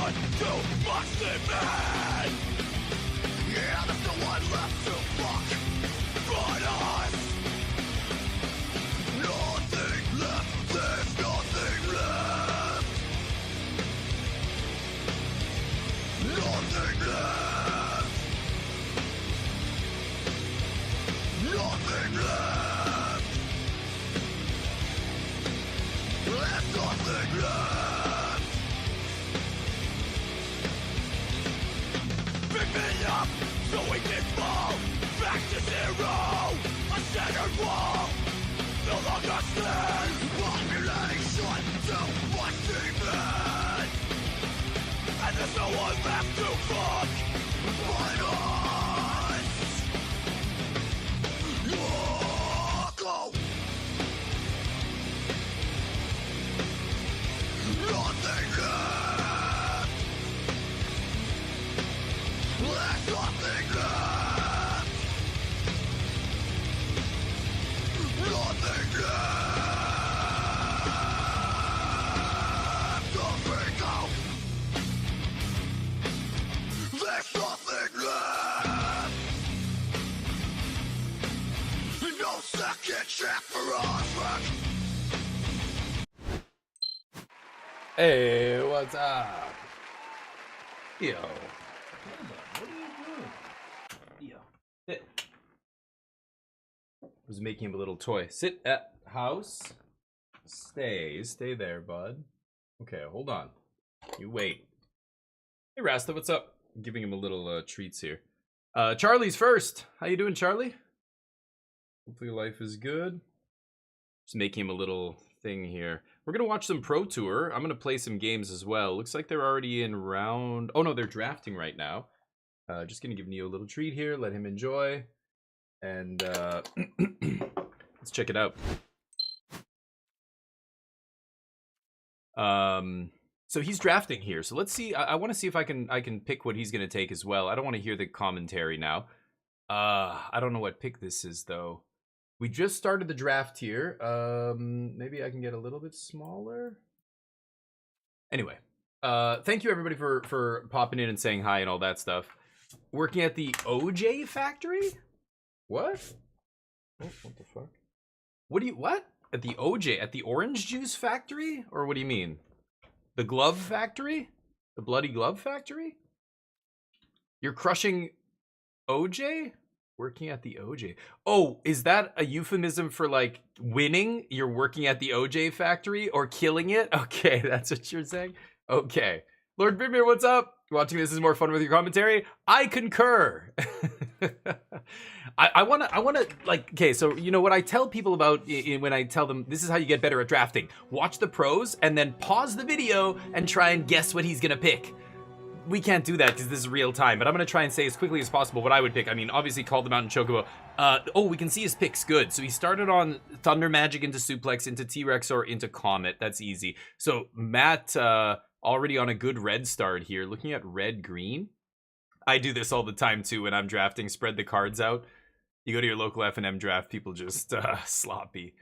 one too much to man. Yeah, there's no one left to fuck but us. Nothing left, there's nothing left. Nothing left. Nothing left. There's nothing left. Pick me up so we can fall back to zero. A shattered wall no longer stands. Population to what demon. And there's no one left to fuck but us. Go. Nothing left. There's nothing left. Nothing left. Don't freak out. There's nothing left. No second chance for us. Hey, what's up? Yo. What are you doing? Yo. Sit. I was making him a little toy. Sit at house. Stay there, bud. Okay, hold on. You wait. Hey, Rasta, what's up? I'm giving him a little treats here. Charlie's first. How you doing, Charlie? Hopefully life is good. Just making him a little thing here. We're gonna watch some Pro Tour. I'm gonna play some games as well. Looks like they're already in round... Oh no, they're drafting right now. Just gonna give Neo a little treat here, let him enjoy. And let's check it out. So he's drafting here. So let's see. I want to see if I can pick what he's gonna take as well. I don't want to hear the commentary now. I don't know what pick this is though. We just started the draft here. Maybe I can get a little bit smaller. Anyway, thank you everybody for popping in and saying hi and all that stuff. Working at the OJ factory? What? Oh, what the fuck? What? At the OJ, at the orange juice factory? Or what do you mean? The glove factory? The bloody glove factory? You're crushing OJ? Working at the OJ. Oh, is that a euphemism for like winning? You're working at the OJ factory or killing it? Okay, that's what you're saying? Okay. Lord Brimir, what's up? Watching this is more fun with your commentary. I concur. I wanna like, okay, so you know what I tell people about when I tell them this is how you get better at drafting. Watch the pros and then pause the video and try and guess what he's gonna pick. We can't do that because this is real time, but I'm going to try and say as quickly as possible what I would pick. I mean, obviously called them out in Chocobo. Oh, we can see his picks. Good. So he started on Thunder Magic into Suplex, into T-Rex, or into Comet. That's easy. So Matt already on a good red start here. Looking at red-green. I do this all the time, too, when I'm drafting. Spread the cards out. You go to your local F&M draft, people just sloppy.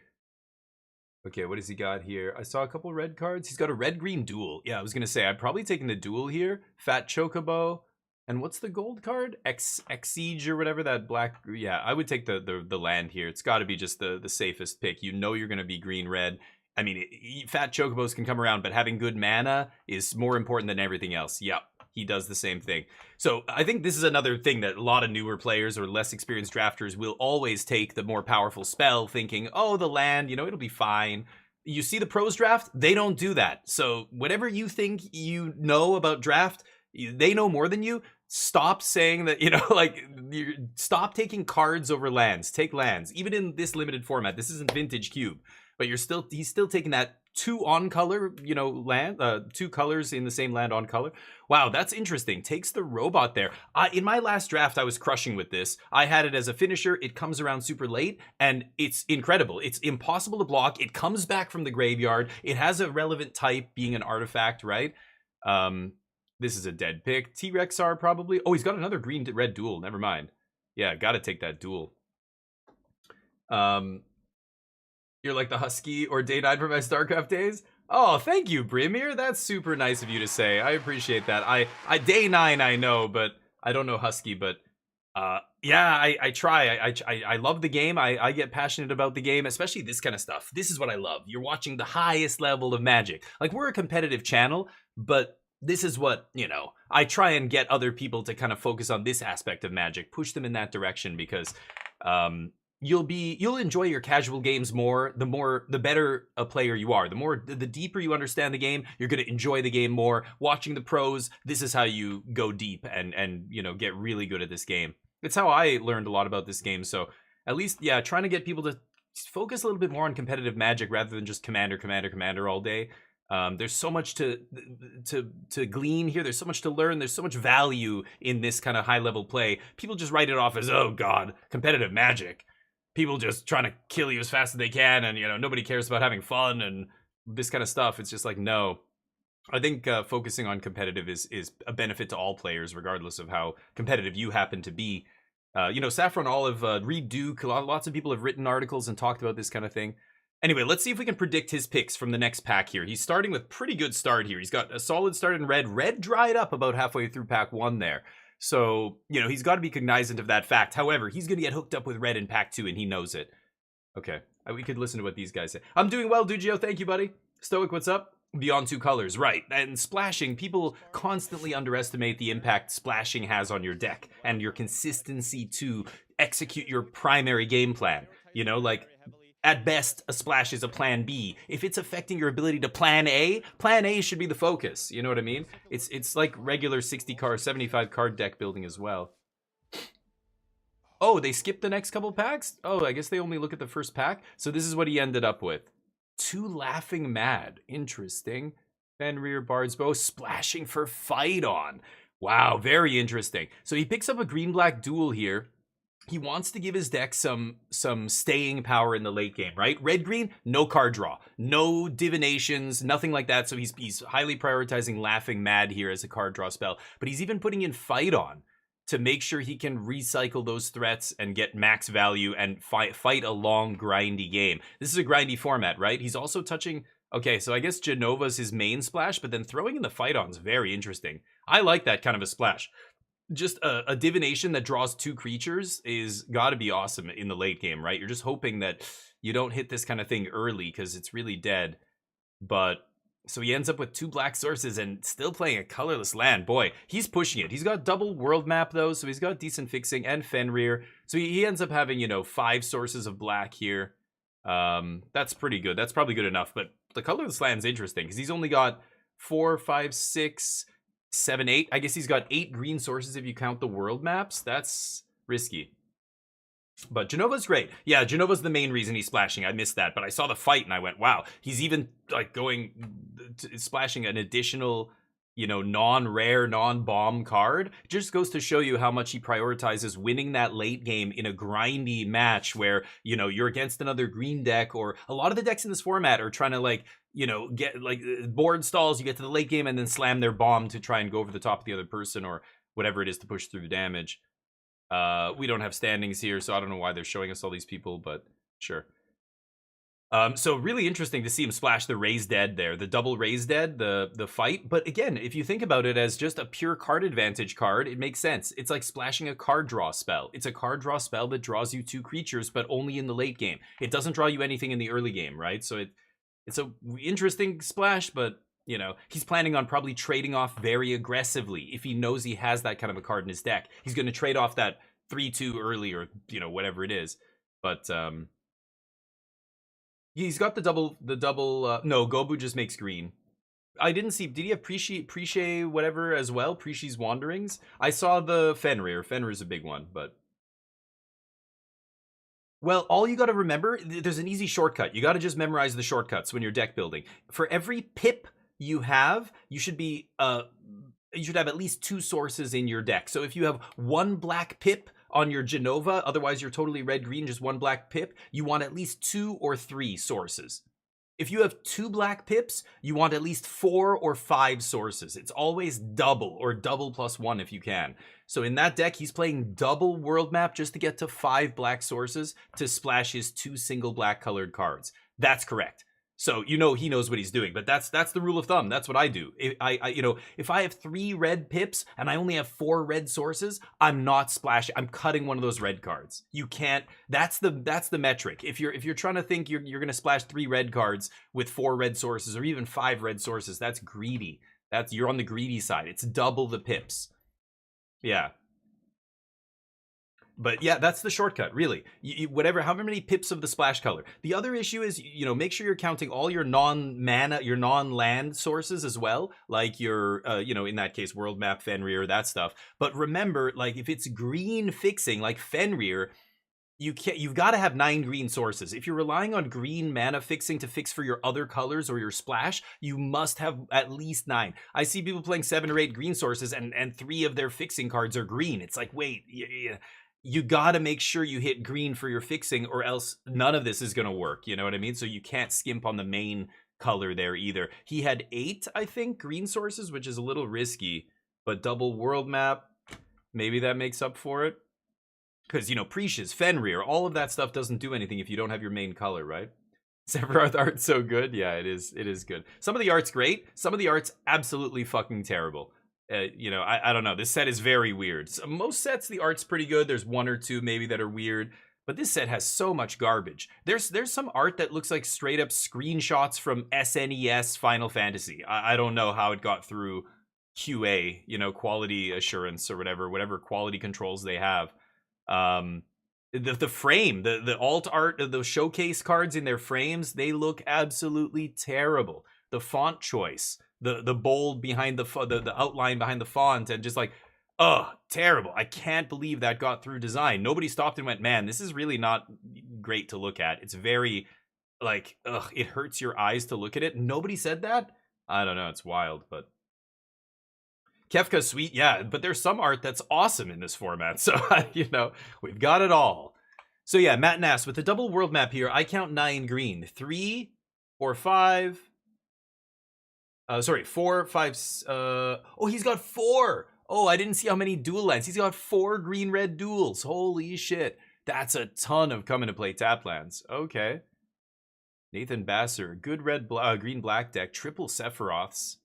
Okay, what has he got here? I saw a couple red cards. He's got a red-green duel. Yeah, I was going to say, I'd probably taken the duel here. Fat Chocobo. And what's the gold card? Exige or whatever, that black... Yeah, I would take the land here. It's got to be just the safest pick. You know you're going to be green-red. I mean, Fat Chocobos can come around, but having good mana is more important than everything else. Yep, he does the same thing. So I think this is another thing that a lot of newer players or less experienced drafters will always take the more powerful spell, thinking, oh, the land, you know, it'll be fine. You see the pros draft? They don't do that. So whatever you think you know about draft, they know more than you. Stop saying that, you know, like, stop taking cards over lands. Take lands. Even in this limited format, this isn't Vintage Cube, but he's still taking that 2 on color, you know, land, 2 colors in the same land on color. Wow, that's interesting. Takes the robot there. In my last draft, I was crushing with this. I had it as a finisher. It comes around super late, and it's incredible. It's impossible to block. It comes back from the graveyard. It has a relevant type, being an artifact, right? This is a dead pick. T-Rexar probably. Oh, he's got another green-red duel. Never mind. Yeah, gotta take that duel. You're like the Husky or Day 9 from my StarCraft days? Oh, thank you, Brimir. That's super nice of you to say. I appreciate that. I day 9, I know, but I don't know Husky, but yeah, I try. I love the game. I get passionate about the game, especially this kind of stuff. This is what I love. You're watching the highest level of Magic. Like, we're a competitive channel, but this is what, I try and get other people to kind of focus on this aspect of Magic, push them in that direction, because you'll enjoy your casual games more the better a player you are. The deeper you understand the game, you're going to enjoy the game more. Watching the pros, this is how you go deep and get really good at this game. It's how I learned a lot about this game. So at least, yeah, trying to get people to focus a little bit more on competitive Magic rather than just commander all day. There's so much to glean here. There's so much to learn. There's so much value in this kind of high level play. People just write it off as, oh god, competitive Magic. People just trying to kill you as fast as they can, and nobody cares about having fun and this kind of stuff. It's just like, no. I think focusing on competitive is a benefit to all players, regardless of how competitive you happen to be. Saffron Olive, Reed Duke, lots of people have written articles and talked about this kind of thing. Anyway, let's see if we can predict his picks from the next pack here. He's starting with pretty good start here. He's got a solid start in red. Red dried up about halfway through pack 1 there. So, he's got to be cognizant of that fact. However, he's going to get hooked up with red in pack 2, and he knows it. Okay, we could listen to what these guys say. I'm doing well, Dugio. Thank you, buddy. Stoic, what's up? Beyond 2 colors, right. And splashing, people constantly underestimate the impact splashing has on your deck and your consistency to execute your primary game plan. At best, a splash is a plan B. If it's affecting your ability to plan A should be the focus. You know what I mean? It's like regular 60 card, 75 card deck building as well. Oh, they skipped the next couple packs? Oh, I guess they only look at the first pack. So this is what he ended up with. 2 Laughing Mad. Interesting. Fenrir, Bard's Bow, splashing for Fight On. Wow, very interesting. So he picks up a green-black duel here. He wants to give his deck some staying power in the late game, right? Red-green, no card draw. No divinations, nothing like that. So he's highly prioritizing Laughing Mad here as a card draw spell. But he's even putting in Fight On to make sure he can recycle those threats and get max value and fight a long, grindy game. This is a grindy format, right? He's also touching... Okay, so I guess Jenova's his main splash, but then throwing in the Fight On's very interesting. I like that kind of a splash. Just a divination that draws 2 creatures is gotta be awesome in the late game, right? You're just hoping that you don't hit this kind of thing early because it's really dead. But so he ends up with 2 black sources and still playing a colorless land. Boy, he's pushing it. He's got double world map though, so he's got decent fixing, and Fenrir. So he ends up having, 5 sources of black here. That's pretty good. That's probably good enough. But the colorless land's interesting because he's only got 4, 5, 6, 7, 8. I guess he's got 8 green sources if you count the world maps. That's risky. But Jenova's great. Yeah, Jenova's the main reason he's splashing. I missed that, but I saw the fight and I went, wow. He's even splashing an additional, non-rare, non-bomb card. It just goes to show you how much he prioritizes winning that late game in a grindy match where, you're against another green deck, or a lot of the decks in this format are trying to get board stalls. You get to the late game and then slam their bomb to try and go over the top of the other person or whatever it is to push through the damage. We don't have standings here, so I don't know why they're showing us all these people, but sure. So really interesting to see him splash the Raise Dead there, the double Raise Dead, the fight. But again, if you think about it as just a pure card advantage card, it makes sense. It's like splashing a card draw spell. It's a card draw spell that draws you 2 creatures, but only in the late game. It doesn't draw you anything in the early game, right? So it's a interesting splash, but he's planning on probably trading off very aggressively. If he knows he has that kind of a card in his deck, he's going to trade off that 3-2 early, or whatever it is. But he's got the double no, Gobu just makes green. I didn't see, did he have Prishe whatever as well? Prishe's Wanderings? I saw the Fenrir. Fenrir's a big one, but well, all you got to remember, there's an easy shortcut. You got to just memorize the shortcuts when you're deck building. For every pip you have, you should have at least 2 sources in your deck. So if you have 1 black pip on your Jenova, otherwise you're totally red-green, just 1 black pip, you want at least 2 or 3 sources. If you have 2 black pips, you want at least 4 or 5 sources. It's always double, or double plus 1 if you can. So in that deck, he's playing double world map just to get to 5 black sources to splash his 2 single black colored cards. That's correct. So you know he knows what he's doing, but that's the rule of thumb. That's what I do. If I have 3 red pips and I only have 4 red sources, I'm not splashing. I'm cutting one of those red cards. You can't. That's the metric. If you're trying to think you're gonna splash 3 red cards with 4 red sources or even 5 red sources, that's greedy. You're on the greedy side. It's double the pips. Yeah. But yeah, that's the shortcut, really. However many pips of the splash color. The other issue is, make sure you're counting all your non-mana, your non-land sources as well, like your, in that case, World Map, Fenrir, that stuff. But remember, like, if it's green fixing, like Fenrir, you've got to have 9 green sources. If you're relying on green mana fixing to fix for your other colors or your splash, you must have at least 9. I see people playing 7 or 8 green sources and 3 of their fixing cards are green. It's like, wait, you got to make sure you hit green for your fixing, or else none of this is going to work. You know what I mean? So you can't skimp on the main color there either. He had 8, I think, green sources, which is a little risky, but double world map, maybe that makes up for it. Because, Precious, Fenrir, all of that stuff doesn't do anything if you don't have your main color, right? Sephiroth art's so good. Yeah, it is good. Some of the art's great. Some of the art's absolutely fucking terrible. I don't know. This set is very weird. Most sets, the art's pretty good. There's 1 or 2 maybe that are weird. But this set has so much garbage. There's some art that looks like straight up screenshots from SNES Final Fantasy. I don't know how it got through QA, quality assurance or whatever quality controls they have. The frame, the alt art, the showcase cards in their frames, they look absolutely terrible. The font choice, the bold behind the outline behind the font, and just like, terrible. I can't believe that got through design. Nobody stopped and went, man, this is really not great to look at. It's very, like, it hurts your eyes to look at it. Nobody said that? I don't know, it's wild, but Kefka's sweet, yeah, but there's some art that's awesome in this format, so, we've got it all. So yeah, Matt Nass, with the double world map here, I count 9 green. 3, 4, 5... 4, 5... oh, he's got 4! Oh, I didn't see how many dual lands. He's got 4 green-red duals. Holy shit. That's a ton of coming to play tap lands. Okay. Nathan Basser, good green-black deck, triple Sephiroths.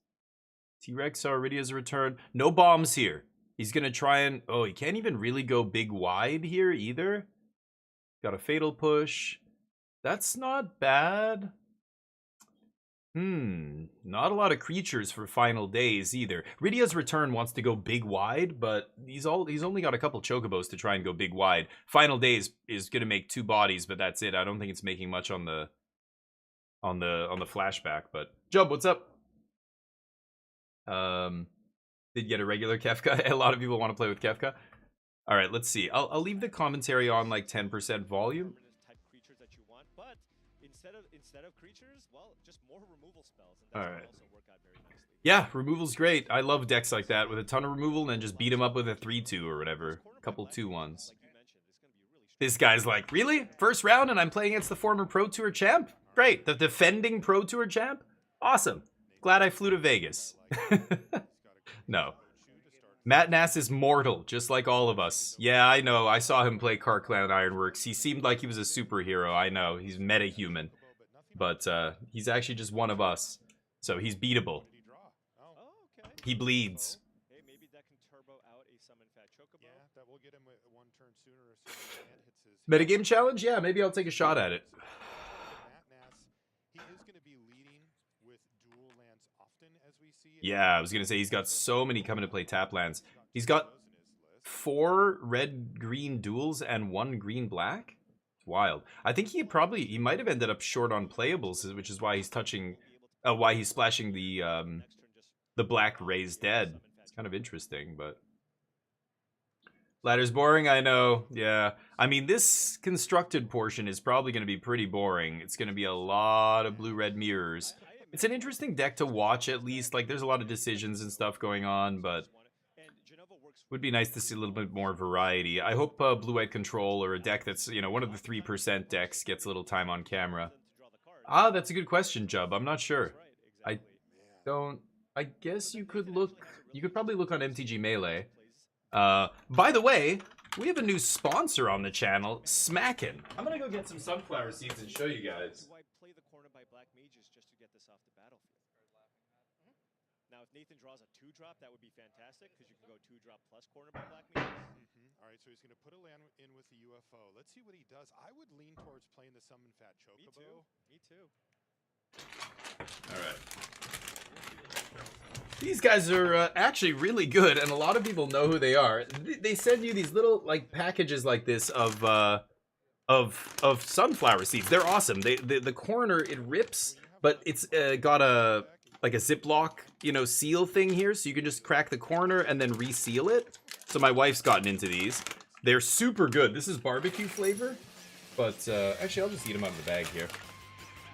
T-Rex already has a return. No bombs here. He's going to try and... oh, he can't even really go big wide here either. Got a Fatal Push. That's not bad. Not a lot of creatures for final days either. Rydia's return wants to go big wide, but he's only got a couple chocobos to try and go big wide. Final days is going to make 2 bodies, but that's it. I don't think it's making much on the flashback. But Job, what's up? Did you get a regular Kefka? A lot of people want to play with Kefka. All right, let's see. I'll leave the commentary on like 10% volume. Instead of creatures, well, just more removal spells, and that all right. also work out very nicely. Yeah, removal's great. I love decks like that with a ton of removal and then just beat him up with a 3/2 or whatever. A couple 2/1s. This guy's like, really? First round and I'm playing against the former Pro Tour champ? Great. The defending Pro Tour champ? Awesome. Glad I flew to Vegas. No. Matt Nass is mortal, just like all of us. Yeah, I know. I saw him play Karkland Ironworks. He seemed like he was a superhero. I know. He's meta-human. But he's actually just one of us. So he's beatable. He bleeds. Hey, maybe that can turbo out a summon fat chocobo. Yeah, that will get him 1 turn sooner as soon as the hand hits his... Metagame challenge? Yeah, maybe I'll take a shot at it. Matt Nass, he is going to be leading with dual lands often, as we see. Yeah, I was going to say he's got so many coming to play tap lands. He's got 4 red-green duals and 1 green-black. It's wild. I think he might have ended up short on playables, which is why he's why he's splashing the black raised dead. It's kind of interesting, but ladder's boring, I know. Yeah, I mean, this constructed portion is probably going to be pretty boring. It's going to be a lot of blue-red mirrors. It's an interesting deck to watch, at least. Like, there's a lot of decisions and stuff going on, but would be nice to see a little bit more variety. I hope Blue-Eyed Control, or a deck that's, one of the 3% decks, gets a little time on camera. Ah, that's a good question, Jub. I'm not sure. I guess you could probably look on MTG Melee. By the way, we have a new sponsor on the channel, Smackin'. I'm gonna go get some sunflower seeds and show you guys. Play the corner by Black Mages if Nathan draws a 2-drop, that would be fantastic because you can go 2-drop plus corner by Black Mages. All right, so he's going to put a land in with the UFO. Let's see what he does. I would lean towards playing the Summon Fat Chocobo. Me too. All right. These guys are actually really good, and a lot of people know who they are. They send you these little like packages like this of sunflower seeds. They're awesome. The corner it rips, but it's got a like a Ziploc seal thing here, so you can just crack the corner and then reseal it. So my wife's gotten into these. They're super good. This is barbecue flavor, but actually I'll just eat them out of the bag here.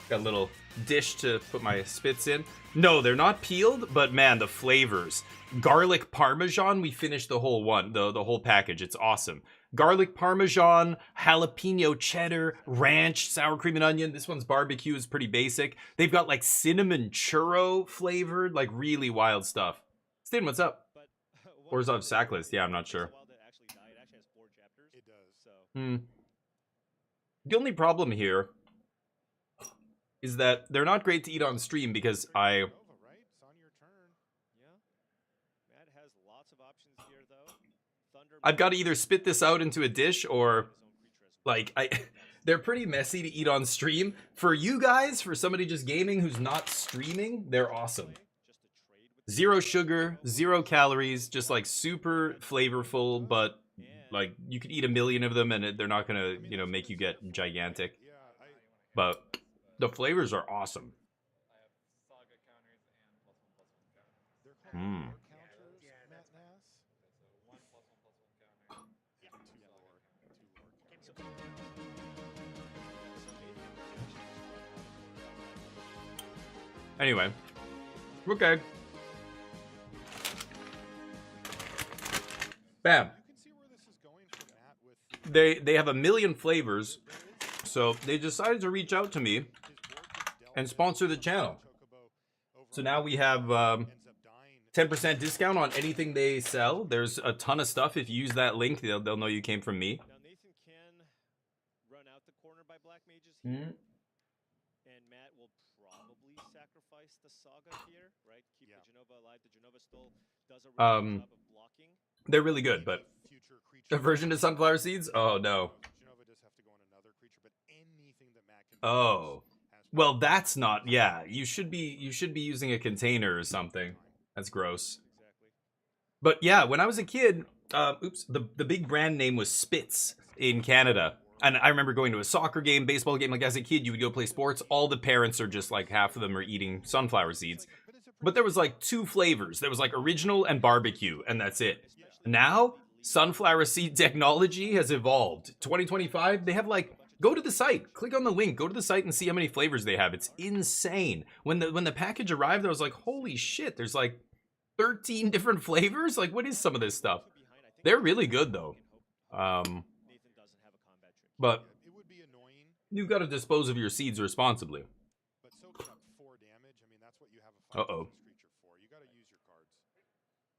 Got a little dish to put my spits in. No, they're not peeled, but man, the flavors. Garlic Parmesan, we finished the whole one, the whole package. It's awesome. Garlic Parmesan, jalapeno cheddar, ranch, sour cream and onion. This one's barbecue, is pretty basic. They've got like cinnamon churro flavored, like really wild stuff. Stin, what's up? Or is it on Sacklist? Yeah, I'm not sure. It actually has 4 chapters. It does. So. The only problem here is that they're not great to eat on stream because Right? It's on your turn. Yeah. Matt has lots of options here, though. Thunder. I've got to either spit this out into a dish or like they're pretty messy to eat on stream. For you guys, for somebody just gaming who's not streaming, they're awesome. 0 sugar, 0 calories, just like super flavorful, but like you could eat a million of them and they're not gonna, make you get gigantic. Yeah, But the flavors are awesome. they're called lore counters, Matt Nass. Yeah, 2 lore counters. Anyway, okay. Bam. You can see where this is going for Matt with the They have a million flavors, so they decided to reach out to me and sponsor the channel. So now we have 10% discount on anything they sell. There's a ton of stuff. If you use that link, they'll know you came from me. Now Nathan can run out the corner by Black Mages here, and Matt will probably sacrifice the Saga here, right? Keep the Genova alive. The Genova still does a really good job of blocking. They're really good, but future creature. aversion to sunflower seeds? Oh no. Genova does have to go on another creature, but anything that Matt can Oh. has Well, that's not. Yeah, you should be using a container or something. That's gross. Exactly. But yeah, when I was a kid, the big brand name was Spitz in Canada. And I remember going to a soccer game, baseball game. Like as a kid, you would go play sports. All the parents are just like half of them are eating sunflower seeds. But there was like 2 flavors. There was like original and barbecue, and that's it. Now, sunflower seed technology has evolved. 2025, they have like, go to the site, click on the link, go to the site and see how many flavors they have. It's insane. When the package arrived, I was like, holy shit, there's like 13 different flavors? Like, what is some of this stuff? They're really good though. Nathan doesn't have a combat trick. But It would be annoying, you've got to dispose of your seeds responsibly. but soaking up 4 damage. I mean, that's what you have a Uh-oh. creature for. You got to use your cards.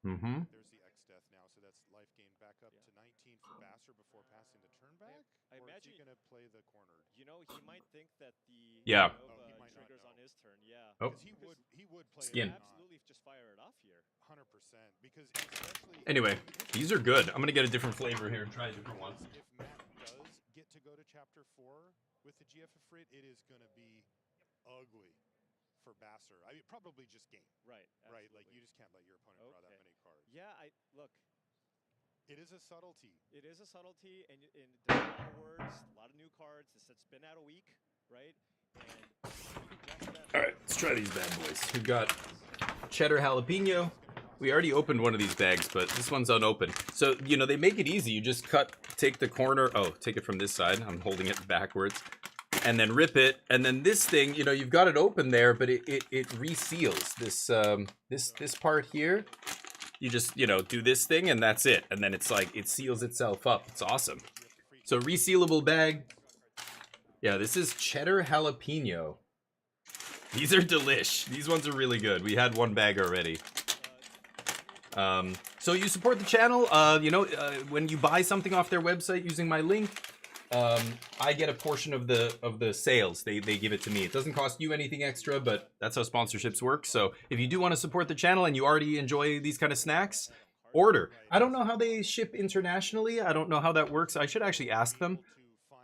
Mm-hmm. There's the X Death now, so that's life gain back up to 19 for Basser before passing to turn back. I Or is he imagine- going to play the corner? You know, he might think that the Yeah. Genova he might not triggers know. on his turn. Yeah. Oh. Because he would play Skin. it or not. Absolutely, just fire it off here. 100%. Because especially Anyway, these are good. I'm gonna get a different flavor here and try a different one. if Matt does get to go to chapter 4 with the GF Ifrit, it is going to be ugly for Basser. I mean, probably just game, Right. right? Like absolutely. you just can't let your opponent draw that Okay. many cards. Yeah, look. It is a subtlety. It is a subtlety, and there's a lot of words, a lot of new cards. It's been out a week, right? And All right, let's try these bad boys. We've got cheddar jalapeno. We already opened one of these bags, but this one's unopened. So, they make it easy. You just take the corner. Oh, take it from this side. I'm holding it backwards. And then rip it. And then this thing, you've got it open there, but it reseals. This part here, you just, do this thing and that's it. And then it's like, it seals itself up. It's awesome. So resealable bag. Yeah, this is cheddar jalapeno. These are delish. These ones are really good. We had one bag already. So you support the channel. When you buy something off their website using my link, I get a portion of the sales. They give it to me. It doesn't cost you anything extra, but that's how sponsorships work. So if you do want to support the channel and you already enjoy these kind of snacks, order. I don't know how they ship internationally. I don't know how that works. I should actually ask them,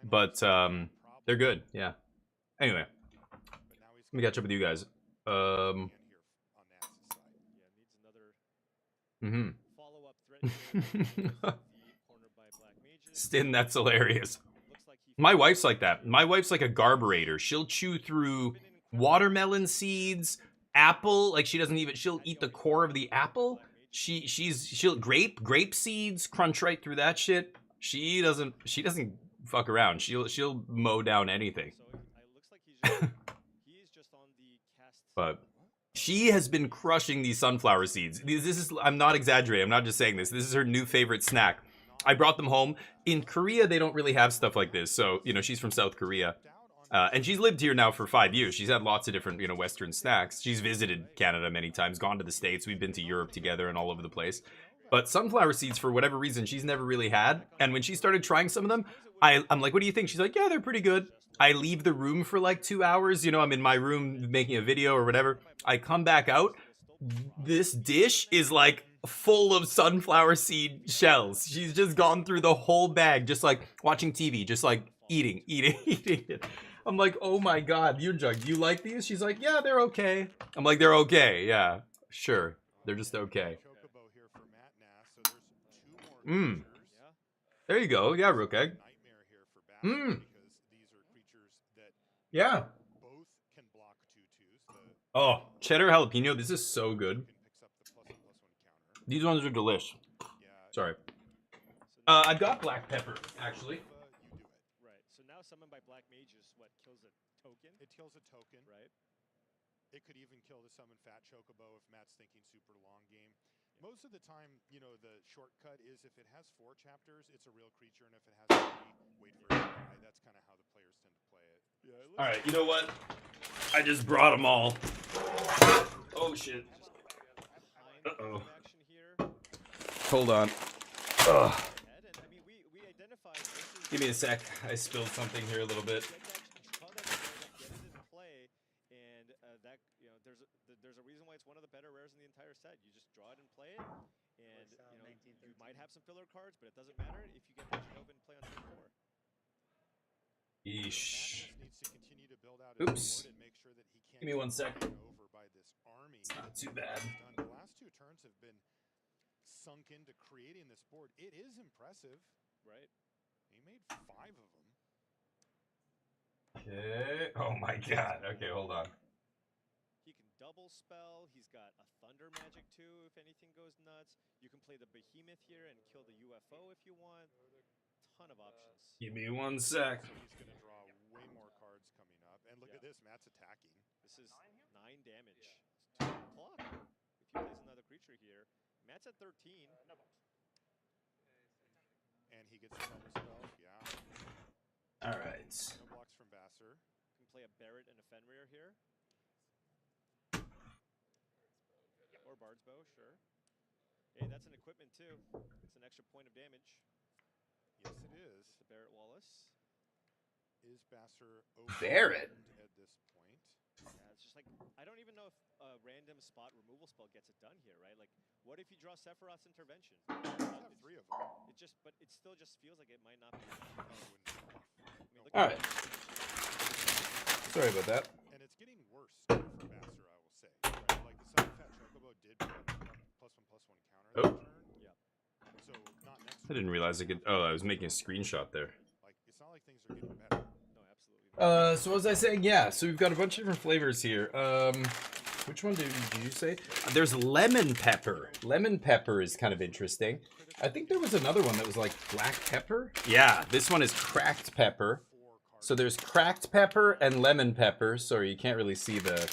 but they're good. Yeah. Anyway, let me catch up with you guys. Yeah, needs another follow-up threat here. Cornered by Black Mages. Stin, that's hilarious. Looks like he My wife's like that. My wife's like a garburator. She'll chew through watermelon seeds, apple. Like she'll eat the core of the apple. She'll grape seeds, crunch right through that shit. She doesn't fuck around. She'll mow down anything. So it looks like he's just on the cast. But she has been crushing these sunflower seeds. This is, I'm not exaggerating. I'm not just saying this. This is her new favorite snack. I brought them home. In Korea, they don't really have stuff like this. So, you know, she's from South Korea. And she's lived here now for 5 years. She's had lots of different, you know, Western snacks. She's visited Canada many times, gone to the States. We've been to Europe together and all over the place. But sunflower seeds, for whatever reason, she's never really had. And when she started trying some of them, I'm like, what do you think? She's like, yeah, they're pretty good. I leave the room for like 2 hours. You know, I'm in my room making a video or whatever. I come back out. This dish is like full of sunflower seed shells. She's just gone through the whole bag, just like watching TV, just like eating it. I'm like, oh my God, Yoonjung, do you like these? She's like, yeah, they're okay. I'm like, they're okay. Yeah, sure. They're just okay. Chocobo here for Matt Nass, so there's 2 more creatures. There you go. Yeah, Rook Egg. Nightmare here for Basser because these are creatures that Yeah. both can block 2/2s. Oh, cheddar jalapeno. This is so good. Picks up the +1/+1 counter. These ones are delish. Yeah, Sorry. I've got black pepper, actually. you do it. Right. So now summoned by Black Mages, what kills a token? It kills a token. Right. It could even kill the summon Fat Chocobo if Matt's thinking super long game. Most of the time, you know, the shortcut is if it has 4 chapters, it's a real creature, and if it has 3, wait for it to die. That's kind of how the players tend to play it. Yeah, All right, you know what? I just brought them all. Oh shit. Uh-oh. Action here. Hold on. Ugh. And I mean, we identified this is Give me a sec. I spilled something here a little bit. draw that card, get it in play, and that you know there's a reason why it's one of the better rares in the entire set. You just draw it and play it, and you might have some filler cards, but it doesn't matter if you get the Genova in play on turn 4. Yeesh. Matt needs to continue to build out Oops. his board and make sure that he can't Give me one get sec. taken over by this army. It's not too bad. The last 2 turns have been sunk into creating this board. It is impressive. Right. He made 5 of them. Okay. Oh my God. Okay, hold on. He can double spell. He's got a thunder magic too. If anything goes nuts, you can play the behemoth here and kill the UFO if you want. Ton of options. Give me one sec. So he's going to draw way more cards coming up. And look at this, Matt's attacking. This is 9 damage. It's 2 o'clock. If he plays another creature here, Matt's at 13. And he gets a double spell. Yeah. All right. No blocks from Basser. Can play a Barret and a Fenrir here. Or Bard's Bow, sure. Hey, that's an equipment too. It's an extra point of damage. Yes, it is. It's a Barret Wallace. Is Basser Barret? overwhelmed at this point? Yeah, it's just like, I don't even know if a random spot removal spell gets it done here, right? Like, what if you draw Sephiroth's Intervention? He does have 3 of them. But it still just feels like it might not be. Oh, it wouldn't be enough. I mean, look All at right. Sorry about that. And it's getting worse for Basser, I will say. Right? Like the Summon Fat Chocobo did put up +1/+1 counter Oh. that turn. Yep. So not next. I didn't realize I could. Oh, I was making a screenshot there. Like it's not like things are getting better. No, absolutely. Not. So what was I saying? Yeah, so we've got a bunch of different flavors here. Which one did you say? There's lemon pepper. Lemon pepper is kind of interesting. I think there was another one that was like black pepper. Yeah, this one is cracked pepper. So there's cracked pepper and lemon pepper. Sorry, you can't really see the...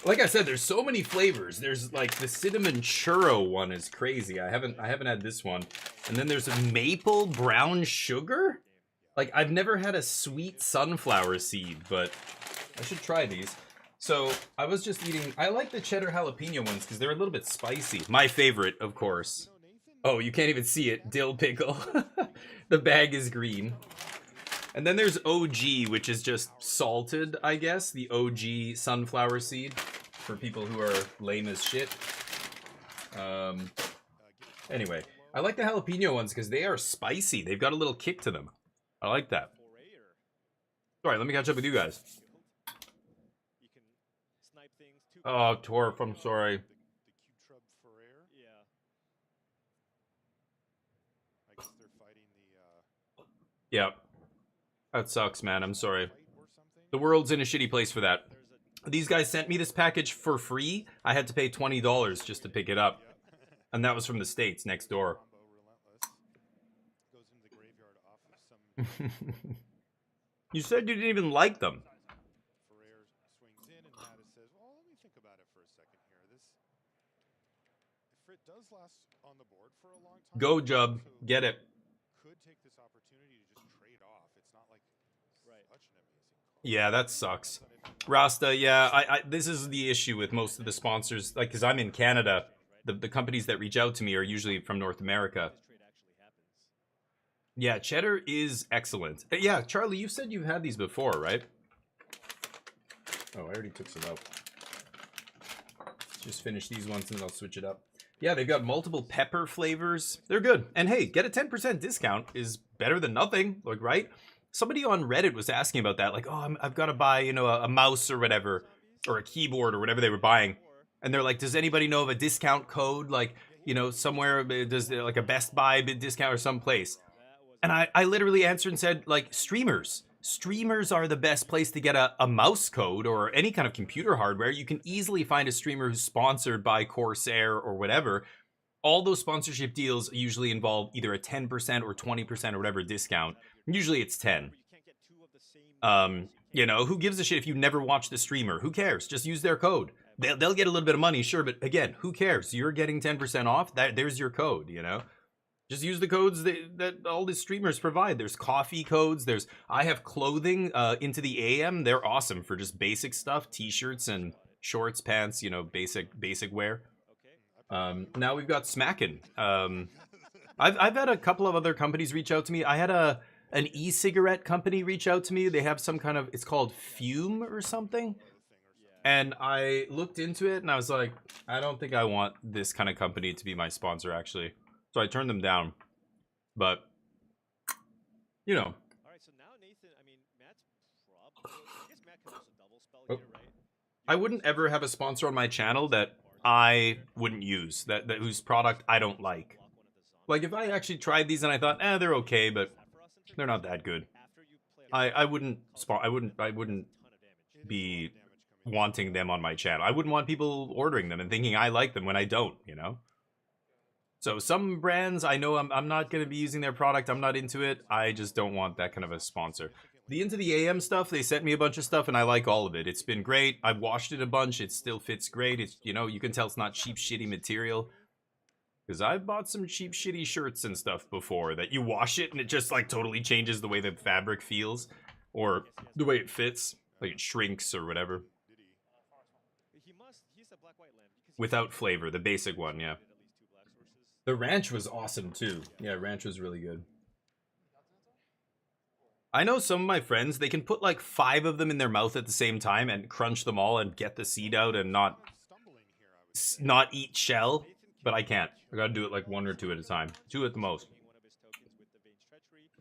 Like I said, there's so many flavors. There's like the cinnamon churro one is crazy. I haven't had this one. And then there's a maple brown sugar. Like I've never had a sweet sunflower seed, but I should try these. So I was just eating. I like the cheddar jalapeno ones because they're a little bit spicy. My favorite, of course. Oh, you can't even see it. Dill pickle. The bag is green. And then there's OG, which is just salted, I guess. The OG sunflower seed for people who are lame as shit. Anyway, I like the jalapeno ones because they are spicy. They've got a little kick to them. I like that. Sorry, let me catch up with you guys. Oh, Torf, I'm sorry. The Q-Trub Ferrer. Yeah. I guess they're fighting the Yeah. That sucks, man. I'm sorry. fight or something. The world's in a shitty place for that. There's a These guys sent me this package for free. I had to pay $20 just to pick it up. And that was from the States next door. Combo relentless. Goes into the graveyard off of some You said you didn't even like them. Ferrer swings in and Mattis says, well, let me think about it for a second here. This, if it does last on the board for a long time. Go, Jub. so Get it. Could take this opportunity to just trade off. It's not like Right. such an amazing call. Yeah, that sucks. Rasta, yeah, I this is the issue with most of the sponsors. Like, because I'm in Canada, the companies that reach out to me are usually from North America. this trade actually happens. Yeah, cheddar is excellent. Yeah, Charlie, you said you've had these before, right? Oh, I already took some out. Just finish these ones and I'll switch it up. Yeah, they've got multiple pepper flavors. They're good. And hey, get a 10% discount is better than nothing, like, right? Somebody on Reddit was asking about that, like, oh, I've got to buy, you know, a mouse or whatever, or a keyboard or whatever they were buying. And they're like, does anybody know of a discount code, like, you know, somewhere, does there, like a Best Buy discount or someplace? And I literally answered and said, like, streamers. Streamers are the best place to get a mouse code or any kind of computer hardware. You can easily find a streamer who's sponsored by Corsair or whatever. All those sponsorship deals usually involve either a 10% or 20% or whatever discount. Usually it's 10. You know, who gives a shit if you never watch the streamer? Who cares? Just use their code. They'll get a little bit of money, sure, but again, who cares? You're getting 10% off. There's your code, you know? Just use the codes that all the streamers provide. There's coffee codes. I have clothing into the AM. They're awesome for just basic stuff, t-shirts and shorts, pants, you know, basic wear. Now we've got Smackin'. I've had a couple of other companies reach out to me. I had an e-cigarette company reach out to me. They have some kind of, it's called Fume or something. And I looked into it and I was like, I don't think I want this kind of company to be my sponsor, actually. So I turned them down. But, you know. All right, so now Nathan, I mean, Matt's probably, I guess Matt could also double spell here, right? I wouldn't ever have a sponsor on my channel that I wouldn't use, that whose product I don't like. Like, if I actually tried these and I thought, they're okay, but they're not that good, I wouldn't be wanting them on my channel. I wouldn't want people ordering them and thinking I like them when I don't, you know? So some brands, I know I'm not going to be using their product. I'm not into it. I just don't want that kind of a sponsor. The Into the AM stuff, they sent me a bunch of stuff and I like all of it. It's been great. I've washed it a bunch. It still fits great. It's, you know, you can tell it's not cheap, shitty material. Because I've bought some cheap, shitty shirts and stuff before that you wash it and it just like totally changes the way the fabric feels or the way it fits. Like it shrinks or whatever. Without flavor, the basic one, yeah. The ranch was awesome too. Yeah, ranch was really good. I know some of my friends, they can put like 5 of them in their mouth at the same time and crunch them all and get the seed out and not eat shell. But I can't. I gotta do it like 1 or 2 at a time. 2 at the most.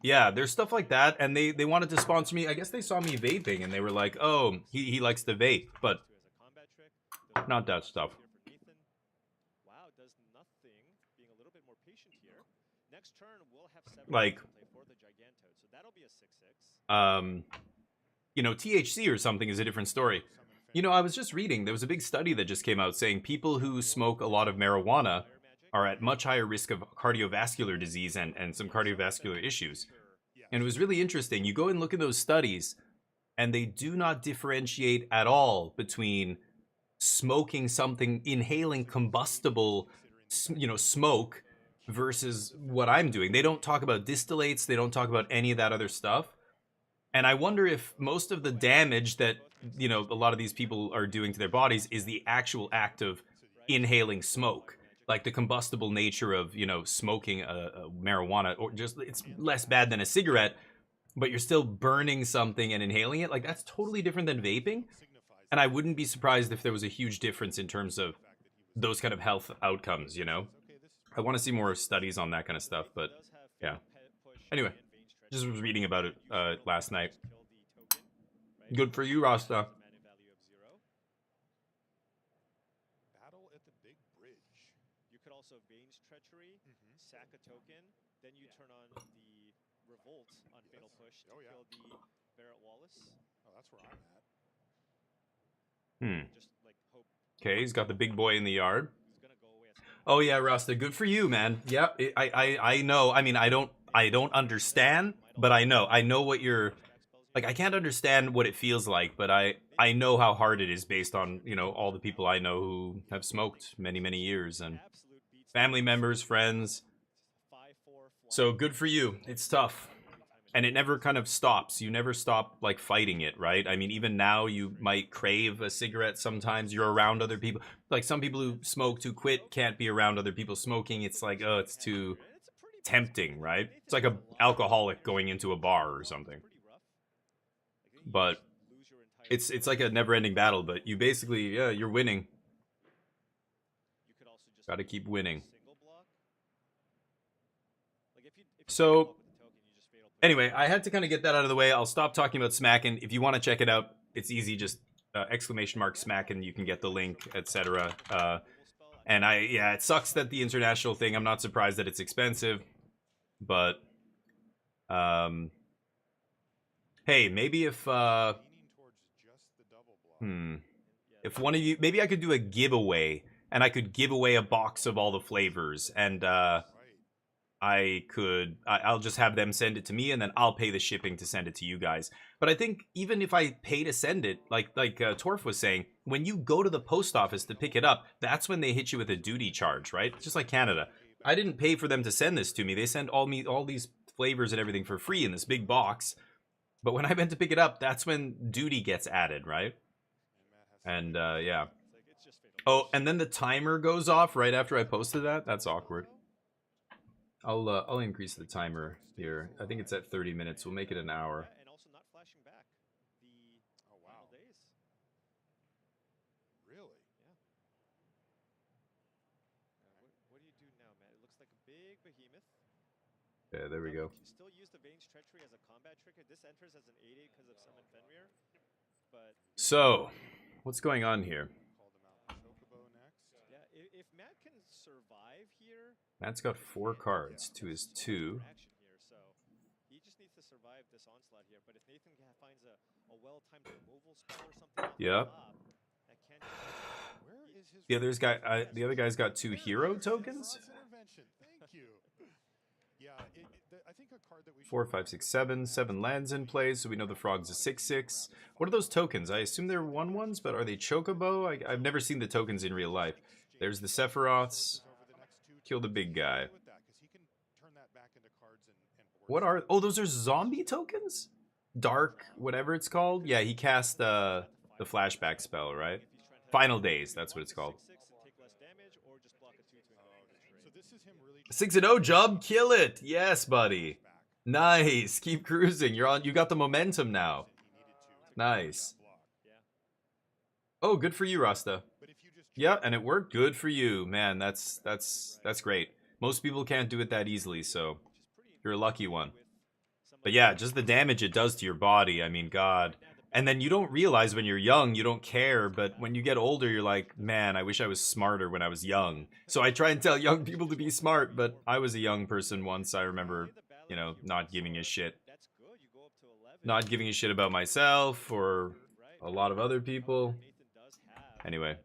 Yeah, there's stuff like that, and they wanted to sponsor me. I guess they saw me vaping, and they were like, oh, he likes to vape, but not that stuff. Like, you know, THC or something is a different story. You know, I was just reading, there was a big study that just came out saying people who smoke a lot of marijuana are at much higher risk of cardiovascular disease and some cardiovascular issues. And it was really interesting. You go and look at those studies, and they do not differentiate at all between smoking something, inhaling combustible, you know, smoke versus what I'm doing. They don't talk about distillates. They don't talk about any of that other stuff. And I wonder if most of the damage that, you know, a lot of these people are doing to their bodies is the actual act of inhaling smoke. Like the combustible nature of, you know, smoking a marijuana, or just it's less bad than a cigarette. but you're still burning something and inhaling it. Like, that's totally different than vaping. And I wouldn't be surprised if there was a huge difference in terms of those kind of health outcomes, you know? I want to see more studies on that kind of stuff, but yeah. Anyway, just was reading about it last night. Good for you, Rasta. Battle at the Big Bridge. You could also Bane's Treachery, sack a token, then you turn on the Revolt on Fatal Push to Oh, yeah. kill the Barrett Wallace. Oh, that's where I'm at. Hmm. Just like hope Okay, he's got the big boy in the yard. it's gonna go away at some point. Oh yeah, Rasta, good for you, man. Yeah, I know. I mean, I don't understand, but I know what you're like. I can't understand what it feels like, but I know how hard it is based on, you know, all the people I know who have smoked many years and Absolute beats family members, friends. 5-4 So good for you. It's tough. And it never kind of stops. You never stop like fighting it, right? I mean, even now you might crave a cigarette sometimes. You're around other people. Like some people who smoke to quit can't be around other people smoking. It's like, oh, it's too tempting, right? It's like a alcoholic going into a bar or something. But it's like a never-ending battle, but you basically, yeah, you're winning. Got to keep winning. So anyway, I had to kind of get that out of the way. I'll stop talking about Smackin'. If you want to check it out, it's easy. Just exclamation mark Smackin'. You can get the link, etc. And yeah, it sucks that the international thing. I'm not surprised that it's expensive, but hey, maybe if Leaning towards just the double block. if one of you, maybe I could do a giveaway, and I could give away a box of all the flavors, and Right. I'll just have them send it to me, and then I'll pay the shipping to send it to you guys. But I think even if I pay to send it, like Torf was saying, when you go to the post office to pick it up, that's when they hit you with a duty charge, right? Just like Canada. I didn't pay for them to send this to me. They send all these flavors and everything for free in this big box. But when I went to pick it up, that's when duty gets added, right? And yeah. Oh, and then the timer goes off right after I posted that. That's awkward. I'll increase the timer here. I think it's at 30 minutes. We'll make it an hour. And also not flashing back the Oh, wow. final days. Really? What do you do now, Matt? It looks like a big behemoth. Yeah, there we You go. can still use the Bane's Treachery as a combat trigger. This enters as an 8/8 because of Summon Fenrir. But So, what's going on here? Call them out. Chocobo next. yeah, if Matt can survive here, Matt's got 4 cards to his 2. action here, so he just needs to survive this onslaught here. But if Nathan finds a well-timed removal spell or something, off the Yep. top, that can Where is his The other guy's got 2 hero tokens. Response intervention. Thank you. Yeah, I think a card that we 4, 5, 6, 7. 7 lands in play, so we know the frog's a 6/6. What are those tokens? I assume they're 1/1s, but are they Chocobo? I've never seen the tokens in real life. There's the Sephiroths. Kill the big guy. What are... Oh, those are zombie tokens? Dark, whatever it's called? Yeah, he cast the flashback spell, right? Final Days, that's what it's called. 6-0, Jub, kill it! Yes, buddy. Nice, keep cruising. You got the momentum now. Nice. Oh, good for you, Rasta. Yeah, and it worked. Good for you, man. That's great. Most people can't do it that easily, so you're a lucky one. But yeah, just the damage it does to your body. I mean, God. And then you don't realize when you're young, you don't care. But when you get older, you're like, man, I wish I was smarter when I was young. So I try and tell young people to be smart. But I was a young person once. I remember, you know, not giving a shit. Not giving a shit about myself or a lot of other people. Anyway,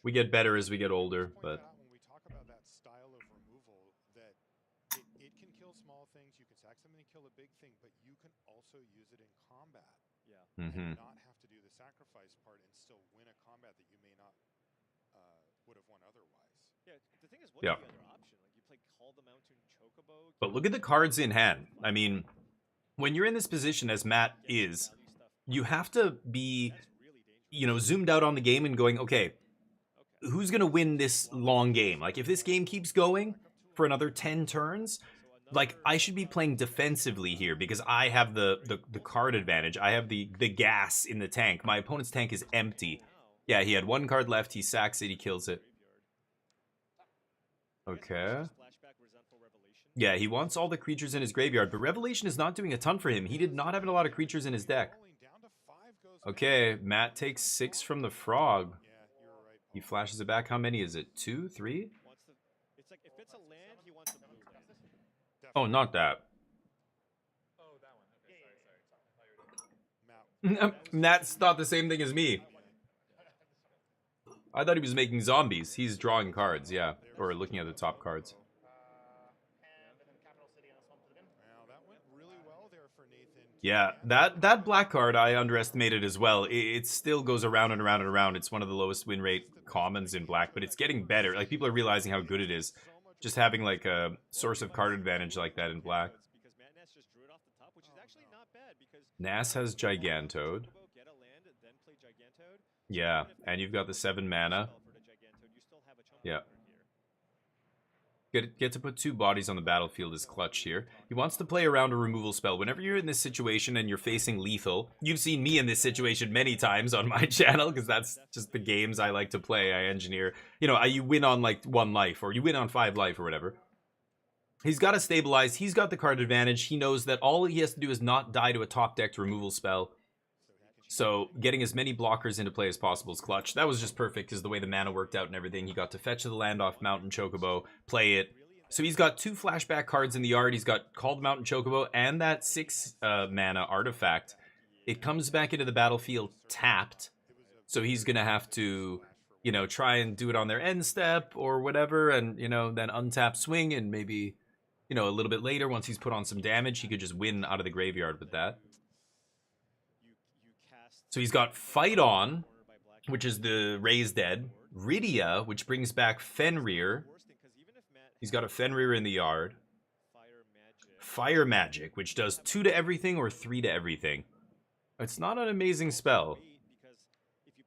we get better as we get older, but... When we talk about that style of removal, that it can kill small things, you can sack something and kill a big thing, but you can also use it in combat. Yeah. And not have to do the sacrifice part and still win a combat that you may not would have won otherwise. Yeah, the thing is, what's Yeah. the other option? Like, you play Call the Mountain Chocobo. But look at the cards in hand. I mean, when you're in this position as Matt is, you have to be, you know, zoomed out on the game and going, okay, who's going to win this long game? Like, if this game keeps going for another 10 turns, like I should be playing defensively here because I have the card advantage. I have the gas in the tank. My opponent's tank is empty. Yeah, he had one card left. He sacks it. He kills it. Okay. Yeah, he wants all the creatures in his graveyard, but Revelation is not doing a ton for him. He did not have a lot of creatures in his deck. Okay, Matt takes 6 from the frog. He flashes it back. How many is it? 2, 3? It's like if it's a land, he wants a blue land. Oh, not that. Matt's thought the same thing as me. I thought he was making zombies. He's drawing cards, yeah. Or looking at the top cards. Yeah, that black card I underestimated as well. It still goes around and around and around. It's one of the lowest win rate commons in black, but it's getting better. Like, people are realizing how good it is. Just having, like, a source of card advantage like that in black. Nass has Gigantode. Yeah, and you've got the 7 mana. Yeah. Get to put 2 bodies on the battlefield is clutch here. He wants to play around a removal spell. Whenever you're in this situation and you're facing lethal, you've seen me in this situation many times on my channel, because that's just the games I like to play. I engineer, you know, you win on like 1 life, or you win on 5 life, or whatever. He's got to stabilize. He's got the card advantage. He knows that all he has to do is not die to a top-decked removal spell. So getting as many blockers into play as possible is clutch. That was just perfect because the way the mana worked out and everything. He got to fetch the land off Mountain Chocobo, play it. So he's got 2 flashback cards in the yard. He's got Called Mountain Chocobo and that 6 mana artifact. It comes back into the battlefield tapped. So he's going to have to, you know, try and do it on their end step or whatever. And, you know, then untap swing and maybe, you know, a little bit later, once he's put on some damage, he could just win out of the graveyard with that. So he's got Fight On, which is the Raise Dead. Rydia, which brings back Fenrir. He's got a Fenrir in the yard. Fire Magic, which does 2 to everything or 3 to everything. It's not an amazing spell,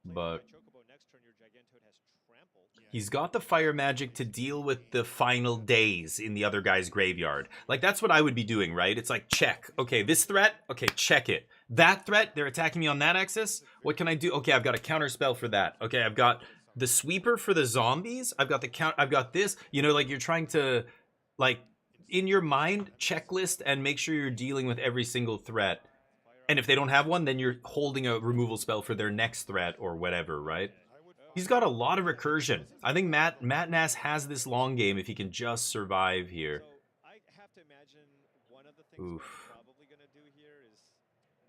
but he's got the Fire Magic to deal with the final days in the other guy's graveyard. Like, that's what I would be doing, right? It's like, check. Okay, this threat. Okay, check it. That threat, they're attacking me on that axis. What can I do? Okay, I've got a counter spell for that. Okay, I've got the sweeper for the zombies. I've got the count. I've got this. You know, like, you're trying to, like, in your mind, checklist and make sure you're dealing with every single threat. And if they don't have one, then you're holding a removal spell for their next threat or whatever, right? He's got a lot of recursion. I think Matt Nass has this long game if he can just survive here. Oof.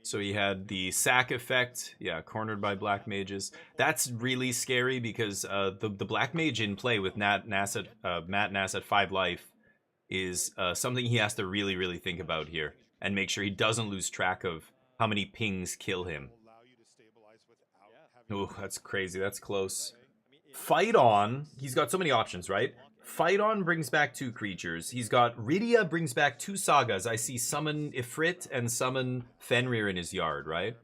So he had the sack effect. Yeah, cornered by black mages. That's really scary because the black mage in play with Matt Nass at 5 life is something he has to really, really think about here and make sure he doesn't lose track of how many pings kill him. Oh, that's crazy. That's close. Fight On. He's got so many options, right? Fight On brings back 2 creatures. He's got Rydia brings back 2 sagas. I see summon Ifrit and summon Fenrir in his yard, right?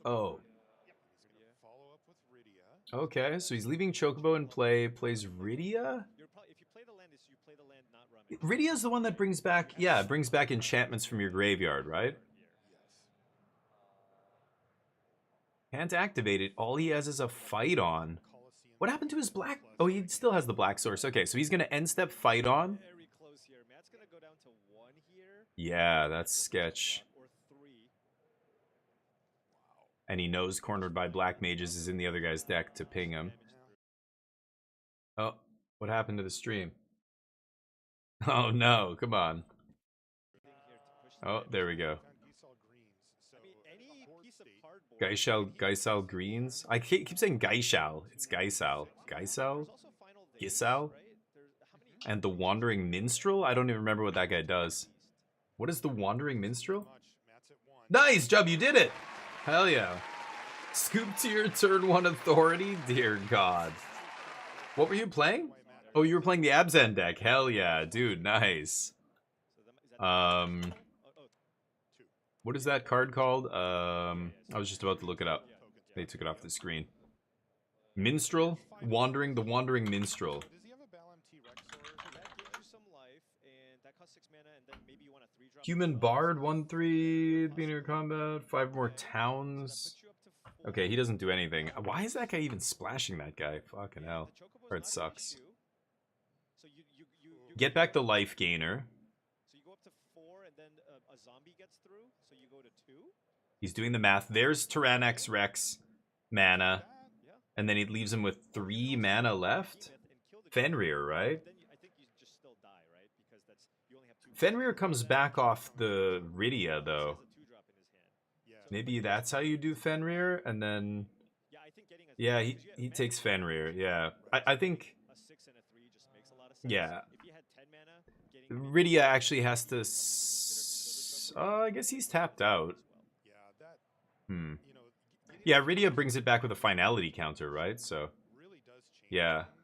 Oh. Okay, so he's leaving Chocobo in play. Plays Rydia? Rydia's the one that brings back, yeah, brings back enchantments from your graveyard, right? Can't activate it. All he has is a Fight On. What happened to his black? Oh, he still has the black source. Okay, so he's going to end step Fight On. Yeah, that's sketch. And he knows Cornered by Black Mages is in the other guy's deck to ping him. Oh, what happened to the stream? Oh no, come on. Oh, there we go. Geisal Greens? I keep saying Geishal. It's Geisal. Geisal? Gisal? And the Wandering Minstrel? I don't even remember what that guy does. What is the Wandering Minstrel? Nice job, you did it! Hell yeah. Scoop to your turn 1 authority? Dear God. What were you playing? Oh, you were playing the Abzan deck. Hell yeah, dude, nice. What is that card called? I was just about to look it up. They took it off the screen. Minstrel? The Wandering Minstrel. Human Bard 1-3, being in combat, 5 more towns. Okay, he doesn't do anything. Why is that guy even splashing that guy? Fucking hell. Or it sucks. Get back the life gainer. So you go up to 4 and then a zombie gets through, so you go to 2. He's doing the math. There's Tyrannex Rex mana. Yeah. And then he leaves him with 3 mana left. Fenrir, right? Then I think you just still die, right? Because that's you only have 2. Fenrir comes back off the Rydia, though. Yeah, Maybe that's how you do Fenrir, and then... Yeah, I think getting a Yeah, he takes Fenrir, yeah. I think... a 6 and a 3 just makes a lot of sense. Yeah. If you had 10 mana, getting Rydia actually has to... I guess he's tapped out. yeah, that Hmm. you know, getting Yeah, Rydia brings it back with a finality counter, right? So, really does change. yeah. things.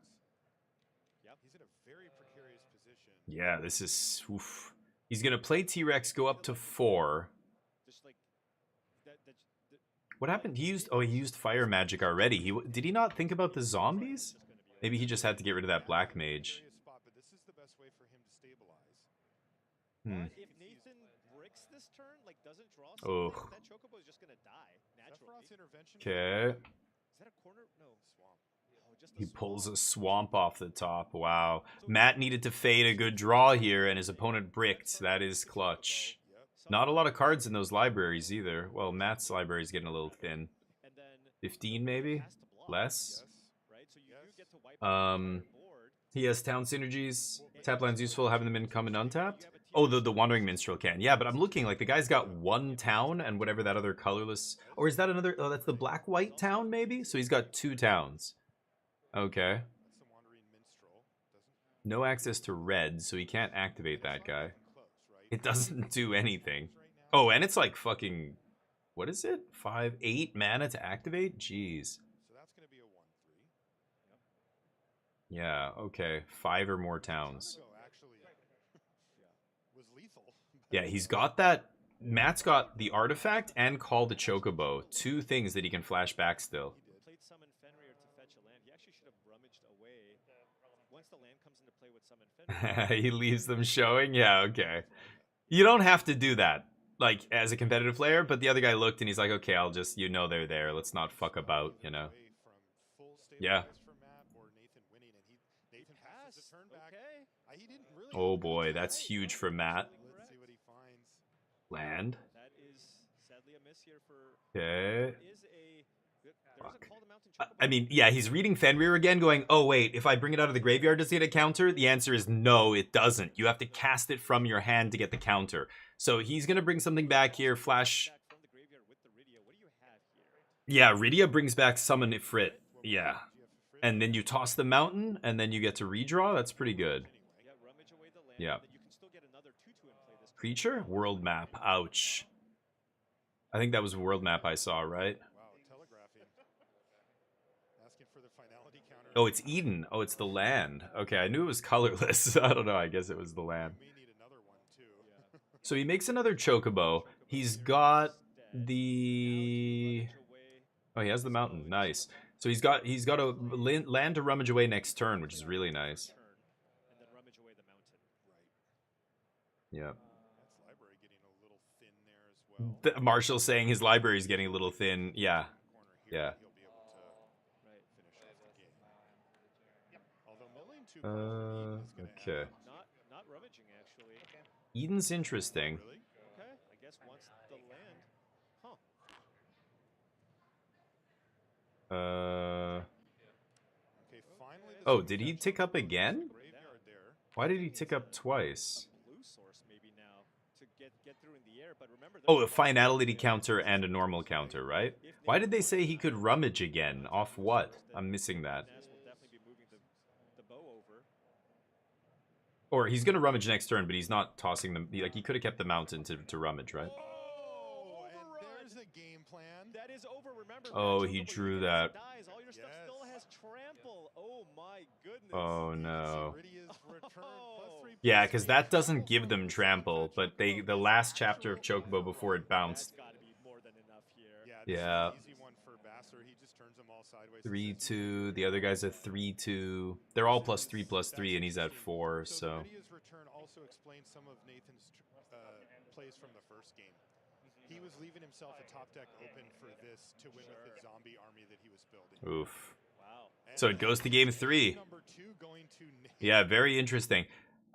Yep. He's in a very precarious position. Yeah, this is... Oof. He's gonna play T-Rex, go up to 4. just like that What happened? He used fire magic already. Did he not think about the zombies? Maybe he just had to get rid of that black mage. Precarious spot, but this is the best way for him to stabilize. Hmm. if Nathan bricks this turn, like doesn't draw Oh. something, that Chocobo is just gonna die naturally. Sephiroth's intervention. Okay. Is that a corner? No. Swamp. Oh, just He a pulls a swamp. swamp off the top. Wow. Matt needed to fade a good draw here, and his opponent bricked. That is clutch. Yep. Not a lot of cards in those libraries either. Well, Matt's library is getting a little thin. And then 15 maybe? has to block, Less? Yes. right? So you do Yes. get to wipe out the entire board. He has town synergies. Tap land's useful, having them income and untapped. Oh, the Wandering Minstrel can. Yeah, but I'm looking like the guy's got 1 town and whatever that other colorless... Or is that another... Oh, that's the black-white town, maybe? So he's got 2 towns. Okay. That's the wandering minstrel. Doesn't No access to red, so he can't activate that guy. close, right? It doesn't do anything. Right now. Oh, and it's like fucking... What is it? 5, 8 mana to activate? Jeez. So that's going to be a 1/3. Yeah, okay. 5 or more towns. Go actually was lethal. Yeah, he's got that... Matt's got the artifact and Call the Chocobo. 2 things that he can flash back still. Played summon Fenrir to fetch a land. He actually should have rummaged away. Once the land comes into play with summon Fenrir. He leaves them showing? Yeah, okay. You don't have to do that, like, as a competitive player, but the other guy looked and he's like, okay, I'll just, you know they're there. Let's not fuck about, you know? Away from full Yeah. stabilize for Matt or Nathan winning, and Nathan passes the turn back. Okay. He didn't really. Oh boy, that's huge for Matt. Let's see what he finds. Land. That is sadly a miss here for. Okay. Is a. There's Fuck. a Call the Mountain I Chocobo. mean, yeah, he's reading Fenrir again, going, oh wait, if I bring it out of the graveyard, does it get a counter? The answer is no, it doesn't. You have to cast it from your hand to get the counter. So he's gonna bring something back here, flash. Back from the graveyard with the Rydia. What do you have here? Yeah, Rydia brings back Summon Ifrit. Yeah. And then you toss the mountain, and then you get to redraw. That's pretty good. Yeah, rummage away the land. Yeah. And then you can still get another 2/2 in play this turn. Creature? World map. Ouch. I think that was a world map I saw, right? Wow, telegraphing. Asking for the finality counter. Oh, it's Eden. Oh, it's the land. Okay, I knew it was colorless. I don't know. I guess it was the land. We need another one too. So he makes another Chocobo. He's got the... Rummage away. Oh, he has the mountain. Nice. So he's got a land to rummage away next turn, which is really nice. Turn, and then rummage away the mountain. Yeah. That's library getting a little thin there as well. Marshall saying his library is getting a little thin. Yeah. Corner here, Yeah. he'll be able to Right. finish off the game. Although milling 2 is gonna Okay. add Not rummaging actually. Eden's interesting. Really? Okay. I guess once the land. Huh. Okay, finally. Oh, did he tick up again? Graveyard there. Why did he tick up twice? Blue source maybe now to get through in the air, but remember. Oh, there's a finality counter and a normal counter, right? Why did they say he could rummage again? Off what? I'm missing that. Ness will definitely be moving the bow over. Or he's gonna rummage next turn, but he's not tossing them. Like he could have kept the mountain to rummage, right? Oh, and Overrun. there's a game plan. That is over. Remember. Oh, Matt he Chocobo, drew even as that. it dies, all your stuff still Yes. has trample. Oh my goodness. Oh no. Iridia's return, +3/+3. Yeah, because that doesn't give them trample, but the last chapter of Chocobo before it That's bounced. got to be more than enough here. Yeah, this Yeah. is an easy one for Vassar. He just turns them all sideways. 3-2. The other guy's a 3-2. They're all +3/+3, and he's at 4. So Iridia's return also explains some of Nathan's plays from the first game. He was leaving himself a top deck open for this to win with the zombie army that he was building. Oof. Wow. So it goes to game 3. Number 2 going to Nathan. Yeah, very interesting.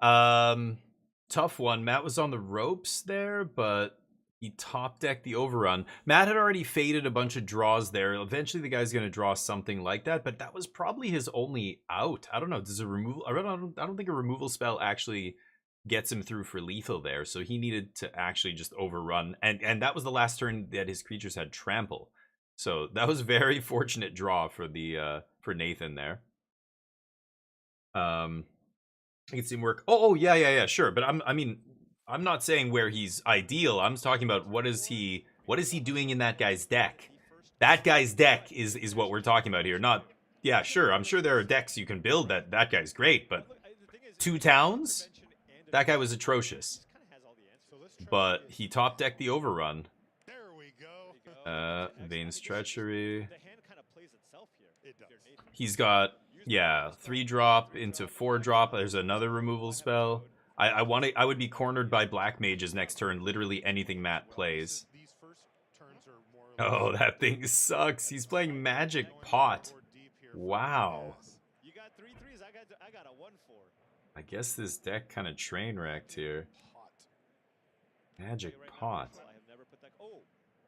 Tough one. Matt was on the ropes there, but he top decked the overrun. Matt had already faded a bunch of draws there. Eventually, the guy's going to draw something like that, but that was probably his only out. I don't know. Does a removal? I don't think a removal spell actually gets him through for lethal there. So he needed to actually just overrun, and that was the last turn that his creatures had trample. So that was very fortunate draw for the for Nathan there. I can see him work. Oh yeah, sure. But I'm not saying where he's ideal. I'm talking about what is he doing in that guy's deck. That guy's deck is what we're talking about here. Not, yeah, sure. I'm sure there are decks you can build that guy's great, but 2 towns, that guy was atrocious. But he top decked the overrun. There we go. Vane's Treachery. The hand kind of plays itself here. It does. He's got, yeah, 3-drop into 4-drop. There's another removal spell. I would be cornered by black mages next turn. Literally anything Matt plays. These first turns are more or less Oh, that thing sucks. He's playing Magic Pot. Wow. You got 3 3s. I got a 1 4. I guess this deck kind of train wrecked here. hot. Magic Pot. I have never put that. Oh,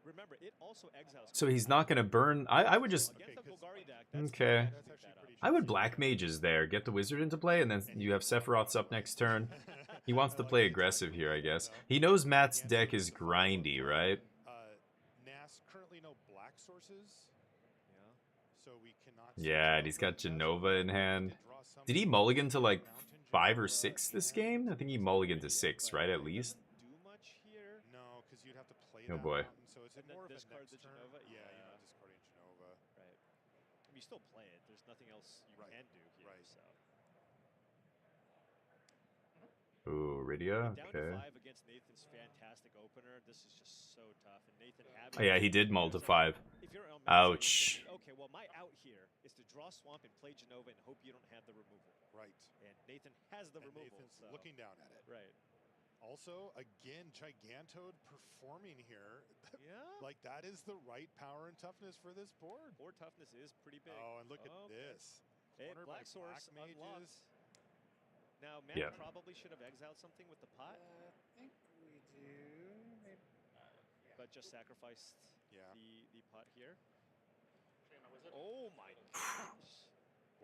remember it also exiles. So he's not going to burn. I would just, Against the Golgari deck. That's okay. That's actually pretty I would black mages there. Get the wizard into play, and then you have Sephiroth's up next turn. He wants to play aggressive here, I guess. He knows Matt's deck is grindy, right? Nas currently no black sources, Yeah. so we cannot. Yeah, and he's got Genova in hand. Did he mulligan to like 5 or 6 this game? I think he mulliganed to 6, right, at least? Do much here. No, because you'd have to play. Oh, that boy. mountain, so it's And then more of a discard next the turn. Genova? Yeah, Yeah. you're not discarding Genova. Right. I mean, you still play it. There's nothing else you Right. can do here. Right. So. Ooh, Rydia? Down Okay. to 5 against Nathan's fantastic opener. This is just so tough. And Nathan having Oh, yeah, he did mull to 5. If you're on Matt's side, you're Ouch. thinking, okay, well, my out here is to draw Swamp and play Genova and hope you don't have the removal. Right. And Nathan has the And removal. Nathan's So. looking down at it. Right. Also, again, Gigantode performing here. Yeah. Like that is the right power and toughness for this board. Board toughness is pretty big. Oh, and look at Okay. this. Hey, Cornered by Black Source Black unlocked. Mages. Now, Matt Yeah. probably should have exiled something with the pot, I think we do. Maybe. but just sacrificed Yeah. the pot here. Oh my gosh.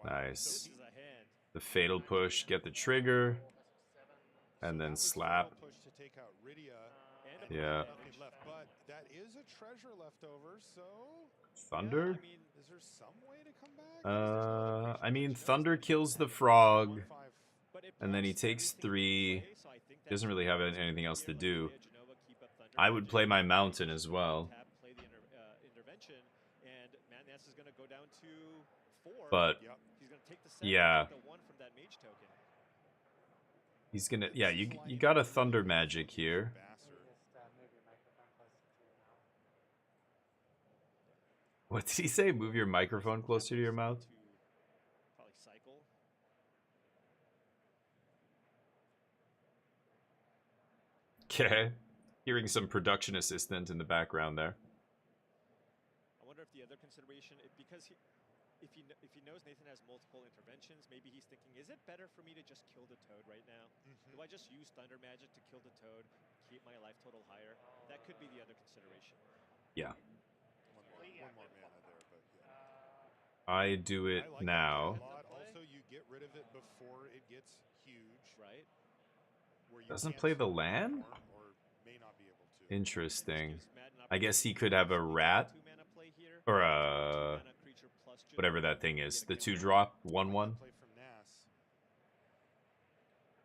Nice. This is a hand. The Fatal Push, get the trigger, and then That was the slap. full push to take out Rydia. And a Yeah. pot. Nothing left, but that is a treasure left over. So, Thunder? I mean, is there some way to come back? I mean, Thunder kills the frog, 1-5. but it and then he blocks takes everything 3. away, so I think that Doesn't really have anything else to here, like, do. play a Genova, keep up Thunder I would Magic, play my mountain as well. tap, play the intervention, and Matt Ness is going to go down to 4. But Yep. he's going to take the 7, yeah. take the 1 from that mage token. He's gonna, yeah, you got a Thunder Magic here. Vassar. Just move your microphone closer to your mouth. What did he say? Move your microphone closer to your mouth? To probably cycle. Okay. Hearing some production assistant in the background there. I wonder if the other consideration, because if he knows Nathan has multiple interventions, maybe he's thinking, is it better for me to just kill the toad right now? Do I just use Thunder Magic to kill the toad, keep my life total higher? That could be the other consideration. Yeah. One more mana there, but yeah. I do it I like that now. a lot. Also, you get rid of it before it gets huge. Right? Where you Doesn't can't play the swing land? Or may not be able to. Interesting. Gives Matt an I guess he opportunity could to have a use the rat, 2-mana play here, or to a 2-mana creature plus whatever Genova, that thing get is. a The kill. 2-drop, I like 1/1. that play from Nas.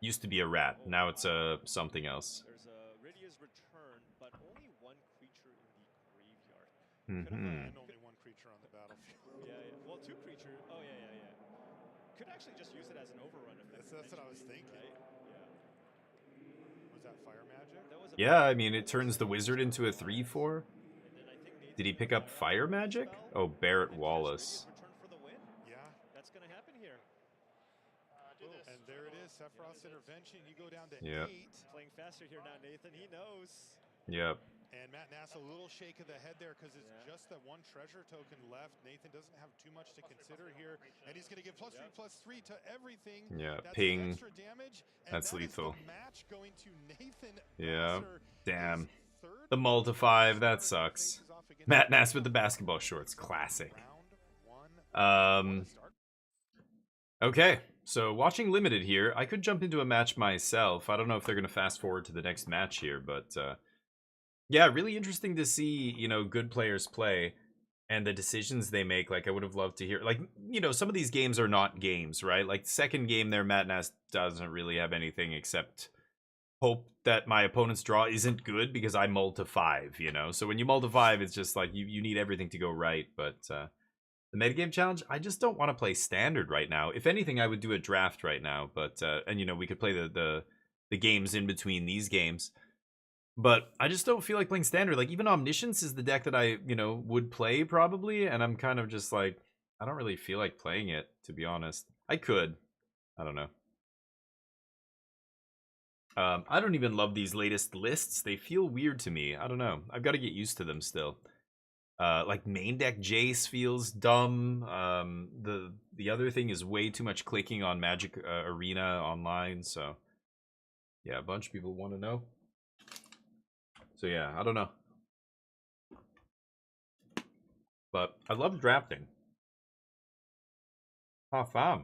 Used to be a rat. Now it's a something else. There's a Rydia's return, but only 1 creature in the graveyard. Hmm. And only one creature on the battlefield. Yeah, yeah. Well, 2 creature. Oh, yeah. Could actually just use it as an overrun if That's what I was thinking. Right? Yeah. Was that fire magic? That was a Yeah, I mean, it turns the wizard into a 3/4. And then I think Nathan Did he pick up got fire out magic? spell Oh, Barrett and cast Wallace. Rydia's return for the win. Yeah. That's gonna happen here. And there it is, Sephiroth's intervention. You go down to Yep. 8. Playing faster here now, Nathan. He knows. Yep. And Matt Nass, a little shake of the head there because it's just that one treasure token left. Nathan doesn't have too much to consider here. And he's going to give +3/+3 to everything. Yeah, That's ping. extra damage. And That's that is lethal. the match going to Nathan Yeah. Nasser, Damn. his third The multi 5, that start sucks. faces off against Matt Nass with the basketball shorts, classic. round 1. Okay, so watching limited here, I could jump into a match myself. I don't know if they're gonna fast forward to the next match here, but yeah, really interesting to see, you know, good players play and the decisions they make. Like, I would have loved to hear, like, you know, some of these games are not games, right? Like, second game there, Matt Nass doesn't really have anything except hope that my opponent's draw isn't good because I multi 5, you know? So when you multi 5, it's just like, you need everything to go right, but the metagame challenge, I just don't want to play standard right now. If anything, I would do a draft right now, but, and, you know, we could play the games in between these games. But I just don't feel like playing standard. Like, even Omniscience is the deck that I, you know, would play probably. And I'm kind of just like, I don't really feel like playing it, to be honest. I could. I don't know. I don't even love these latest lists. They feel weird to me. I don't know. I've got to get used to them still. Like, main deck Jace feels dumb. The other thing is way too much clicking on Magic Arena online. So, yeah, a bunch of people want to know. So yeah, I don't know. But I love drafting. Ah, fam.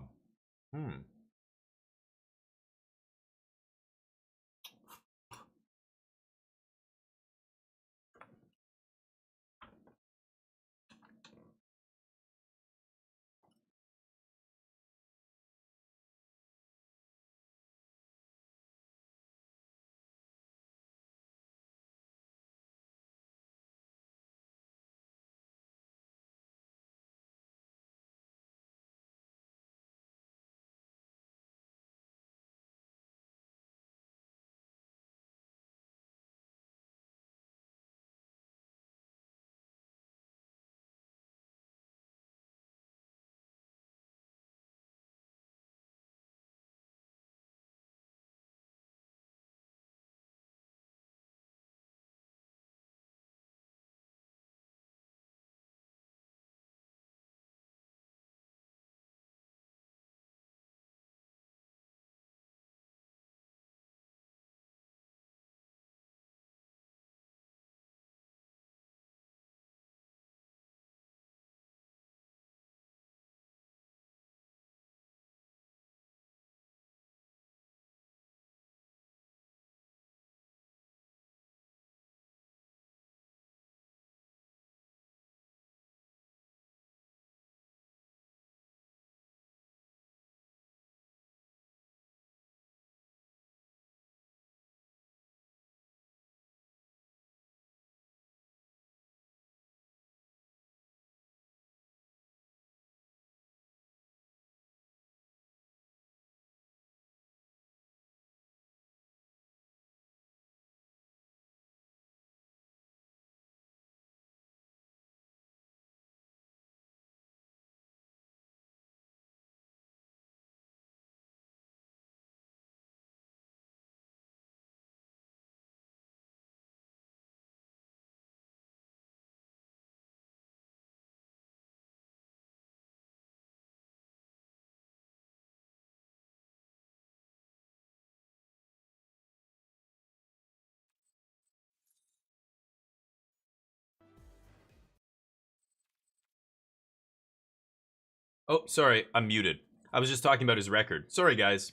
Oh, sorry, I'm muted. I was just talking about his record. Sorry, guys.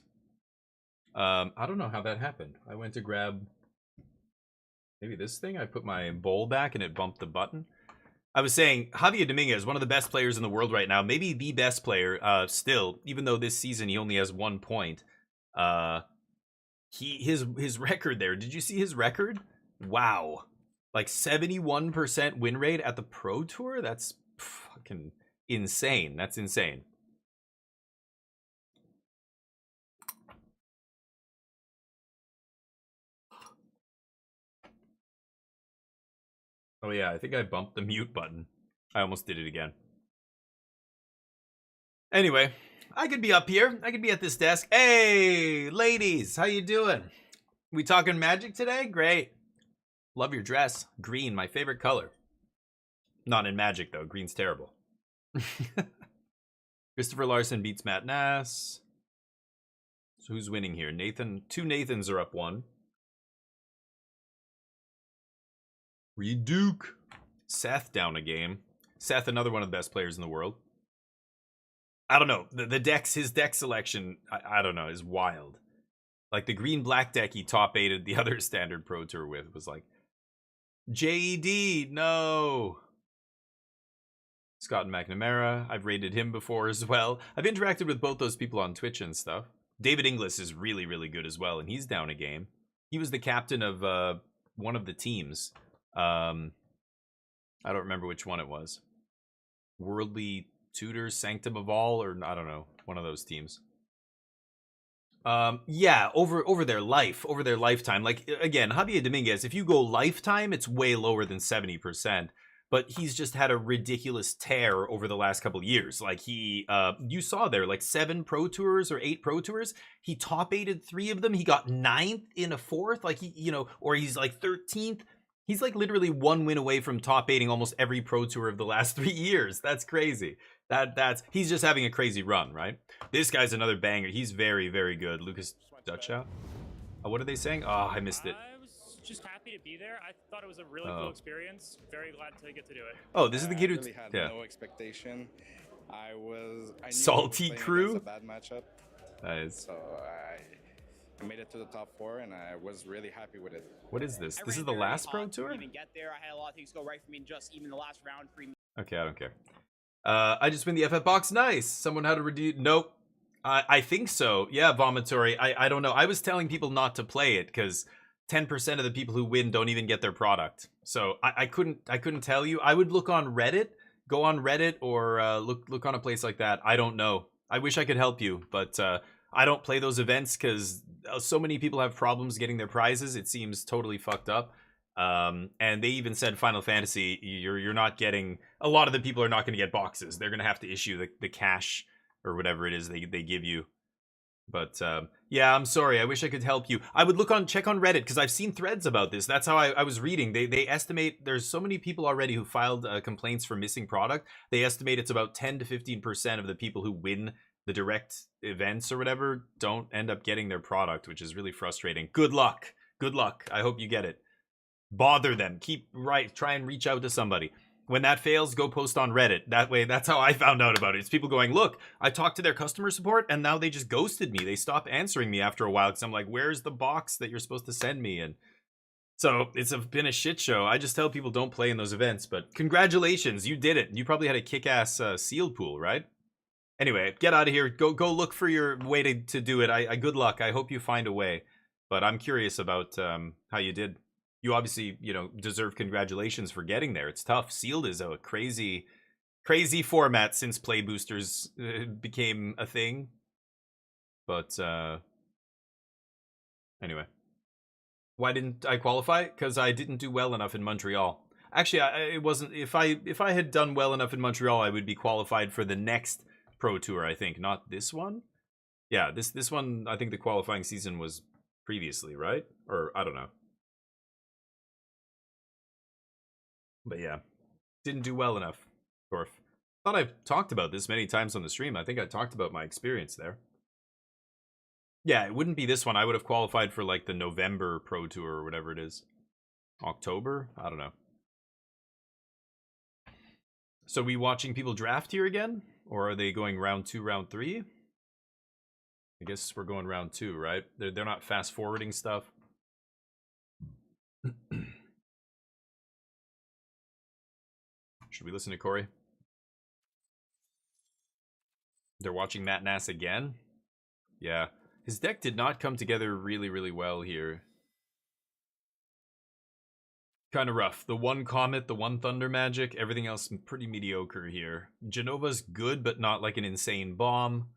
I don't know how that happened. I went to grab maybe this thing. I put my bowl back and it bumped the button. I was saying Javier Dominguez, one of the best players in the world right now, maybe the best player still, even though this season he only has 1 point. His record there. Did you see his record? Wow. Like 71% win rate at the Pro Tour? That's fucking insane. That's insane. Oh yeah, I think I bumped the mute button. I almost did it again. Anyway, I could be up here. I could be at this desk. Hey, ladies, how you doing? We talking Magic today? Great. Love your dress. Green, my favorite color. Not in Magic, though. Green's terrible. Christopher Larson beats Matt Nass. So who's winning here? Nathan. 2 Nathans are up 1. Reed Duke. Seth down a game. Seth, another one of the best players in the world. I don't know. The decks, his deck selection, I don't know, is wild. Like the green-black deck he top-8'd the other standard Pro Tour with was like, JED, no. Scott McNamara, I've rated him before as well. I've interacted with both those people on Twitch and stuff. David Inglis is really, really good as well, and he's down a game. He was the captain of one of the teams. I don't remember which one it was. Worldly Tutors, Sanctum of All, or I don't know, one of those teams. Yeah, over their lifetime. Like, again, Javier Dominguez, if you go lifetime, it's way lower than 70%. But he's just had a ridiculous tear over the last couple of years. Like he, you saw there, like 7 Pro Tours or 8 Pro Tours. He top-8'd 3 of them. He got 9th in a 4th. Like he, you know, or he's like 13th. He's like literally 1 win away from top-8ing almost every Pro Tour of the last 3 years. That's crazy. He's just having a crazy run, right? This guy's another banger. He's very, very good. Lucas Dutchout. What are they saying? Oh, I missed it. I was just happy to be there. I thought it was a really cool experience. Very glad to get to do it. Oh, this is the kid who really had no expectation. I knew Salty I was Crew? playing against a bad matchup. Nice. So I made it to the top 4, and I was really happy with it. What is this? This is the last Pro Tour? Even get there. I had a lot of things go right for me in just even the last round. Okay, I don't care. I just win the FF box. Nice. Someone had to redeem. Nope. I think so. Yeah, Vomitory. I don't know. I was telling people not to play it because 10% of the people who win don't even get their product. So I couldn't tell you. I would look on Reddit. Go on Reddit or look on a place like that. I don't know. I wish I could help you, but I don't play those events because so many people have problems getting their prizes. It seems totally fucked up. And they even said Final Fantasy, you're not getting, a lot of the people are not going to get boxes. They're going to have to issue the cash or whatever it is they give you. But yeah, I'm sorry. I wish I could help you. I would check on Reddit because I've seen threads about this. That's how I was reading. They estimate there's so many people already who filed complaints for missing product. They estimate it's about 10 to 15% of the people who win the direct events or whatever don't end up getting their product, which is really frustrating. Good luck. Good luck. I hope you get it. Bother them. Try and reach out to somebody. When that fails, go post on Reddit. That way, that's how I found out about it. It's people going, look, I talked to their customer support and now they just ghosted me. They stopped answering me after a while because I'm like, where's the box that you're supposed to send me? And so it's been a shit show. I just tell people don't play in those events, but congratulations, you did it. You probably had a kick-ass sealed pool, right? Anyway, get out of here. Go look for your way to do it. I good luck. I hope you find a way. But I'm curious about how you did. You obviously, deserve congratulations for getting there. It's tough. Sealed is a crazy format since Play Boosters became a thing. But anyway, why didn't I qualify? Because I didn't do well enough in Montreal. Actually, it wasn't. If I had done well enough in Montreal, I would be qualified for the next Pro Tour. I think, not this one. Yeah, this one. I think the qualifying season was previously, right? Or I don't know. But yeah, didn't do well enough, Torf. Thought I've talked about this many times on the stream. I think I talked about my experience there. Yeah, it wouldn't be this one. I would have qualified for like the November Pro Tour or whatever it is. October? I don't know. So we watching people draft here again? Or are they going round 2, round 3? I guess we're going round 2, right? They're not fast forwarding stuff. Should we listen to Corey? They're watching Matt Nass again? Yeah. His deck did not come together really, really well here. Kind of rough. The one Comet, the one Thunder Magic, everything else pretty mediocre here. Genova's good, but not like an insane bomb.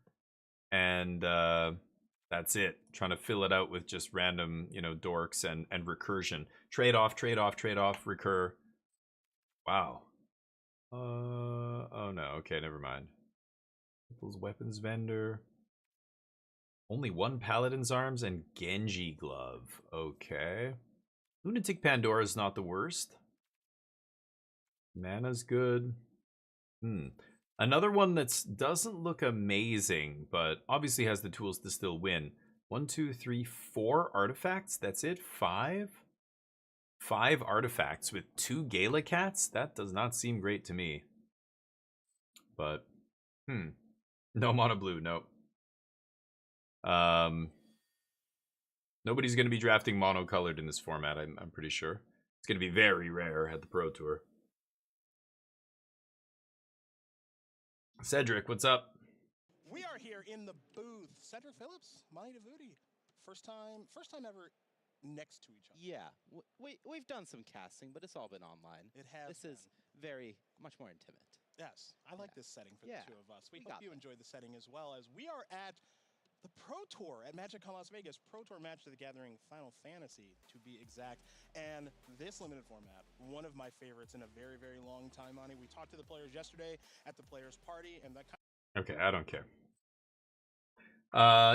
And that's it. Trying to fill it out with just random, dorks and recursion. Trade off, recur. Wow. Oh no, okay, never mind. People's weapons vendor. Only one Paladin's Arms and Genji Glove. Okay. Lunatic Pandora is not the worst. Mana's good. Another one that doesn't look amazing, but obviously has the tools to still win. 1, 2, 3, 4 artifacts. That's it? 5? 5 artifacts with 2 Gala Cats? That does not seem great to me. But, no mono blue, nope. Nobody's going to be drafting mono-colored in this format, I'm pretty sure. It's going to be very rare at the Pro Tour. Cedric, what's up? We are here in the booth. Cedric Phillips, Monty Devuti. First time ever next to each other. Yeah, we've done some casting, but it's all been online. It has. This is much more intimate. Yes, I like this setting for the two of us. We hope you enjoy the setting as well, as we are at the Pro Tour at MagicCon Las Vegas. Pro Tour Magic the Gathering Final Fantasy, to be exact. And this limited format, one of my favorites in a very, very long time, Monty. We talked to the players yesterday at the players' party, and that kind of... Okay, I don't care.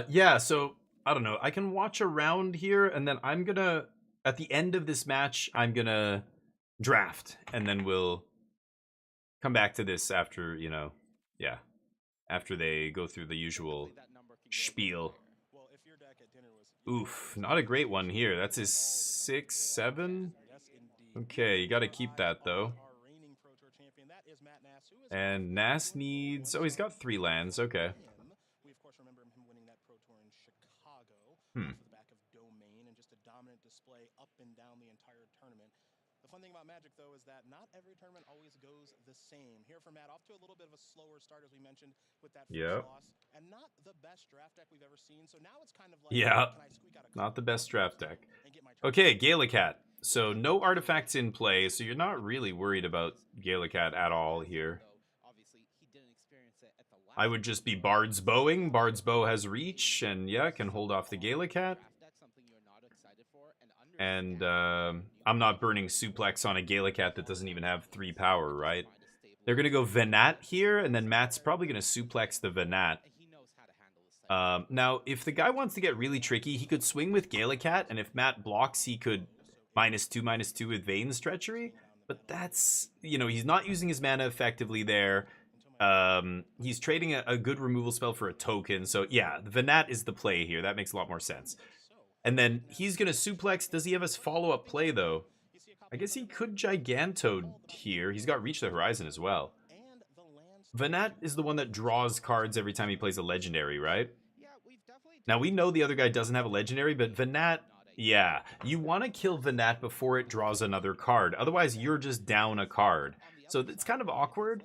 Yeah, so, I don't know. I can watch around here, and then I'm gonna... At the end of this match, I'm gonna draft, and then we'll come back to this after, you know, yeah. After they go through the usual spiel. Oof, not a great one here. That's his 6, 7. Okay, you gotta keep that though. And Nass needs... Oh, he's got 3 lands, okay. We of course remember him winning that Pro Tour in Chicago off the back of Domain, and just a dominant display up and down the entire tournament. The fun thing about Magic, though, is that not every tournament always goes the same. Here for Matt, off to a little bit of a slower start, as we mentioned, with that first loss. And not the best draft deck we've ever seen, so now it's kind of like... Not the best draft deck. Okay, Galacat. So no artifacts in play, so you're not really worried about Galacat at all here. I would just be Bard's Bowing. Bard's Bow has reach, and yeah, can hold off the Galacat. And I'm not burning Suplex on a Galacat that doesn't even have 3 power, right? They're going to go Venat here, and then Matt's probably going to Suplex the Venat. Now, if the guy wants to get really tricky, he could swing with Galacat, and if Matt blocks, he could -2/-2 with Vane's Treachery. But that's, you know, he's not using his mana effectively there. He's trading a good removal spell for a token. So yeah, the Venat is the play here. That makes a lot more sense. And then he's going to Suplex. Does he have his follow-up play, though? I guess he could Giganto here. He's got Reach the Horizon as well. Venat is the one that draws cards every time he plays a Legendary, right? Now, we know the other guy doesn't have a Legendary, but Venat, yeah. You want to kill Venat before it draws another card. Otherwise, you're just down a card. So it's kind of awkward.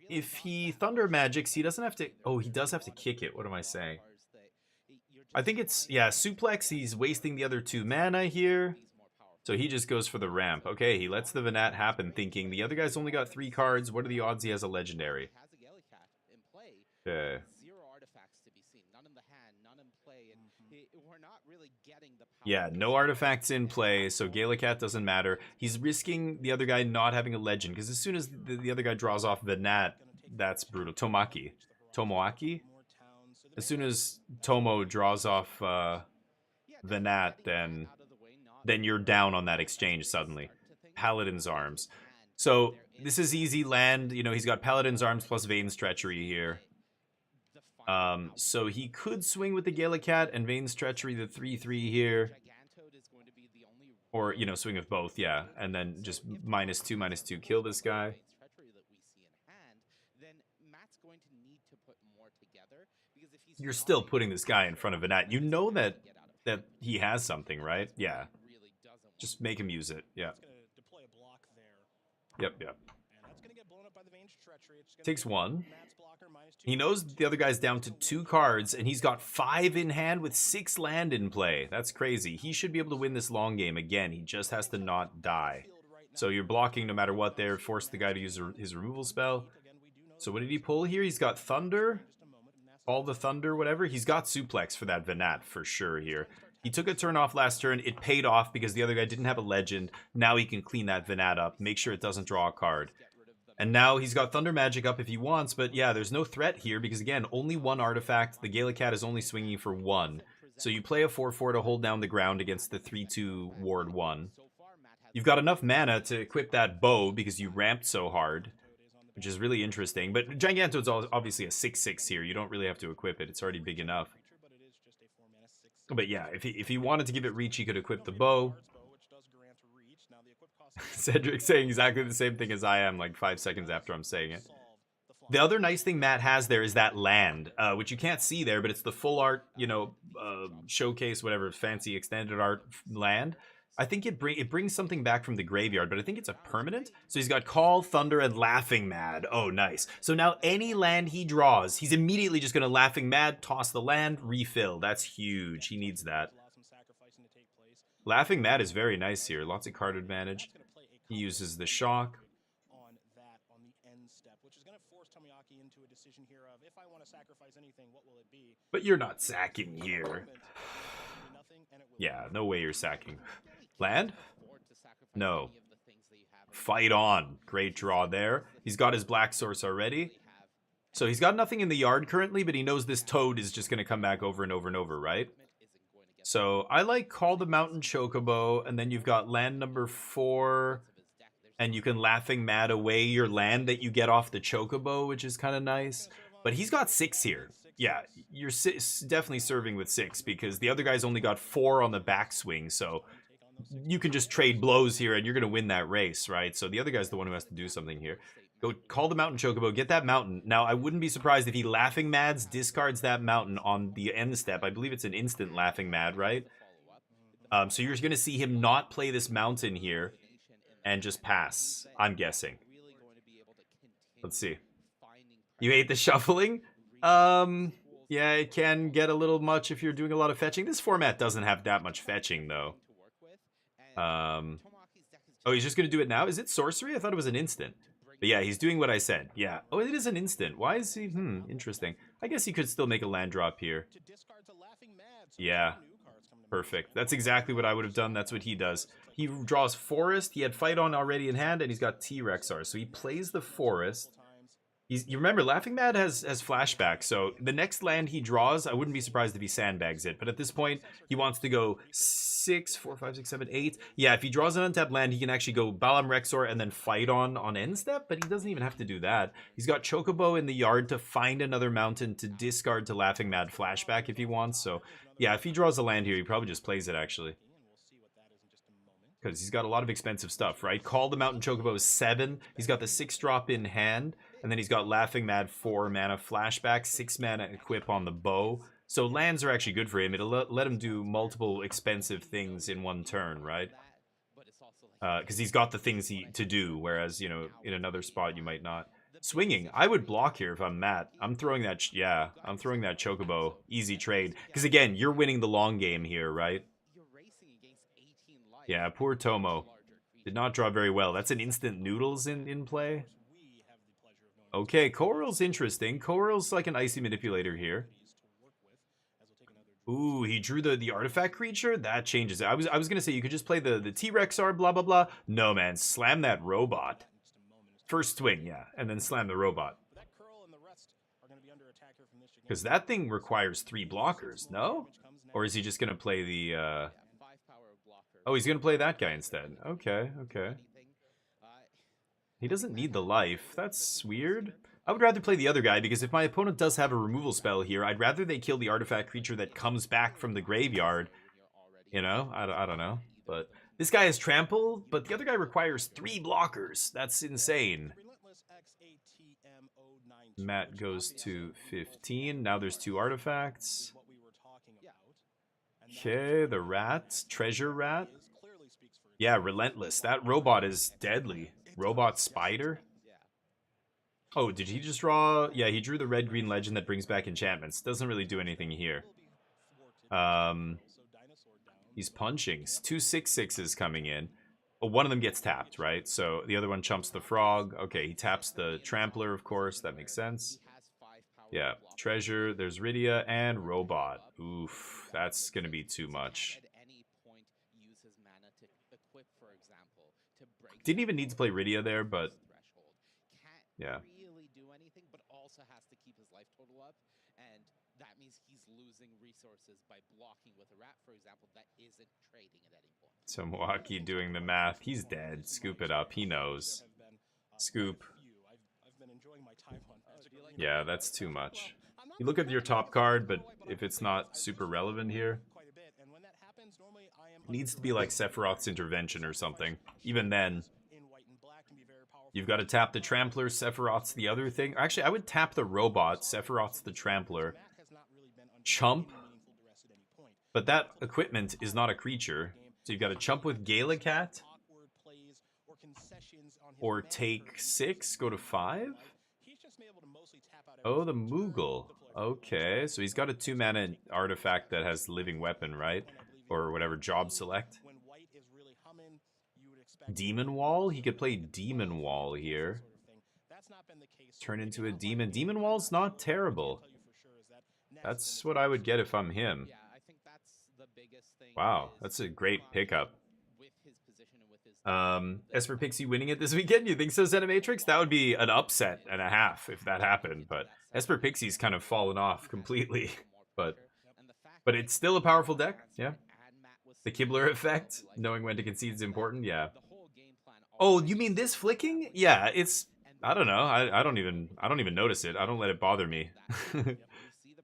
If he Thunder Magics, he doesn't have to... Oh, he does have to kick it. What am I saying? I think it's... Yeah, Suplex. He's wasting the other 2 mana here. So he just goes for the ramp. Okay, he lets the Venat happen, thinking the other guy's only got 3 cards. What are the odds he has a Legendary? Okay. Yeah, no artifacts in play, so Galacat doesn't matter. He's risking the other guy not having a legend, because as soon as the other guy draws off Venat, that's brutal. Tomoaki? As soon as Tomo draws off Venat, then you're down on that exchange suddenly. Paladin's Arms. So this is easy land. You know, he's got Paladin's Arms plus Vane's Treachery here. So he could swing with the Galacat and Vane's Treachery, the 3/3 here. Or, you know, swing with both, yeah. And then just -2/-2 kill this guy. You're still putting this guy in front of Venat. You know that he has something, right? Yeah. Just make him use it, yeah. Yep. Takes 1. He knows the other guy's down to 2 cards, and he's got 5 in hand with 6 land in play. That's crazy. He should be able to win this long game. Again, he just has to not die. So you're blocking no matter what there. Force the guy to use his removal spell. So what did he pull here? He's got Thunder. All the Thunder, whatever. He's got Suplex for that Venat for sure here. He took a turn off last turn. It paid off because the other guy didn't have a legend. Now he can clean that Venat up. Make sure it doesn't draw a card. And now he's got Thunder Magic up if he wants, but yeah, there's no threat here because, again, only one artifact. The Gallicat is only swinging for one. So you play a 4/4 to hold down the ground against the 3/2 Ward 1. You've got enough mana to equip that bow because you ramped so hard, which is really interesting. But Gigantoad's obviously a 6/6 here. You don't really have to equip it. It's already big enough. But yeah, if he wanted to give it reach, he could equip the bow. Cedric saying exactly the same thing as I am like 5 seconds after I'm saying it. The other nice thing Matt has there is that land, which you can't see there, but it's the full art, you know, showcase, whatever, fancy extended art land. I think it brings something back from the graveyard, but I think it's a permanent. So he's got Call, Thunder, and Laughing Mad. Oh, nice. So now any land he draws, he's immediately just going to Laughing Mad, toss the land, refill. That's huge. He needs that. Laughing Mad is very nice here. Lots of card advantage. He uses the shock. But you're not sacking here. Yeah, no way you're sacking. Land? No. Fight on. Great draw there. He's got his black source already. So he's got nothing in the yard currently, but he knows this toad is just going to come back over and over and over, right? So I like Call the Mountain Chocobo, and then you've got land number 4, and you can Laughing Mad away your land that you get off the Chocobo, which is kind of nice. But he's got 6 here. Yeah, you're definitely serving with 6 because the other guy's only got 4 on the backswing, so you can just trade blows here and you're going to win that race, right? So the other guy's the one who has to do something here. Go Call the Mountain Chocobo, get that mountain. Now, I wouldn't be surprised if he Laughing Mads, discards that mountain on the end step. I believe it's an instant Laughing Mad, right? So you're going to see him not play this mountain here and just pass, I'm guessing. Let's see. You hate the shuffling? Yeah, it can get a little much if you're doing a lot of fetching. This format doesn't have that much fetching, though. Oh, he's just going to do it now? Is it sorcery? I thought it was an instant. But yeah, he's doing what I said. Yeah. Oh, it is an instant. Why is he? Interesting. I guess he could still make a land drop here. Yeah. Perfect. That's exactly what I would have done. That's what he does. He draws Forest. He had Fight On already in hand, and he's got T-Rexar. So he plays the Forest. You remember, Laughing Mad has flashback, so the next land he draws, I wouldn't be surprised if he sandbags it. But at this point, he wants to go 6, 4, 5, 6, 7, 8. Yeah, if he draws an untapped land, he can actually go Balam Rexor and then Fight on end step, but he doesn't even have to do that. He's got Chocobo in the yard to find another mountain to discard to Laughing Mad flashback if he wants. So yeah, if he draws a land here, he probably just plays it, actually. Because he's got a lot of expensive stuff, right? Call the Mountain Chocobo is 7. He's got the 6-drop in hand. And then he's got Laughing Mad 4 mana flashback, 6 mana equip on the bow. So lands are actually good for him. It'll let him do multiple expensive things in one turn, right? Because he's got the things to do, whereas, you know, in another spot you might not. Swinging. I would block here if I'm Matt. I'm throwing that, yeah, I'm throwing that Chocobo. Easy trade. Because again, you're winning the long game here, right? Yeah, poor Tomo. Did not draw very well. That's an instant Noodles in play. Okay, Coral's interesting. Coral's like an icy manipulator here. Ooh, he drew the artifact creature? That changes it. I was gonna say you could just play the T-Rexar, blah blah blah. No man, slam that robot. First swing, yeah, and then slam the robot. Because that thing requires 3 blockers, no? Or is he just gonna play the Oh, he's gonna play that guy instead. Okay, okay. He doesn't need the life. That's weird. I would rather play the other guy, because if my opponent does have a removal spell here, I'd rather they kill the artifact creature that comes back from the graveyard. You know? I don't know. But this guy has trample, but the other guy requires 3 blockers. That's insane. Matt goes to 15. Now there's 2 artifacts. Okay, the rat. Treasure rat. Yeah, Relentless. That robot is deadly. Robot Spider? Oh, did he just draw? Yeah, he drew the red-green legend that brings back enchantments. Doesn't really do anything here. He's punching. 2 6/6s coming in. Oh, one of them gets tapped, right? So the other one chumps the frog. Okay, he taps the trampler, of course. That makes sense. Yeah, treasure. There's Rydia and robot. Oof, that's going to be too much. Didn't even need to play Rydia there, but Yeah. really do anything, but also has to keep his life total up, and that means he's losing resources by blocking with a rat, for example, that isn't trading at any point. So Milwaukee doing the math. He's dead. Scoop it up. He knows. Scoop. Yeah, that's too much. You look at your top card, but if it's not super relevant here, it needs to be like Sephiroth's Intervention or something. Even then, you've got to tap the Trampler, Sephiroth's the other thing. Actually, I would tap the Robot, Sephiroth's the Trampler, Chump, but that equipment is not a creature. So you've got to Chump with Galacat, or take 6, go to 5? Oh, the Moogle. Okay, so he's got a 2-mana artifact that has Living Weapon, right? Or whatever, Job Select. Demon Wall? He could play Demon Wall here. Turn into a demon. Demon Wall's not terrible. That's what I would get if I'm him. Wow, that's a great pickup. Esper Pixie winning it this weekend? You think so, Zenimatrix? That would be an upset and a half if that happened, but Esper Pixie's kind of fallen off completely. But it's still a powerful deck, yeah. The Kibler effect, knowing when to concede is important, yeah. Oh, you mean this flicking? Yeah, it's, I don't know. I don't even notice it. I don't let it bother me.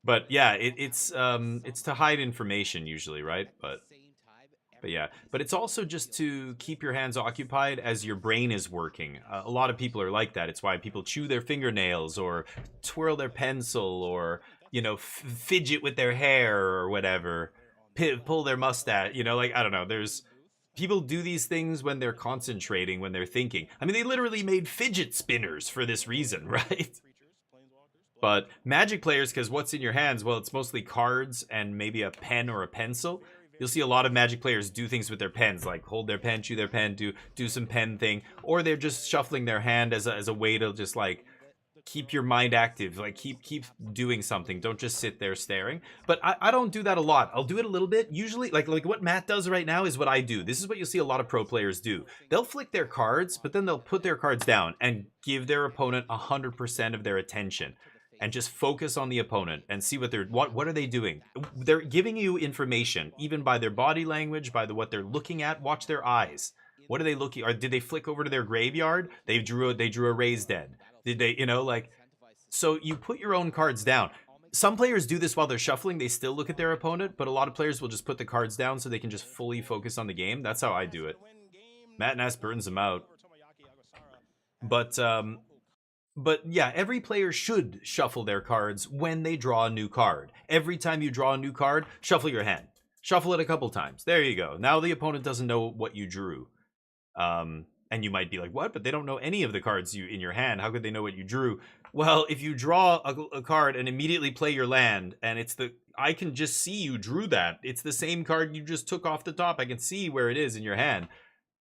But yeah, it's to hide information usually, right? But yeah, but it's also just to keep your hands occupied as your brain is working. A lot of people are like that. It's why people chew their fingernails or twirl their pencil or, you know, fidget with their hair or whatever, pull their mustache, you know, like, I don't know. There's people do these things when they're concentrating, when they're thinking. I mean, they literally made fidget spinners for this reason, right? But Magic players, because what's in your hands? Well, it's mostly cards and maybe a pen or a pencil. You'll see a lot of Magic players do things with their pens, like hold their pen, chew their pen, do some pen thing, or they're just shuffling their hand as a way to just like keep your mind active, like keep doing something. Don't just sit there staring. But I don't do that a lot. I'll do it a little bit. Usually, like what Matt does right now is what I do. This is what you'll see a lot of pro players do. They'll flick their cards, but then they'll put their cards down and give their opponent 100% of their attention. And just focus on the opponent and see what are they doing. They're giving you information, even by their body language, by what they're looking at. Watch their eyes. What are they looking? Or did they flick over to their graveyard? They drew a Raised Dead. Did they, you know, like? So you put your own cards down. Some players do this while they're shuffling. They still look at their opponent, but a lot of players will just put the cards down so they can just fully focus on the game. That's how I do it. Matt Nass burns them out. But yeah, every player should shuffle their cards when they draw a new card. Every time you draw a new card, shuffle your hand. Shuffle it a couple times. There you go. Now the opponent doesn't know what you drew. And you might be like, what? But they don't know any of the cards in your hand. How could they know what you drew? Well, if you draw a card and immediately play your land, and I can just see you drew that. It's the same card you just took off the top. I can see where it is in your hand.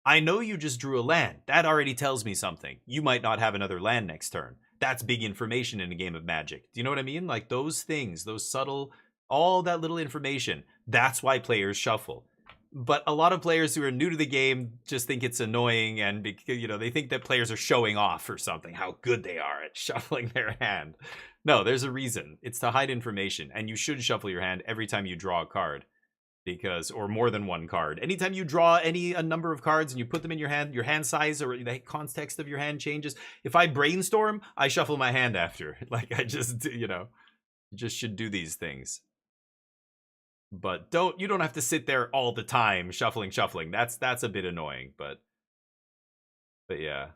I know you just drew a land. That already tells me something. You might not have another land next turn. That's big information in a game of Magic. Do you know what I mean? Like those things, those subtle, all that little information. That's why players shuffle. But a lot of players who are new to the game just think it's annoying, and you know, they think that players are showing off or something, how good they are at shuffling their hand. No, there's a reason. It's to hide information, and you should shuffle your hand every time you draw a card. Or more than one card. Anytime you draw a number of cards and you put them in your hand size or the context of your hand changes. If I brainstorm, I shuffle my hand after. Like I just, you know, you just should do these things. But you don't have to sit there all the time shuffling. That's a bit annoying, but yeah.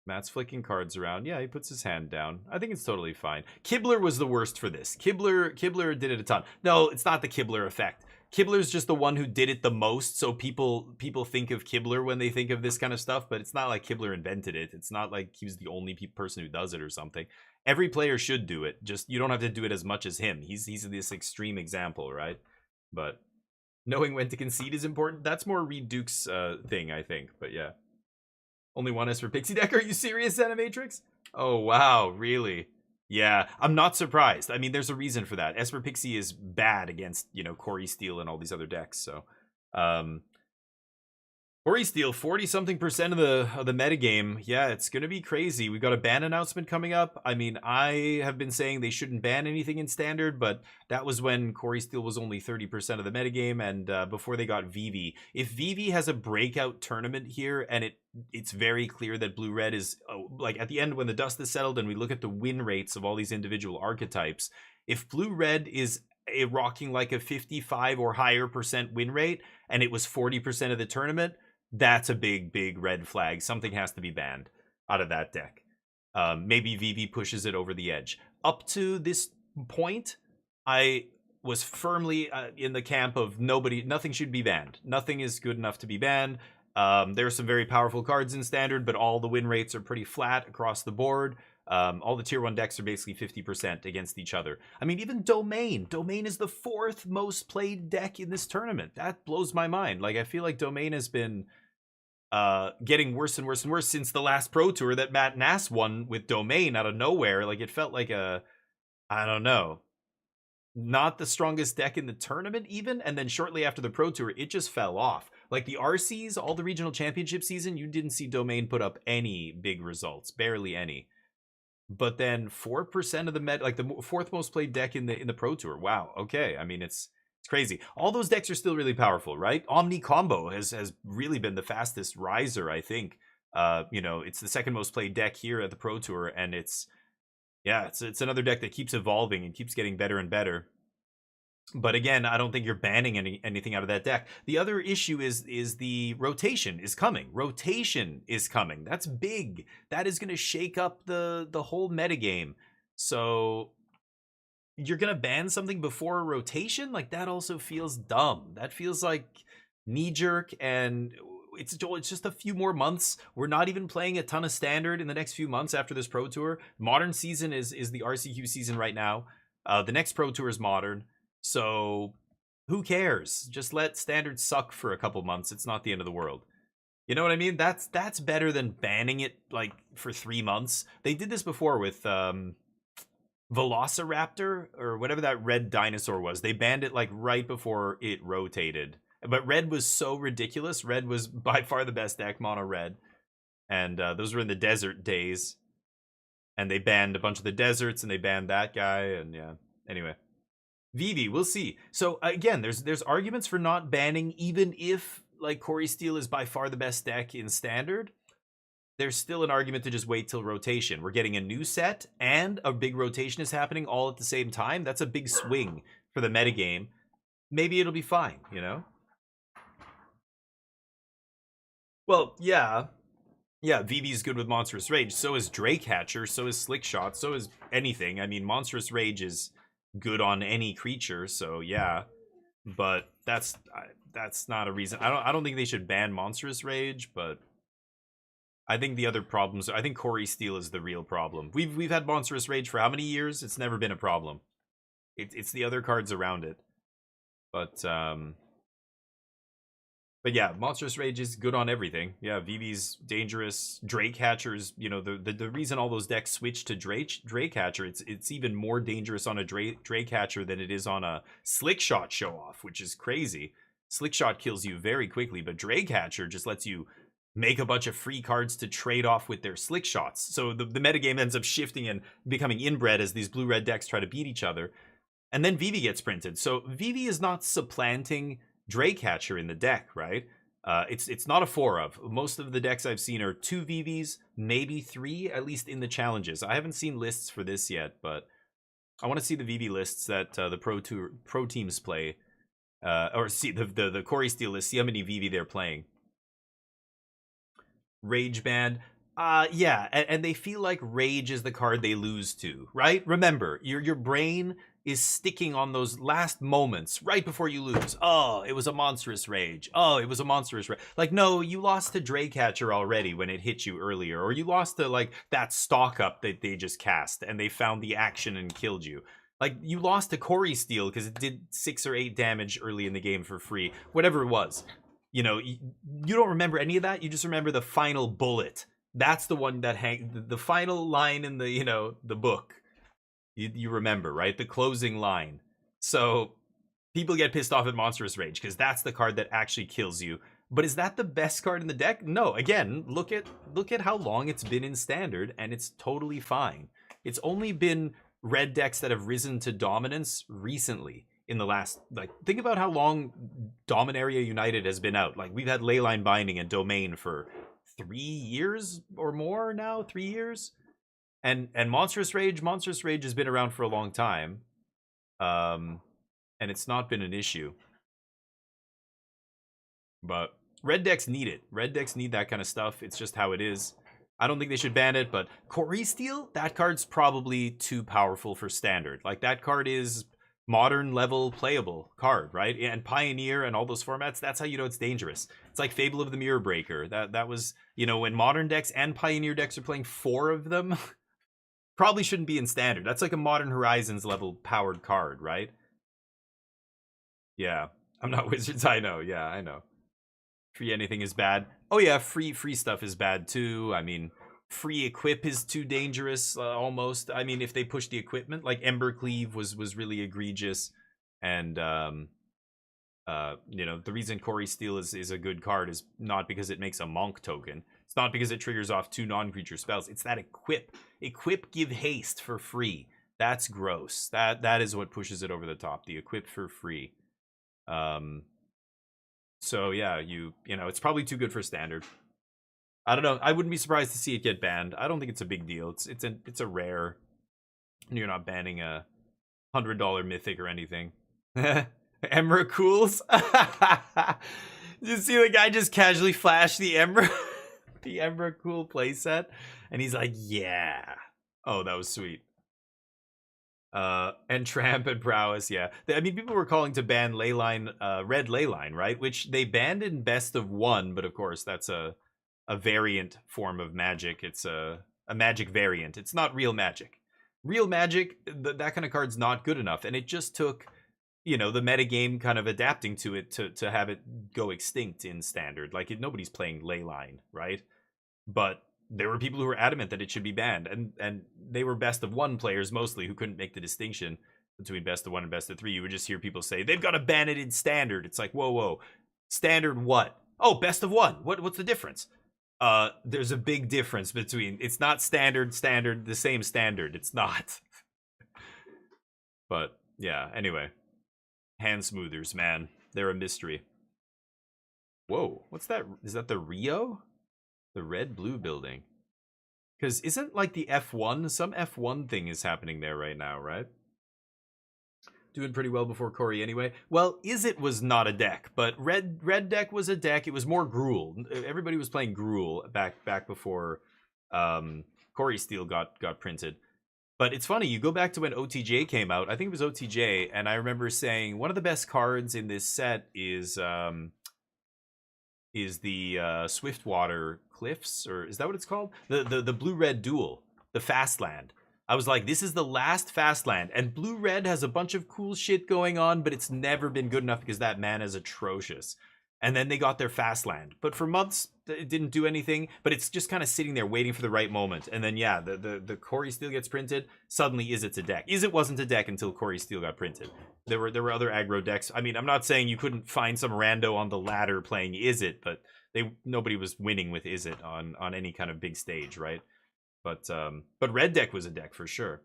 Matt's flicking cards around. Yeah, he puts his hand down. I think it's totally fine. Kibler was the worst for this. Kibler did it a ton. No, it's not the Kibler effect. Kibler's just the one who did it the most, so people think of Kibler when they think of this kind of stuff, but it's not like Kibler invented it. It's not like he was the only person who does it or something. Every player should do it. Just you don't have to do it as much as him. He's this extreme example, right? But knowing when to concede is important. That's more Reed Duke's thing, I think. But yeah. Only one Esper Pixie deck? Are you serious, Animatrix? Oh, wow, really? Yeah, I'm not surprised. I mean, there's a reason for that. Esper Pixie is bad against, you know, Corey Steele and all these other decks, so. Or Corey Steele, 40-something% of the metagame. Yeah, it's gonna be crazy. We've got a ban announcement coming up. I mean, I have been saying they shouldn't ban anything in standard, but that was when Corey Steele was only 30% of the metagame, and before they got Vivi. If Vivi has a breakout tournament here, and it's very clear that Blue Red is like at the end when the dust is settled, and we look at the win rates of all these individual archetypes. If Blue Red is rocking like a 55 or higher % win rate, and it was 40% of the tournament, that's a big red flag. Something has to be banned out of that deck. Maybe Vivi pushes it over the edge. Up to this point, I was firmly in the camp of nothing should be banned. Nothing is good enough to be banned. There are some very powerful cards in standard, but all the win rates are pretty flat across the board. All the tier 1 decks are basically 50% against each other. I mean, even Domain. Domain is the 4th most played deck in this tournament. That blows my mind. Like, I feel like Domain has been getting worse and worse and worse since the last Pro Tour that Matt Nass won with Domain out of nowhere. Like, it felt like I don't know, not the strongest deck in the tournament even. And then shortly after the Pro Tour, it just fell off. Like the RCs, all the regional championship season, you didn't see Domain put up any big results, barely any. But then 4% of the like the 4th most played deck in the Pro Tour. Wow. Okay. I mean, it's crazy. All those decks are still really powerful, right? Omni Combo has really been the fastest riser, I think. You know, it's the 2nd most played deck here at the Pro Tour, and it's another deck that keeps evolving and keeps getting better and better. But again, I don't think you're banning anything out of that deck. The other issue is the rotation is coming. Rotation is coming. That's big. That is going to shake up the whole metagame. So you're going to ban something before a rotation? Like, that also feels dumb. That feels like knee-jerk, and it's just a few more months. We're not even playing a ton of standard in the next few months after this Pro Tour. Modern season is the RCQ season right now. The next Pro Tour is Modern. So who cares? Just let standard suck for a couple months. It's not the end of the world. You know what I mean? That's better than banning it like for 3 months. They did this before with Velociraptor or whatever that red dinosaur was. They banned it like right before it rotated. But red was so ridiculous. Red was by far the best deck, mono red. And those were in the desert days. And they banned a bunch of the deserts, and they banned that guy, and yeah. Anyway. Vivi, we'll see. So again, there's arguments for not banning, even if like Corey Steele is by far the best deck in standard. There's still an argument to just wait till rotation. We're getting a new set and a big rotation is happening all at the same time. That's a big swing for the metagame. Maybe it'll be fine, you know? Well, yeah. Yeah, Vivi's good with Monstrous Rage. So is Drake Hatcher. So is Slick Shot. So is anything. I mean, Monstrous Rage is good on any creature, so yeah, but that's not a reason. I don't think they should ban Monstrous Rage, but I think the other problems, I think Corey Steele is the real problem. We've had Monstrous Rage for how many years? It's never been a problem. It's the other cards around it. But yeah, Monstrous Rage is good on everything. Yeah, Vivi's dangerous. Drake Hatcher's, you know, the reason all those decks switch to Drake Hatcher, it's even more dangerous on a Drake Hatcher than it is on a Slick Shot show off, which is crazy. Slick Shot kills you very quickly, but Drake Hatcher just lets you make a bunch of free cards to trade off with their Slick Shots. So the metagame ends up shifting and becoming inbred as these blue-red decks try to beat each other. And then Vivi gets printed. So Vivi is not supplanting Drake Hatcher in the deck, right? It's not a 4 of. Most of the decks I've seen are 2 Vivis, maybe 3, at least in the challenges. I haven't seen lists for this yet, but I want to see the Vivi lists that the pro teams play, or see the Corey Steele list. See how many Vivi they're playing. Rage Band. Yeah, and they feel like Rage is the card they lose to, right? Remember, your brain is sticking on those last moments right before you lose. Oh, it was a Monstrous Rage. Oh, it was a Monstrous Rage. Like, no, you lost to Drake Hatcher already when it hit you earlier, or you lost to like that stock up that they just cast and they found the action and killed you. Like, you lost to Corey Steele because it did 6 or 8 damage early in the game for free, whatever it was. You know, you don't remember any of that. You just remember the final bullet. That's the one that the final line in the, you know, the book. You remember, right? The closing line. So people get pissed off at Monstrous Rage because that's the card that actually kills you. But is that the best card in the deck? No. Again, look at how long it's been in Standard, and it's totally fine. It's only been red decks that have risen to dominance recently in the last, like, think about how long Dominaria United has been out. Like, we've had Leyline Binding and Domain for 3 years or more now, 3 years. And Monstrous Rage has been around for a long time. And it's not been an issue. But red decks need it. Red decks need that kind of stuff. It's just how it is. I don't think they should ban it, but Corey Steel, that card's probably too powerful for Standard. Like, that card is modern level playable card, right? And Pioneer and all those formats, that's how you know it's dangerous. It's like Fable of the Mirror Breaker. That was, you know, when Modern decks and Pioneer decks are playing 4 of them, probably shouldn't be in Standard. That's like a Modern Horizons level powered card, right? Yeah. I'm not Wizards, I know. Yeah, I know. Free anything is bad. Oh yeah, free stuff is bad too. I mean, free equip is too dangerous, almost. I mean, if they push the equipment, like Embercleave was really egregious, and you know, the reason Corey Steel is a good card is not because it makes a Monk token. It's not because it triggers off 2 non-creature spells. It's that equip. Equip, give haste for free. That's gross. That is what pushes it over the top. The equip for free. So yeah, you know, it's probably too good for Standard. I don't know. I wouldn't be surprised to see it get banned. I don't think it's a big deal. It's a rare. You're not banning a $100 mythic or anything. Emra Cools. You see the guy just casually flash the Emra the Emra Cool playset, and he's like, yeah. Oh, that was sweet. And Tramp and Prowess, yeah. I mean, people were calling to ban Leyline, Red Leyline, right? Which they banned in Best of 1, but of course that's a variant form of Magic. It's a Magic variant. It's not real Magic. Real Magic, that kind of card's not good enough, and it just took, you know, the metagame kind of adapting to it to have it go extinct in Standard. Like, nobody's playing Leyline, right? But there were people who were adamant that it should be banned, and they were Best of 1 players mostly who couldn't make the distinction between Best of 1 and Best of 3. You would just hear people say, they've got to ban it in Standard. It's like, whoa. Standard what? Oh, Best of 1. What's the difference? There's a big difference between, it's not standard, the same Standard. It's not. But, yeah, anyway. Hand smoothers, man. They're a mystery. Whoa, what's that? Is that the Rio? The red-blue building. Because isn't, like, the F1? Some F1 thing is happening there right now, right? Doing pretty well before Corey anyway. Well, Izzet was not a deck, but red deck was a deck. It was more Gruul. Everybody was playing Gruul back before Corey Steel got printed. But it's funny, you go back to when OTJ came out. I think it was OTJ, and I remember saying one of the best cards in this set is the Swiftwater Cliffs, or is that what it's called? The blue-red duel, the fast land. I was like, this is the last fast land, and blue-red has a bunch of cool shit going on, but it's never been good enough because that mana is atrocious. And then they got their fast land, but for months it didn't do anything. But it's just kind of sitting there waiting for the right moment. And then yeah, the Corey Steel gets printed. Suddenly, Izzet's a deck. Izzet wasn't a deck until Corey Steel got printed. There were other aggro decks. I mean, I'm not saying you couldn't find some rando on the ladder playing Izzet, but nobody was winning with Izzet on any kind of big stage, right? But red deck was a deck for sure.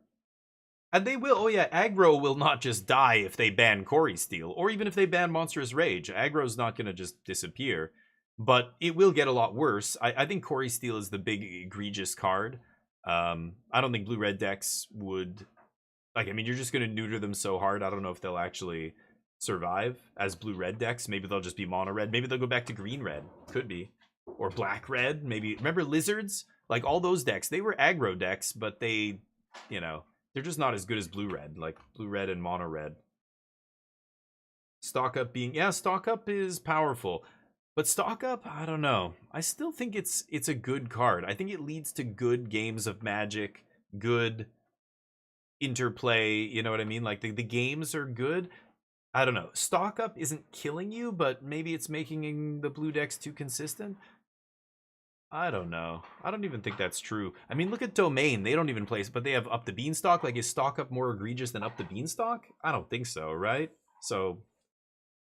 And they will, oh yeah, aggro will not just die if they ban Corey Steel, or even if they ban Monstrous Rage. Aggro's not going to just disappear, but it will get a lot worse. I think Corey Steel is the big egregious card. I don't think blue-red decks would, like, I mean, you're just going to neuter them so hard, I don't know if they'll actually survive as blue-red decks. Maybe they'll just be mono-red. Maybe they'll go back to green-red. Could be. Or black-red, maybe. Remember Lizards? Like, all those decks, they were aggro decks, but they, you know, they're just not as good as blue-red, like blue-red and mono-red. Stock Up being, yeah, Stock Up is powerful. But Stock Up, I don't know. I still think it's a good card. I think it leads to good games of Magic, good interplay, you know what I mean? Like, the games are good. I don't know. Stock Up isn't killing you, but maybe it's making the blue decks too consistent. I don't know. I don't even think that's true. I mean, look at Domain. They don't even play, but they have Up the Beanstalk. Like, is Stock Up more egregious than Up the Beanstalk? I don't think so, right? So,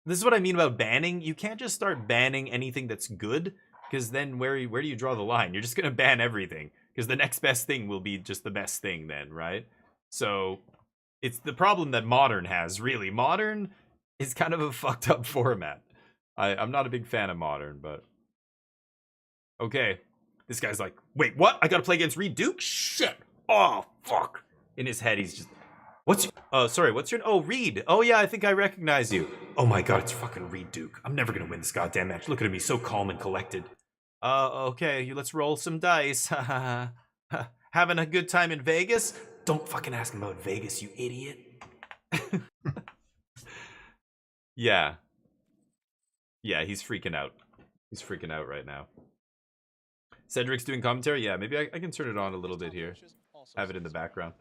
This is what I mean about banning. You can't just start banning anything that's good, because then where do you draw the line? You're just gonna ban everything, because the next best thing will be just the best thing then, right? So it's the problem that Modern has, really. Modern is kind of a fucked up format. I'm not a big fan of Modern, but okay. This guy's like, wait, what? I gotta play against Reed Duke? Shit. Oh, fuck. In his head, he's just, what's your, oh, Reed. Oh, yeah, I think I recognize you. Oh my god, it's fucking Reed Duke. I'm never gonna win this goddamn match. Look at me, so calm and collected. Okay, let's roll some dice. Having a good time in Vegas? Don't fucking ask him about Vegas, you idiot. Yeah. Yeah, he's freaking out. He's freaking out right now. Cedric's doing commentary? Yeah, maybe I can turn it on a little bit here. Have it in the background.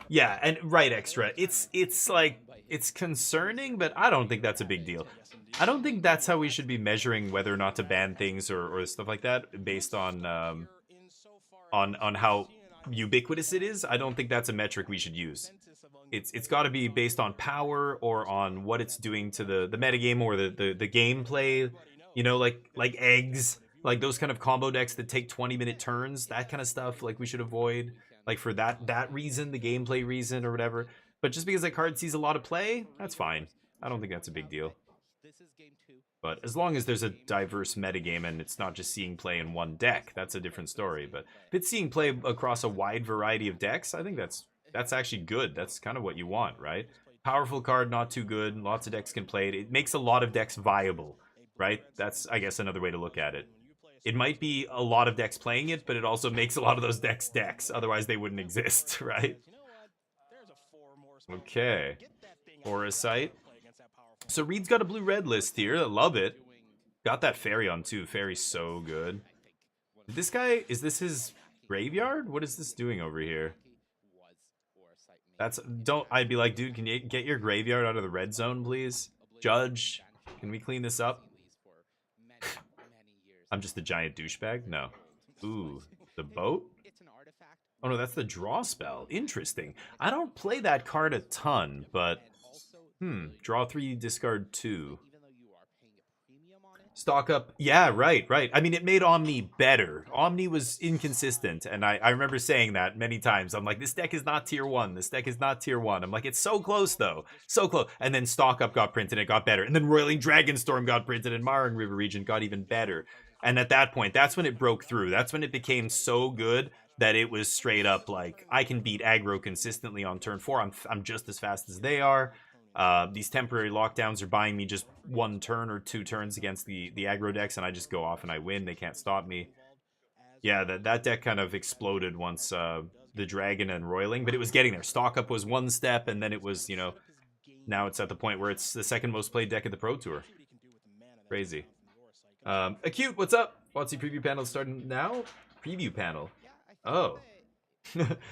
Yeah, and right, Extra. It's like, it's concerning, but I don't think that's a big deal. I don't think that's how we should be measuring whether or not to ban things or stuff like that based on how ubiquitous it is. I don't think that's a metric we should use. It's got to be based on power or on what it's doing to the metagame or the gameplay. You know, like eggs, like those kind of combo decks that take 20-minute turns, that kind of stuff. Like we should avoid, like for that reason, the gameplay reason or whatever. But just because that card sees a lot of play, that's fine. I don't think that's a big deal. But as long as there's a diverse metagame and it's not just seeing play in one deck, that's a different story. But if it's seeing play across a wide variety of decks, I think that's actually good. That's kind of what you want, right? Powerful card, not too good. Lots of decks can play it. It makes a lot of decks viable, right? That's, I guess, another way to look at it. It might be a lot of decks playing it, but it also makes a lot of those decks. Otherwise, they wouldn't exist, right? Okay. Foresight. So Reed's got a blue-red list here. I love it. Got that fairy on too. Fairy's so good. This guy, is this his graveyard? What is this doing over here? I'd be like, dude, can you get your graveyard out of the red zone, please? Judge, can we clean this up? I'm just a giant douchebag? No. Ooh, the boat? Oh no, that's the draw spell. Interesting. I don't play that card a ton, but draw 3, discard 2. Stock up. Yeah, right. I mean, it made Omni better. Omni was inconsistent, and I remember saying that many times. I'm like, this deck is not tier 1. This deck is not tier 1. I'm like, it's so close, though. So close. And then Stock Up got printed, it got better. And then Roiling Dragonstorm got printed, and Marang River Regent got even better. And at that point, that's when it broke through. That's when it became so good that it was straight up like, I can beat aggro consistently on turn 4. I'm just as fast as they are. These temporary lockdowns are buying me just 1 turn or 2 turns against the aggro decks, and I just go off and I win. They can't stop me. Yeah, that deck kind of exploded once the Dragon and Roiling, but it was getting there. Stock Up was 1 step, and then it was, you know, now it's at the point where it's the 2nd most played deck at the Pro Tour. Crazy. Acute, what's up? WotC preview panel starting now? Preview panel. Oh.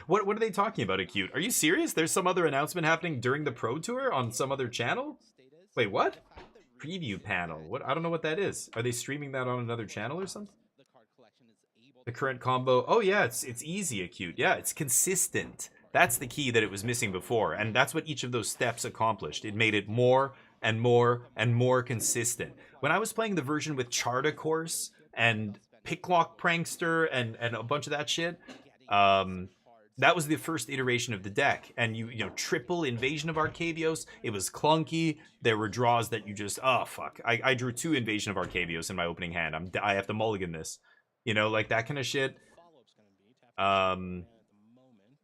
What are they talking about, Acute? Are you serious? There's some other announcement happening during the Pro Tour on some other channel? Wait, what? Preview panel. What? I don't know what that is. Are they streaming that on another channel or something? The current combo. Oh yeah, it's easy, Acute. Yeah, it's consistent. That's the key that it was missing before, and that's what each of those steps accomplished. It made it more and more and more consistent. When I was playing the version with Charta Course and Picklock Prankster and a bunch of that shit, that was the first iteration of the deck, and you know, triple Invasion of Arcavios. It was clunky. There were draws that you just, oh fuck, I drew 2 Invasion of Arcavios in my opening hand. I have to mulligan this, you know, like that kind of shit.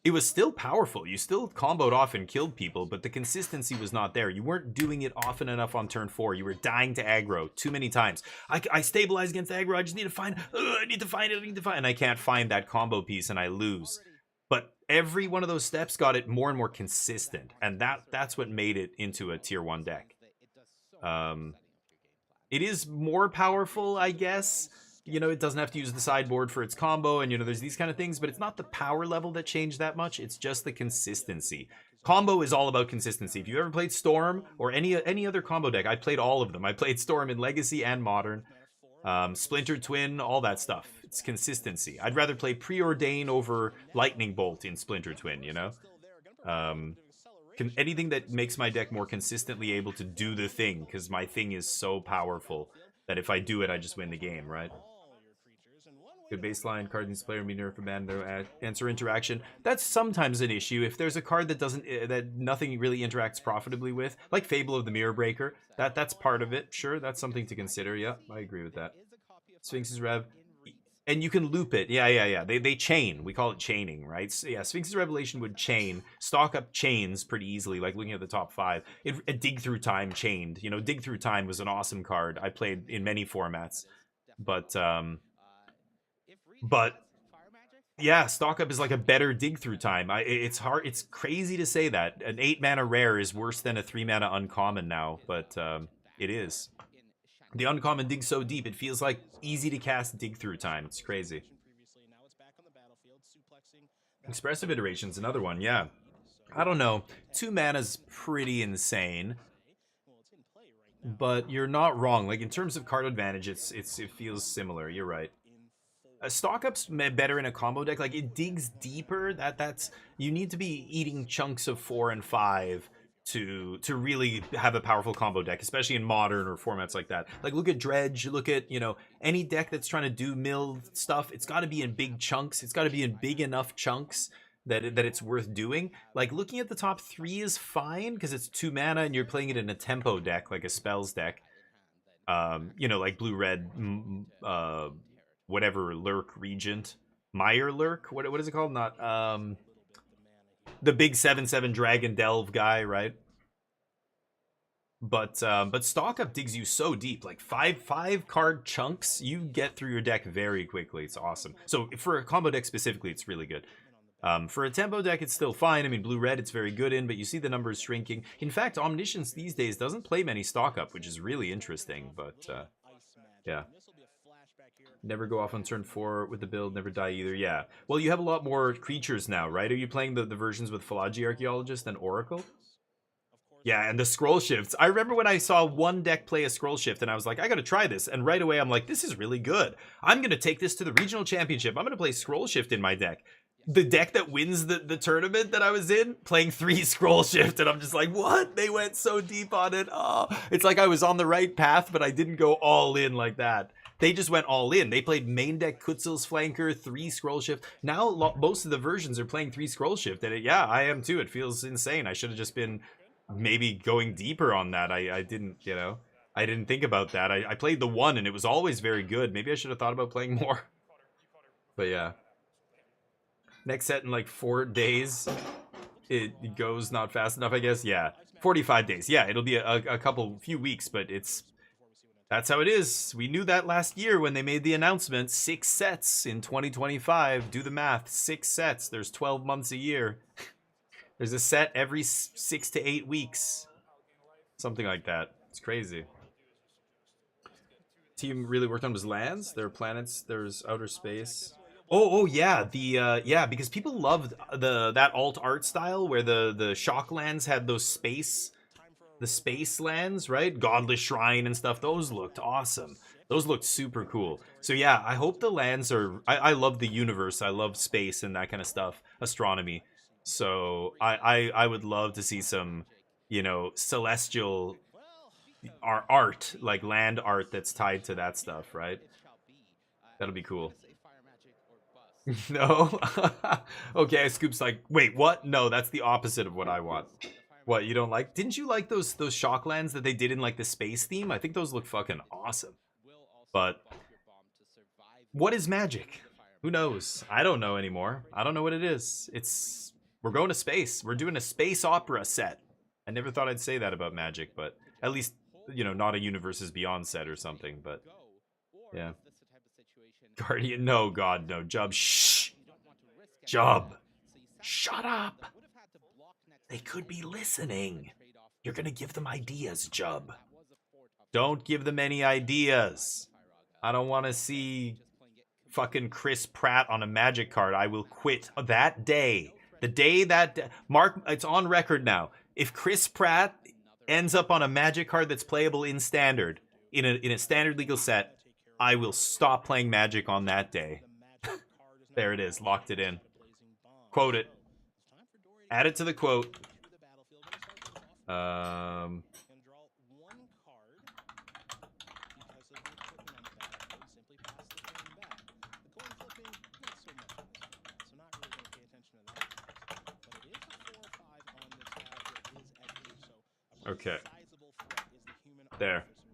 It was still powerful. You still comboed off and killed people, but the consistency was not there. You weren't doing it often enough on turn 4. You were dying to aggro too many times. I stabilize against aggro. I just need to find, I need to find it, and I can't find that combo piece, and I lose. But every one of those steps got it more and more consistent, and that's what made it into a tier 1 deck. It is more powerful, I guess. You know, it doesn't have to use the sideboard for its combo, and, you know, there's these kind of things, but it's not the power level that changed that much. It's just the consistency. Combo is all about consistency. If you ever played Storm or any other combo deck, I played all of them. I played Storm in Legacy and Modern. Splinter Twin, all that stuff. It's consistency. I'd rather play Preordain over Lightning Bolt in Splinter Twin, you know? anything that makes my deck more consistently able to do the thing, because my thing is so powerful that if I do it, I just win the game, right? Good baseline card needs player be nerfed for ban no answer interaction. That's sometimes an issue if there's a card that doesn't that nothing really interacts profitably with, like Fable of the Mirror Breaker. That's part of it. Sure, that's something to consider. Yeah, I agree with that. Sphinx's Rev, and you can loop it. Yeah. They chain. We call it chaining, right? So, yeah, Sphinx's Revelation would chain, stock up chains pretty easily. Like looking at the top 5, Dig Through Time chained. You know, Dig Through Time was an awesome card. I played in many formats, but yeah, stock up is like a better Dig Through Time. It's hard. It's crazy to say that an 8 mana rare is worse than a 3 mana uncommon now, but it is. The uncommon digs so deep, it feels like easy to cast Dig Through Time. It's crazy. Expressive Iteration's another one, yeah. I don't know. 2 mana's pretty insane. But you're not wrong. Like, in terms of card advantage, it feels similar. You're right. Stock up's better in a combo deck. Like, it digs deeper. That's you need to be eating chunks of 4 and 5 to really have a powerful combo deck, especially in modern or formats like that. Like, look at Dredge, look at, you know, any deck that's trying to do mill stuff. It's got to be in big chunks. It's got to be in big enough chunks that it's worth doing. Like, looking at the top 3 is fine because it's 2 mana and you're playing it in a tempo deck, like a spells deck. You know, like blue red, whatever, Lurk Regent, Meyer Lurk. What is it called? Not the big 7/7 Dragon Delve guy, right? But stock up digs you so deep, like five card chunks. You get through your deck very quickly. It's awesome. So for a combo deck specifically, it's really good. For a tempo deck, it's still fine. I mean, blue-red, it's very good in, but you see the numbers shrinking. In fact, Omniscience these days doesn't play many stock-up, which is really interesting, but, yeah. Never go off on turn 4 with the build, never die either, yeah. Well, you have a lot more creatures now, right? Are you playing the versions with Philology Archaeologist and Oracle? Yeah, and the scroll shifts. I remember when I saw one deck play a scroll shift, and I was like, I gotta try this. And right away, I'm like, this is really good. I'm gonna take this to the regional championship. I'm gonna play scroll shift in my deck. The deck that wins the tournament that I was in, playing 3 scroll shift, and I'm just like, what? They went so deep on it. Oh, it's like I was on the right path, but I didn't go all in like that. They just went all in. They played main deck Kutzel's Flanker, 3 scroll shift. Now most of the versions are playing 3 scroll shift, and yeah, I am too. It feels insane. I should have just been maybe going deeper on that. I didn't, you know, I didn't think about that. I played the 1, and it was always very good. Maybe I should have thought about playing more. But yeah. Next set in like 4 days. It goes not fast enough, I guess. Yeah, 45 days. Yeah, it'll be a few weeks, but that's how it is. We knew that last year when they made the announcement. 6 sets in 2025. Do the math. 6 sets. There's 12 months a year. There's a set every 6 to 8 weeks. Something like that. It's crazy. Team really worked on his lands. There are planets. There's outer space. Oh yeah, yeah, because people loved that alt art style where the shock lands had those space lands, right? Godless Shrine and stuff. Those looked awesome. Those looked super cool. So yeah, I hope the lands are. I love the universe. I love space and that kind of stuff. Astronomy. So I would love to see some, you know, celestial art, like land art that's tied to that stuff, right? That'll be cool. No? Okay, Scoop's like, wait, what? No, that's the opposite of what I want. What, you don't like? Didn't you like those shock lands that they did in like the space theme? I think those look fucking awesome. But what is Magic? Who knows? I don't know anymore. I don't know what it is. We're going to space. We're doing a space opera set. I never thought I'd say that about Magic, but at least, you know, not a Universes Beyond set or something, but yeah. Guardian, no, God, no. Jub, shh. Jub, shut up. They could be listening. You're gonna give them ideas, Jub. Don't give them any ideas. I don't want to see fucking Chris Pratt on a Magic card. I will quit that day. The day that... Mark, it's on record now. If Chris Pratt ends up on a Magic card that's playable in Standard, in a Standard legal set, I will stop playing Magic on that day. There it is. Locked it in. Quote it. Add it to the quote. And draw one card because of the equipment on the battlefield. Simply pass the coin back. The coin flipping, not so much in this format, so not really going to pay attention to that. But it is a 4 or 5 on this guy that is at 8, so a Okay. sizable threat is the human There. artificer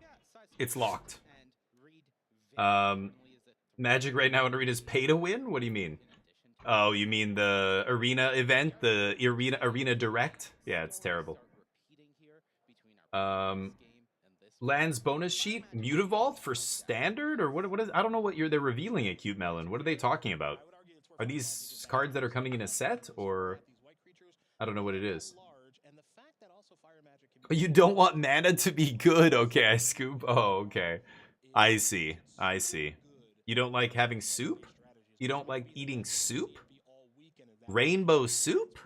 Noble. It's locked. And read very Um, differently is that Magic right now in Arena is pay to win? What do you mean? Oh, you mean the Arena event? The Arena Direct? Yeah, it's terrible. Lands bonus sheet? Mutavault for standard? Or what is... I don't know what they're revealing at Cute Melon. What are they talking about? Are these cards that are coming in a set? Or... I don't know what it is. Oh, you don't want mana to be good? Okay, I scoop. Oh, okay. I see. I see. You don't like having soup? You don't like eating soup? Rainbow soup?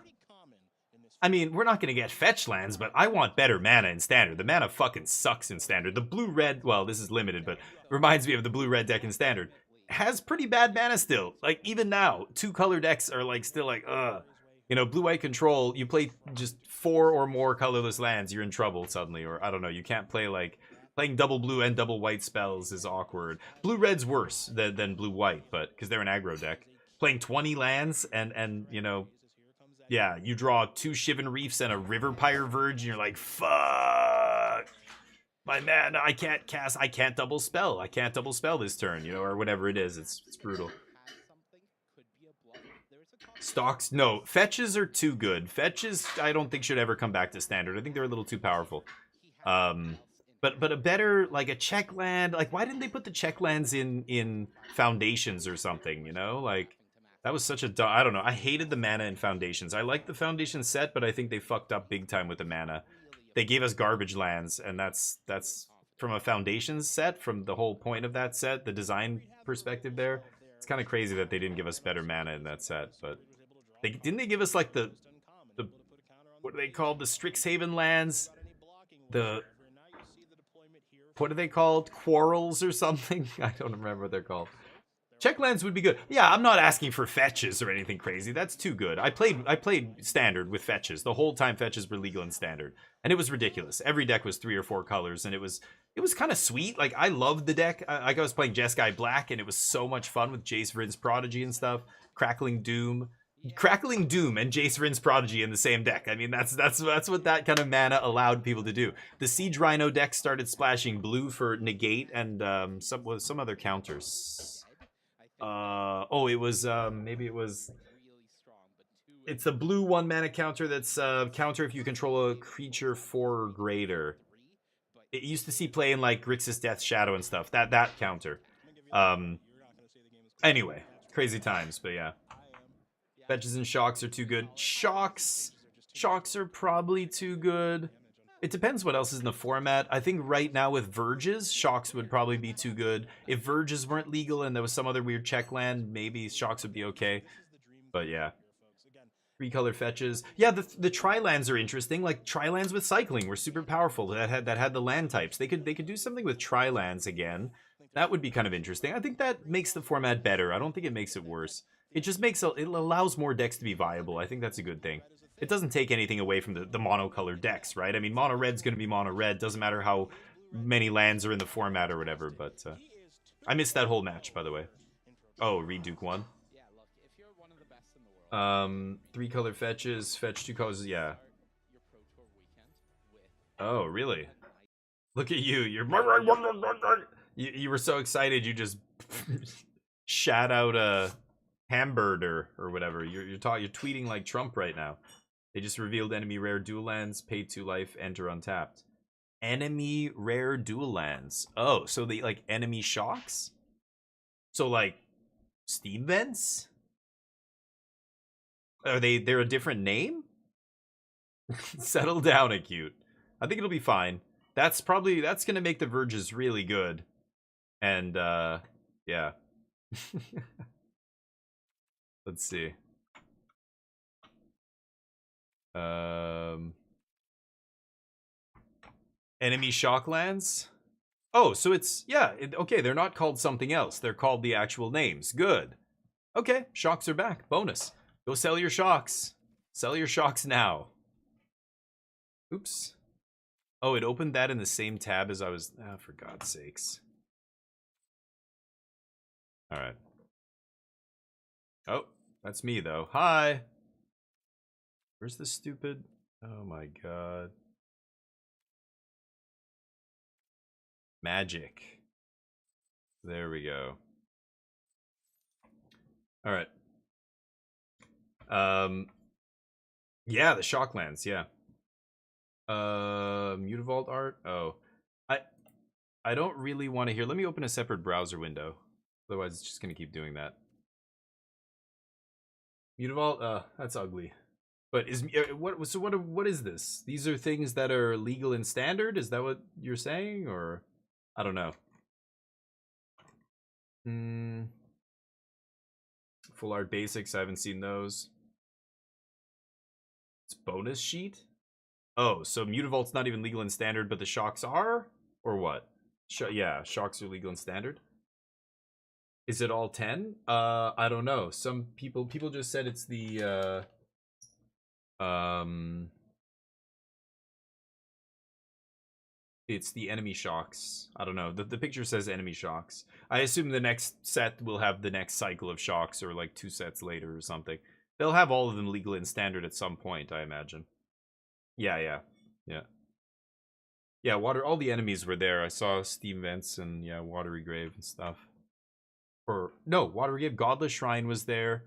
I mean, we're not going to get fetch lands, but I want better mana in Standard. The mana fucking sucks in Standard. The blue-red, well, this is limited, but reminds me of the blue-red deck in Standard. Has pretty bad mana still. Like, even now, 2-color decks are, like, still like, ugh. You know, blue-white control, you play just 4 or more colorless lands, you're in trouble suddenly. Or, I don't know, you can't play, like... Playing double blue and double white spells is awkward. Blue-red's worse than blue-white, but because they're an aggro deck. Playing 20 lands and you know, yeah, you draw 2 Shivan Reefs and a River Pyre Verge, and you're like, fuck, my mana, I can't double spell. I can't double spell this turn, you know, or whatever it is. It's brutal. Stocks, no, fetches are too good. Fetches, I don't think should ever come back to Standard. I think they're a little too powerful. But a better, like, a check land, like, why didn't they put the check lands in Foundations or something, you know? Like, that was such a I don't know. I hated the mana in Foundations. I like the Foundation set, but I think they fucked up big time with the mana. They gave us garbage lands, and that's from a Foundations set, from the whole point of that set, the design perspective there. It's kind of crazy that they didn't give us better mana in that set, but didn't they give us, like, the what are they called? The Strixhaven lands? What are they called? Quarrels or something? I don't remember what they're called. Check lands would be good. Yeah, I'm not asking for fetches or anything crazy. That's too good. I played Standard with fetches. The whole time fetches were legal in Standard. And it was ridiculous. Every deck was 3 or 4 colors, and it was kind of sweet. Like, I loved the deck. I was playing Jeskai Black, and it was so much fun with Jace Vryn's Prodigy and stuff. Crackling Doom and Jace Vryn's Prodigy in the same deck. I mean, that's what that kind of mana allowed people to do. The Siege Rhino deck started splashing blue for negate and some other counters. It was maybe it was. It's a blue 1 mana counter that's counter if you control a creature 4 or greater. It used to see play in like Grixis Death Shadow and stuff. That counter. Anyway, crazy times, but yeah. Fetches and shocks are too good. Shocks are probably too good. It depends what else is in the format. I think right now with Verges, shocks would probably be too good. If Verges weren't legal and there was some other weird check land, maybe shocks would be okay. But yeah. 3-color fetches. Yeah, the tri-lands are interesting. Like, tri-lands with cycling were super powerful. That had the land types. They could do something with tri-lands again. That would be kind of interesting. I think that makes the format better. I don't think it makes it worse. It just it allows more decks to be viable. I think that's a good thing. It doesn't take anything away from the monocolored decks, right? I mean, mono red's going to be mono red. Doesn't matter how many lands are in the format or whatever, but I missed that whole match, by the way. Oh, Reed Duke won. 3-color fetches, fetch 2 colors, yeah. Oh, really? Look at you. You were so excited you just shat out a hamburger or whatever. You're tweeting like Trump right now. They just revealed enemy rare dual lands, pay 2 life, enter untapped. Enemy rare dual lands. Oh, so they like enemy shocks? So like Steam Vents? They're a different name? Settle down, Acute. I think it'll be fine. That's gonna make the Verges really good. And yeah. Let's see. Enemy Shocklands? Oh, so it's, yeah, okay, they're not called something else. They're called the actual names. Good. Okay, shocks are back. Bonus. Go sell your shocks. Sell your shocks now. Oops. Oh, it opened that in the same tab as I was... Oh, for God's sakes. Alright. Oh, that's me, though. Hi! Where's the stupid... Oh my god. Magic. There we go. Alright. Yeah, the Shocklands, yeah. Mutavault art? Oh. I don't really want to hear... Let me open a separate browser window. Otherwise, it's just going to keep doing that. Mutavault? That's ugly. But is what is this? These are things that are legal and standard? Is that what you're saying? Or... I don't know. Full art basics, I haven't seen those. It's bonus sheet? Oh, so Mutavault's not even legal and standard, but the shocks are? Or what? Yeah, shocks are legal and standard. Is it all 10? I don't know. Some people just said it's the it's the enemy shocks. I don't know. The picture says enemy shocks. I assume the next set will have the next cycle of shocks, or like 2 sets later or something. They'll have all of them legal and standard at some point, I imagine. Yeah. Yeah, all the enemies were there. I saw Steam Vents and, yeah, Watery Grave and stuff. Or, no, Watery Grave, Godless Shrine was there.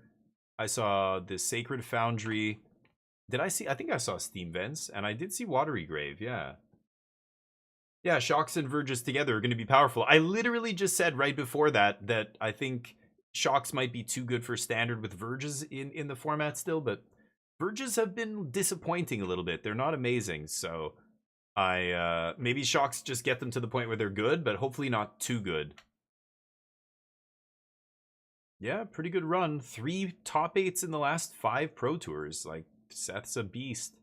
I saw the Sacred Foundry. I think I saw Steam Vents, and I did see Watery Grave, yeah. Yeah, Shocks and Verges together are going to be powerful. I literally just said right before that I think Shocks might be too good for standard with Verges in the format still, but Verges have been disappointing a little bit. They're not amazing, so maybe Shocks just get them to the point where they're good, but hopefully not too good. Yeah, pretty good run. 3 top 8s in the last 5 Pro Tours. Like, Seth's a beast.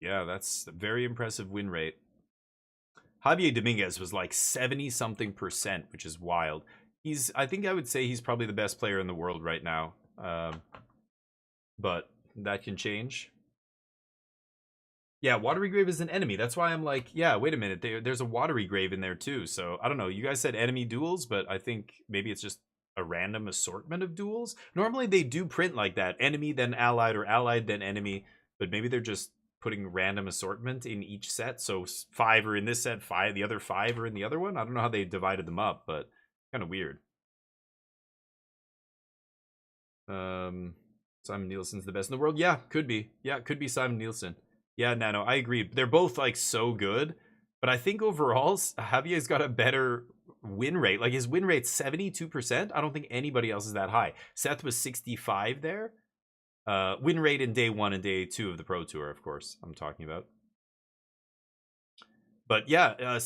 Yeah, that's a very impressive win rate. Javier Dominguez was like 70-something%, which is wild. I think I would say he's probably the best player in the world right now. But that can change. Yeah, Watery Grave is an enemy. That's why I'm like, yeah, wait a minute. There's a Watery Grave in there too. So, I don't know. You guys said enemy duels, but I think maybe it's just a random assortment of duels. Normally they do print like that. Enemy, then allied, or allied, then enemy. But maybe they're just putting random assortment in each set. So 5 are in this set, 5, the other 5 are in the other one. I don't know how they divided them up, but kind of weird. Simon Nielsen's the best in the world. Yeah, could be. Yeah, it could be Simon Nielsen. Yeah, Nano, I agree. They're both like so good, but I think overall Javier's got a better win rate. Like his win rate's 72%. I don't think anybody else is that high. Seth was 65 there. Win rate in day 1 and day 2 of the Pro Tour, of course, I'm talking about. But yeah,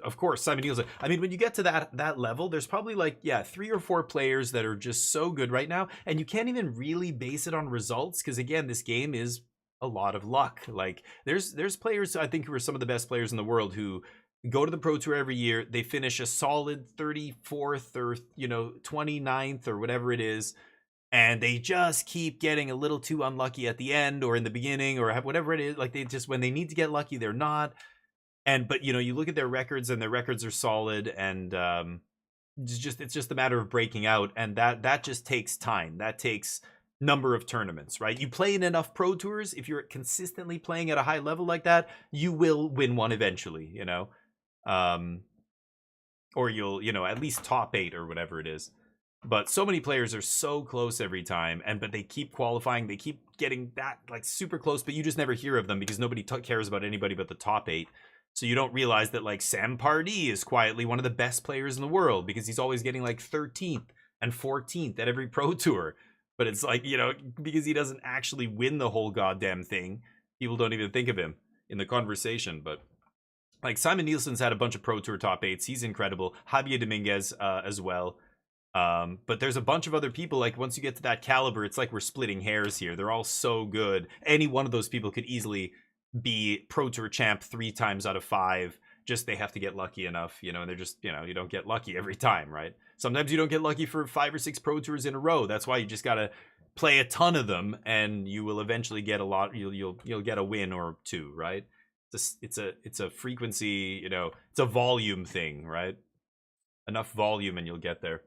of course, Simon Nielsen. I mean, when you get to that level, there's probably like, yeah, 3 or 4 players that are just so good right now, and you can't even really base it on results, because again, this game is a lot of luck. Like, there's players, I think, who are some of the best players in the world who go to the Pro Tour every year, they finish a solid 34th or, 29th or whatever it is, and they just keep getting a little too unlucky at the end or in the beginning or whatever it is. Like, they just, when they need to get lucky, they're not. But you look at their records, and their records are solid, and it's just a matter of breaking out, and that just takes time. That takes number of tournaments, right? You play in enough Pro Tours, if you're consistently playing at a high level like that, you will win one eventually, or you'll, at least top 8 or whatever it is. But so many players are so close every time, but they keep qualifying, they keep getting that like super close, but you just never hear of them because nobody cares about anybody but the top 8. So you don't realize that like Sam Pardee is quietly one of the best players in the world because he's always getting like 13th and 14th at every Pro Tour. But it's like, because he doesn't actually win the whole goddamn thing, people don't even think of him in the conversation. But like Simon Nielsen's had a bunch of Pro Tour top 8s. He's incredible. Javier Dominguez as well. But there's a bunch of other people, like once you get to that caliber, it's like we're splitting hairs here. They're all so good. Any one of those people could easily be Pro Tour champ 3 times out of 5 Just they have to get lucky enough, you know, and they're just, you know, you don't get lucky every time, right? Sometimes you don't get lucky for 5 or 6 Pro Tours in a row. That's why you just gotta play a ton of them, and you will eventually get a lot. You'll get a win or two, right? It's a frequency, you know, it's a volume thing, right? Enough volume and you'll get there.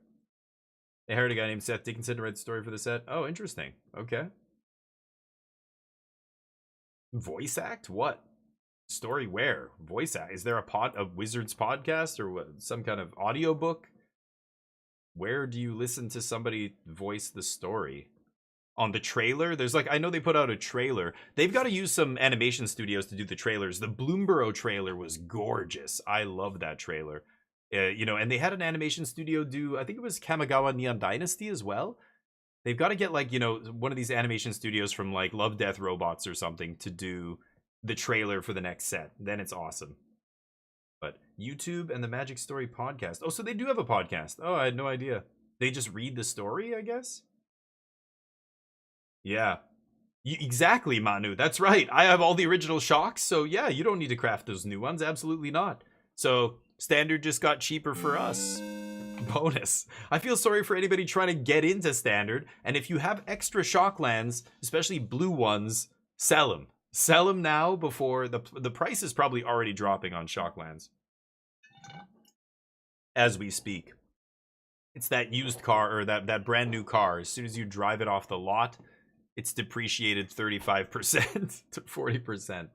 I heard a guy named Seth Dickinson to write the story for the set. Oh, interesting. Okay. Voice act? What? Story where? Voice act? Is there a Wizards podcast or what, some kind of audiobook? Where do you listen to somebody voice the story? On the trailer? There's like, I know they put out a trailer. They've got to use some animation studios to do the trailers. The Bloomborough trailer was gorgeous. I love that trailer. You know, and they had an animation studio do, I think it was Kamigawa Neon Dynasty as well. They've got to get like, you know, one of these animation studios from like Love, Death, Robots or something to do the trailer for the next set. Then it's awesome. But YouTube and the Magic Story podcast. Oh, so they do have a podcast. Oh, I had no idea. They just read the story, I guess? Yeah. Exactly, Manu. That's right. I have all the original shocks, so yeah, you don't need to craft those new ones. Absolutely not. So Standard just got cheaper for us. Bonus. I feel sorry for anybody trying to get into Standard, and if you have extra Shocklands, especially blue ones, sell them. Sell them now before the price is probably already dropping on Shocklands. As we speak. It's that used car, or that brand new car. As soon as you drive it off the lot, it's depreciated 35% to 40%.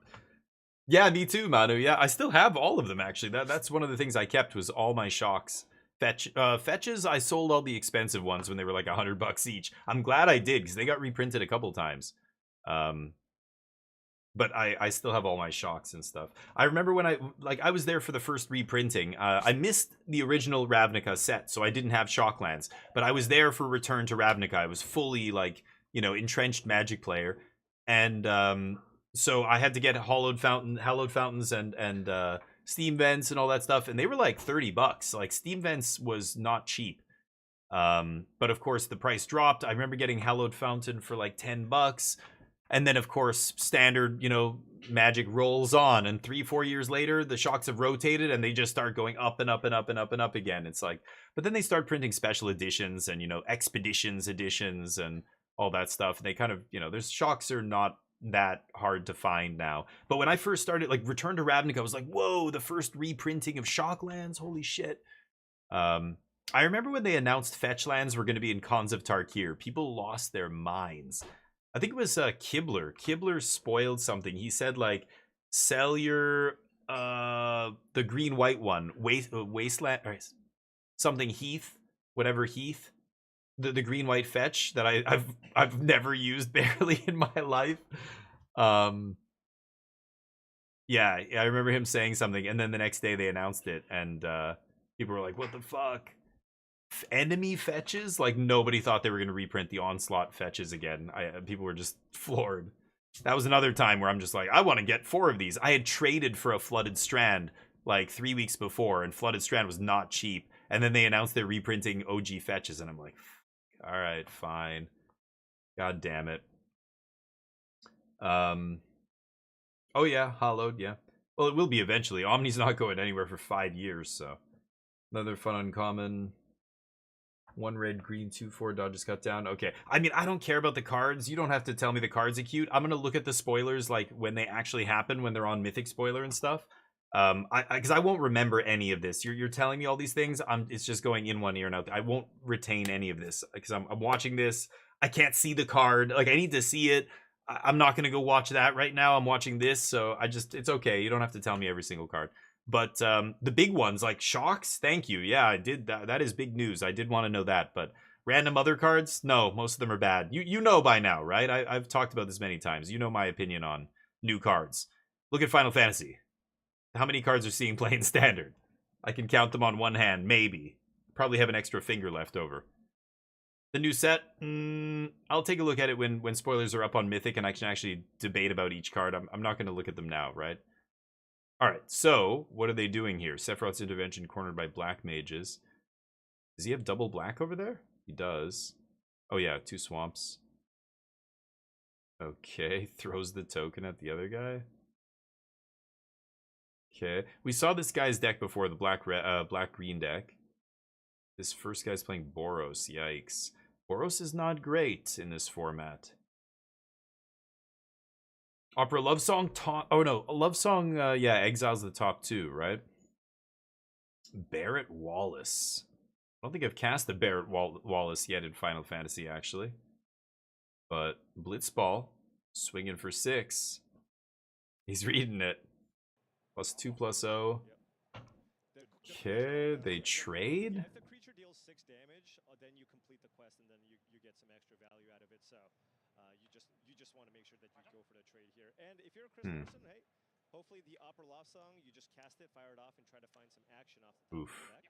Yeah, me too, Manu. Yeah, I still have all of them, actually. That's one of the things I kept, was all my shocks. Fetches, I sold all the expensive ones when they were like $100 each. I'm glad I did, because they got reprinted a couple times. But I still have all my shocks and stuff. I remember when I was there for the first reprinting. I missed the original Ravnica set, so I didn't have Shocklands. But I was there for Return to Ravnica. I was fully, like, you know, entrenched Magic player. And so I had to get hallowed fountains and Steam Vents and all that stuff. And they were like $30. Like, Steam Vents was not cheap. But of course, the price dropped. I remember getting Hallowed Fountain for like $10. And then, of course, Standard, you know, Magic rolls on, and 3-4 years later, the shocks have rotated, and they just start going up and up and up and up and up again. It's like, but then they start printing special editions and, you know, expeditions editions and all that stuff. And they kind of, you know, there's shocks are not that hard to find now. But when I first started, like, Return to Ravnica, I was like, whoa, the first reprinting of Shocklands, holy shit. I remember when they announced Fetchlands were going to be in Khans of Tarkir, people lost their minds. I think it was Kibler. Kibler spoiled something. He said, like, sell your the green-white one, Wasteland, or something Heath, whatever Heath, the green-white fetch that I've never used barely in my life. Yeah, I remember him saying something, and then the next day they announced it, and people were like, "What the fuck?" Enemy fetches, like, nobody thought they were going to reprint the Onslaught fetches again. People were just floored. That was another time where I'm just like, I want to get 4 of these. I had traded for a Flooded Strand like 3 weeks before, and Flooded Strand was not cheap. And then they announced they're reprinting OG fetches, and I'm like, all right, fine. God damn it. Oh yeah, Hollowed, yeah. Well, it will be eventually. Omni's not going anywhere for 5 years, so. Another fun uncommon. 1 red, green, 2/4 dodges cut down. Okay. I mean, I don't care about the cards. You don't have to tell me the cards are cute. I'm gonna look at the spoilers, like, when they actually happen, when they're on Mythic Spoiler and stuff. Because I won't remember any of this. You're telling me all these things. It's just going in one ear and out. I won't retain any of this because I'm watching this. I can't see the card. Like, I need to see it. I'm not gonna go watch that right now. I'm watching this, so it's okay. You don't have to tell me every single card. But the big ones, like shocks, thank you. Yeah, I did that. That is big news. I did want to know that. But random other cards, no, most of them are bad. You know by now, right? I've talked about this many times. You know my opinion on new cards. Look at Final Fantasy. How many cards are seeing playing Standard? I can count them on one hand, maybe. Probably have an extra finger left over. The new set, I'll take a look at it when spoilers are up on Mythic and I can actually debate about each card. I'm not going to look at them now, right? Alright, so, what are they doing here? Sephiroth's Intervention cornered by black mages. Does he have double black over there? He does. Oh yeah, 2 swamps. Okay, throws the token at the other guy. Okay, we saw this guy's deck before, the black-green deck. This first guy's playing Boros. Yikes. Boros is not great in this format. Opera Love Song top. Oh no, Love Song. Yeah, Exile's the top 2, right? Barrett Wallace. I don't think I've cast the Barrett Wallace yet in Final Fantasy, actually. But Blitzball, swinging for 6. He's reading it. +2/+0. Okay, they trade. If the creature deals 6 damage, then you complete the quest, and then you get some extra value out of it. So you just want to make sure that you go for the trade here. And if you're a Chris Person, hey, hopefully the Opera Love Song, you just cast it, fire it off, and try to find some action off the top of the deck.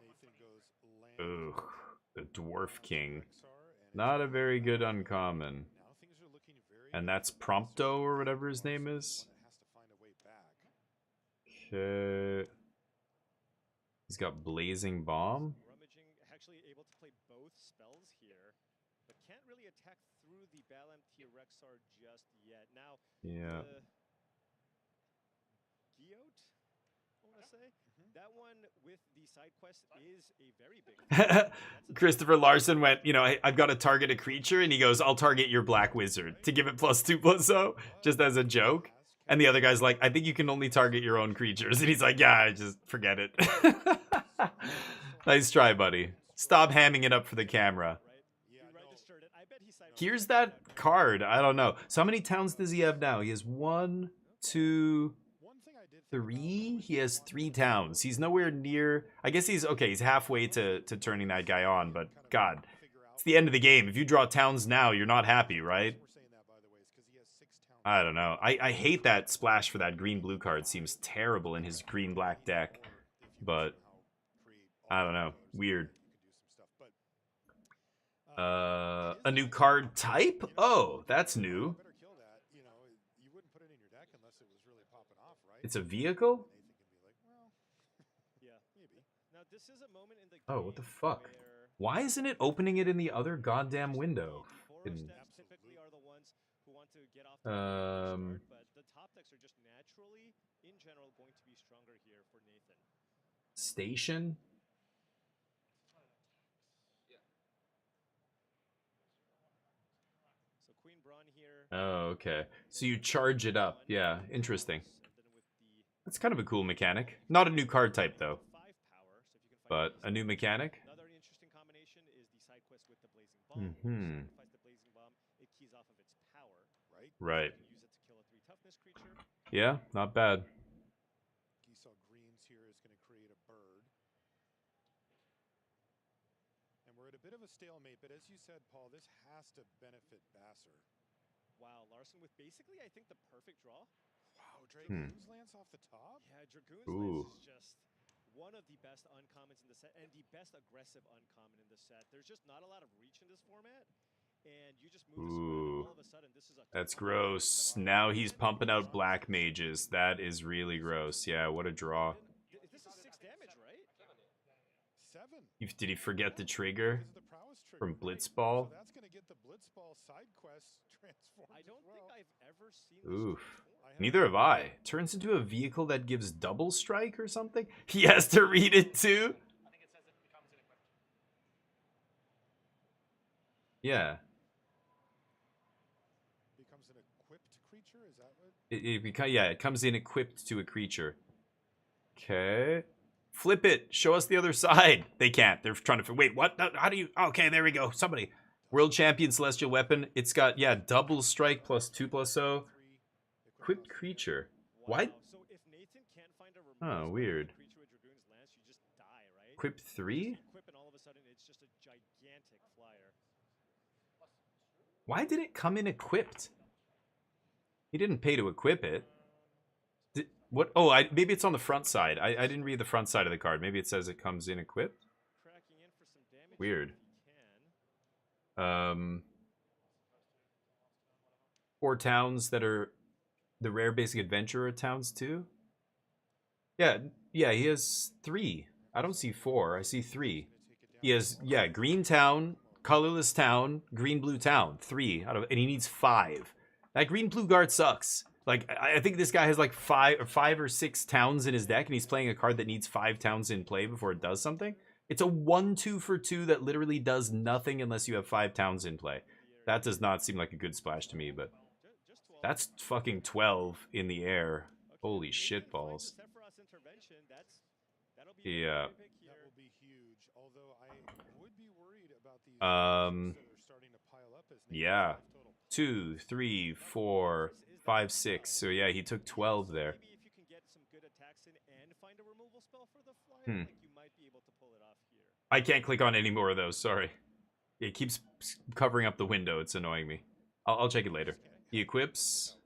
Nathan goes Ugh, the Dwarf King. Not a very good uncommon. And that's Prompto or whatever his name is. Okay. He's got Blazing Bomb. Rummaging, actually able to play both spells here, but can't really attack through the Balamtir Rexar just yet. Now, Yeah. Guillot, I want to say, that one with the side quest is a very big. Christopher Larson went, you know, I've got to target a creature, and he goes, I'll target your Black Wizard to give it +2/+0, just as a joke. And the other guy's like, I think you can only target your own creatures. And he's like, yeah, just forget it. Nice try, buddy. Stop hamming it up for the camera. Here's that card. I don't know. So how many towns does he have now? He has 1, 2, 3. He has 3 towns. He's nowhere near. I guess he's okay. He's halfway to turning that guy on. But God, it's the end of the game. If you draw towns now, you're not happy, right? I don't know. I hate that splash for that green-blue card. Seems terrible in his green-black deck. But I don't know. Weird. A new card type? Oh, that's new. It's a vehicle? Oh, what the fuck? Why isn't it opening it in the other goddamn window? But the top decks are just naturally, in general, going to be stronger here for Nathan. Station? So Queen Braun here. Oh, okay. So you charge it up. Yeah, interesting. That's kind of a cool mechanic. Not a new card type, though. But a new mechanic? Another interesting combination is the side quest with the Blazing Bomb. Sacrifice the Blazing Bomb, it keys off of its power, right? Right. You can use it to kill a 3 toughness creature. Yeah, not bad. Geesaw Greens here is going to create a bird. And we're at a bit of a stalemate, but as you said, Paul, this has to benefit Basser. Wow, Larson with basically, I think, the perfect draw. Wow, Dragoon's Lance off the top? Yeah, Dragoon's Lance is just one of the best uncommons in the set, and the best aggressive uncommon in the set. There's just not a lot of reach in this format, and you just move this around, and all of a sudden, this is a... That's gross. Now he's pumping out black mages. That is really gross. Yeah, what a draw. This is 6 damage, right? 7. Did he forget the trigger from Blitzball? So that's going to get the Blitzball side quest transformed. I don't think I've ever seen this Oof. before. Neither have I. Turns into a vehicle that gives double strike or something? He has to read it too? Yeah. Becomes an equipped creature? Is that what? Yeah, it comes in equipped to a creature. Okay. Flip it. Show us the other side. They can't. They're trying to... Wait, what? How do you... Okay, there we go. Somebody. World Champion Celestial Weapon. It's got, yeah, double strike +2/+0. Equipped creature. Why? So if Nathan can't find a weird. creature with Dragoon's Lance, you just die, right? Equip 3? Equip, and all of a sudden it's just a gigantic flyer. Why did it come in equipped? He didn't pay to equip it. What? Oh, maybe it's on the front side. I didn't read the front side of the card. Maybe it says it comes in equipped. Cracking in for some damage. Weird. If he can. 4 towns that are the rare basic adventurer towns too. Yeah, he has 3. I don't see 4. I see 3. He has, yeah, green town, colorless town, green blue town. 3 out of, and he needs 5. That green blue guard sucks. Like, I think this guy has like five or six towns in his deck, and he's playing a card that needs 5 towns in play before it does something. It's a 1/2 for 2 that literally does nothing unless you have 5 towns in play. That does not seem like a good splash to me, but that's fucking 12 in the air. Holy shit balls. Yeah. That will be huge. Although I would be worried about these that are starting to pile up as Yeah. 2, 3, 4, 5, 6. So yeah, he took 12 there. Maybe if you can get some good attacks in and find a removal spell for the fly, I think you might be able to pull it off here. I can't click on any more of those, sorry. It keeps covering up the window, it's annoying me. I'll check it later. He equips.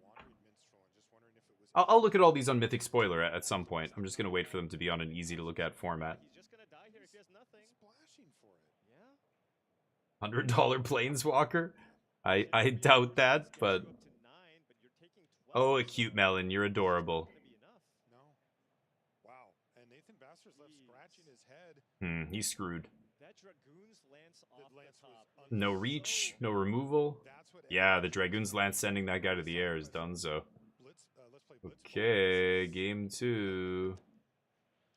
I'll look at all these on Mythic Spoiler at some point. I'm just gonna wait for them to be on an easy to look at format. He's just gonna die here if he has nothing. Splashing for it. Yeah. $100 Planeswalker? I doubt that, but... Go up to 9, but you're taking 12. Oh, Acute Melon, you're adorable. Gonna be enough. No. Wow. And Nathan Basser's left scratching his head. He's screwed. That Dragoon's Lance off the Lance top. was No reach, no removal. That's what Yeah, the Dragoon's Lance sending that guy to the air is done so. Let's play Blitz. Okay, game 2.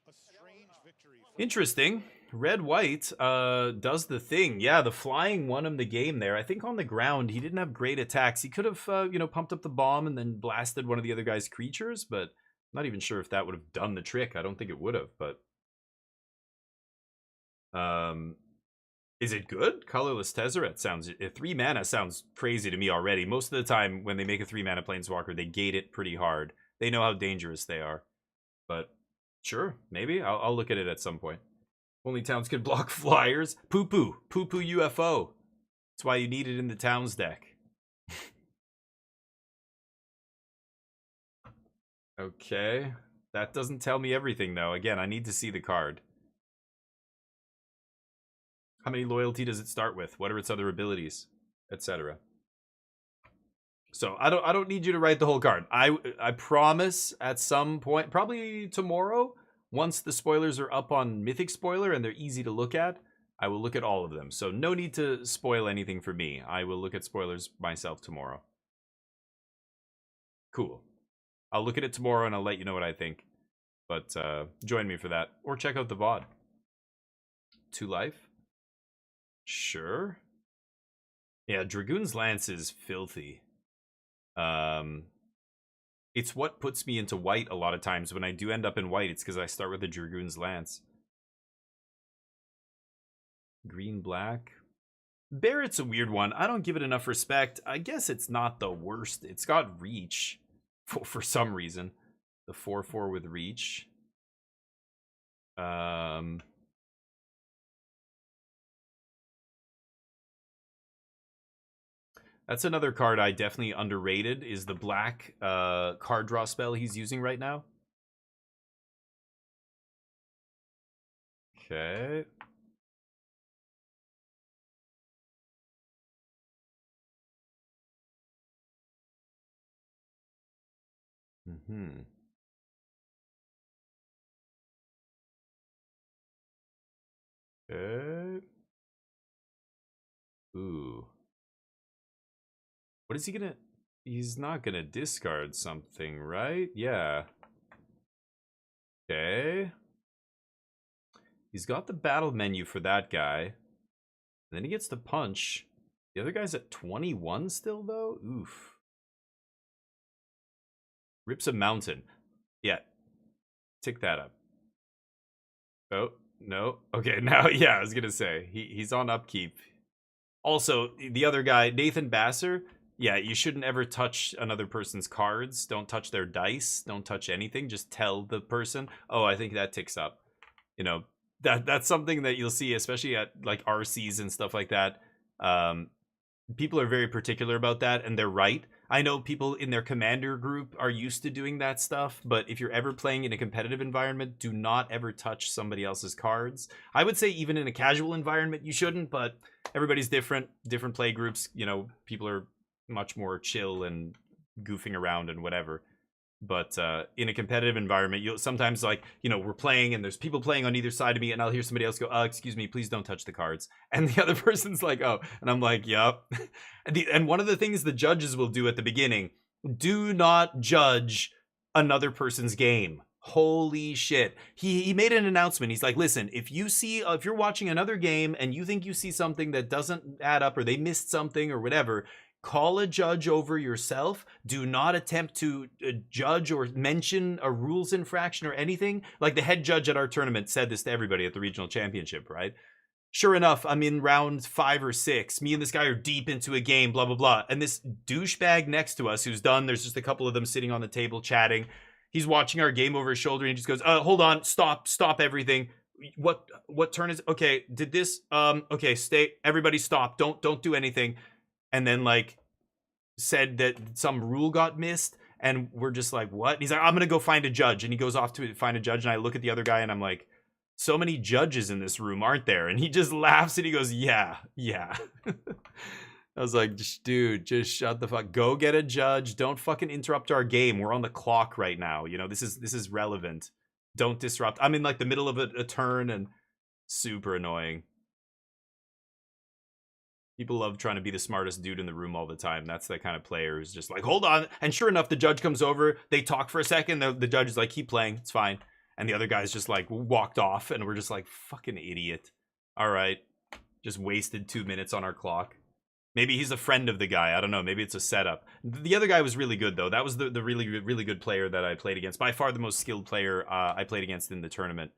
A strange victory. Interesting. Red-white does the thing. Yeah, the flying won him the game there. I think on the ground, he didn't have great attacks. He could have, pumped up the bomb and then blasted one of the other guy's creatures, but I'm not even sure if that would have done the trick. I don't think it would have, but... Is it good? Colorless Tezzeret sounds... 3 mana sounds crazy to me already. Most of the time, when they make a 3 mana Planeswalker, they gate it pretty hard. They know how dangerous they are. But, sure, maybe. I'll look at it at some point. Only towns can block flyers. Poo-poo. Poo-poo UFO. That's why you need it in the towns deck. Okay. That doesn't tell me everything, though. Again, I need to see the card. How many loyalty does it start with? What are its other abilities? Etc. So I don't need you to write the whole card. I promise at some point, probably tomorrow, once the spoilers are up on Mythic Spoiler and they're easy to look at, I will look at all of them. So no need to spoil anything for me. I will look at spoilers myself tomorrow. Cool. I'll look at it tomorrow and I'll let you know what I think. But join me for that. Or check out the VOD. 2 life? Sure. Yeah, Dragoon's Lance is filthy. It's what puts me into white a lot of times. When I do end up in white, it's because I start with the Dragoon's Lance. Green, black. Barrett's a weird one. I don't give it enough respect. I guess it's not the worst. It's got reach for some reason. The 4/4 with reach. That's another card I definitely underrated, is the black card draw spell he's using right now. Okay. Okay. Ooh. What is he gonna... He's not gonna discard something, right? Yeah. Okay. He's got the battle menu for that guy. And then he gets to punch. The other guy's at 21 still, though? Oof. Rips a mountain. Yeah. Tick that up. Oh, no. Okay, now, yeah, I was gonna say. He's on upkeep. Also, the other guy, Nathan Basser... Yeah, you shouldn't ever touch another person's cards. Don't touch their dice. Don't touch anything. Just tell the person, oh, I think that ticks up. You know, that's something that you'll see, especially at like RCs and stuff like that. People are very particular about that, and they're right. I know people in their commander group are used to doing that stuff, but if you're ever playing in a competitive environment, do not ever touch somebody else's cards. I would say even in a casual environment, you shouldn't, but everybody's different. Different play groups, you know, people are much more chill and goofing around and whatever. But in a competitive environment, you'll sometimes, like, you know, we're playing and there's people playing on either side of me, and I'll hear somebody else go, excuse me, please don't touch the cards. And the other person's like, oh, and I'm like, yup. And one of the things the judges will do at the beginning Do not judge another person's game. Holy shit. He made an announcement. He's like, listen, if you're watching another game and you think you see something that doesn't add up or they missed something or whatever, call a judge over yourself. Do not attempt to judge or mention a rules infraction or anything. Like the head judge at our tournament said this to everybody at the regional championship, right? Sure enough, I'm in round 5 or 6. Me and this guy are deep into a game, blah, blah, blah. And this douchebag next to us who's done, there's just a couple of them sitting on the table chatting. He's watching our game over his shoulder and he just goes, hold on, stop everything. What turn is, okay, did this, okay, stay, everybody stop, don't do anything. And then like said that some rule got missed and we're just like, what? And he's like, I'm gonna go find a judge. And he goes off to find a judge and I look at the other guy and I'm like, so many judges in this room, aren't there? And he just laughs and he goes, yeah. I was like, dude, just shut the fuck. Go get a judge. Don't fucking interrupt our game. We're on the clock right now. You know, this is relevant. Don't disrupt. I'm in like the middle of a turn and super annoying. People love trying to be the smartest dude in the room all the time. That's the kind of player who's just like, hold on. And sure enough, the judge comes over. They talk for a second. The judge is like, keep playing. It's fine. And the other guy's just like walked off and we're just like, fucking idiot. All right. Just wasted 2 minutes on our clock. Maybe he's a friend of the guy. I don't know. Maybe it's a setup. The other guy was really good though. That was the really good player that I played against. By far the most skilled player I played against in the tournament.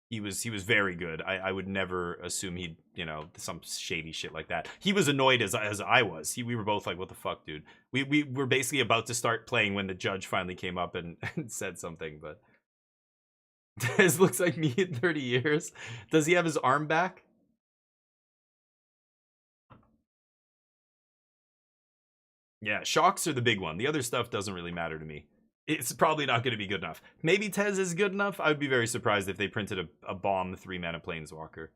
He was very good. I would never assume he'd, you know, some shady shit like that. He was annoyed as I was. We were both like, what the fuck, dude? We were basically about to start playing when the judge finally came up and said something, but this looks like me in 30 years. Does he have his arm back? Yeah, shocks are the big one. The other stuff doesn't really matter to me. It's probably not going to be good enough. Maybe Tez is good enough. I would be very surprised if they printed a bomb 3-mana Planeswalker.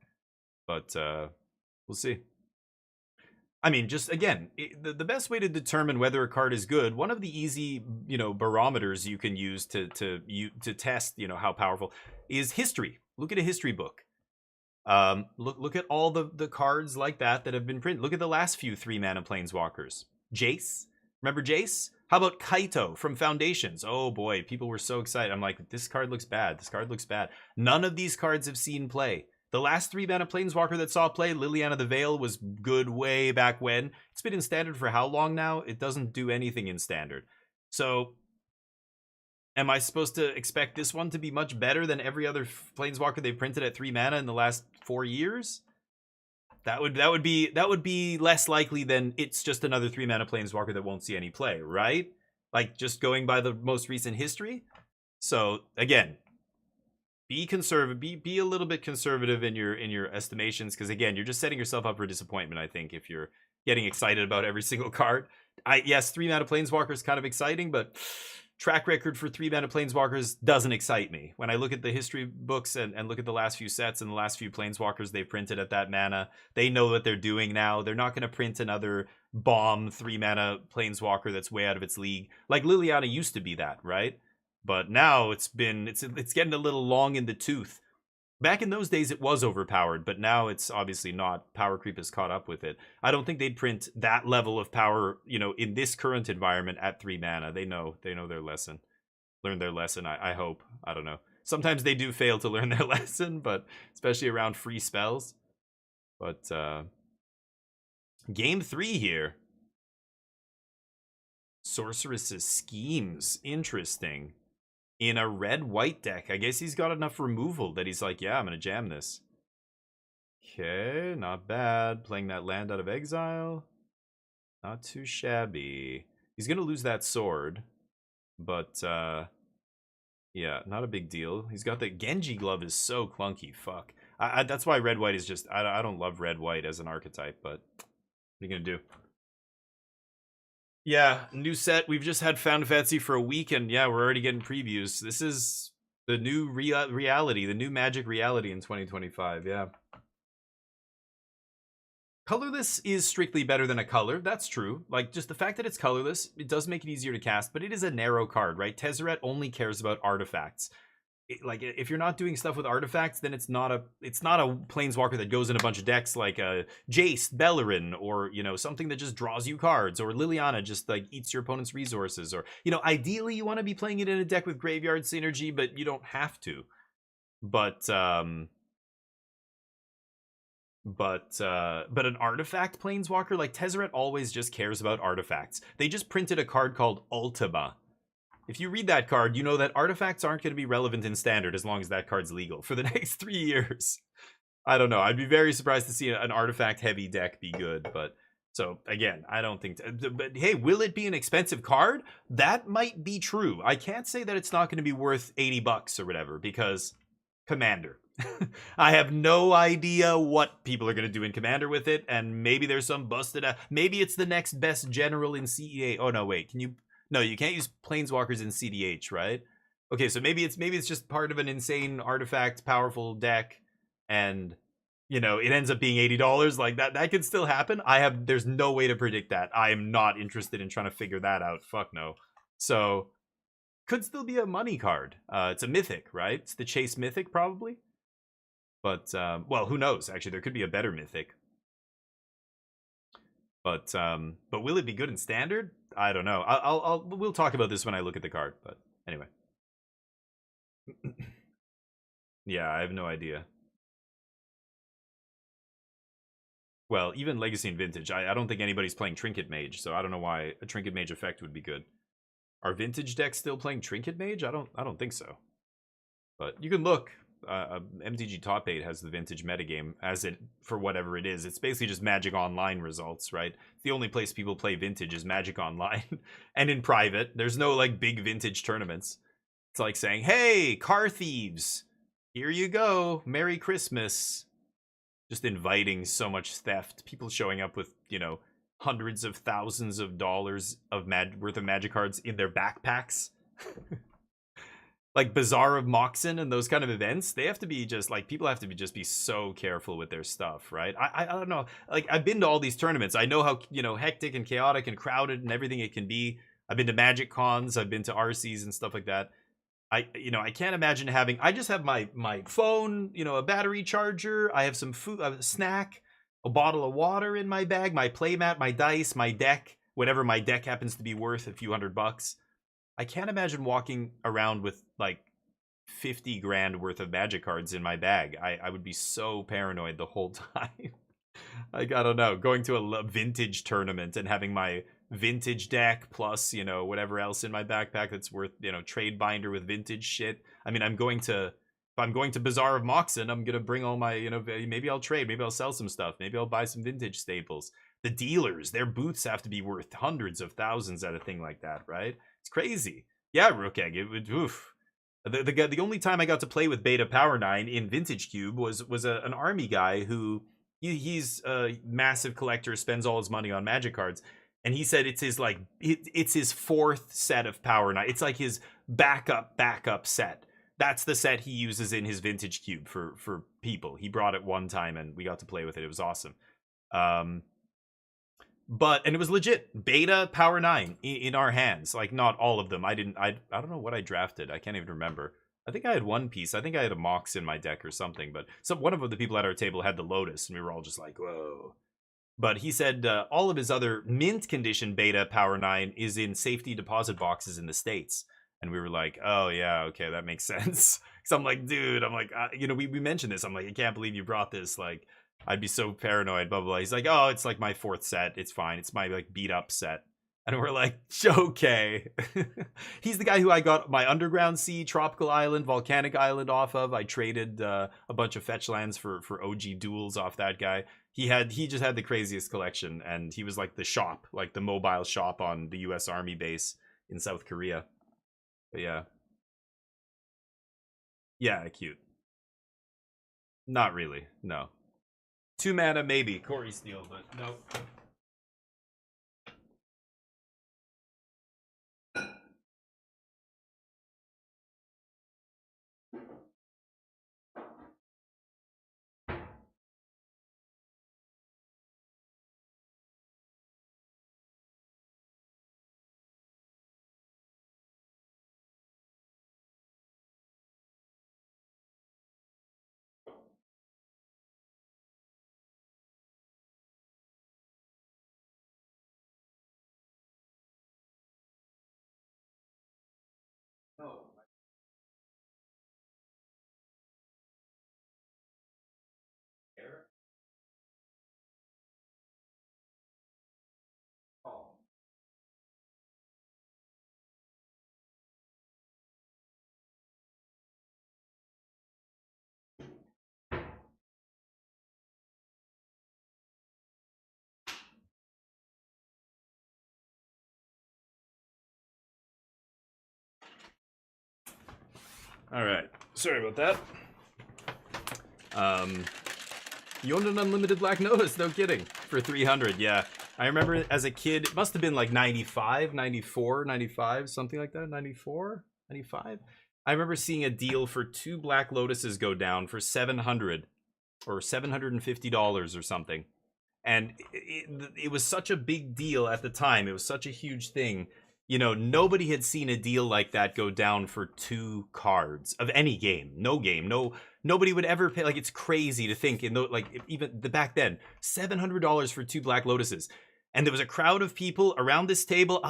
But we'll see. I mean, just again, the best way to determine whether a card is good, one of the easy, you know, barometers you can use to test, you know, how powerful is history. Look at a history book. Look at all the cards like that have been printed. Look at the last few 3-mana Planeswalkers. Jace, remember Jace? How about Kaito from Foundations? Oh boy, people were so excited. I'm like, this card looks bad. This card looks bad. None of these cards have seen play. The last 3-mana Planeswalker that saw play, Liliana the Veil, was good way back when. It's been in Standard for how long now? It doesn't do anything in Standard. So, am I supposed to expect this one to be much better than every other Planeswalker they've printed at 3 mana in the last 4 years? That would be less likely than it's just another 3-mana Planeswalker that won't see any play, right? Like just going by the most recent history. So again, be conservative. Be a little bit conservative in your estimations, because again, you're just setting yourself up for disappointment. I think if you're getting excited about every single card. Yes, 3-mana Planeswalker is kind of exciting, but track record for 3-mana Planeswalkers doesn't excite me. When I look at the history books and look at the last few sets and the last few Planeswalkers they've printed at that mana, they know what they're doing now. They're not going to print another bomb 3-mana Planeswalker that's way out of its league. Like Liliana used to be that, right? But now it's getting a little long in the tooth. Back in those days, it was overpowered, but now it's obviously not. Power creep has caught up with it. I don't think they'd print that level of power, you know, in this current environment at 3 mana. They know their lesson. Learned their lesson, I hope. I don't know. Sometimes they do fail to learn their lesson, but especially around free spells. But game 3 here. Sorceress's Schemes. Interesting. In a red-white deck. I guess he's got enough removal that he's like, yeah, I'm going to jam this. Okay, not bad. Playing that Land Out of Exile. Not too shabby. He's going to lose that sword. But, yeah, not a big deal. He's got the Genji Glove is so clunky. Fuck. That's why red-white is just... I don't love red-white as an archetype, but what are you going to do? Yeah, new set. We've just had Found Fantasy for a week, and yeah, we're already getting previews. This is the new reality, the new Magic reality in 2025, yeah. Colorless is strictly better than a color, that's true. Like, just the fact that it's colorless, it does make it easier to cast, but it is a narrow card, right? Tezzeret only cares about artifacts. like if you're not doing stuff with artifacts, then it's not a planeswalker that goes in a bunch of decks like a Jace, Bellerin, or something that just draws you cards, or Liliana just like eats your opponent's resources, or ideally you want to be playing it in a deck with graveyard synergy, but you don't have to. But an artifact planeswalker like Tezzeret always just cares about artifacts. They just printed a card called Ultima. If you read that card, you know that artifacts aren't going to be relevant in Standard as long as that card's legal for the next 3 years. I don't know. I'd be very surprised to see an artifact-heavy deck be good. But so, again, I don't think... but hey, will it be an expensive card? That might be true. I can't say that it's not going to be worth $80 or whatever, because Commander. I have no idea what people are going to do in Commander with it, and maybe there's some busted... maybe it's the next best general in CEA. Oh, no, wait. Can you... No, you can't use planeswalkers in CDH, right? Okay, so maybe it's just part of an insane artifact powerful deck, and it ends up being $80. Like that could still happen. There's no way to predict that. I am not interested in trying to figure that out. Fuck no. So could still be a money card. It's a mythic, right? It's the Chase Mythic probably. But well, who knows? Actually, there could be a better mythic. But will it be good in Standard? I don't know. We'll talk about this when I look at the card. But anyway, yeah, I have no idea. Well, even Legacy and Vintage, I don't think anybody's playing Trinket Mage, so I don't know why a Trinket Mage effect would be good. Are Vintage decks still playing Trinket Mage? I don't think so. But you can look. MTG Top 8 has the Vintage metagame as it, for whatever it is. It's basically just Magic Online results, right? The only place people play Vintage is Magic Online. And in private, there's no like big Vintage tournaments. It's like saying, hey, Car Thieves, here you go, Merry Christmas. Just inviting so much theft. People showing up with, hundreds of thousands of dollars of worth of Magic cards in their backpacks. Like Bazaar of Moxen and those kind of events, they have to be just like, people have to be so careful with their stuff, right? I don't know. Like, I've been to all these tournaments. I know how, hectic and chaotic and crowded and everything it can be. I've been to Magic Cons. I've been to RCs and stuff like that. I can't imagine I just have my phone, a battery charger. I have some food, a snack, a bottle of water in my bag, my playmat, my dice, my deck, whatever my deck happens to be worth, a few $100. I can't imagine walking around with like 50 grand worth of Magic cards in my bag. I would be so paranoid the whole time. Like, I don't know, going to a Vintage tournament and having my Vintage deck plus, whatever else in my backpack that's worth, trade binder with Vintage shit. I mean, if I'm going to Bazaar of Moxen, I'm going to bring all my, maybe I'll trade, maybe I'll sell some stuff, maybe I'll buy some Vintage staples. The dealers, their booths have to be worth hundreds of thousands at a thing like that, right? It's crazy. Yeah, Rook Egg. It would. Oof. The only time I got to play with Beta Power 9 in Vintage Cube was an army guy who he's a massive collector, spends all his money on Magic cards, and he said it's his fourth set of Power 9. It's like his backup set. That's the set he uses in his Vintage Cube for people. He brought it one time and we got to play with it. It was awesome. And it was legit Beta Power 9 in our hands. Like, not all of them. I don't know what I drafted. I can't even remember. I think I had one piece. I think I had a Mox in my deck or something. But one of the people at our table had the Lotus, and we were all just like, whoa. But he said all of his other mint condition Beta Power 9 is in safety deposit boxes in the States. And we were like, oh, yeah, okay, that makes sense. Because I'm like, dude, we mentioned this. I'm like, I can't believe you brought this. Like, I'd be so paranoid, blah, blah, blah. He's like, oh, it's like my fourth set. It's fine. It's my, like, beat-up set. And we're like, okay. He's the guy who I got my Underground Sea, Tropical Island, Volcanic Island off of. I traded a bunch of fetch lands for OG duels off that guy. He just had the craziest collection, and he was like the shop, like the mobile shop on the U.S. Army base in South Korea. But yeah. Yeah, cute. Not really, no. 2 mana, maybe. Corey Steele, but nope. All right. Sorry about that. You owned an unlimited Black Notice, no kidding, for 300. Yeah. I remember as a kid, it must have been like 95, 94, 95, something like that. 94, 95. I remember seeing a deal for 2 Black Lotuses go down for $700 or $750 or something. And it was such a big deal at the time. It was such a huge thing. You know, nobody had seen a deal like that go down for 2 cards of any game. Nobody would ever pay. Like, it's crazy to think even back then, $700 for 2 Black Lotuses. And there was a crowd of people around this table.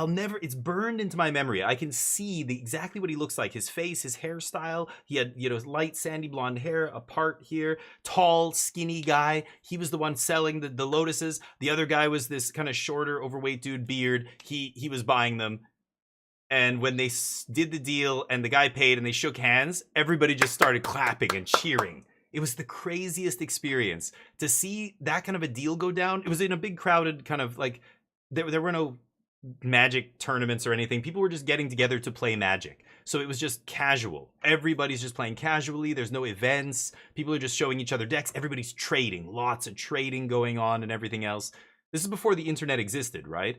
It's burned into my memory. I can see exactly what he looks like. His face, his hairstyle. He had, light sandy blonde hair, a part here, tall, skinny guy. He was the one selling the lotuses. The other guy was this kind of shorter, overweight dude, beard. He was buying them. And when they did the deal and the guy paid and they shook hands, everybody just started clapping and cheering. It was the craziest experience to see that kind of a deal go down. It was in a big crowded kind of like, there were no Magic tournaments or anything. People were just getting together to play Magic. So it was just casual. Everybody's just playing casually. There's no events. People are just showing each other decks. Everybody's trading. Lots of trading going on and everything else. This is before the internet existed, right?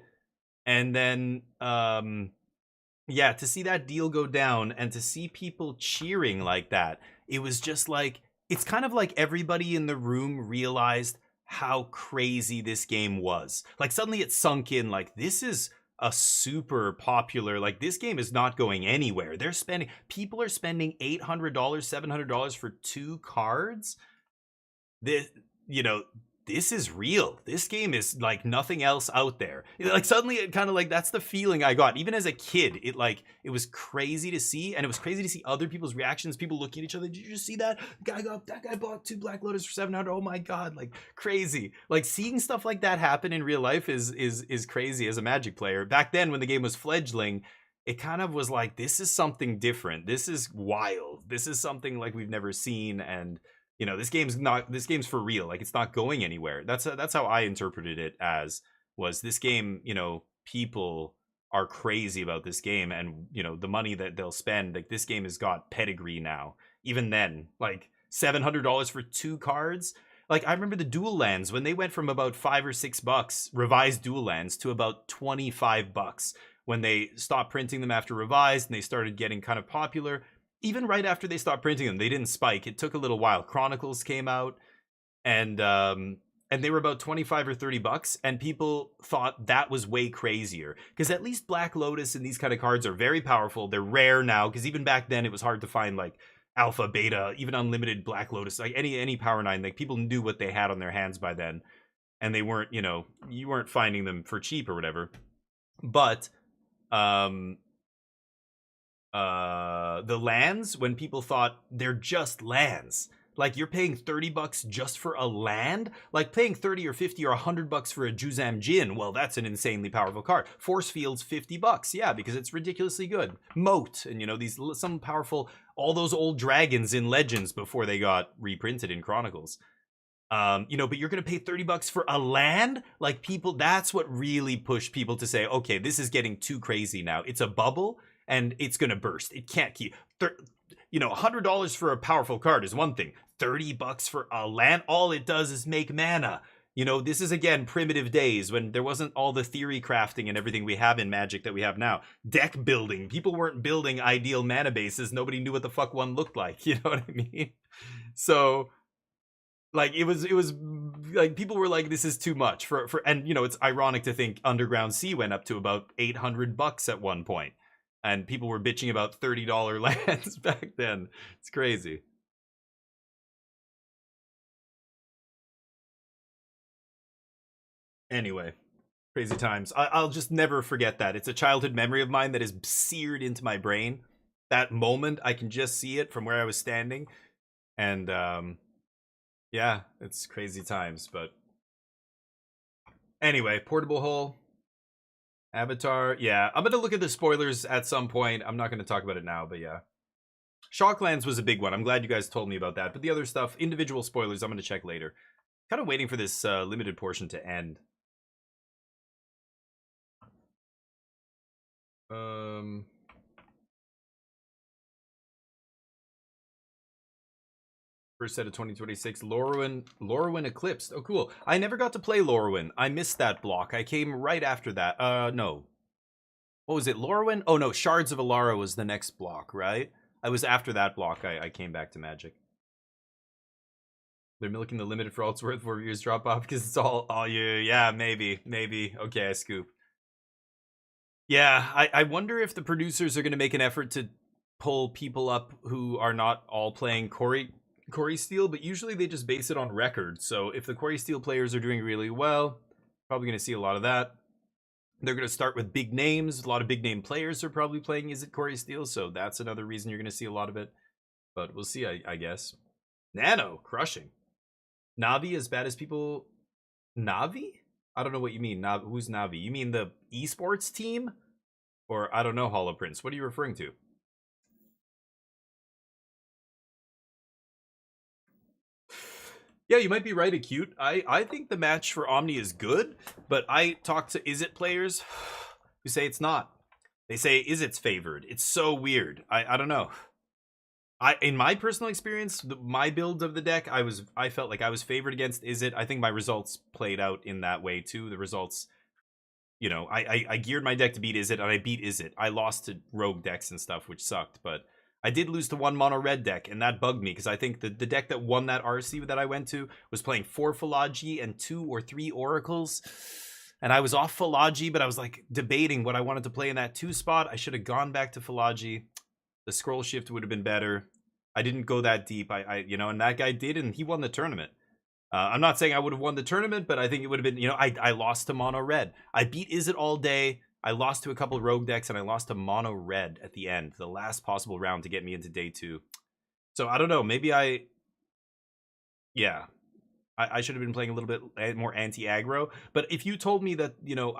And then, yeah, to see that deal go down and to see people cheering like that, it was just like, it's kind of like everybody in the room realized how crazy this game was. Like, suddenly it sunk in, like, this is a super popular, like, this game is not going anywhere. People are spending $800, $700 for 2 cards. This is real. This game is like nothing else out there. Like, suddenly it kind of like, that's the feeling I got. Even as a kid, it was crazy to see, and it was crazy to see other people's reactions, people looking at each other. Did you just see that? That guy bought 2 Black Lotus for $700. Oh my God, like, crazy. Like, seeing stuff like that happen in real life is crazy as a Magic player. Back then when the game was fledgling, it kind of was like, this is something different. This is wild. This is something like we've never seen, and this game's for real. Like, it's not going anywhere. That's how I interpreted it as, was this game, people are crazy about this game, and, the money that they'll spend, like, this game has got pedigree now. Even then, like, $700 for 2 cards. Like, I remember the dual lands when they went from about $5 or $6 revised dual lands to about $25 when they stopped printing them after revised and they started getting kind of popular. Even right after they stopped printing them, they didn't spike. It took a little while. Chronicles came out, and they were about $25 or $30, and people thought that was way crazier. Because at least Black Lotus and these kind of cards are very powerful. They're rare now, because even back then it was hard to find, like, alpha, beta, even unlimited Black Lotus, like any Power 9. Like, people knew what they had on their hands by then, and they weren't, you weren't finding them for cheap or whatever. But the lands, when people thought they're just lands, like, you're paying $30 just for a land, like paying 30 or 50 or $100 for a Juzam Jin. Well, that's an insanely powerful card. Force Field's $50, yeah, because it's ridiculously good. Moat, and some powerful, all those old dragons in Legends before they got reprinted in Chronicles. But you're gonna pay $30 for a land? Like, people, that's what really pushed people to say, okay, this is getting too crazy now. It's a bubble, and it's gonna burst. It can't keep. $100 for a powerful card is one thing. $30 for a land, all it does is make mana. This is, again, primitive days when there wasn't all the theory crafting and everything we have in Magic that we have now. Deck building. People weren't building ideal mana bases. Nobody knew what the fuck one looked like. You know what I mean? So, like, it was like, people were like, this is too much for and it's ironic to think Underground Sea went up to about $800 at one point. And people were bitching about $30 lands back then. It's crazy. Anyway, crazy times. I'll just never forget that. It's a childhood memory of mine that is seared into my brain. That moment, I can just see it from where I was standing. And, yeah, it's crazy times. But anyway, Portable Hole. Avatar, yeah. I'm going to look at the spoilers at some point. I'm not going to talk about it now, but yeah. Shocklands was a big one. I'm glad you guys told me about that. But the other stuff, individual spoilers, I'm going to check later. Kind of waiting for this limited portion to end. First set of 2026. Lorwyn Eclipsed. Oh, cool. I never got to play Lorwyn. I missed that block. I came right after that. No. What was it? Lorwyn? Oh, no. Shards of Alara was the next block, right? I was after that block. I came back to Magic. They're milking the limited for all it's worth 4 years drop off because it's all you. Yeah, maybe. Okay, I scoop. Yeah, I wonder if the producers are going to make an effort to pull people up who are not all playing Corey Steel, but usually they just base it on record. So if the Corey Steel players are doing really well, probably going to see a lot of that. They're going to start with big names. A lot of big name players are probably playing Is It Corey Steel, so that's another reason you're going to see a lot of it. But we'll see, I guess. Nano, crushing. Navi as bad as people... Navi? I don't know what you mean. Who's Navi? You mean the esports team? Or, I don't know, Hollow Prince. What are you referring to? Yeah, you might be right, Acute. I think the match for Omni is good, but I talked to Is It players who say it's not. They say Is It's favored. It's so weird. I don't know. In my personal experience, my build of the deck, I felt like I was favored against Is It. I think my results played out in that way too. The results, you know, I geared my deck to beat Is It, and I beat Is It. I lost to rogue decks and stuff, which sucked, but I did lose to one mono red deck, and that bugged me because I think the deck that won that RC that I went to was playing 4 Philagi and 2 or 3 Oracles. And I was off Philagi, but I was like debating what I wanted to play in that 2 spot. I should have gone back to Philagi. The scroll shift would have been better. I didn't go that deep. You know, and that guy did, and he won the tournament. I'm not saying I would have won the tournament, but I think it would have been, you know, I lost to mono red. I beat Is It all day. I lost to a couple of rogue decks, and I lost to mono red at the end, the last possible round to get me into day 2. So I don't know. Maybe I should have been playing a little bit more anti-aggro. But if you told me that, you know,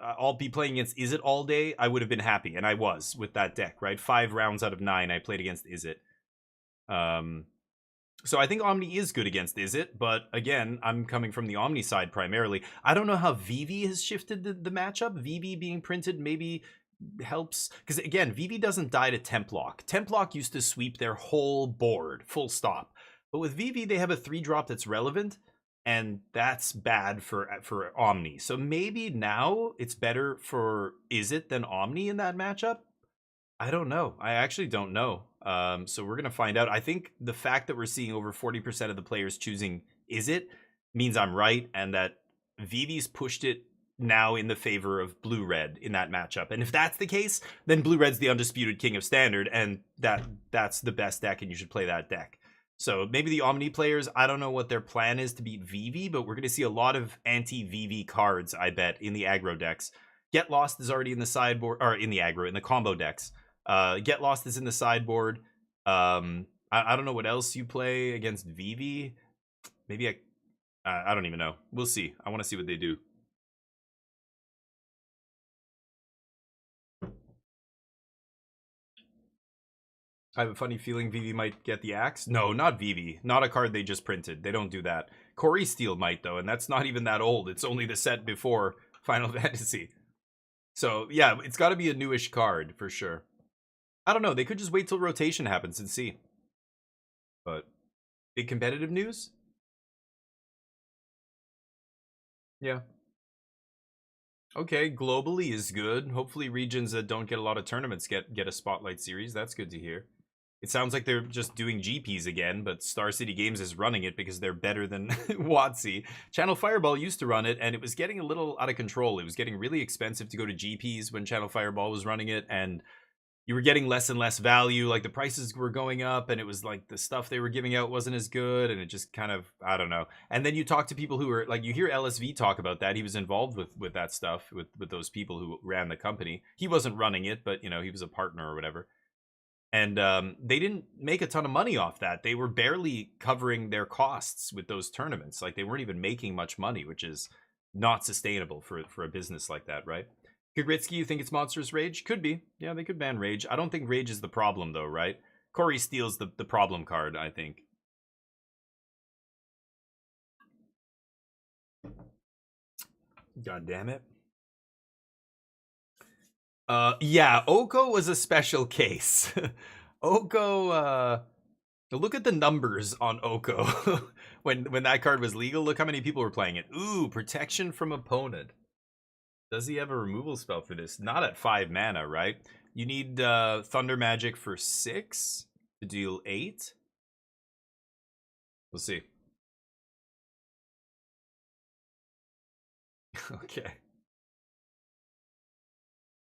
I'll be playing against Is It all day, I would have been happy, and I was with that deck, right? 5 rounds out of 9, I played against Is It. So I think Omni is good against Is It, but again, I'm coming from the Omni side primarily. I don't know how Vivi has shifted the matchup. Vivi being printed maybe helps, because again, Vivi doesn't die to Templock. Templock used to sweep their whole board, full stop. But with Vivi, they have a 3-drop that's relevant, and that's bad for Omni. So maybe now it's better for Is It than Omni in that matchup? I don't know. I actually don't know. So we're going to find out. I think the fact that we're seeing over 40% of the players choosing Is It means I'm right, and that Vivi's pushed it now in the favor of blue-red in that matchup. And if that's the case, then blue-red's the undisputed king of standard, and that's the best deck, and you should play that deck. So maybe the Omni players, I don't know what their plan is to beat Vivi, but we're going to see a lot of anti-Vivi cards, I bet, in the aggro decks. Get Lost is already in the sideboard, or in the aggro, in the combo decks. Get Lost is in the sideboard. I don't know what else you play against Vivi. Maybe I don't even know. We'll see. I want to see what they do. I have a funny feeling Vivi might get the axe. No, not Vivi. Not a card they just printed. They don't do that. Corey Steel might, though, and that's not even that old. It's only the set before Final Fantasy. So, yeah, it's got to be a newish card, for sure. I don't know. They could just wait till rotation happens and see. But, big competitive news? Yeah. Okay, globally is good. Hopefully regions that don't get a lot of tournaments get a Spotlight Series. That's good to hear. It sounds like they're just doing GPs again, but Star City Games is running it because they're better than WotC. Channel Fireball used to run it, and it was getting a little out of control. It was getting really expensive to go to GPs when Channel Fireball was running it, and you were getting less and less value. Like, the prices were going up, and it was like the stuff they were giving out wasn't as good, and it just kind of, I don't know. And then you talk to people who are, like, you hear LSV talk about that. He was involved with that stuff, with those people who ran the company. He wasn't running it, but, you know, he was a partner or whatever. And they didn't make a ton of money off that. They were barely covering their costs with those tournaments. Like, they weren't even making much money, which is not sustainable for a business like that, right? Kugritsky, you think it's Monsters Rage? Could be. Yeah, they could ban Rage. I don't think Rage is the problem, though, right? Corey Steele's the problem card, I think. God damn it. Yeah, Oko was a special case. Oko Look at the numbers on Oko. when that card was legal, look how many people were playing it. Ooh, protection from opponent. Does he have a removal spell for this? Not at 5 mana, right? You need Thunder Magic for 6 to deal 8. We'll see. Okay.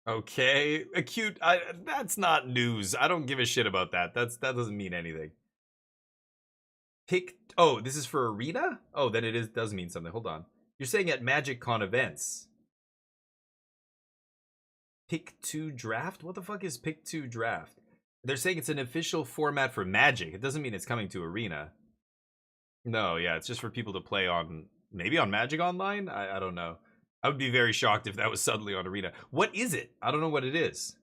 Okay, acute. That's not news. I don't give a shit about that. That doesn't mean anything. Pick. Oh, this is for arena. Oh, then it does mean something. Hold on. You're saying at MagicCon events. Pick 2 draft. What the fuck is Pick 2 draft? They're saying it's an official format for Magic. It doesn't mean it's coming to arena. No, yeah, it's just for people to play on. Maybe on Magic Online. I don't know. I would be very shocked if that was suddenly on Arena. What is it? I don't know what it is.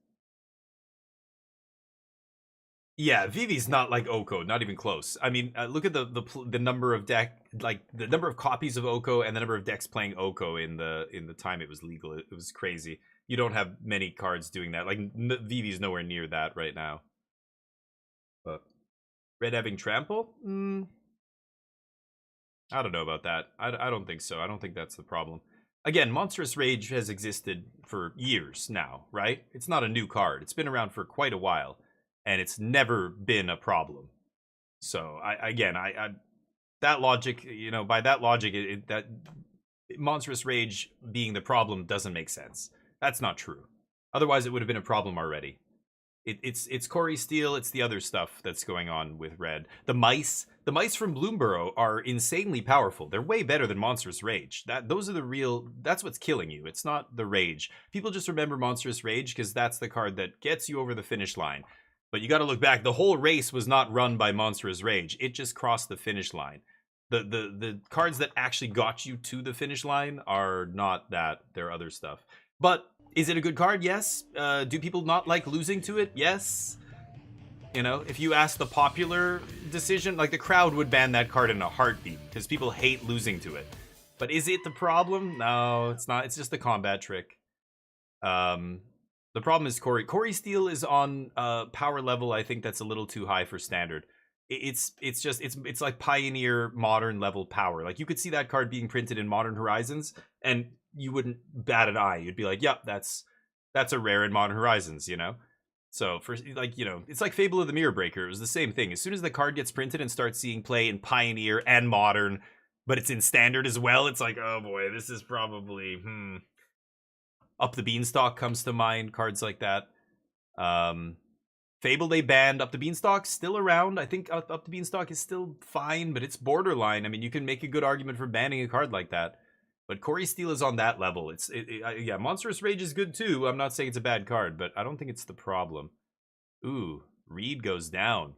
Yeah, Vivi's not like Oko, not even close. I mean, look at the number of the number of copies of Oko and the number of decks playing Oko in the time it was legal. It was crazy. You don't have many cards doing that. Like Vivi's nowhere near that right now. But Red having Trample? I don't know about that. I don't think so. I don't think that's the problem. Again, Monstrous Rage has existed for years now, right? It's not a new card. It's been around for quite a while, and it's never been a problem. So, that logic, you know, by that logic, that Monstrous Rage being the problem doesn't make sense. That's not true. Otherwise, it would have been a problem already. It's Corey Steele. It's the other stuff that's going on with Red. The mice from Bloomborough are insanely powerful. They're way better than Monstrous Rage. Those are the real. That's what's killing you. It's not the Rage. People just remember Monstrous Rage because that's the card that gets you over the finish line. But you got to look back. The whole race was not run by Monstrous Rage. It just crossed the finish line. The cards that actually got you to the finish line are not that. They're other stuff. But is it a good card? Yes. Do people not like losing to it? Yes. You know, if you ask the popular decision, like the crowd would ban that card in a heartbeat because people hate losing to it. But is it the problem? No, it's not. It's just the combat trick. The problem is Corey Steele is on power level. I think that's a little too high for standard. It's like Pioneer modern level power. Like you could see that card being printed in Modern Horizons and you wouldn't bat an eye. You'd be like, yep, that's a rare in Modern Horizons, you know? So for like, you know, it's like Fable of the Mirror Breaker. It was the same thing. As soon as the card gets printed and starts seeing play in Pioneer and Modern, but it's in Standard as well, it's like, oh boy, this is probably Up the Beanstalk comes to mind, cards like that. Fable they banned. Up the Beanstalk still around. I think Up the Beanstalk is still fine, but it's borderline. I mean, you can make a good argument for banning a card like that. But Corey Steele is on that level. Yeah, Monstrous Rage is good too. I'm not saying it's a bad card, but I don't think it's the problem. Ooh, Reed goes down.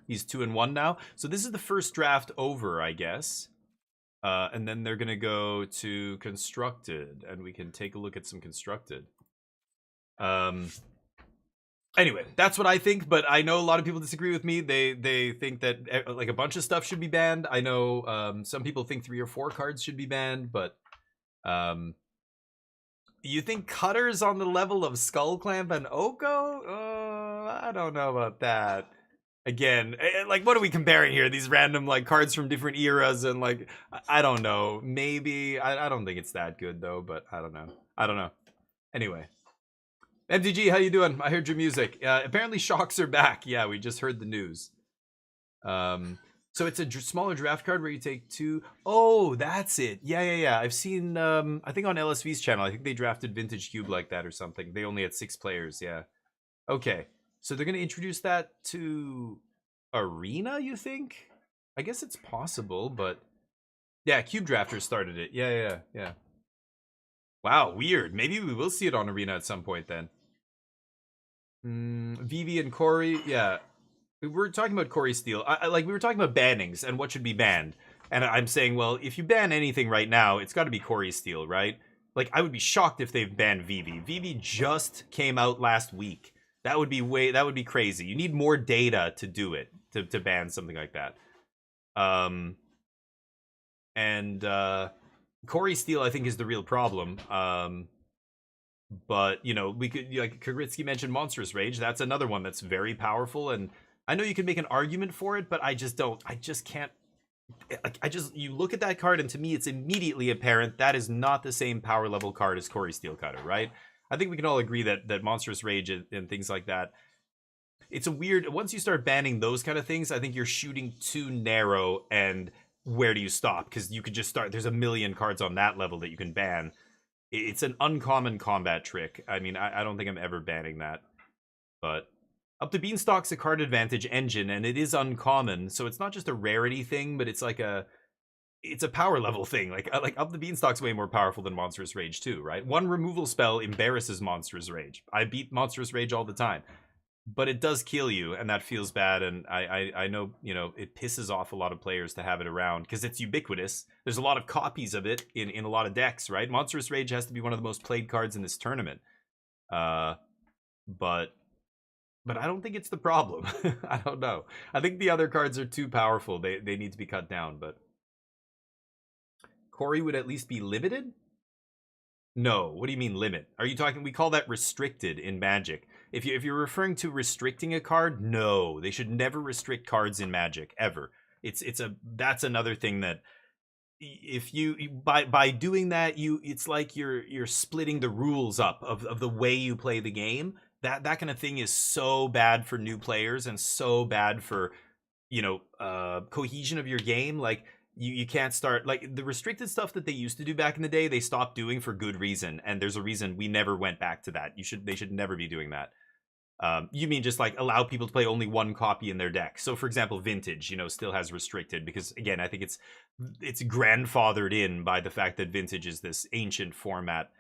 He's 2-1 now. So this is the first draft over, I guess. And then they're going to go to Constructed, and we can take a look at some Constructed. Anyway, that's what I think, but I know a lot of people disagree with me. They think that like a bunch of stuff should be banned. I know some people think 3 or 4 cards should be banned, but you think Cutter's on the level of Skullclamp and Oko? I don't know about that. Again, like what are we comparing here? These random like cards from different eras and like I don't know. Maybe I don't think it's that good though, but I don't know. Anyway. MTG, how you doing? I heard your music. Apparently shocks are back. Yeah, we just heard the news. So it's a smaller draft card where you take 2. Oh, that's it. Yeah. I've seen, I think on LSV's channel, I think they drafted Vintage Cube like that or something. They only had 6 players, yeah. Okay, so they're going to introduce that to Arena, you think? I guess it's possible, but... Yeah, Cube Drafters started it. Yeah. Wow, weird. Maybe we will see it on Arena at some point then. Vivi and Corey, yeah. We were talking about Corey Steele. We were talking about bannings and what should be banned. And I'm saying, well, if you ban anything right now, it's got to be Corey Steele, right? Like, I would be shocked if they've banned Vivi. Vivi just came out last week. That would be crazy. You need more data to do it, to ban something like that. Corey Steele, I think, is the real problem. But, you know, we could, like Kagritsky mentioned Monstrous Rage. That's another one that's very powerful and I know you can make an argument for it, but I just can't. You look at that card, and to me, it's immediately apparent that is not the same power level card as Corey Steelcutter, right? I think we can all agree that Monstrous Rage and things like that, it's a weird, once you start banning those kind of things, I think you're shooting too narrow, and where do you stop? Because you could just start, there's a million cards on that level that you can ban. It's an uncommon combat trick. I mean, I don't think I'm ever banning that. But Up the Beanstalk's a card advantage engine, and it is uncommon, so it's not just a rarity thing, but it's like it's a power level thing. Like Up the Beanstalk's way more powerful than Monstrous Rage too, right? One removal spell embarrasses Monstrous Rage. I beat Monstrous Rage all the time. But it does kill you, and that feels bad, and I know, you know, it pisses off a lot of players to have it around, because it's ubiquitous. There's a lot of copies of it in a lot of decks, right? Monstrous Rage has to be one of the most played cards in this tournament. But I don't think it's the problem. I don't know. I think the other cards are too powerful. They need to be cut down, but... Corey would at least be limited? No, what do you mean limit? Are you talking, we call that restricted in Magic. If you're referring to restricting a card, no, they should never restrict cards in Magic ever. That's another thing that if you by doing that, it's like you're splitting the rules up of the way you play the game. That kind of thing is so bad for new players and so bad for, you know, cohesion of your game. Like you can't start, like the restricted stuff that they used to do back in the day, they stopped doing for good reason, and there's a reason we never went back to that. They should never be doing that. You mean just like allow people to play only one copy in their deck. So for example, Vintage, you know, still has restricted, because again, I think it's grandfathered in by the fact that Vintage is this ancient format,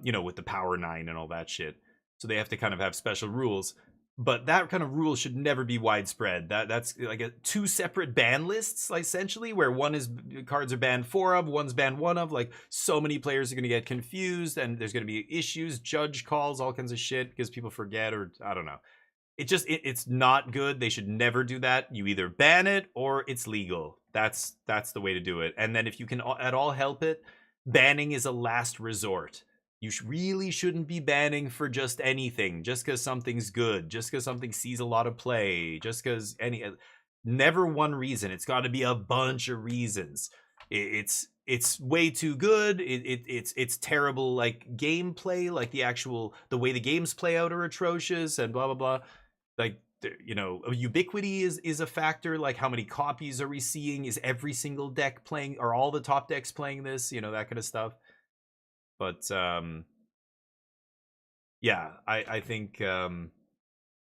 you know, with the Power 9 and all that shit. So they have to kind of have special rules. But that kind of rule should never be widespread. That's like two separate ban lists, essentially, where one is cards are banned 4 of, one's banned 1 of. Like, so many players are going to get confused, and there's going to be issues, judge calls, all kinds of shit, because people forget, or I don't know. It's not good. They should never do that. You either ban it or it's legal. That's the way to do it. And then if you can at all help it, banning is a last resort. You really shouldn't be banning for just anything, just because something's good, just because something sees a lot of play, just because never one reason. It's got to be a bunch of reasons. It's way too good. It's terrible, like gameplay, like the way the games play out are atrocious, and blah blah blah. Like, you know, ubiquity is a factor. Like, how many copies are we seeing? Is every single deck playing? Are all the top decks playing this? You know, that kind of stuff. But yeah, I think yeah,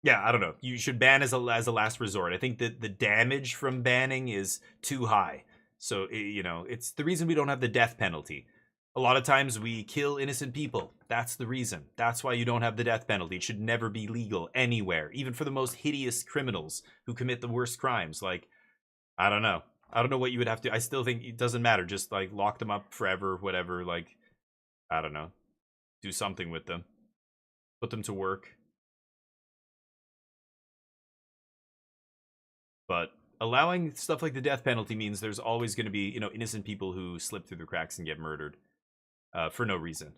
I don't know. You should ban as a last resort. I think that the damage from banning is too high. So you know, it's the reason we don't have the death penalty. A lot of times we kill innocent people. That's the reason. That's why you don't have the death penalty. It should never be legal anywhere, even for the most hideous criminals who commit the worst crimes. Like, I don't know. I don't know what you would have to. I still think it doesn't matter. Just like lock them up forever, whatever. Like, I don't know. Do something with them. Put them to work. But allowing stuff like the death penalty means there's always going to be, you know, innocent people who slip through the cracks and get murdered for no reason.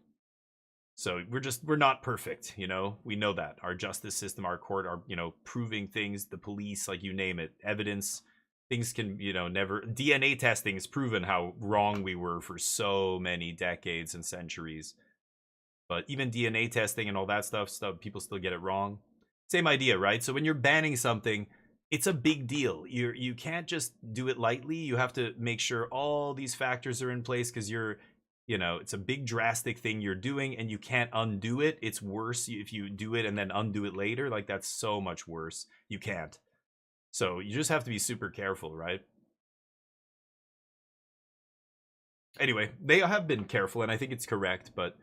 So we're not perfect, you know. We know that. Our justice system, our court are, you know, proving things, the police, like you name it, evidence. Things can, you know, never... DNA testing has proven how wrong we were for so many decades and centuries. But even DNA testing and all that stuff, people still get it wrong. Same idea, right? So when you're banning something, it's a big deal. You can't just do it lightly. You have to make sure all these factors are in place, because you know, it's a big drastic thing you're doing, and you can't undo it. It's worse if you do it and then undo it later. Like, that's so much worse. You can't. So you just have to be super careful, right? Anyway, they have been careful, and I think it's correct. But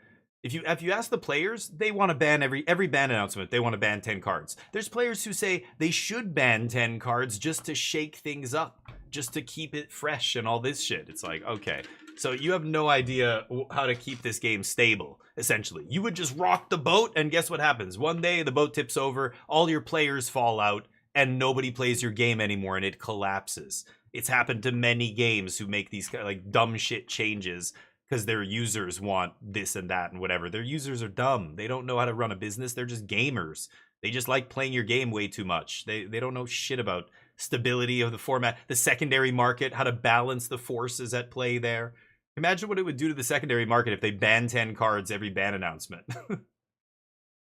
if you ask the players, they want to ban every ban announcement. They want to ban 10 cards. There's players who say they should ban 10 cards just to shake things up, just to keep it fresh and all this shit. It's like, okay, so you have no idea how to keep this game stable. Essentially, you would just rock the boat, and guess what happens? One day the boat tips over, all your players fall out, and nobody plays your game anymore, and it collapses. It's happened to many games who make these like dumb shit changes, because their users want this and that and whatever. Their users are dumb. They don't know how to run a business. They're just gamers. They just like playing your game way too much. They don't know shit about stability of the format, the secondary market, how to balance the forces at play there. Imagine what it would do to the secondary market if they banned 10 cards every ban announcement.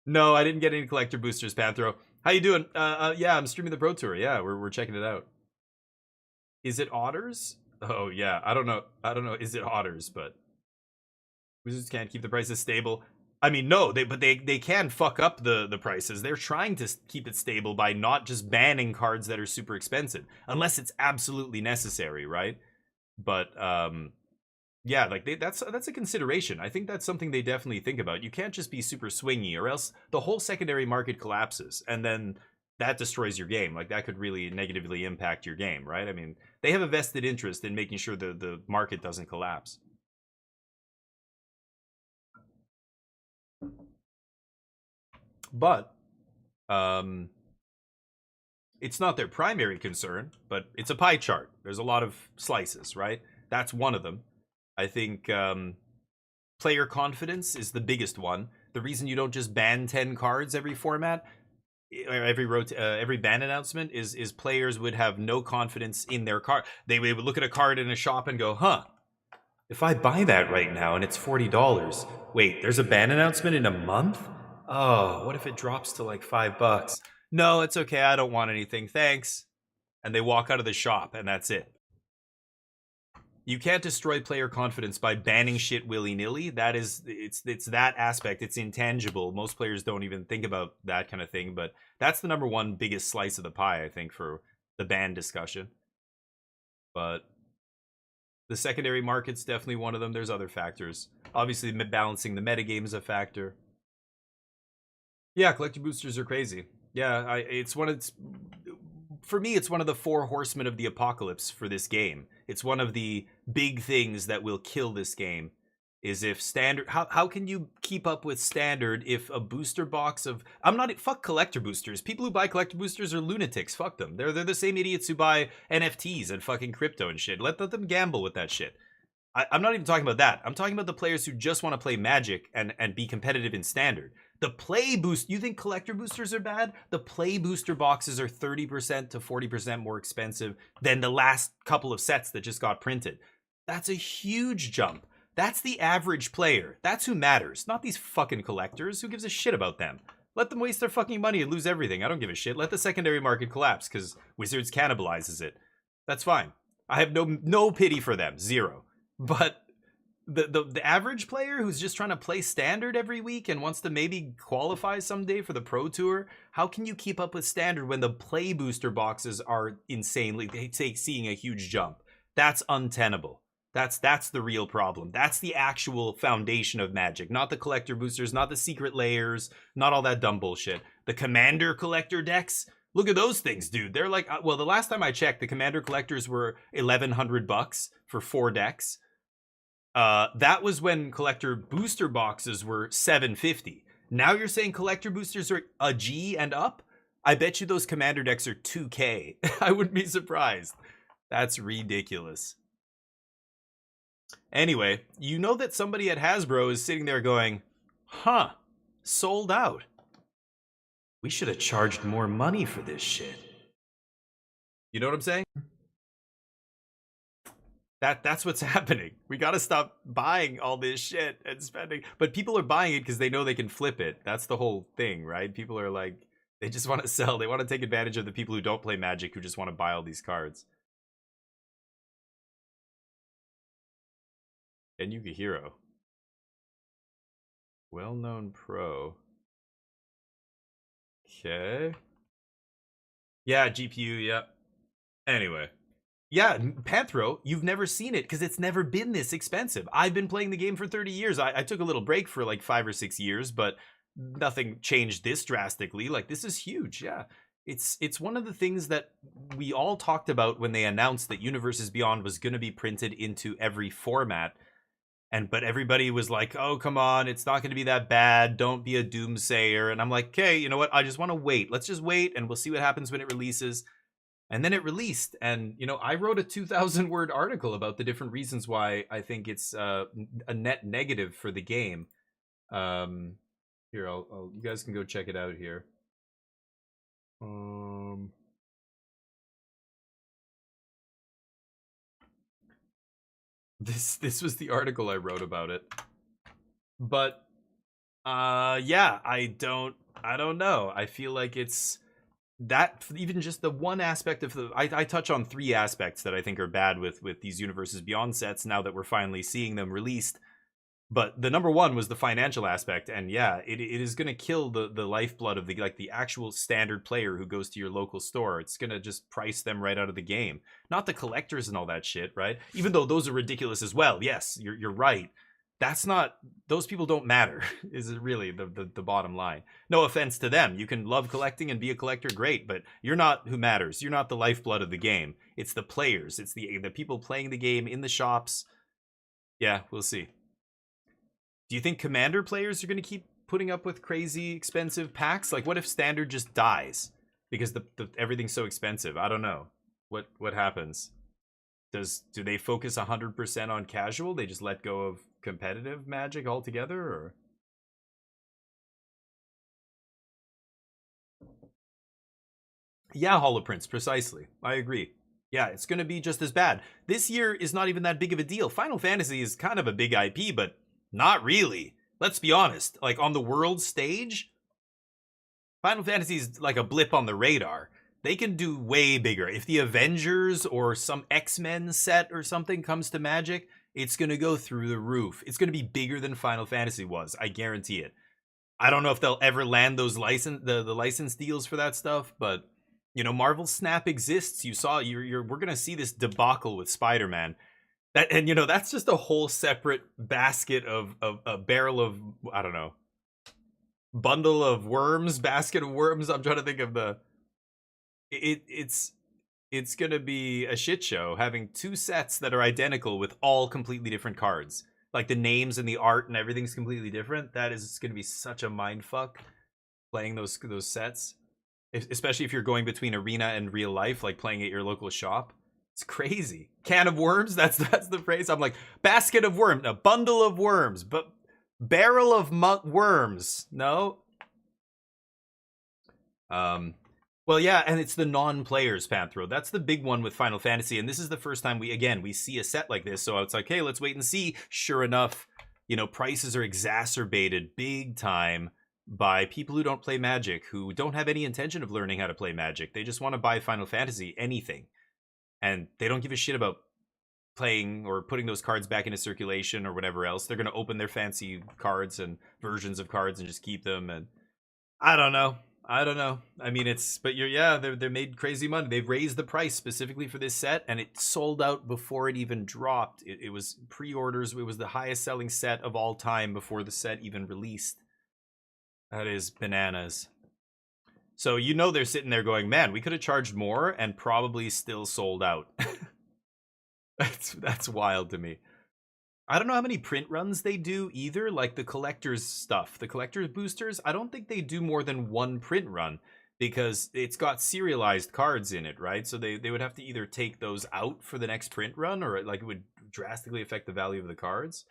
No, I didn't get any collector boosters, Panthro. How you doing? Yeah, I'm streaming the Pro Tour. Yeah, we're checking it out. Is it Otters? Oh yeah, I don't know. Is it Otters? But Wizards can't keep the prices stable. I mean, no, but they can fuck up the prices. They're trying to keep it stable by not just banning cards that are super expensive, unless it's absolutely necessary, right? But yeah, like that's a consideration. I think that's something they definitely think about. You can't just be super swingy, or else the whole secondary market collapses, and then that destroys your game. Like that could really negatively impact your game, right? I mean, they have a vested interest in making sure the market doesn't collapse. But it's not their primary concern, but it's a pie chart. There's a lot of slices, right? That's one of them. I think player confidence is the biggest one. The reason you don't just ban 10 cards every format, every ban announcement is players would have no confidence in their card. They would look at a card in a shop and go, huh, if I buy that right now and it's $40, wait, there's a ban announcement in a month? Oh, what if it drops to like $5? No, it's okay. I don't want anything. Thanks. And they walk out of the shop and that's it. You can't destroy player confidence by banning shit willy-nilly. That is, it's that aspect. It's intangible. Most players don't even think about that kind of thing, but that's the number one biggest slice of the pie, I think, for the ban discussion. But the secondary market's definitely one of them. There's other factors. Obviously, balancing the metagame is a factor. Yeah, collector boosters are crazy. Yeah, for me, it's one of the 4 horsemen of the apocalypse for this game. It's one of the big things that will kill this game. Is if standard, how can you keep up with standard if a booster box of, fuck collector boosters. People who buy collector boosters are lunatics. Fuck them. They're the same idiots who buy NFTs and fucking crypto and shit. Let them gamble with that shit. I'm not even talking about that. I'm talking about the players who just want to play Magic and be competitive in standard. The play boost, you think collector boosters are bad? The play booster boxes are 30% to 40% more expensive than the last couple of sets that just got printed. That's a huge jump. That's the average player. That's who matters, not these fucking collectors. Who gives a shit about them? Let them waste their fucking money and lose everything. I don't give a shit. Let the secondary market collapse because Wizards cannibalizes it. That's fine. I have no pity for them. Zero. But the average player who's just trying to play standard every week and wants to maybe qualify someday for the Pro Tour, how can you keep up with standard when the play booster boxes are insanely seeing a huge jump? That's untenable. That's the real problem. That's the actual foundation of Magic, not the collector boosters, not the secret layers, not all that dumb bullshit. The commander collector decks, look at those things, dude. They're like, well, the last time I checked, the commander collectors were $1,100 for 4 decks. That was when collector booster boxes were $750. Now you're saying collector boosters are a G and up? I bet you those commander decks are $2K. I wouldn't be surprised. That's ridiculous. Anyway, you know that somebody at Hasbro is sitting there going, huh, sold out. We should have charged more money for this shit. You know what I'm saying? That's what's happening. We gotta stop buying all this shit and spending. But people are buying it because they know they can flip it. That's the whole thing, right? People are like, they just want to sell. They want to take advantage of the people who don't play Magic, who just want to buy all these cards. And Yukihiro. Well-known pro. Okay. Yeah, GPU, yeah. Anyway. Yeah, Panthro, you've never seen it because it's never been this expensive. I've been playing the game for 30 years. I took a little break for like 5 or 6 years, but nothing changed this drastically. Like, this is huge, yeah. It's one of the things that we all talked about when they announced that Universes Beyond was going to be printed into every format. But everybody was like, oh, come on, it's not going to be that bad. Don't be a doomsayer. And I'm like, okay, you know what? I just want to wait. Let's just wait and we'll see what happens when it releases. And then it released, and you know, I wrote a 2,000-word article about the different reasons why I think it's a net negative for the game. Here, you guys can go check it out here. This was the article I wrote about it. But yeah, I don't know. I feel like it's that, even just the one aspect of the I touch on 3 aspects that I think are bad with these Universes Beyond sets now that we're finally seeing them released. But the number one was the financial aspect, and yeah, it is going to kill the lifeblood of the actual standard player who goes to your local store. It's going to just price them right out of the game. Not the collectors and all that shit, right? Even though those are ridiculous as well. Yes, you're right. That's not, those people don't matter, is it really the bottom line. No offense to them. You can love collecting and be a collector, great, but you're not who matters. You're not the lifeblood of the game. It's the players. It's the people playing the game in the shops. Yeah, we'll see. Do you think Commander players are going to keep putting up with crazy expensive packs? Like, what if Standard just dies because everything's so expensive? I don't know. What happens? Do they focus 100% on casual? They just let go of competitive Magic altogether, or? Yeah, holoprints, precisely. I agree. Yeah, it's going to be just as bad. This year is not even that big of a deal. Final Fantasy is kind of a big IP, but not really. Let's be honest. Like, on the world stage, Final Fantasy is like a blip on the radar. They can do way bigger. If the Avengers or some X-Men set or something comes to Magic, it's going to go through the roof. It's going to be bigger than Final Fantasy was. I guarantee it. I don't know if they'll ever land those the license deals for that stuff, but you know, Marvel Snap exists. You saw we're going to see this debacle with Spider-Man. And you know, that's just a whole separate basket of a barrel of, I don't know, bundle of worms, basket of worms. I'm trying to think of it's gonna be a shit show having 2 sets that are identical with all completely different cards. Like the names and the art and everything's completely different. That is gonna be such a mind fuck playing those sets, especially if you're going between arena and real life, like playing at your local shop. It's crazy. Can of worms, that's the phrase. I'm like, basket of worms, a bundle of worms, but barrel of worms. No. Well, yeah, and it's the non-players, Panthro. That's the big one with Final Fantasy, and this is the first time we see a set like this, so it's like, hey, let's wait and see. Sure enough, you know, prices are exacerbated big time by people who don't play Magic, who don't have any intention of learning how to play Magic. They just want to buy Final Fantasy, anything. And they don't give a shit about playing or putting those cards back into circulation or whatever else. They're going to open their fancy cards and versions of cards and just keep them. And I don't know. I mean, they made crazy money. They've raised the price specifically for this set, and it sold out before it even dropped. It was pre-orders. It was the highest selling set of all time before the set even released. That is bananas. So, you know, they're sitting there going, man, we could have charged more and probably still sold out. That's wild to me. I don't know how many print runs they do either, like the collector's stuff. The collector's boosters, I don't think they do more than 1 print run because it's got serialized cards in it, right? So they would have to either take those out for the next print run or like it would drastically affect the value of the cards.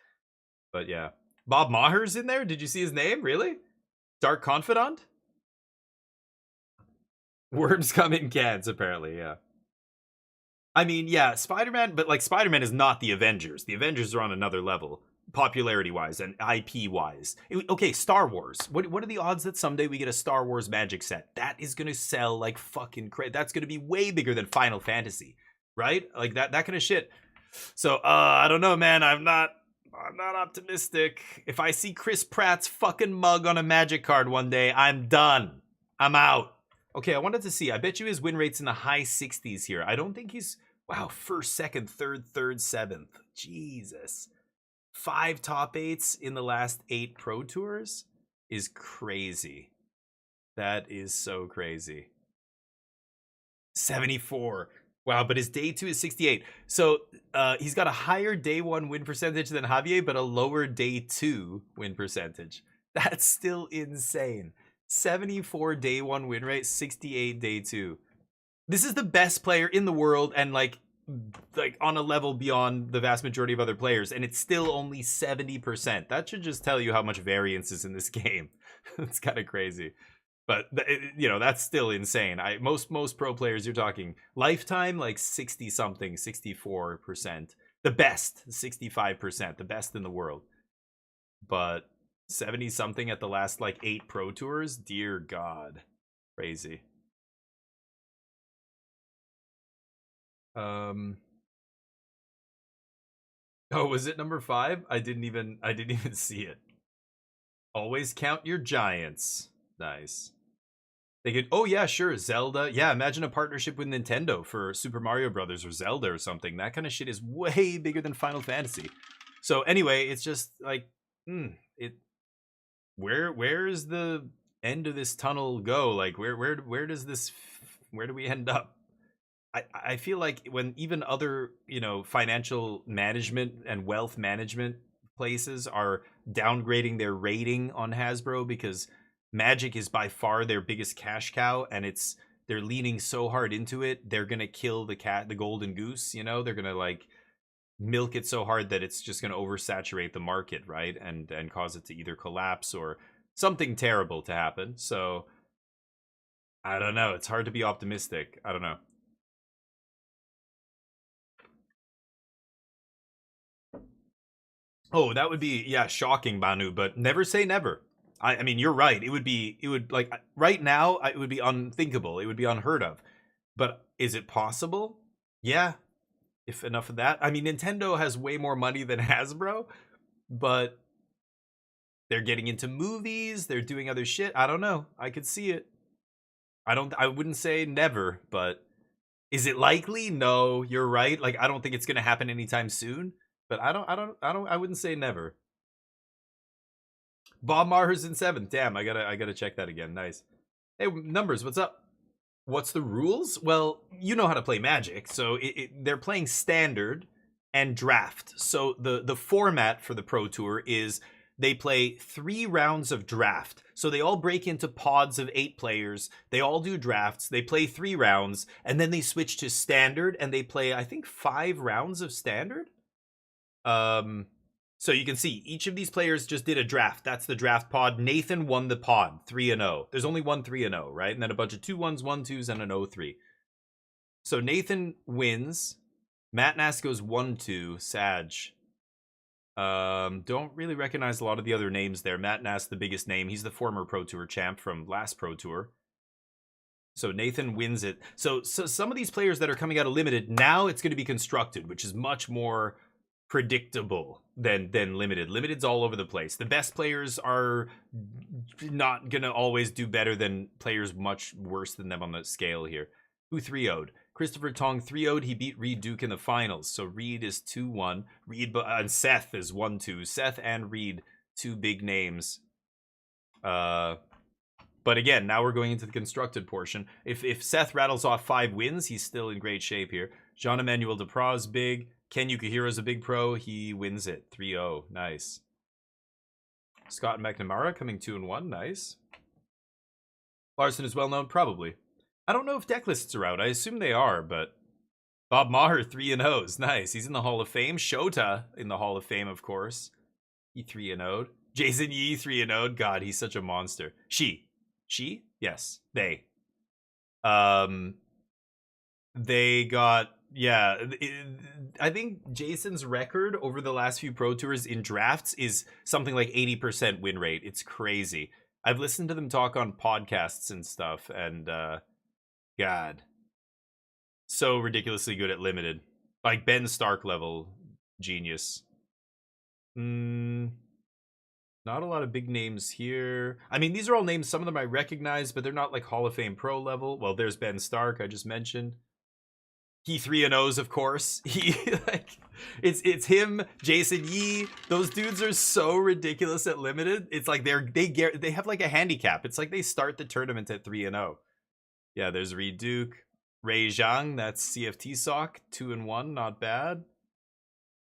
But yeah. Bob Maher's in there? Did you see his name? Really? Dark Confidant? Worms come in cans, apparently, yeah. I mean, yeah, Spider-Man, but like Spider-Man is not the Avengers. The Avengers are on another level, popularity-wise and IP-wise. Okay, Star Wars. What are the odds that someday we get a Star Wars Magic set? That is going to sell like fucking crazy. That's going to be way bigger than Final Fantasy, right? Like that kind of shit. So, I don't know, man. I'm not optimistic. If I see Chris Pratt's fucking mug on a Magic card one day, I'm done. I'm out. Okay, I wanted to see. I bet you his win rate's in the high 60s here. I don't think he's... Wow, first, second, third, 7th. Jesus. 5 top 8s in the last 8 Pro Tours is crazy. That is so crazy. 74. Wow, but his day 2 is 68. So he's got a higher day 1 win percentage than Javier, but a lower day 2 win percentage. That's still insane. 74 day 1 win rate, 68 day 2. This is the best player in the world, and like on a level beyond the vast majority of other players, and it's still only 70%. That should just tell you how much variance is in this game. It's kind of crazy. But you know, that's still insane. Most pro players, you're talking lifetime like 60 something, 64%. The best, 65%, the best in the world. But 70 something at the last like 8 pro tours, dear God. Crazy. Oh, was it number 5? I didn't even see it. Always count your giants. Nice. They could, oh yeah, sure, Zelda. Yeah, imagine a partnership with Nintendo for Super Mario Brothers or Zelda or something. That kind of shit is way bigger than Final Fantasy. So anyway, it's just like, where's the end of this tunnel go? Like, where do we end up? I feel like when even other, you know, financial management and wealth management places are downgrading their rating on Hasbro because Magic is by far their biggest cash cow, and they're leaning so hard into it, they're gonna kill the golden goose, you know? They're gonna like milk it so hard that it's just gonna oversaturate the market, right? And cause it to either collapse or something terrible to happen. So I don't know. It's hard to be optimistic. I don't know. Oh, that would be, yeah, shocking, Banu, but never say never. I mean, you're right. It would like right now, it would be unthinkable. It would be unheard of. But is it possible? Yeah. If enough of that. I mean, Nintendo has way more money than Hasbro, but they're getting into movies, they're doing other shit. I don't know. I could see it. I wouldn't say never, but is it likely? No, you're right. Like, I don't think it's going to happen anytime soon, but I wouldn't say never. Bob Maher's in 7th. Damn, I gotta check that again. Nice. Hey, Numbers, what's up? What's the rules? Well, you know how to play Magic, so they're playing Standard and Draft. So the format for the Pro Tour is they play 3 rounds of Draft. So they all break into pods of 8 players. They all do drafts. They play 3 rounds, and then they switch to Standard, and they play, I think, 5 rounds of Standard. So you can see each of these players just did a draft. That's the draft pod. Nathan won the pod, 3-0. There's only one 3-0, right? And then a bunch of 2-1s, 1-2s, and an 0-3. So Nathan wins. Matt Nass goes 1-2. Sag. Don't really recognize a lot of the other names there. Matt Nass, the biggest name. He's the former Pro Tour champ from last Pro Tour. So Nathan wins it. So some of these players that are coming out of Limited, now it's going to be constructed, which is much more predictable than Limited. Limited's all over the place. The best players are not gonna always do better than players much worse than them on the scale here. Who 3-0'd? Christopher Tong 3-0'd. He beat Reed Duke in the finals. So Reed is 2-1. Reed and Seth is 1-2. Seth and Reed, 2 big names. But again, now we're going into the constructed portion. If Seth rattles off 5 wins, he's still in great shape here. Jean-Emmanuel Depraz big. Ken Yukihiro's a big pro. He wins it. 3-0. Nice. Scott McNamara coming 2-1. Nice. Larson is well known. Probably. I don't know if deck lists are out. I assume they are, but Bob Maher 3-0's nice. He's in the Hall of Fame. Shota in the Hall of Fame, of course. He 3-0'd. Jason Yee 3-0'd. God, he's such a monster. She? Yes. They. They got. Yeah, I think Jason's record over the last few Pro Tours in drafts is something like 80% win rate. It's crazy. I've listened to them talk on podcasts and stuff, and God, so ridiculously good at Limited. Like Ben Stark level genius. Not a lot of big names here. I mean, these are all names, some of them I recognize, but they're not like Hall of Fame pro level. Well, there's Ben Stark, I just mentioned. He 3-0's, of course. He like it's him, Jason Yee. Those dudes are so ridiculous at Limited. It's like they have like a handicap. It's like they start the tournament at 3-0. Yeah, there's Reed Duke, Ray Zhang. That's CFT Sock 2-1, not bad.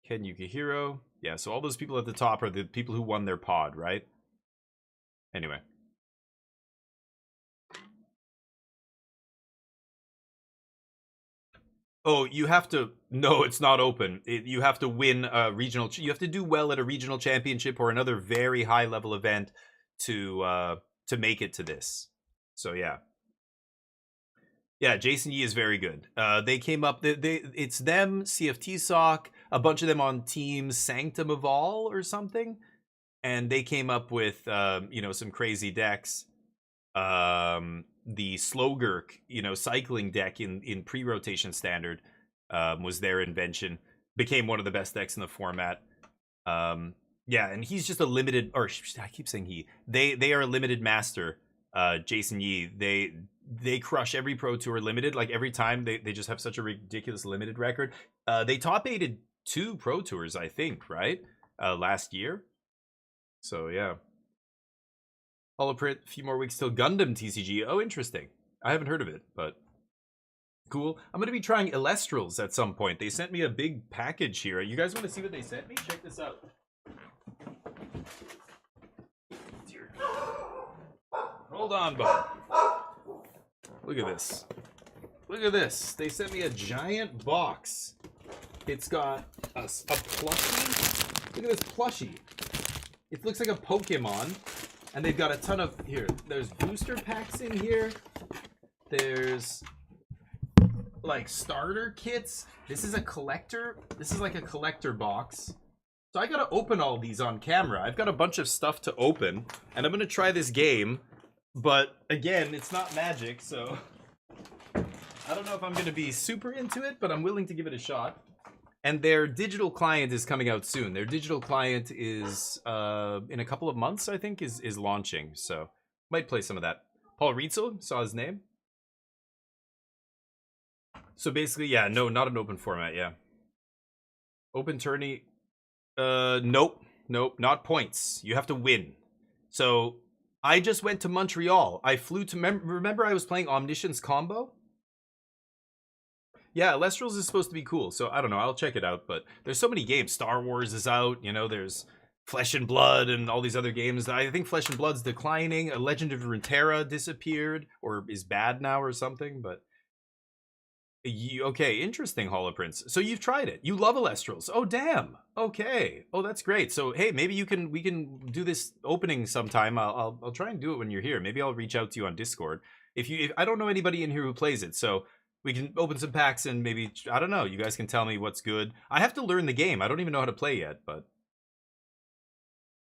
Ken Yukihiro. Yeah, so all those people at the top are the people who won their pod, right? Anyway. Oh, you have to. No, it's not open. You have to win a regional. You have to do well at a regional championship or another very high level event to make it to this. So yeah, yeah. Jason Yee is very good. They came up. It's them, CFT Sock, a bunch of them on team Sanctum of All or something, and they came up with some crazy decks. The Slogurk, cycling deck in pre-rotation standard was their invention. Became one of the best decks in the format. Yeah, and he's just a limited, or I keep saying he. They are a limited master. Jason Yee. They crush every Pro Tour limited. Like every time they just have such a ridiculous limited record. They top 8'd 2 Pro Tours, I think, right? Last year. So yeah. Holoprint, a few more weeks till Gundam TCG. Oh, interesting. I haven't heard of it, but cool. I'm going to be trying Elestrals at some point. They sent me a big package here. You guys want to see what they sent me? Check this out. Hold on, bud. Look at this. Look at this. They sent me a giant box. It's got a plushie. Look at this plushie. It looks like a Pokemon. And they've got a ton of, there's booster packs in here. There's like starter kits. This is a collector. This is like a collector box. So I gotta open all these on camera. I've got a bunch of stuff to open. And I'm gonna try this game. But again, it's not Magic, so I don't know if I'm gonna be super into it, but I'm willing to give it a shot. And their digital client is coming out soon. Their digital client is in a couple of months, I think, is launching. So might play some of that. Paul Rietzel, saw his name. So basically, yeah, no, not an open format, yeah. Open tourney, nope, not points. You have to win. So I just went to Montreal. I flew to, remember I was playing Omniscience Combo? Yeah, Elestrals is supposed to be cool, so I don't know, I'll check it out, but there's so many games. Star Wars is out, there's Flesh and Blood and all these other games. I think Flesh and Blood's declining. A Legend of Runeterra disappeared, or is bad now or something, but... Okay, interesting, Holoprints. So you've tried it. You love Elestrals. Oh, damn. Okay. Oh, that's great. So, hey, maybe we can do this opening sometime. I'll try and do it when you're here. Maybe I'll reach out to you on Discord. If I don't know anybody in here who plays it, so... We can open some packs and maybe, I don't know, you guys can tell me what's good. I have to learn the game. I don't even know how to play yet, but...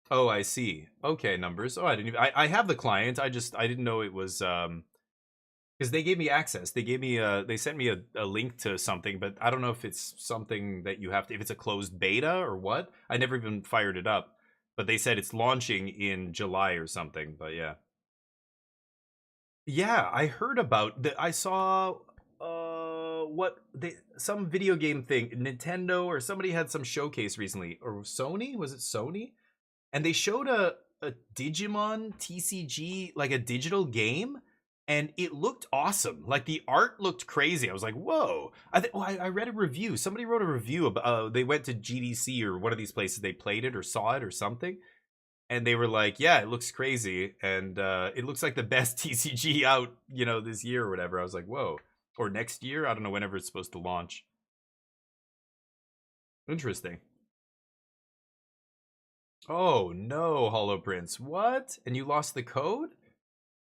Oh, I see. Okay, numbers. Oh, I have the client. I didn't know it was, because they gave me access. They gave me, they sent me a link to something, but I don't know if it's something that you have to, if it's a closed beta or what. I never even fired it up, but they said it's launching in July or something, but yeah. Yeah, I heard about that. I saw... some video game thing, Nintendo or somebody had some showcase recently, or Sony, was it Sony? And they showed a Digimon TCG, like a digital game, and it looked awesome. Like the art looked crazy. I was like, whoa. I read a review. Somebody wrote a review about, they went to GDC or one of these places, they played it or saw it or something. And they were like, yeah, it looks crazy. And it looks like the best TCG out, this year or whatever. I was like, whoa. Or next year? I don't know, whenever it's supposed to launch. Interesting. Oh, no, Holoprints. What? And you lost the code?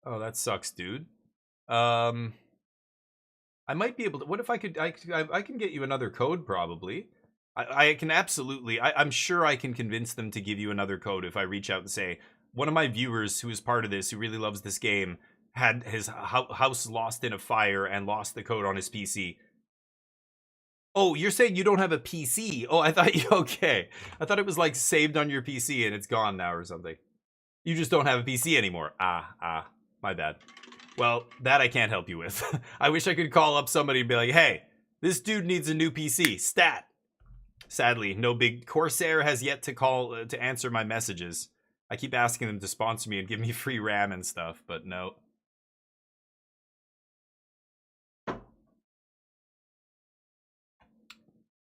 Oh, that sucks, dude. I might be able to... What if I could... I can get you another code, probably. I can absolutely... I'm sure I can convince them to give you another code if I reach out and say, one of my viewers who is part of this, who really loves this game... had his house lost in a fire and lost the code on his PC. Oh, you're saying you don't have a PC? Oh, I thought you... Okay. I thought it was like saved on your PC and it's gone now or something. You just don't have a PC anymore. My bad. Well, that I can't help you with. I wish I could call up somebody and be like, hey, this dude needs a new PC. Stat. Sadly, no big... Corsair has yet to call to answer my messages. I keep asking them to sponsor me and give me free RAM and stuff, but no.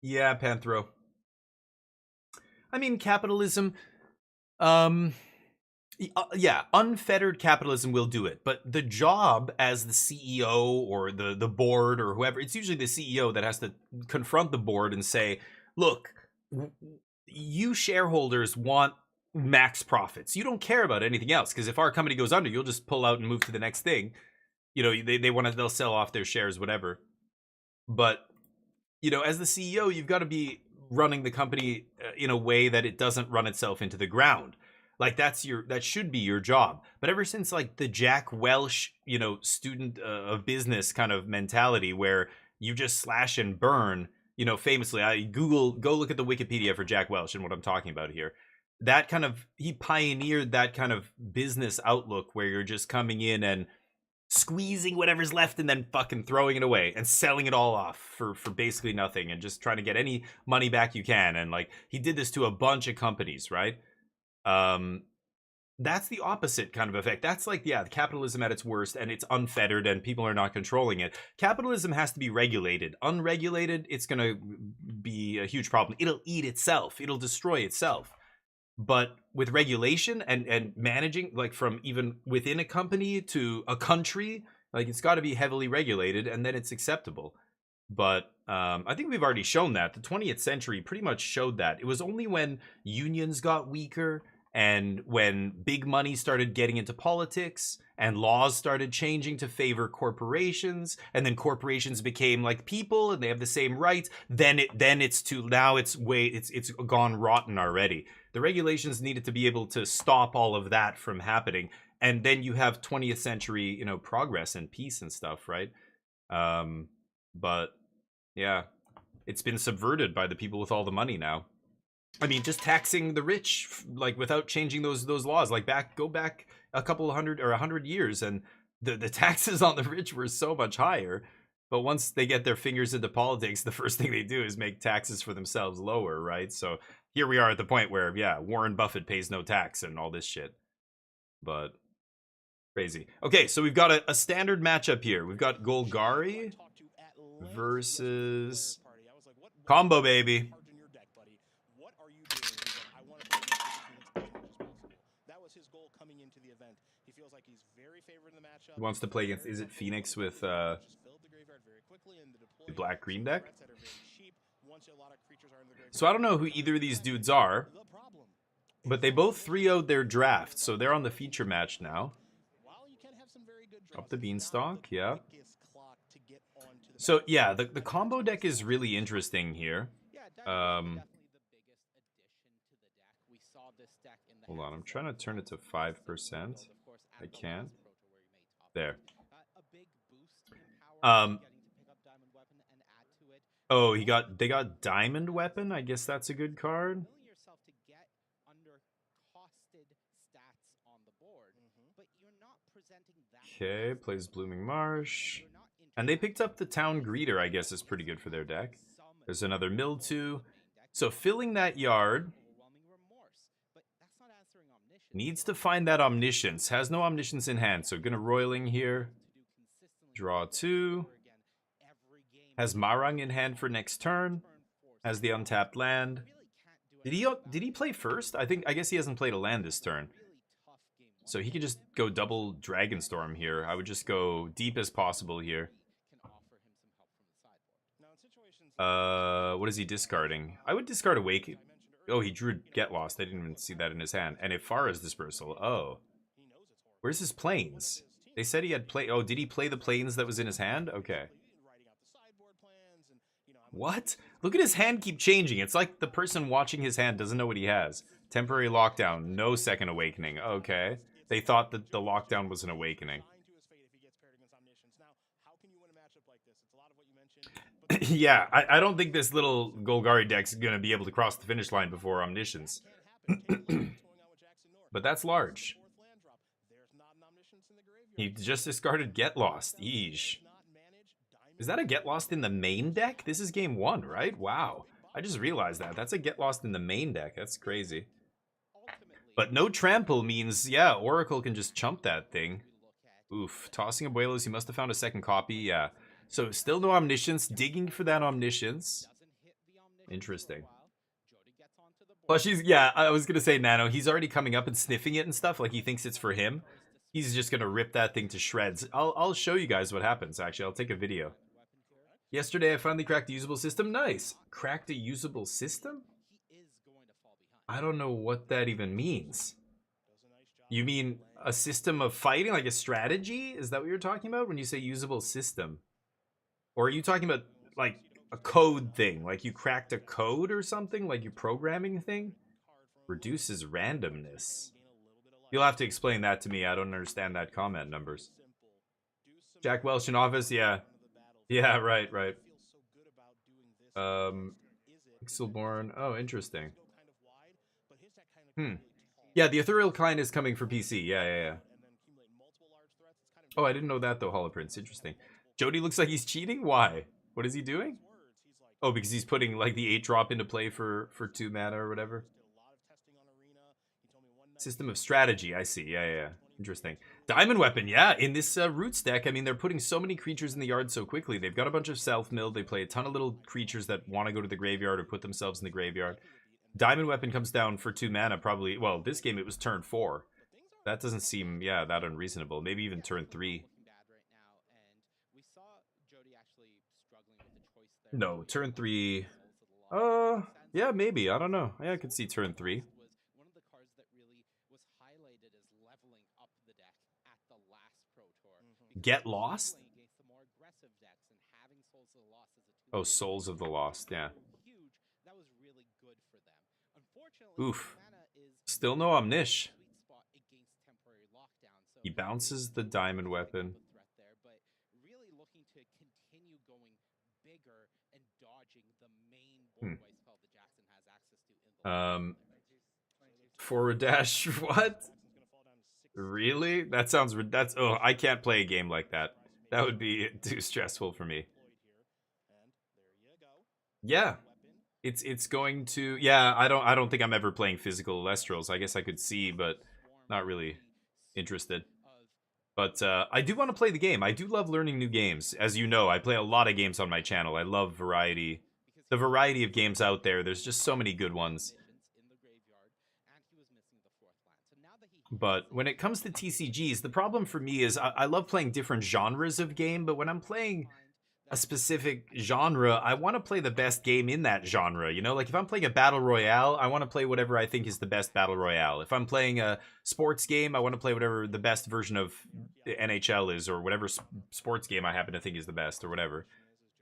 Yeah, Panthro. I mean, capitalism. Yeah, unfettered capitalism will do it, but the job as the CEO or the board or whoever, it's usually the CEO that has to confront the board and say, look, you shareholders want max profits. You don't care about anything else, because if our company goes under, you'll just pull out and move to the next thing. You know, they'll sell off their shares, whatever. But, you know, as the CEO, you've got to be running the company in a way that it doesn't run itself into the ground. Like that should be your job. But ever since like the Jack Welch, you know, student of business kind of mentality where you just slash and burn, you know, famously, go look at the Wikipedia for Jack Welch and what I'm talking about here. That kind of, he pioneered that kind of business outlook where you're just coming in and squeezing whatever's left and then fucking throwing it away and selling it all off for basically nothing and just trying to get any money back you can. And like, he did this to a bunch of companies, right? That's the opposite kind of effect. That's like, yeah, capitalism at its worst, and it's unfettered and people are not controlling it. Capitalism has to be regulated. Unregulated, it's going to be a huge problem. It'll eat itself. It'll destroy itself. But with regulation and managing, like from even within a company to a country, like it's got to be heavily regulated and then it's acceptable. But I think we've already shown that. The 20th century pretty much showed that. It was only when unions got weaker and when big money started getting into politics and laws started changing to favor corporations, and then corporations became like people and they have the same rights, then it's gone rotten already. The regulations needed to be able to stop all of that from happening, and then you have 20th century, you know, progress and peace and stuff, right? But yeah, it's been subverted by the people with all the money now. I mean, just taxing the rich, like without changing those laws, like go back a couple hundred or 100 years, and the taxes on the rich were so much higher. But once they get their fingers into politics, the first thing they do is make taxes for themselves lower, right? So here we are at the point where, yeah, Warren Buffett pays no tax and all this shit. But crazy. Okay, so we've got a standard matchup here. We've got Golgari versus Combo, baby. He wants to play against, is it Phoenix with the black green deck? So I don't know who either of these dudes are, but they both 3-0'd their draft, so they're on the feature match now. Up the beanstalk, yeah. So yeah, the combo deck is really interesting here. Hold on, I'm trying to turn it to 5%. I can't. There. Oh, they got Diamond Weapon. I guess that's a good card. Okay, plays Blooming Marsh. And they picked up the Town Greeter, I guess is pretty good for their deck. There's another Mildew. So filling that yard. Needs to find that Omniscience. Has no Omniscience in hand, so gonna Roiling here. Draw 2. Has Marang in hand for next turn. Has the untapped land. Did he play first? I guess he hasn't played a land this turn. So he could just go double Dragonstorm here. I would just go deep as possible here. What is he discarding? I would discard Awaken. Oh, he drew Get Lost. I didn't even see that in his hand. And Ifara's Dispersal. Oh. Where's his Plains? They said he had play. Oh, did he play the Plains that was in his hand? Okay. What? Look at his hand keep changing. It's like the person watching his hand doesn't know what he has. Temporary Lockdown. No Second Awakening. Okay. They thought that the Lockdown was an Awakening. Yeah, I don't think this little Golgari deck's gonna be able to cross the finish line before Omniscience. But that's large. He just discarded Get Lost. Yeesh. Is that a Get Lost in the main deck? This is game 1, right? Wow. I just realized that. That's a Get Lost in the main deck. That's crazy. But no Trample means, yeah, Oracle can just chump that thing. Oof. Tossing Abuelos, he must have found a second copy. Yeah. So still no Omniscience. Digging for that Omniscience. Interesting. Well, yeah, I was gonna say Nano. He's already coming up and sniffing it and stuff. Like he thinks it's for him. He's just gonna rip that thing to shreds. I'll show you guys what happens. Actually, I'll take a video. Yesterday, I finally cracked a usable system. Nice. Cracked a usable system? I don't know what that even means. You mean a system of fighting, like a strategy? Is that what you're talking about when you say usable system? Or are you talking about like a code thing? Like you cracked a code or something? Like your programming thing? Reduces randomness. You'll have to explain that to me. I don't understand that comment numbers. Jack Welch in office? Yeah. Yeah, right. Pixelborn. Oh, interesting. Yeah, the Ethereal Client is coming for PC. Yeah. Oh, I didn't know that though, Holoprince. Interesting. Jody looks like he's cheating? Why? What is he doing? Oh, because he's putting like the 8-drop into play for 2 mana or whatever. System of strategy, I see. Yeah. Interesting. Diamond Weapon, yeah. In this Roots deck, I mean, they're putting so many creatures in the yard so quickly. They've got a bunch of self-milled. They play a ton of little creatures that want to go to the graveyard or put themselves in the graveyard. Diamond Weapon comes down for 2 mana, probably. Well, this game, it was turn 4. That doesn't seem, yeah, that unreasonable. Maybe even turn 3. No, turn 3. Yeah, maybe. I don't know. Yeah, I could see turn 3. Get Lost? Oh, Souls of the Lost, yeah. Oof. Still no Omnish. He bounces the Diamond Weapon. Forward dash, what? Really? That sounds, oh, I can't play a game like that. That would be too stressful for me. Yeah. It's going to, yeah, I don't think I'm ever playing physical Lestrals. I guess I could see, but not really interested. But I do want to play the game. I do love learning new games. As you know, I play a lot of games on my channel. I love variety. The variety of games out there. There's just so many good ones. But when it comes to TCGs, the problem for me is I love playing different genres of game, but when I'm playing a specific genre, I want to play the best game in that genre, you know? Like if I'm playing a battle royale, I want to play whatever I think is the best battle royale. If I'm playing a sports game, I want to play whatever the best version of NHL is, or whatever sports game I happen to think is the best, or whatever.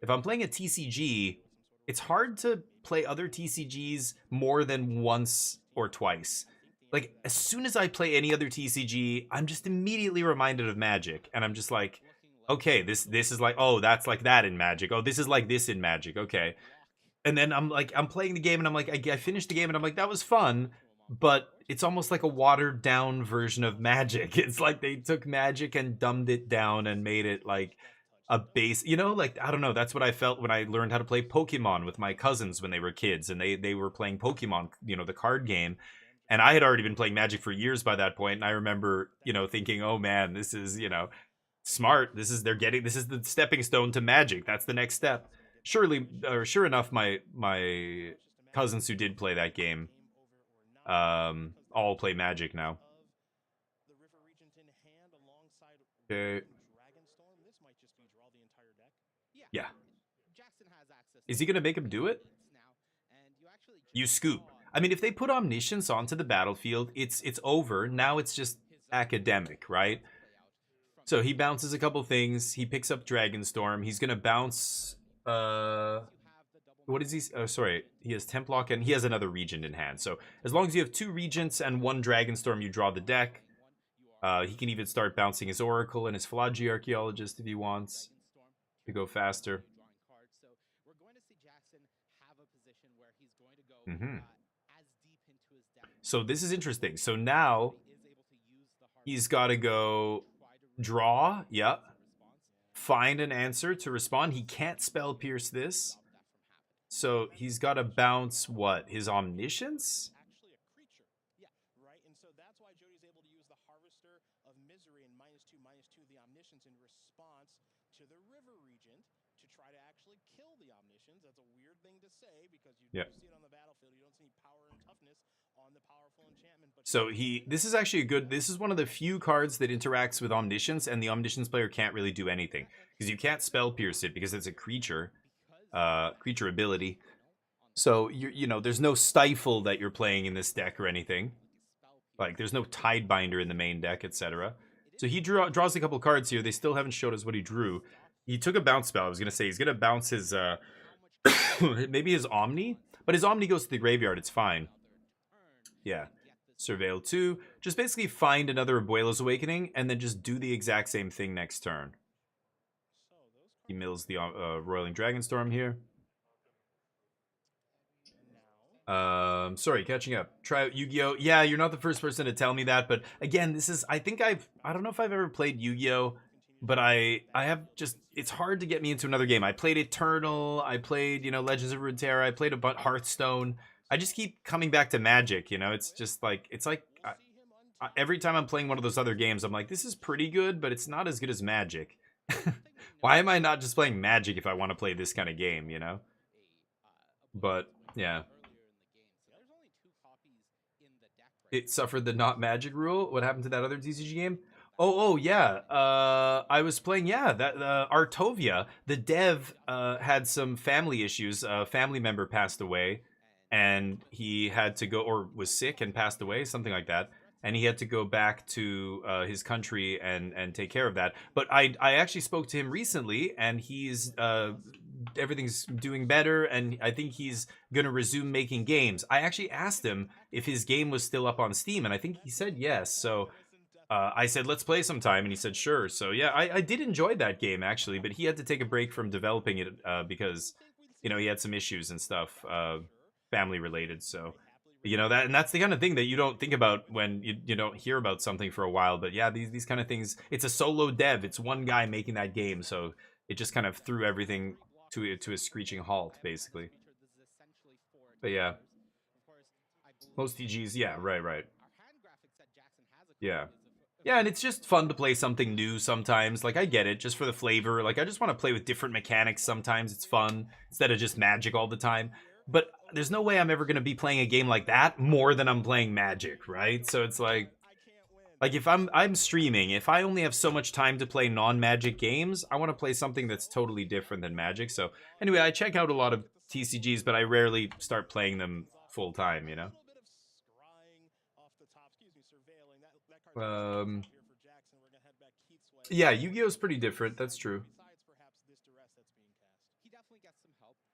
If I'm playing a TCG, it's hard to play other TCGs more than once or twice. Like, as soon as I play any other TCG, I'm just immediately reminded of Magic. And I'm just like, okay, this is like, oh, that's like that in Magic. Oh, this is like this in Magic. Okay. And then I'm playing the game and I'm like, I finished the game and I'm like, that was fun. But it's almost like a watered down version of Magic. It's like they took Magic and dumbed it down and made it like a base, you know, like, I don't know. That's what I felt when I learned how to play Pokemon with my cousins when they were kids and they were playing Pokemon, you know, the card game. And I had already been playing Magic for years by that point, and I remember, you know, thinking, "Oh man, this is, you know, smart. This is the stepping stone to Magic. That's the next step." Sure enough, my cousins who did play that game, all play Magic now. Okay. Yeah. Is he gonna make him do it? You scoop. I mean, if they put Omniscience onto the battlefield, it's over. Now it's just academic, right? So he bounces a couple things. He picks up Dragonstorm. He's gonna bounce. What is he? Oh, sorry. He has Templock and he has another Regent in hand. So as long as you have 2 Regents and 1 Dragonstorm, you draw the deck. He can even start bouncing his Oracle and his Fallagy Archaeologist if he wants to go faster. So this is interesting. So now he's got to go draw. Yep. Find an answer to respond. He can't spell pierce this. So he's got to bounce what? His Omniscience? -2/-2 the Omniscience in response to the River Regent to try to actually kill the Omniscience. That's a weird thing to say because you Yeah. do see it on the battlefield. You don't see power and toughness on the powerful enchantment. But So this is actually a good, this is one of the few cards that interacts with Omniscience, and the Omniscience player can't really do anything because you can't spell pierce it because it's a creature ability. So you know, there's no Stifle that you're playing in this deck or anything. Like there's no Tidebinder in the main deck, etc. So he draws a couple cards here. They still haven't showed us what he drew. He took a bounce spell. I was gonna say he's gonna bounce his maybe his Omni, but his Omni goes to the graveyard. It's fine. Yeah. Surveil 2. Just basically find another Abuela's Awakening and then just do the exact same thing next turn. He mills the Roiling Dragonstorm here. Sorry, catching up. Try out Yu-Gi-Oh! Yeah, you're not the first person to tell me that, but again, this is, I don't know if I've ever played Yu-Gi-Oh! But I have just, it's hard to get me into another game. I played Eternal, I played, you know, Legends of Runeterra, I played a Hearthstone. I just keep coming back to Magic, you know, it's just like, it's like, every time I'm playing one of those other games, I'm like, this is pretty good, but it's not as good as Magic. Why am I not just playing Magic if I want to play this kind of game, you know? But, yeah. It suffered the not Magic rule? What happened to that other TCG game? Oh, yeah. I was playing, that Artovia, the dev, had some family issues. A family member passed away, and he had to go, or was sick and passed away, something like that. And he had to go back to his country and take care of that. But I actually spoke to him recently, and he's everything's doing better, and I think he's gonna resume making games. I actually asked him if his game was still up on Steam, and I think he said yes. So I said, let's play sometime, and he said sure. So yeah, I did enjoy that game actually, but he had to take a break from developing it because, you know, he had some issues and stuff, family related. So, you know, that's the kind of thing that you don't think about when you don't hear about something for a while. But yeah, these kind of things, it's a solo dev, it's one guy making that game, so it just kind of threw everything to a screeching halt, basically. But yeah, most TGs, yeah, right. Yeah, and it's just fun to play something new sometimes. Like, I get it, just for the flavor. Like, I just want to play with different mechanics sometimes. It's fun, instead of just Magic all the time. But there's no way I'm ever going to be playing a game like that more than I'm playing Magic, right? So it's like if I'm streaming, if I only have so much time to play non-Magic games, I want to play something that's totally different than Magic. So anyway, I check out a lot of TCGs, but I rarely start playing them full time, you know? Yeah, Yu-Gi-Oh! Is pretty different, that's true.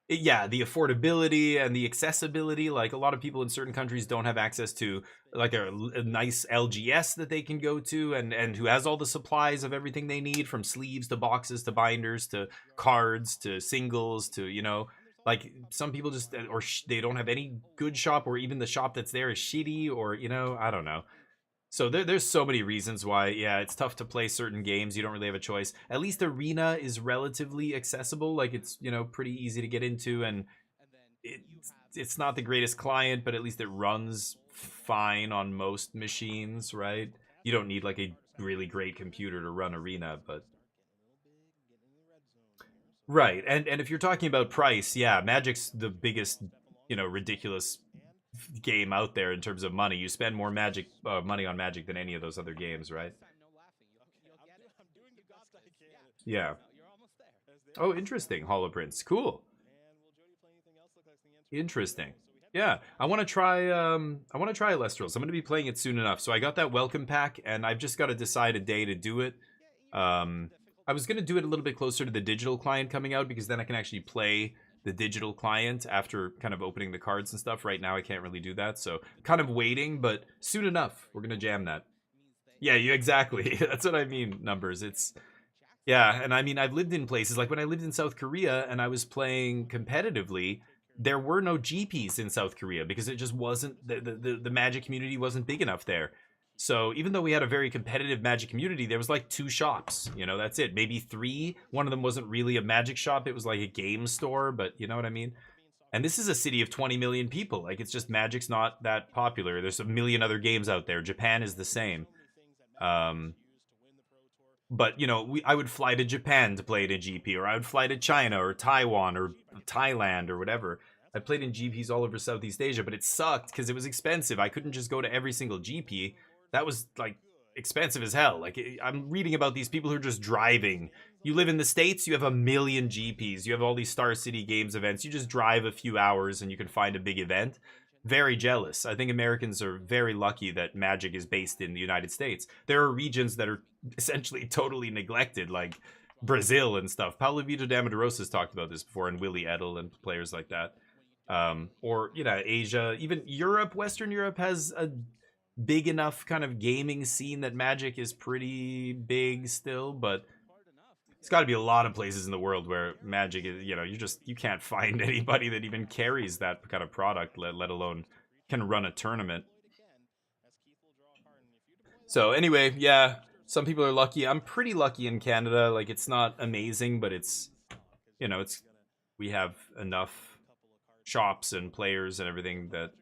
Yeah, the affordability and the accessibility, like a lot of people in certain countries don't have access to like a nice LGS that they can go to and who has all the supplies of everything they need, from sleeves to boxes to binders to cards to singles to, you know, like some people just, or they don't have any good shop, or even the shop that's there is shitty, or, you know, I don't know. So there's so many reasons why, yeah, it's tough to play certain games. You don't really have a choice. At least Arena is relatively accessible. Like, it's, you know, pretty easy to get into, and it's not the greatest client, but at least it runs fine on most machines, right? You don't need like a really great computer to run Arena, but right. And if you're talking about price, yeah, Magic's the biggest, you know, ridiculous game out there in terms of money. You spend more Magic money on Magic than any of those other games, right? Yeah. Oh, interesting. Holoprints. Cool. Interesting. Yeah, I want to try Elestrals. I'm going to be playing it soon enough. So I got that welcome pack, and I've just got to decide a day to do it. I was going to do it a little bit closer to the digital client coming out, because then I can actually play the digital client after kind of opening the cards and stuff. Right now I can't really do that, so kind of waiting, but soon enough we're gonna jam that. Yeah, you exactly. That's what I mean, Numbers. It's, yeah, and I mean, I've lived in places like when I lived in South Korea and I was playing competitively, there were no GPs in South Korea because it just wasn't, the Magic community wasn't big enough there. So even though we had a very competitive Magic community, there was like 2 shops, you know, that's it. Maybe 3. One of them wasn't really a Magic shop. It was like a game store, but you know what I mean? And this is a city of 20 million people. Like, it's just, Magic's not that popular. There's a million other games out there. Japan is the same. But, you know, I would fly to Japan to play at a GP, or I would fly to China or Taiwan or Thailand or whatever. I played in GPs all over Southeast Asia, but it sucked because it was expensive. I couldn't just go to every single GP. That was, like, expensive as hell. Like, I'm reading about these people who are just driving. You live in the States, you have a million GPs. You have all these Star City Games events. You just drive a few hours and you can find a big event. Very jealous. I think Americans are very lucky that Magic is based in the United States. There are regions that are essentially totally neglected, like Brazil and stuff. Paulo Vitor Damadurosa's talked about this before, and Willie Edel and players like that. Or, you know, Asia, even Europe, Western Europe has a big enough kind of gaming scene that Magic is pretty big still, but it's got to be a lot of places in the world where Magic is, you know, you can't find anybody that even carries that kind of product, let alone can run a tournament. So anyway, yeah, some people are lucky. I'm pretty lucky in Canada. Like, it's not amazing, but it's, you know, we have enough shops and players and everything that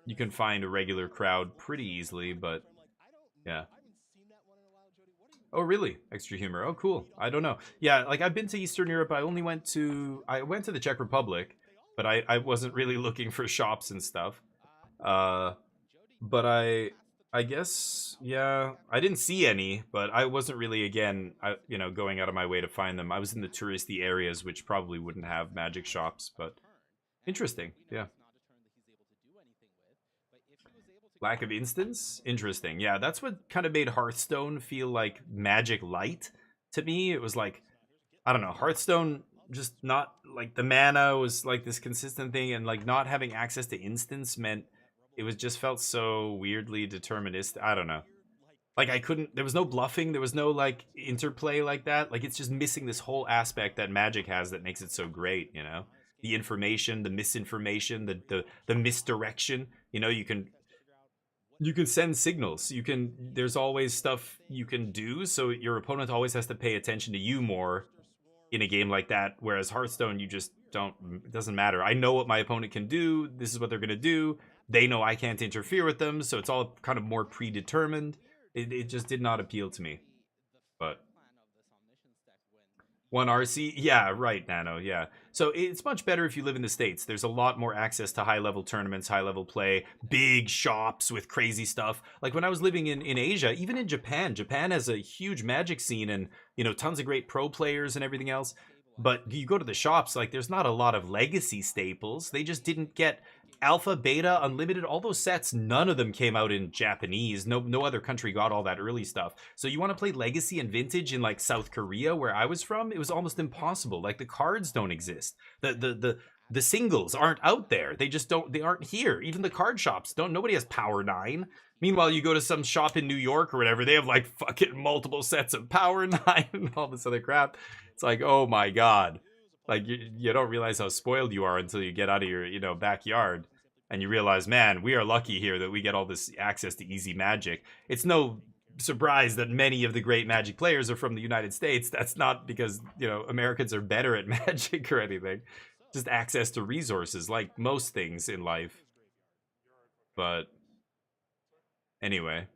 you can find a regular crowd pretty easily, but yeah. Oh, really? Extra humor. Oh, cool. I don't know. Yeah, like, I've been to Eastern Europe. I went to the Czech Republic, but I wasn't really looking for shops and stuff. But I guess, yeah, I didn't see any, but I wasn't really, again, you know, going out of my way to find them. I was in the touristy areas, which probably wouldn't have Magic shops, but interesting, yeah. Lack of instance? Interesting. Yeah, that's what kind of made Hearthstone feel like Magic Light to me. It was like, I don't know, Hearthstone just not, like, the mana was like this consistent thing, and like not having access to instance meant it was just felt so weirdly deterministic. I don't know. Like, there was no bluffing, there was no like interplay like that. Like, it's just missing this whole aspect that Magic has that makes it so great, you know? The information, the misinformation, the misdirection. You know, you can send signals. There's always stuff you can do, so your opponent always has to pay attention to you more in a game like that, whereas Hearthstone, you just don't, it doesn't matter. I know what my opponent can do, this is what they're going to do, they know I can't interfere with them, so it's all kind of more predetermined. It just did not appeal to me. But one RC, yeah, right, Nano, yeah. So it's much better if you live in the States. There's a lot more access to high-level tournaments, high-level play, big shops with crazy stuff. Like, when I was living in Asia, even in Japan has a huge Magic scene and, you know, tons of great pro players and everything else. But you go to the shops, like, there's not a lot of legacy staples. They just didn't get Alpha, Beta, Unlimited, all those sets, none of them came out in Japanese. No other country got all that early stuff. So you want to play Legacy and Vintage in, like, South Korea, where I was from? It was almost impossible. Like, the cards don't exist. The singles aren't out there. They just don't, they aren't here. Even the card shops nobody has Power 9. Meanwhile, you go to some shop in New York or whatever, they have, like, fucking multiple sets of Power 9 and all this other crap. It's like, oh my god. Like, you don't realize how spoiled you are until you get out of your, you know, backyard and you realize, man, we are lucky here that we get all this access to easy Magic. It's no surprise that many of the great Magic players are from the United States. That's not because, you know, Americans are better at Magic or anything. Just access to resources, like most things in life. But anyway.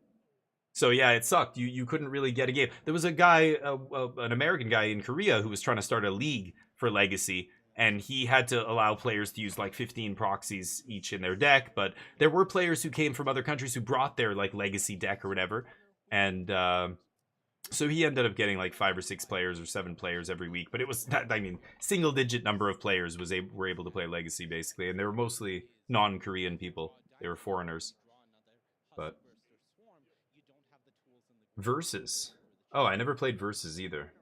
So yeah, it sucked. You couldn't really get a game. There was a guy, an American guy in Korea who was trying to start a league for Legacy, and he had to allow players to use like 15 proxies each in their deck, but there were players who came from other countries who brought their like Legacy deck or whatever, and so he ended up getting like 5 or 6 players or 7 players every week, but it was, I mean, single digit number of players were able to play Legacy basically, and they were mostly non-Korean people. They were foreigners. But Versus. Oh, I never played Versus either.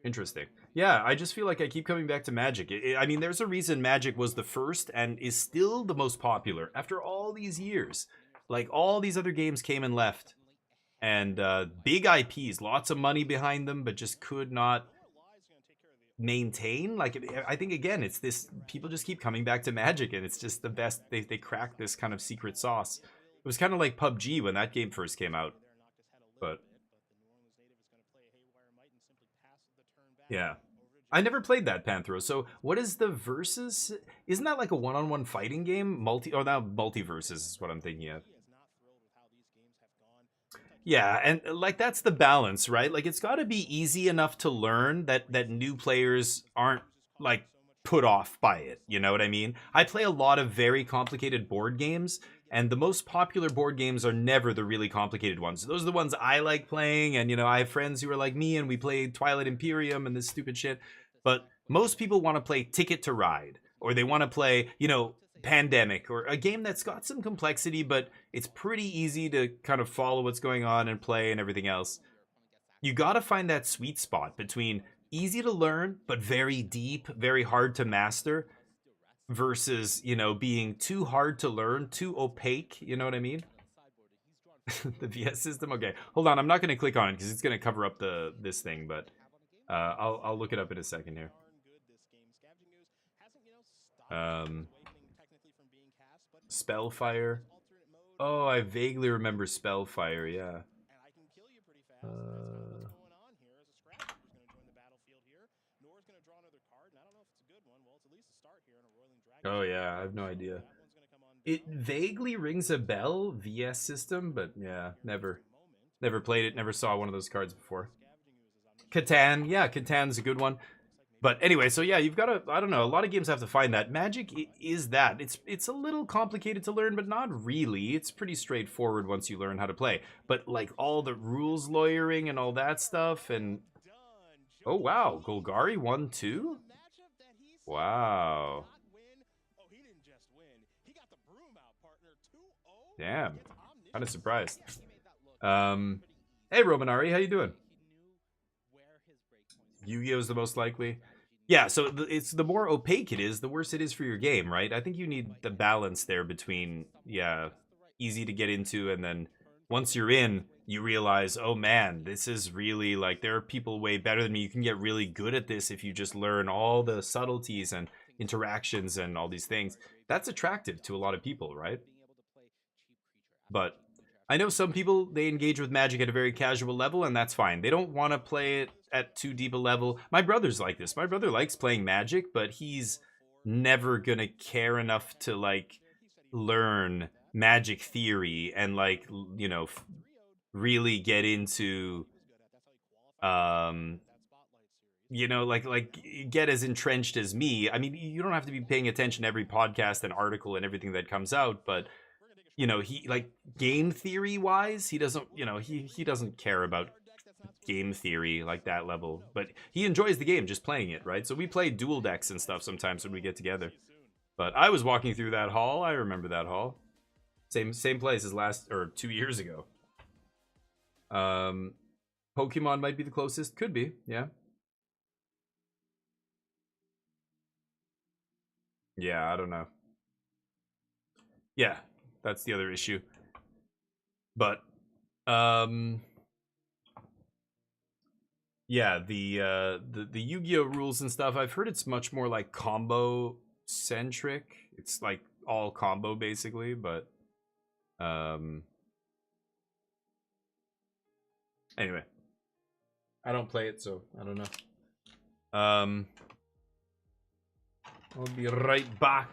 Interesting. Yeah, I just feel like I keep coming back to Magic. I mean, there's a reason Magic was the first and is still the most popular after all these years. Like, all these other games came and left. And big IPs, lots of money behind them, but just could not maintain. Like, I think, again, it's this, people just keep coming back to Magic, and it's just the best. They cracked this kind of secret sauce. It was kind of like PUBG when that game first came out. But yeah. I never played that, Panthro. So what is the Versus? Isn't that like a one-on-one fighting game? Now Multiverses is what I'm thinking of. Yeah, and like that's the balance, right? Like it's got to be easy enough to learn that new players aren't like put off by it. You know what I mean? I play a lot of very complicated board games, and the most popular board games are never the really complicated ones. Those are the ones I like playing, and you know, I have friends who are like me and we play Twilight Imperium and this stupid shit. But most people want to play Ticket to Ride, or they want to play, you know, Pandemic, or a game that's got some complexity, but it's pretty easy to kind of follow what's going on and play and everything else. You got to find that sweet spot between easy to learn, but very deep, very hard to master, versus, you know, being too hard to learn, too opaque. You know what I mean? The VS system. Okay, hold on. I'm not going to click on it because it's going to cover up this thing, but I'll look it up in a second here. Spellfire. Oh, I vaguely remember Spellfire, yeah. Oh yeah, I have no idea. It vaguely rings a bell, VS system, but yeah, never played it, never saw one of those cards before. Catan, yeah, Catan's a good one. But anyway, so yeah, you've got to, I don't know, a lot of games have to find that. Magic is that. It's a little complicated to learn, but not really. It's pretty straightforward once you learn how to play. But like all the rules lawyering and all that stuff, and... Oh wow, Golgari 1-2? Wow. Damn, kind of surprised. Hey Romanari, how you doing? Yu-Gi-Oh's the most likely. Yeah, so it's the more opaque it is, the worse it is for your game, right? I think you need the balance there between, yeah, easy to get into, and then once you're in, you realize, oh man, this is really, like, there are people way better than me. You can get really good at this if you just learn all the subtleties and interactions and all these things. That's attractive to a lot of people, right? But I know some people, they engage with Magic at a very casual level, and that's fine. They don't want to play it at too deep a level. My brother's like this. My brother likes playing Magic, but he's never gonna care enough to, like, learn Magic theory and, like, you know, really get into, you know, like get as entrenched as me. I mean, you don't have to be paying attention to every podcast and article and everything that comes out, but you know, he, like, game theory wise, he doesn't, you know, he doesn't care about game theory like that level, but he enjoys the game, just playing it, right? So we play dual decks and stuff sometimes when we get together. But I was walking through that hall. I remember that hall. Same place as 2 years ago. Pokemon might be the closest. Could be, yeah. Yeah, I don't know. Yeah, that's the other issue. But yeah, the Yu-Gi-Oh rules and stuff, I've heard it's much more like combo centric. It's like all combo basically, but anyway, I don't play it, so I don't know. I'll be right back.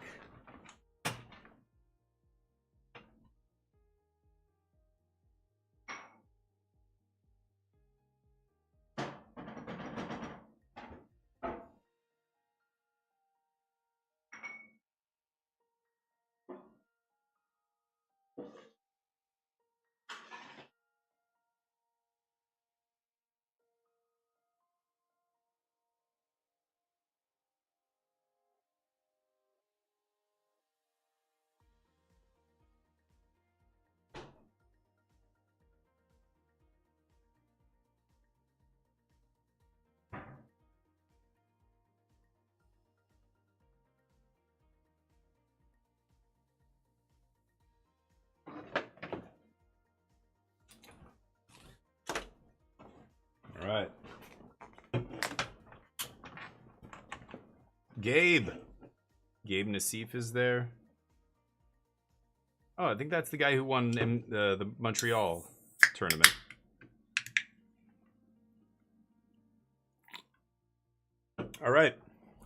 All right. Gabe Nassif is there. Oh, I think that's the guy who won in the Montreal tournament. All right,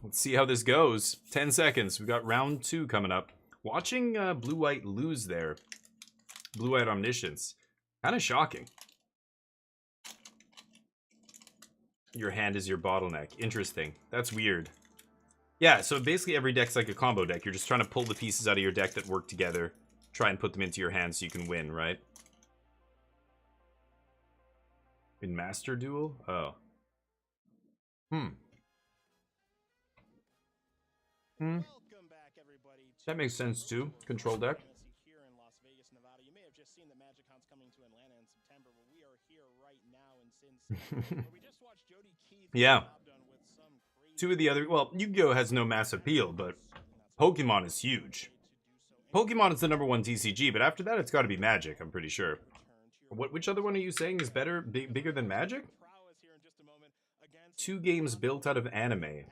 let's see how this goes. 10 seconds. We got round 2 coming up. Watching Blue-White lose there. Blue-White Omniscience. Kind of shocking. Your hand is your bottleneck. Interesting. That's weird. Yeah, so basically every deck's like a combo deck. You're just trying to pull the pieces out of your deck that work together. Try and put them into your hand so you can win, right? In Master Duel? Oh. Welcome back, everybody. That makes sense too. Control deck. Here in Las Vegas, Nevada. You may have just seen the MagicCon's coming to Atlanta in September, but we are here right now in Sin City. Where we just watched Jody Keith. Yeah. Done with some crazy Two of the other... Well, Yu-Gi-Oh! Has no mass appeal, but Pokemon is huge. Pokemon is the #1 TCG, but after that, it's got to be Magic, I'm pretty sure. Which other one are you saying is better, bigger than Magic? prowess here in just a moment against 2 games built out of anime. aggro.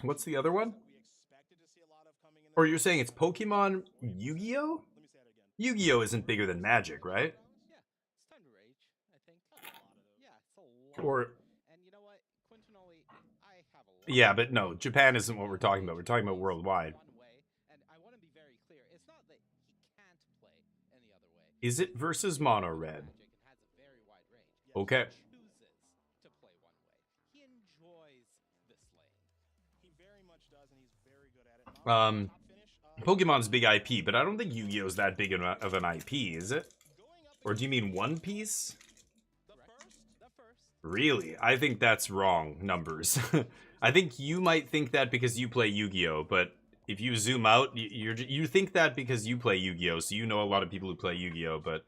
What's the other one? We expected to see a lot of coming in the Or you're saying it's Pokemon Yu-Gi-Oh? Let me say that again. Yu-Gi-Oh! Isn't bigger than Magic, right? Yeah, it's time to rage, I think. Yeah, it's a lot. Or... And you know what? Quintonoli, I have a lot. Yeah, but no, Japan isn't what we're talking about. We're talking about worldwide. One way, and I want to be very clear. It's not that he can't play any other way. Is it versus Mono Red? Magic and has a very wide range. Okay. He chooses to play one way. He enjoys this lane. He very much does, and he's very good at it. Top finish, Pokemon's big IP, but I don't think Yu-Gi-Oh's that big of an IP, is it? Or do you mean One Piece? the first. Really? I think that's wrong numbers. I think you might think that because you play Yu-Gi-Oh, but if you zoom out, you think that because you play Yu-Gi-Oh, so you know a lot of people who play Yu-Gi-Oh, but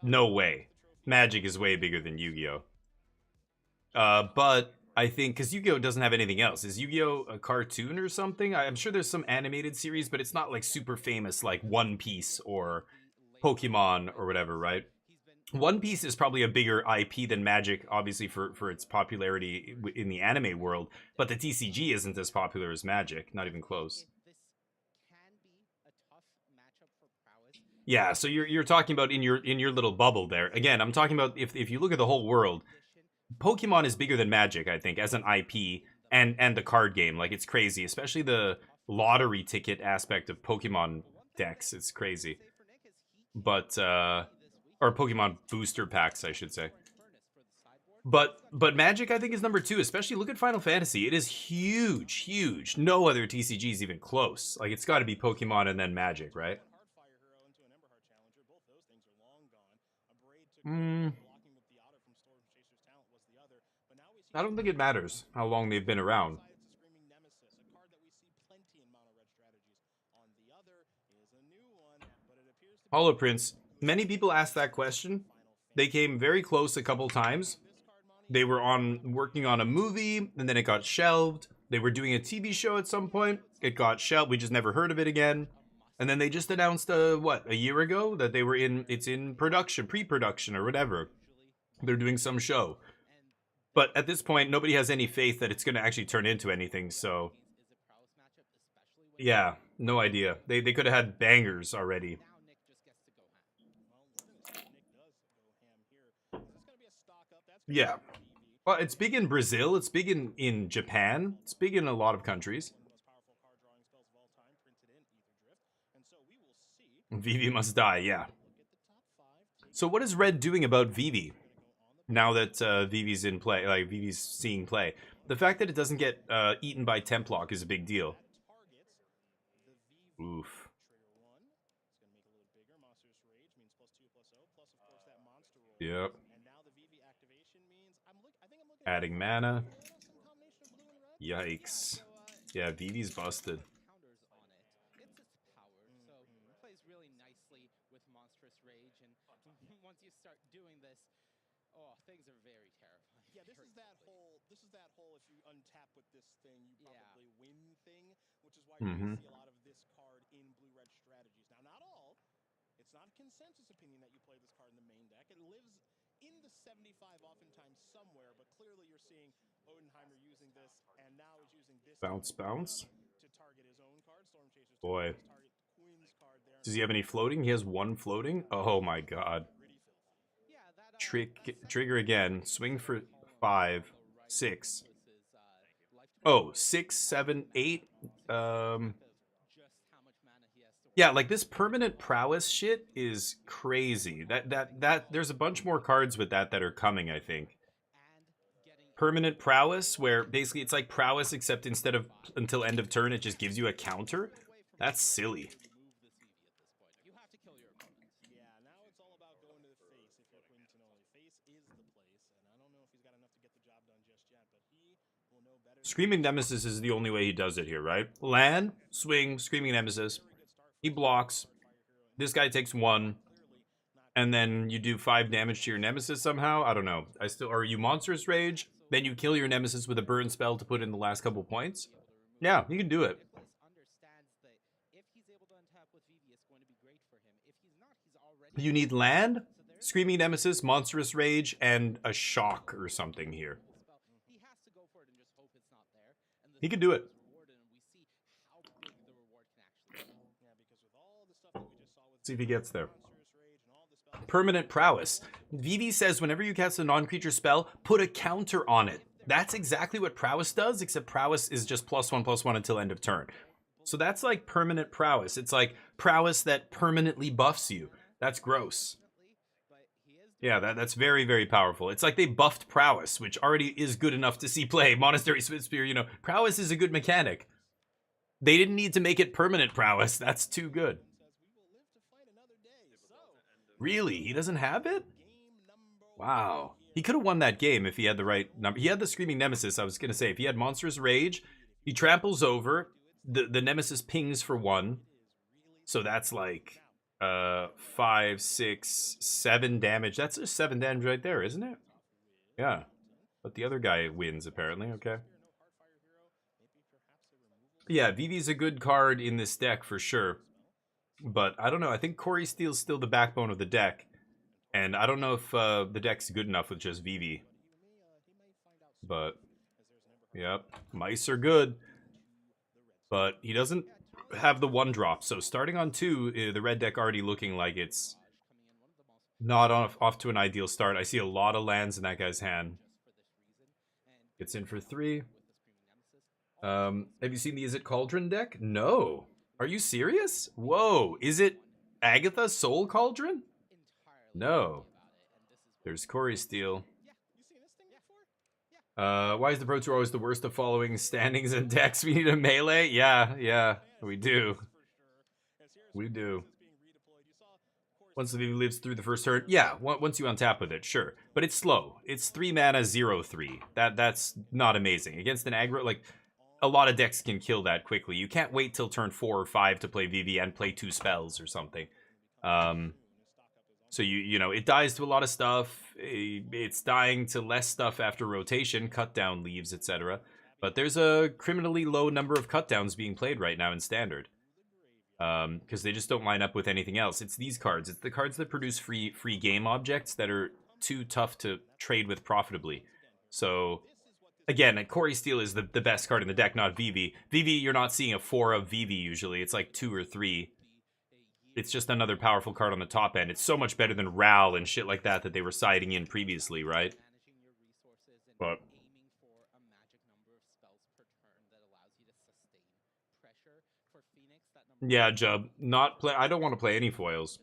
no way. Magic is way bigger than Yu-Gi-Oh. But I think, because Yu-Gi-Oh doesn't have anything else. Is Yu-Gi-Oh a cartoon or something? I'm sure there's some animated series, but it's not like super famous like One Piece or Pokemon or whatever, right? One Piece is probably a bigger IP than Magic, obviously for its popularity in the anime world, but the TCG isn't as popular as Magic, not even close. This can be a tough matchup for prowess. Yeah, so you're talking about in your little bubble there. Again, I'm talking about if you look at the whole world, Pokemon is bigger than Magic, I think, as an IP and the card game. Like, it's crazy, especially the lottery ticket aspect of Pokemon decks. It's crazy. But or Pokemon booster packs, I should say. But Magic, I think, is #2. Especially look at Final Fantasy. It is huge, huge. No other TCG is even close. Like, it's got to be Pokemon and then Magic, right? Heartfire hero into an Emberheart challenger. Both those things are long gone. A braid took blocking with the otter from Storm Chaser's talent was the other. But now we see I don't think it matters how long they've been around. it's a Screaming Nemesis, a card that we see plenty in mono red strategies. On the other is a new one, but it appears to be Hollow Prince. Many people asked that question. They came very close a couple times. They were working on a movie, and then it got shelved. They were doing a TV show at some point. It got shelved. We just never heard of it again. And then they just announced, a year ago that they were it's in production, pre-production or whatever. They're doing some show. But at this point, nobody has any faith that it's going to actually turn into anything, so... Yeah, no idea. They could have had bangers already. Yeah. Well, it's big in Brazil. It's big in Japan. It's big in a lot of countries. Vivi must die, yeah. So what is Red doing about Vivi? Now that Vivi's in play, like Vivi's seeing play. The fact that it doesn't get eaten by Templock is a big deal. Oof. Yep. Adding mana. Yikes. Yeah, Vivi's busted. Counters on it. It's its power, so it plays really nicely with Monstrous Rage, and once you start doing this, oh, things are very terrifying. Yeah, this is that whole if you untap with this thing, you probably win thing, which is why you see a lot of this card in blue-red strategies. Now, not all. It's not a consensus opinion that you play this card in the main deck. It lives in the 75 oftentimes somewhere, but clearly you're seeing Odenheimer using this, and now he's using this Bounce. to target his own card, Storm Chaser's Boy. target Quinn's card there. Does he have any floating? He has one floating? Oh my god. Yeah, that Trigger again. Swing for 5, 6. Oh, 6, 7, 8. Yeah, like this permanent prowess shit is crazy. That there's a bunch more cards with that are coming, I think. permanent prowess, where basically it's like prowess, except instead of until end of turn, it just gives you a counter. That's silly. You have to kill your opponent. Yeah, now it's all about going to the face if you're Quintanilli. Face is the place, and I don't know if he's got enough to get the job done just yet, but he will know better. Screaming Nemesis is the only way he does it here, right? Land, swing, Screaming Nemesis. He blocks. This guy takes 1. And then you do 5 damage to your Nemesis somehow. I don't know. Or you Monstrous Rage. Then you kill your Nemesis with a burn spell to put in the last couple points. Yeah, you can do it. You need land, Screaming Nemesis, Monstrous Rage, and a Shock or something here. He can do it. See if he gets there. Permanent prowess. Vivi says whenever you cast a non-creature spell, put a counter on it. That's exactly what prowess does, except prowess is just +1/+1 until end of turn. So that's like permanent prowess. It's like prowess that permanently buffs you. That's gross. Yeah, that's very, very powerful. It's like they buffed prowess, which already is good enough to see play. Monastery Spear, you know, prowess is a good mechanic. They didn't need to make it permanent prowess. That's too good. Really? He doesn't have it? Wow. He could have won that game if he had the right number. He had the Screaming Nemesis, I was going to say. If he had Monstrous Rage, he tramples over. The Nemesis pings for 1. So that's like 5, 6, 7 damage. That's just 7 damage right there, isn't it? Yeah. But the other guy wins, apparently. Okay. Yeah, Vivi's a good card in this deck for sure. But I don't know. I think Corey Steele's still the backbone of the deck. And I don't know if the deck's good enough with just Vivi. But, yep. Mice are good. But he doesn't have the 1-drop. So starting on 2, the red deck already looking like it's not off to an ideal start. I see a lot of lands in that guy's hand. Gets in for 3. Have you seen the Is It Cauldron deck? No. Are you serious? Whoa, is it Agatha Soul Cauldron? No. There's Corey Steele. Why is the Pro Tour always the worst of following standings and decks? We need a melee? Yeah, we do. We do. Once the Vivi lives through the first turn, yeah, once you untap with it, sure. But it's slow. It's 3 mana, 0/3. That's not amazing. Against an aggro, like, a lot of decks can kill that quickly. You can't wait till turn 4 or 5 to play Vivi and play 2 spells or something. So you know, it dies to a lot of stuff. It's dying to less stuff after rotation, cut down leaves, etc. But there's a criminally low number of cut downs being played right now in Standard. Because they just don't line up with anything else. It's these cards. It's the cards that produce free game objects that are too tough to trade with profitably. So again, Corey Steele is the best card in the deck, not Vivi. Vivi, you're not seeing a 4 of Vivi usually. It's like 2 or 3. It's just another powerful card on the top end. It's so much better than Ral and shit like that they were siding in previously, right? But yeah, Jub, I don't want to play any foils.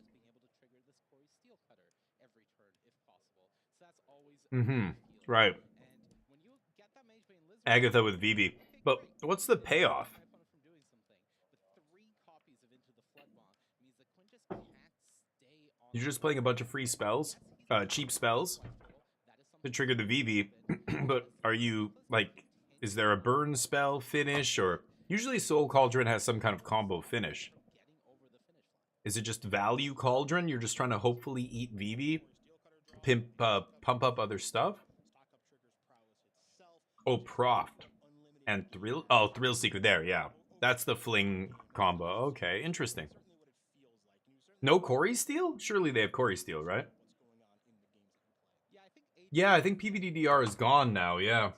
Right. Agatha with Vivi. But what's the payoff? You're just playing a bunch of free spells, cheap spells, to trigger the Vivi. But are you, like, is there a burn spell finish? Or usually Soul Cauldron has some kind of combo finish. Is it just value Cauldron? You're just trying to hopefully eat Vivi? Pump up other stuff? Oh, Proft. And Thrill? Oh, Thrill Seeker there, yeah. That's the fling combo. Okay, interesting. No Corey Steele? Surely they have Corey Steele, right? Yeah, I think PVDDR is gone now, yeah.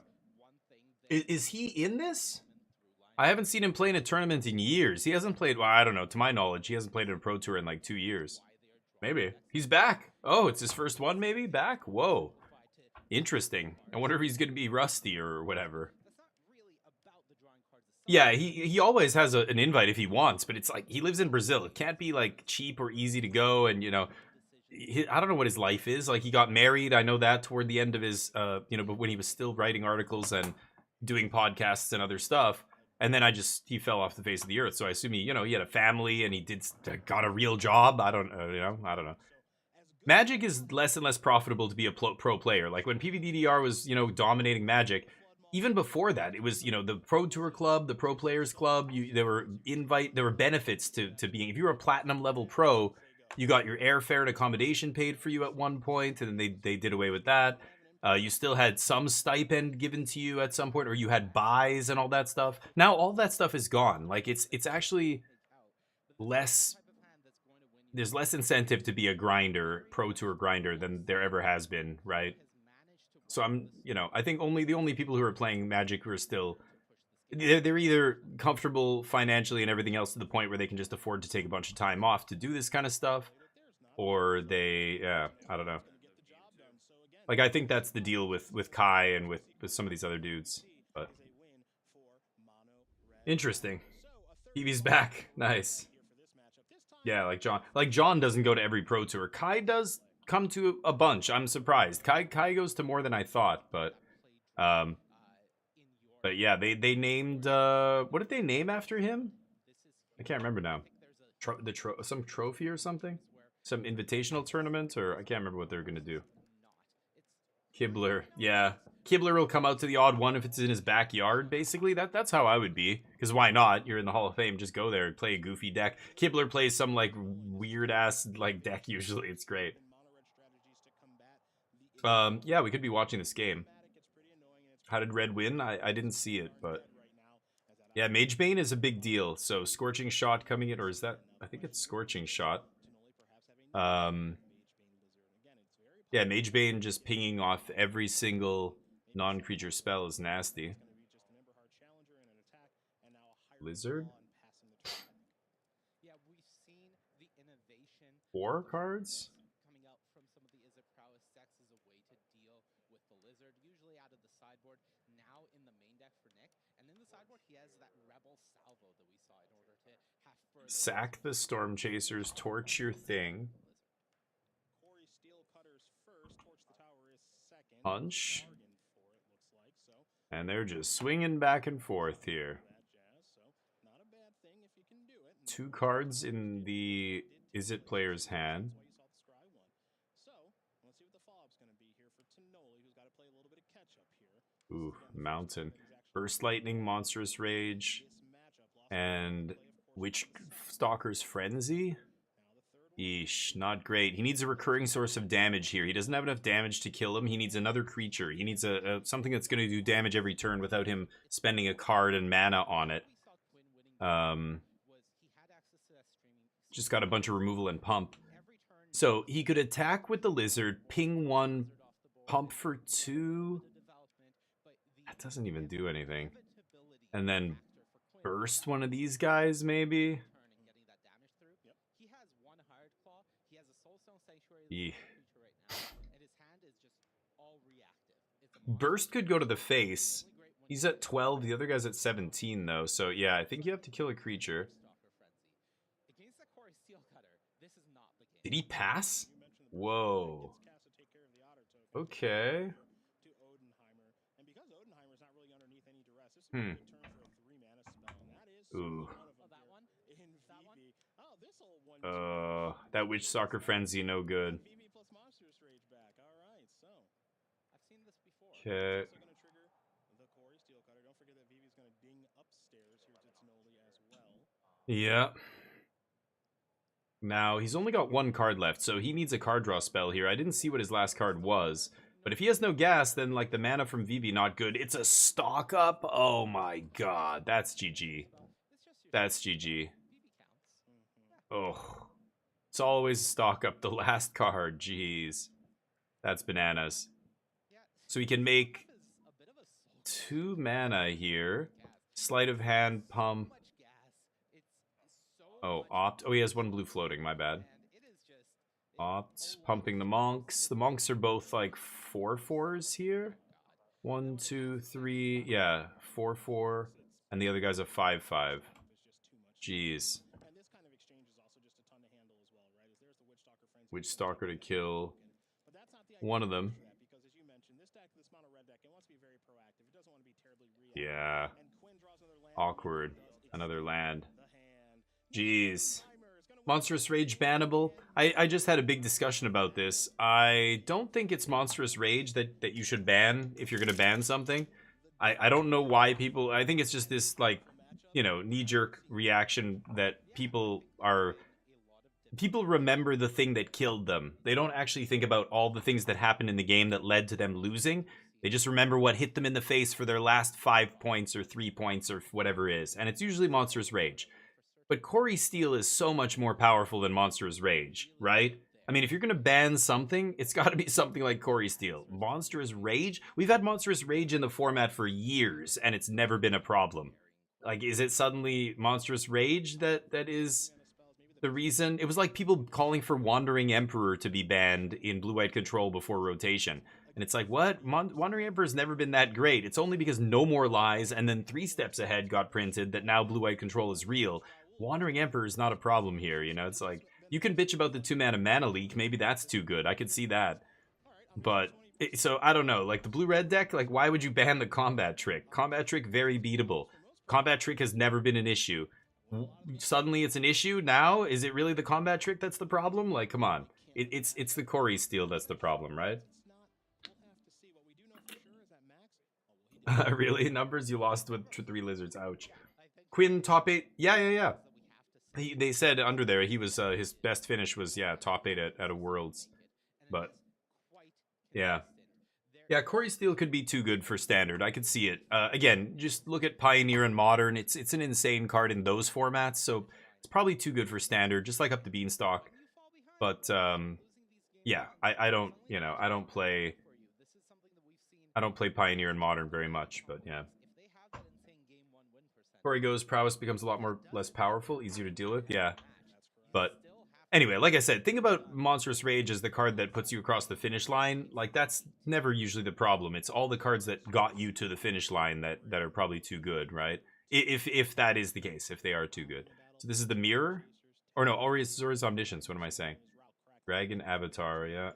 Is he in this? I haven't seen him play in a tournament in years. He hasn't played, well, I don't know, to my knowledge, he hasn't played in a Pro Tour in like 2 years. Maybe. He's back. Oh, it's his first one maybe? Back? Whoa. Interesting. I wonder if he's going to be rusty or whatever. Yeah, he always has an invite if he wants, but it's like, he lives in Brazil. It can't be like cheap or easy to go, and you know, I don't know what his life is. Like, he got married. I know that toward the end of his, but when he was still writing articles and doing podcasts and other stuff. And then he fell off the face of the earth. So I assume he had a family and he got a real job. I don't know. Magic is less and less profitable to be a pro player. Like when PvDDR was, dominating Magic, even before that, it was, the Pro Tour Club, the Pro Players Club. There were benefits to being. If you were a platinum level pro, you got your airfare and accommodation paid for you at one point, and then they did away with that. You still had some stipend given to you at some point, or you had buys and all that stuff. Now all that stuff is gone. Like it's actually less. There's less incentive to be a grinder, pro tour grinder, than there ever has been, right? So I think the only people who are playing Magic who are still, they're either comfortable financially and everything else to the point where they can just afford to take a bunch of time off to do this kind of stuff, or I don't know. Like, I think that's the deal with Kai and with some of these other dudes. But interesting. Eevee's back. Nice. Yeah, like John doesn't go to every pro tour. Kai does come to a bunch. I'm surprised. Kai goes to more than I thought, but yeah, they named what did they name after him? I can't remember now. Some trophy or something? Some invitational tournament, or I can't remember what they're gonna do. Kibler, yeah. Kibler will come out to the odd one if it's in his backyard, basically. That's how I would be. Because why not? You're in the Hall of Fame. Just go there and play a goofy deck. Kibler plays some, like, weird-ass, like, deck usually. It's great. Yeah, we could be watching this game. How did Red win? I didn't see it, but... Yeah, Magebane is a big deal. So, Scorching Shot coming in, or is that... I think it's Scorching Shot. Yeah, Magebane just pinging off every single non-creature spell is nasty. Lizard? 4 cards? Coming out from some of the Izzet Prowess decks as a way to deal with the Lizard, usually out of the sideboard, now in the main deck for Nick. And in the sideboard, he has that Rebel Salvo that we saw in order to have further... Sack the Storm Chasers, torch your thing. Punch. And they're just swinging back and forth here. 2 cards in the Izzet player's hand. Ooh, Mountain. Burst Lightning, Monstrous Rage, and Witch Stalker's Frenzy. Eesh, not great. He needs a recurring source of damage here. He doesn't have enough damage to kill him. He needs another creature. He needs something that's going to do damage every turn without him spending a card and mana on it. Just got a bunch of removal and pump. So he could attack with the Lizard, ping 1, pump for 2. That doesn't even do anything. And then burst one of these guys, maybe? Yeah. Burst could go to the face. He's at 12. The other guy's at 17, though. So, yeah, I think you have to kill a creature. Did he pass? Whoa. Okay. Ooh. That Witch Stalker Frenzy, no good. Okay. Yeah. Now, he's only got 1 card left, so he needs a card draw spell here. I didn't see what his last card was. But if he has no gas, then, like, the mana from Vivi, not good. It's a stock up? Oh my god. That's GG. That's GG. Oh. It's always stock up the last card. Jeez. That's bananas. So he can make 2 mana here. Sleight of hand, pump. Oh, opt. Oh, he has 1 blue floating. My bad. Opt. Pumping the monks. The monks are both like 4/4s here. 1, 2, 3. Yeah, 4/4. And the other guy's a 5/5. Jeez. which Stalker to kill one of them. Yeah. Awkward. Another land. Jeez. Monstrous Rage bannable? I just had a big discussion about this. I don't think it's Monstrous Rage that you should ban if you're going to ban something. I don't know why people... I think it's just this, like, you know, knee-jerk reaction that people remember the thing that killed them. They don't actually think about all the things that happened in the game that led to them losing. They just remember what hit them in the face for their last 5 points or 3 points or whatever it is. And it's usually Monstrous Rage. But Corey Steele is so much more powerful than Monstrous Rage, right? I mean, if you're going to ban something, it's got to be something like Corey Steele. Monstrous Rage? We've had Monstrous Rage in the format for years, and it's never been a problem. Like, is it suddenly Monstrous Rage that is the reason? It was like people calling for Wandering Emperor to be banned in Blue-White Control before rotation. And it's like, what? Wandering Emperor's never been that great. It's only because No More Lies and then 3 Steps Ahead got printed that now Blue-White Control is real. Wandering Emperor is not a problem here, you know? It's like, you can bitch about the 2-mana leak. Maybe that's too good. I could see that. But, so, I don't know. Like, the Blue-Red deck, like, why would you ban the Combat Trick? Combat Trick, very beatable. Combat Trick has never been an issue. Suddenly it's an issue now? Is it really the Combat Trick that's the problem? Like, come on. It's the Corey Steele that's the problem, right? Really? Numbers? You lost with 3 Lizards. Ouch. Quinn, top 8. Yeah. They said under there he was his best finish was top 8 at a Worlds, but yeah, Corey Steele could be too good for Standard. I could see it. Again, just look at Pioneer and Modern. It's an insane card in those formats, so it's probably too good for Standard. Just like up the Beanstalk, but yeah, I don't play Pioneer and Modern very much, but yeah. Corey goes, prowess becomes a lot less powerful, easier to deal with. Yeah, but anyway, like I said, think about Monstrous Rage as the card that puts you across the finish line. Like, that's never usually the problem. It's all the cards that got you to the finish line that are probably too good, right? If that is the case, if they are too good. So this is the Mirror, or no, Auri's Omniscience. What am I saying? Dragon Avatar, yeah.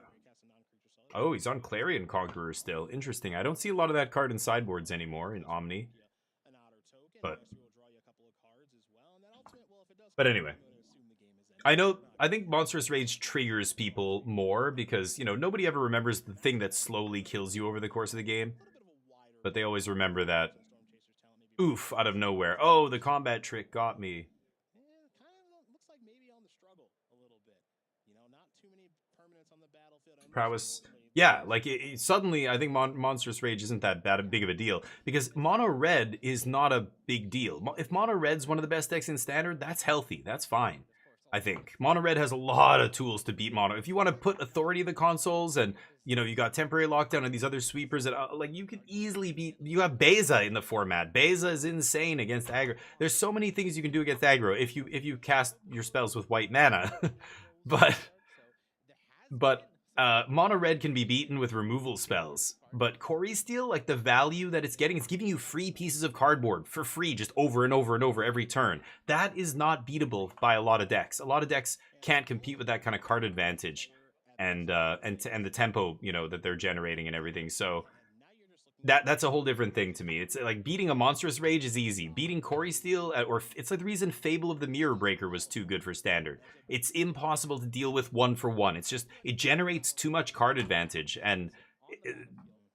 Oh, he's on Clarion Conqueror still. Interesting. I don't see a lot of that card in sideboards anymore in Omni. But anyway, I think Monstrous Rage triggers people more because, you know, nobody ever remembers the thing that slowly kills you over the course of the game. But they always remember that, oof, out of nowhere. Oh, the Combat Trick got me. Prowess. Yeah, like, suddenly, I think Monstrous Rage isn't that big of a deal. Because Mono Red is not a big deal. If Mono Red's one of the best decks in Standard, that's healthy. That's fine, I think. Mono Red has a lot of tools to beat Mono. If you want to put Authority in the consoles and, you know, you got Temporary Lockdown and these other sweepers that, like, you could easily beat... You have Beza in the format. Beza is insane against aggro. There's so many things you can do against aggro if you cast your spells with white mana. But Mono Red can be beaten with removal spells, but Corey Steele, like, the value that it's giving you free pieces of cardboard for free just over and over and over every turn. That is not beatable by a lot of decks. A lot of decks can't compete with that kind of card advantage and the tempo, you know, that they're generating and everything. So that's a whole different thing to me. It's like beating a Monstrous Rage is easy. Beating Corey Steele, or it's like the reason Fable of the Mirror Breaker was too good for Standard. It's impossible to deal with 1-for-1. It's just, it generates too much card advantage, and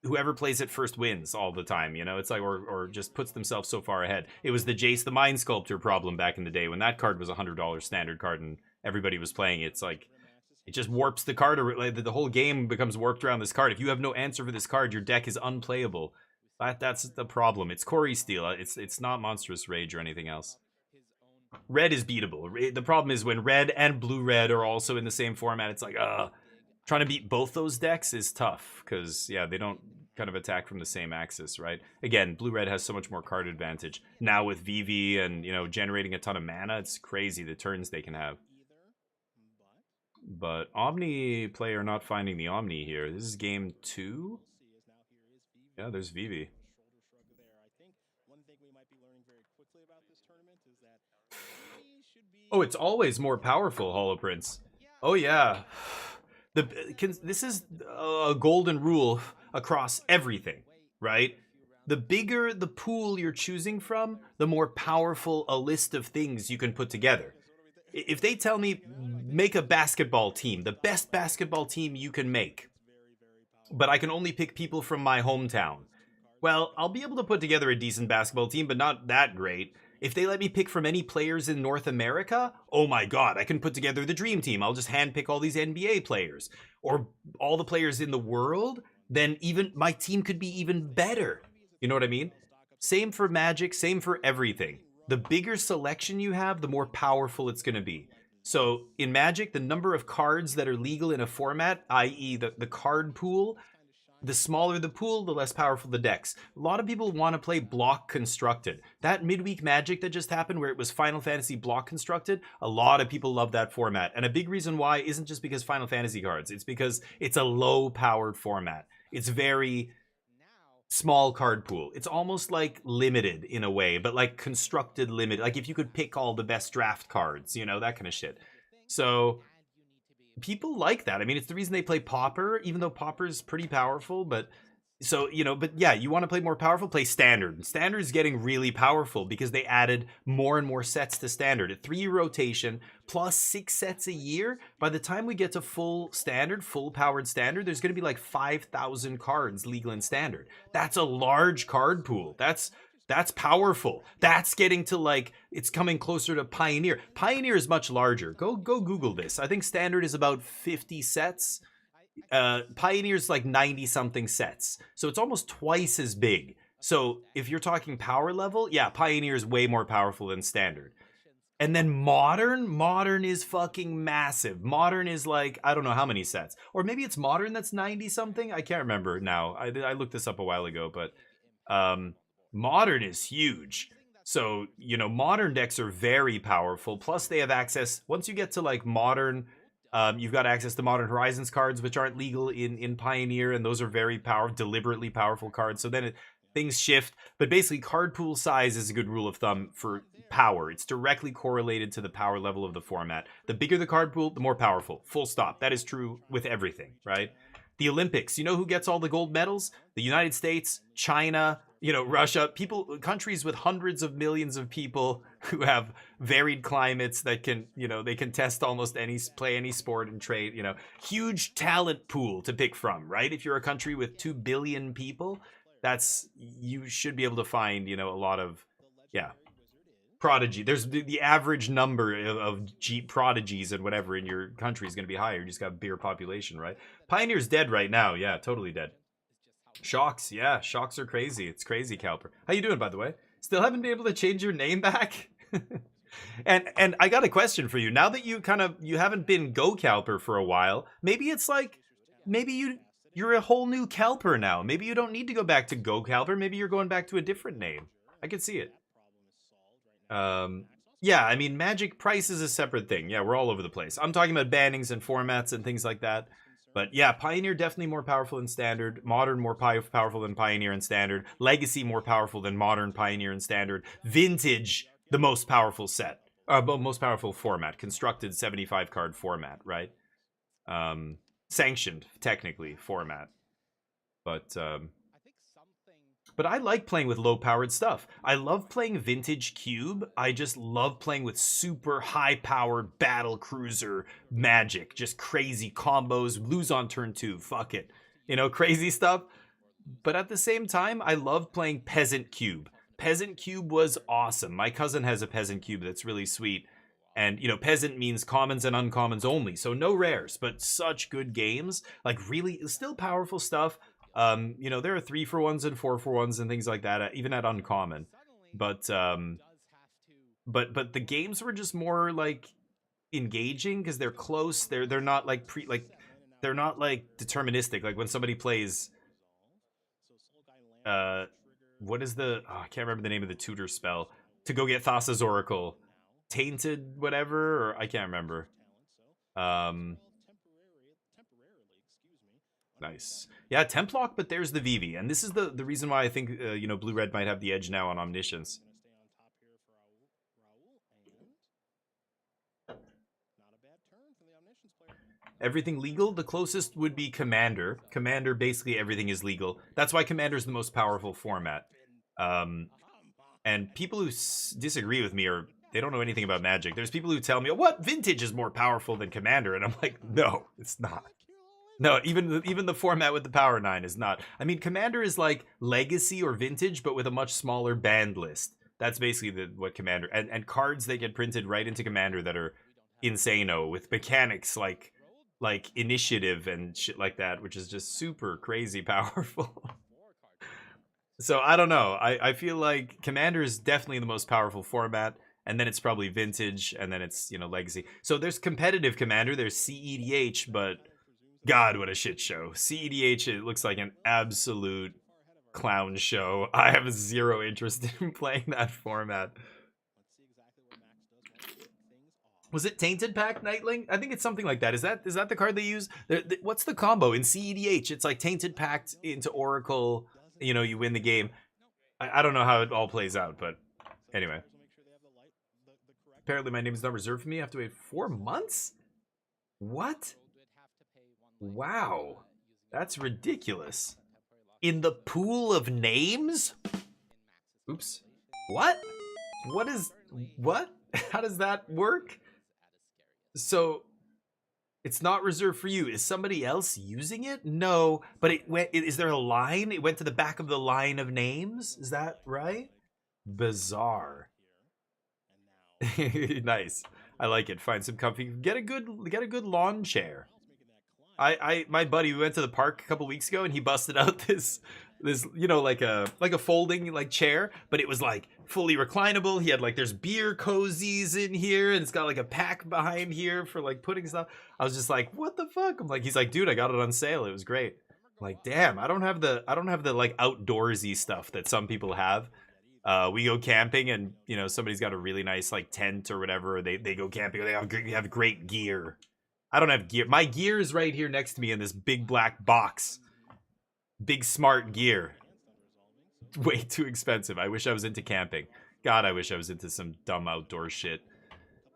whoever plays it first wins all the time, you know? It's like, or just puts themselves so far ahead. It was the Jace the Mind Sculptor problem back in the day when that card was a $100 Standard card and everybody was playing it. It's like, it just warps the card, or like, the whole game becomes warped around this card. If you have no answer for this card, your deck is unplayable. That's the problem. It's Corey Steele. It's not Monstrous Rage or anything else. Red is beatable. The problem is when Red and Blue-Red are also in the same format, it's like, trying to beat both those decks is tough, because, yeah, they don't kind of attack from the same axis, right? Again, Blue-Red has so much more card advantage. Now with VV and, you know, generating a ton of mana, it's crazy the turns they can have. But Omni player not finding the Omni here. This is game 2. Yeah, there's Vivi. Oh, it's always more powerful, Hollow Prince. Oh yeah. This is a golden rule across everything, right? The bigger the pool you're choosing from, the more powerful a list of things you can put together. If they tell me, make a basketball team, the best basketball team you can make, but I can only pick people from my hometown, well, I'll be able to put together a decent basketball team, but not that great. If they let me pick from any players in North America, oh my god, I can put together the dream team. I'll just handpick all these NBA players. Or all the players in the world, then even my team could be even better. You know what I mean? Same for Magic, same for everything. The bigger selection you have, the more powerful it's going to be. So in Magic, the number of cards that are legal in a format, i.e. the card pool, the smaller the pool, the less powerful the decks. A lot of people want to play block constructed. That midweek Magic that just happened where it was Final Fantasy block constructed, a lot of people love that format. And a big reason why isn't just because Final Fantasy cards. It's because it's a low powered format. It's very small card pool. It's almost like limited in a way, but like constructed limit. Like if you could pick all the best draft cards, you know, that kind of shit. So people like that. I mean, it's the reason they play Pauper, even though Pauper is pretty powerful, but so, you know, but yeah, you want to play more powerful, play Standard. Standard is getting really powerful because they added more and more sets to Standard. A 3-year rotation plus 6 sets a year. By the time we get to full Standard, full powered Standard, there's going to be like 5,000 cards legal in Standard. That's a large card pool. That's powerful. That's getting to like, it's coming closer to Pioneer. Pioneer is much larger. Go Google this. I think Standard is about 50 sets. Pioneer's like 90 something sets. So it's almost twice as big. So if you're talking power level, yeah, Pioneer is way more powerful than Standard. And then Modern is fucking massive. Modern is like, I don't know how many sets. Or maybe it's Modern that's 90 something. I can't remember now. I looked this up a while ago, but Modern is huge. So, you know, Modern decks are very powerful. Plus they have access, once you get to like Modern, you've got access to Modern Horizons cards, which aren't legal in Pioneer, and those are very deliberately powerful cards. So then things shift. But basically, card pool size is a good rule of thumb for power. It's directly correlated to the power level of the format. The bigger the card pool, the more powerful. Full stop. That is true with everything, right? The Olympics, you know who gets all the gold medals? The United States, China, you know, Russia, countries with hundreds of millions of people who have varied climates that can, you know, they can test almost play any sport and trade, you know, huge talent pool to pick from, right? If you're a country with 2 billion people, you should be able to find, you know, a lot of, yeah, prodigy. There's the average number of prodigies and whatever in your country is going to be higher. You just got a bigger population, right? Pioneer's dead right now. Yeah, totally dead. Shocks, yeah, shocks are crazy. It's crazy, Calper. How you doing, by the way? Still haven't been able to change your name back? and I got a question for you. Now that you haven't been Go Calper for a while, maybe it's like, maybe you're a whole new Calper now. Maybe you don't need to go back to Go Calper. Maybe you're going back to a different name. I can see it. Yeah, I mean, Magic price is a separate thing. Yeah, we're all over the place. I'm talking about bannings and formats and things like that. But yeah, Pioneer definitely more powerful than Standard. Modern more powerful than Pioneer and Standard. Legacy more powerful than Modern, Pioneer, and Standard. Vintage, the most powerful set. Most powerful format. Constructed 75 card format, right? Sanctioned, technically, format. But I like playing with low-powered stuff. I love playing Vintage Cube. I just love playing with super high-powered battle cruiser Magic. Just crazy combos, lose on turn 2, fuck it. You know, crazy stuff. But at the same time, I love playing Peasant Cube. Peasant Cube was awesome. My cousin has a Peasant Cube that's really sweet. And, you know, Peasant means commons and uncommons only. So no rares, but such good games. Like, really, still powerful stuff. You know, there are 3-for-1s and 4-for-1s and things like that, even at uncommon. But the games were just more like engaging because they're close. They're not like they're not like deterministic. Like when somebody plays, what is I can't remember the name of the tutor spell to go get Thassa's Oracle, Tainted whatever, or I can't remember. Nice. Yeah, Templock, but there's the Vivi. And this is the reason why I think, you know, Blue-Red might have the edge now on Omniscience. everything legal, the closest would be Commander. Commander, basically everything is legal. That's why Commander is the most powerful format. And people who disagree with me they don't know anything about Magic. There's people who tell me, what, Vintage is more powerful than Commander? And I'm like, no, it's not. No, even the format with the Power 9 is not. I mean, Commander is like Legacy or Vintage, but with a much smaller band list. That's basically what Commander... And cards that get printed right into Commander that are insano, with mechanics like Initiative and shit like that, which is just super crazy powerful. So, I don't know. I feel like Commander is definitely the most powerful format. And then it's probably Vintage, and then it's, Legacy. So there's competitive Commander, there's CEDH, but God, what a shit show. CEDH, it looks like an absolute clown show. I have zero interest in playing that format. Was it Tainted Pact Nightling? I think it's something like that. Is that the card they use? What's the combo in CEDH? It's like Tainted Pact into Oracle, you win the game. I don't know how it all plays out, but anyway. Apparently my name is not reserved for me. I have to wait 4 months? What? Wow. That's ridiculous. In the pool of names? Oops. What? What? How does that work? So, it's not reserved for you. Is somebody else using it? No. But is there a line? It went to the back of the line of names? Is that right? Bizarre. Nice. I like it. Find some comfy. Get a good lawn chair. My buddy, we went to the park a couple weeks ago and he busted out this like a folding chair, but it was like fully reclinable. He had there's beer cozies in here and it's got like a pack behind here for putting stuff. I was just like, what the fuck? He's like, dude, I got it on sale. It was great. I'm like, damn, I don't have the outdoorsy stuff that some people have. We go camping and, somebody's got a really nice, tent or whatever. They go camping. They have great gear. I don't have gear. My gear is right here next to me in this big black box. Big smart gear. Way too expensive. I wish I was into camping. God, I wish I was into some dumb outdoor shit.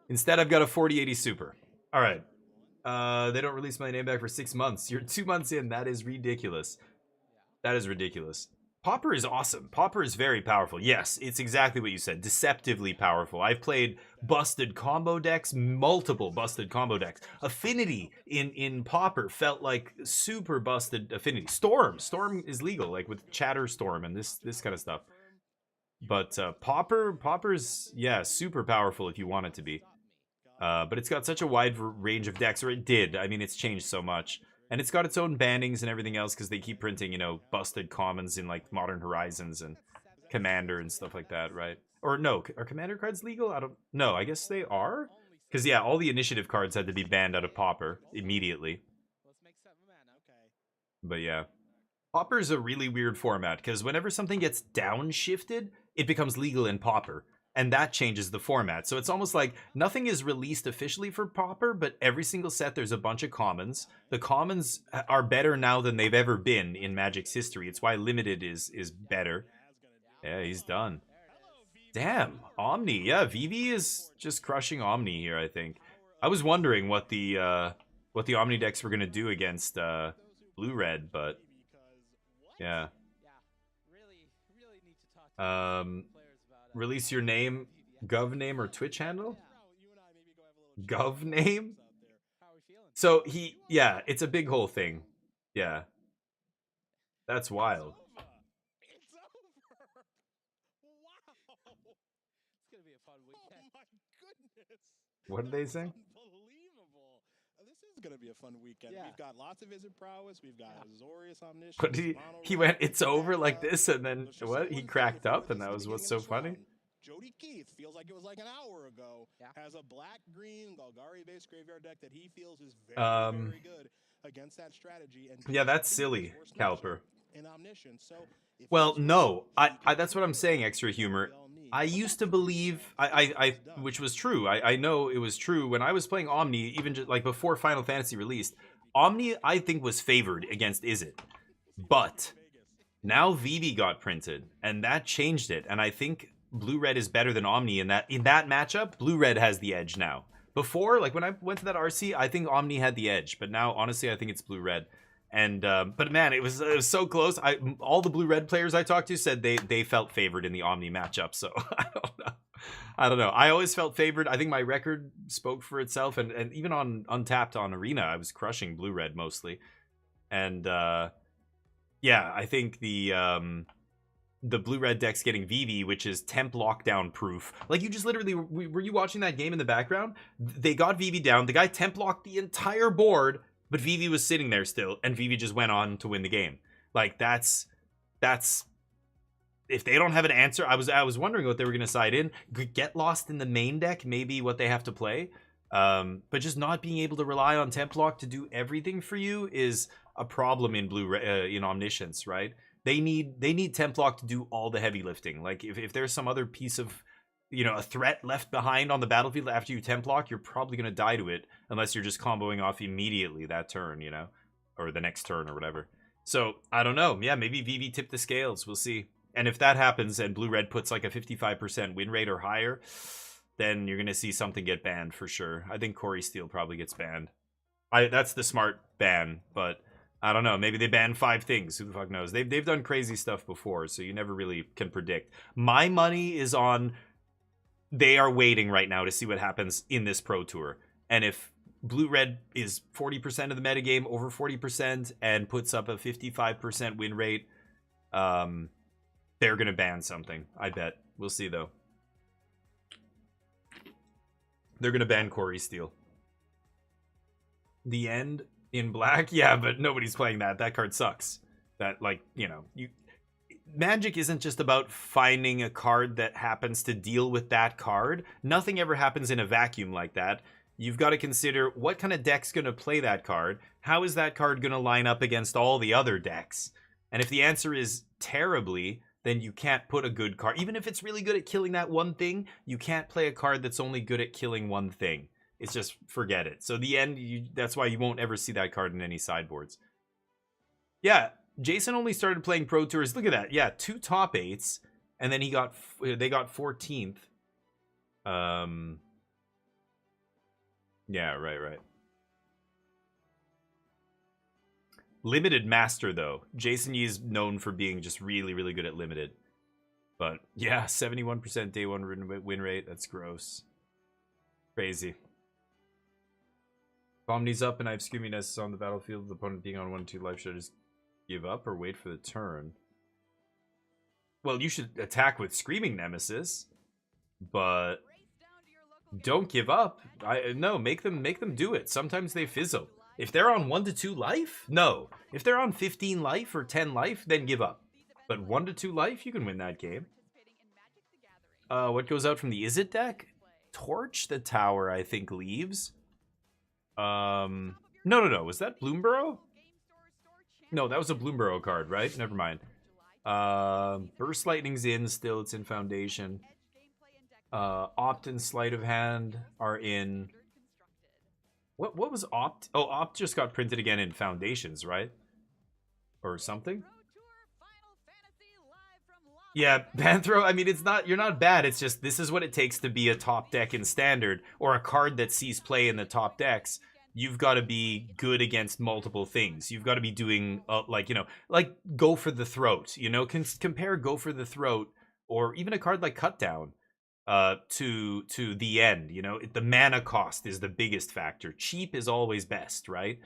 Instead, I've got a 4080 Super. All right. They don't release my name back for 6 months. You're 2 months in. That is ridiculous. That is ridiculous. Pauper is awesome. Pauper is very powerful. Yes, it's exactly what you said. Deceptively powerful. I've played busted combo decks, multiple busted combo decks. Affinity in Pauper felt like super busted Affinity. Storm is legal, with Chatterstorm and this kind of stuff. But Pauper's, yeah, super powerful if you want it to be. But it's got such a wide range of decks, or it did. I mean, it's changed so much. And it's got its own bannings and everything else because they keep printing, busted commons in Modern Horizons and Commander and stuff like that, right? Or no, are Commander cards legal? I don't know. I guess they are. Because yeah, all the initiative cards had to be banned out of Pauper immediately. But yeah, Pauper is a really weird format because whenever something gets downshifted, it becomes legal in Pauper. And that changes the format. So it's almost like nothing is released officially for Pauper, but every single set there's a bunch of commons. The commons are better now than they've ever been in Magic's history. It's why Limited is better. Yeah, he's done. Damn, Omni. Yeah, Vivi is just crushing Omni here, I think. I was wondering what the Omni decks were going to do against Blue-Red, but yeah. Release your name, Gov name, or Twitch handle? Gov name? So yeah, it's a big whole thing. Yeah. That's wild. It's over. Wow. It's gonna be a fun weekend. Oh my goodness. What did they say? Unbelievable. This is gonna be a fun weekend. Yeah. We've got lots of Izzet prowess. We've got Azorius Omniscience. But he went, it's over like this, and then what? He cracked up, and that was what's so funny. Jody Keith feels like it was an hour ago. Yeah. Has a black-green Golgari-based graveyard deck that he feels is very good against that strategy. And yeah, that's silly, Calper. Well, no, I that's what I'm saying, Extra Humor. I used to believe, I which was true. I know it was true when I was playing Omni, even just before Final Fantasy released. Omni, I think, was favored against Izzet, but now Vivi got printed, and that changed it. And I think Blue-Red is better than Omni in that matchup. Blue-Red has the edge now. Before, like when I went to that RC, I think Omni had the edge, but now honestly I think it's blue-red. And but man, it was so close. All the blue-red players I talked to said they felt favored in the Omni matchup, so I don't know. I always felt favored. I think my record spoke for itself, and even on Untapped on Arena, I was crushing blue-red mostly. And yeah, I think the blue-red deck's getting Vivi, which is temp lockdown proof. Like, you just literally, were you watching that game in the background? They got Vivi down, the guy temp locked the entire board, but Vivi was sitting there still, and Vivi just went on to win the game. Like, that's if they don't have an answer, I was wondering what they were going to side in. Get lost in the main deck, maybe what they have to play. But just not being able to rely on temp lock to do everything for you is a problem in in Omniscience, right? They need temp lock to do all the heavy lifting. Like, if there's some other piece of, a threat left behind on the battlefield after you temp lock, you're probably going to die to it unless you're just comboing off immediately that turn, or the next turn or whatever. So I don't know. Yeah, maybe Vivi tipped the scales. We'll see. And if that happens and blue-red puts like a 55% win rate or higher, then you're going to see something get banned for sure. I think Corey Steele probably gets banned. That's the smart ban, but I don't know. Maybe they ban 5 things. Who the fuck knows? They've done crazy stuff before, so you never really can predict. My money is on they are waiting right now to see what happens in this Pro Tour. And if blue-red is 40% of the metagame, over 40%, and puts up a 55% win rate, they're going to ban something, I bet. We'll see, though. They're going to ban Corey Steele. The End in black? Yeah, but nobody's playing that. That card sucks. That, like, Magic isn't just about finding a card that happens to deal with that card. Nothing ever happens in a vacuum like that. You've got to consider what kind of deck's going to play that card. How is that card going to line up against all the other decks? And if the answer is terribly, then you can't put a good card. Even if it's really good at killing that one thing, you can't play a card that's only good at killing one thing. It's just, forget it. So The End, that's why you won't ever see that card in any sideboards. Yeah, Jason only started playing Pro Tours. Look at that. Yeah, 2 top 8s, and then they got 14th. Yeah, right. Limited master, though. Jason Yee's known for being just really, really good at limited. But yeah, 71% day 1 win rate. That's gross. Crazy. Omni's up and I have Screaming Nessus on the battlefield. The opponent being on 1-2 life. Should I just give up or wait for the turn? Well, you should attack with Screaming Nemesis, but don't give up. No, make them do it. Sometimes they fizzle. If they're on 1-2 life, no. If they're on 15 life or 10 life, then give up. But 1-2 life, you can win that game. What goes out from the Izzet deck? Torch the Tower, I think, leaves. No. Was that Bloomburrow? No, that was a Bloomburrow card, right? Never mind. Burst Lightning's in still. It's in Foundation. Opt and Sleight of Hand are in... What was Opt? Oh, Opt just got printed again in Foundations, right? Or something? Yeah, Banthro, I mean, it's not, you're not bad. It's just, this is what it takes to be a top deck in Standard, or a card that sees play in the top decks. You've got to be good against multiple things. You've got to be doing, like Go for the Throat. Compare Go for the Throat, or even a card like Cut Down, to The End. The mana cost is the biggest factor. Cheap is always best, right?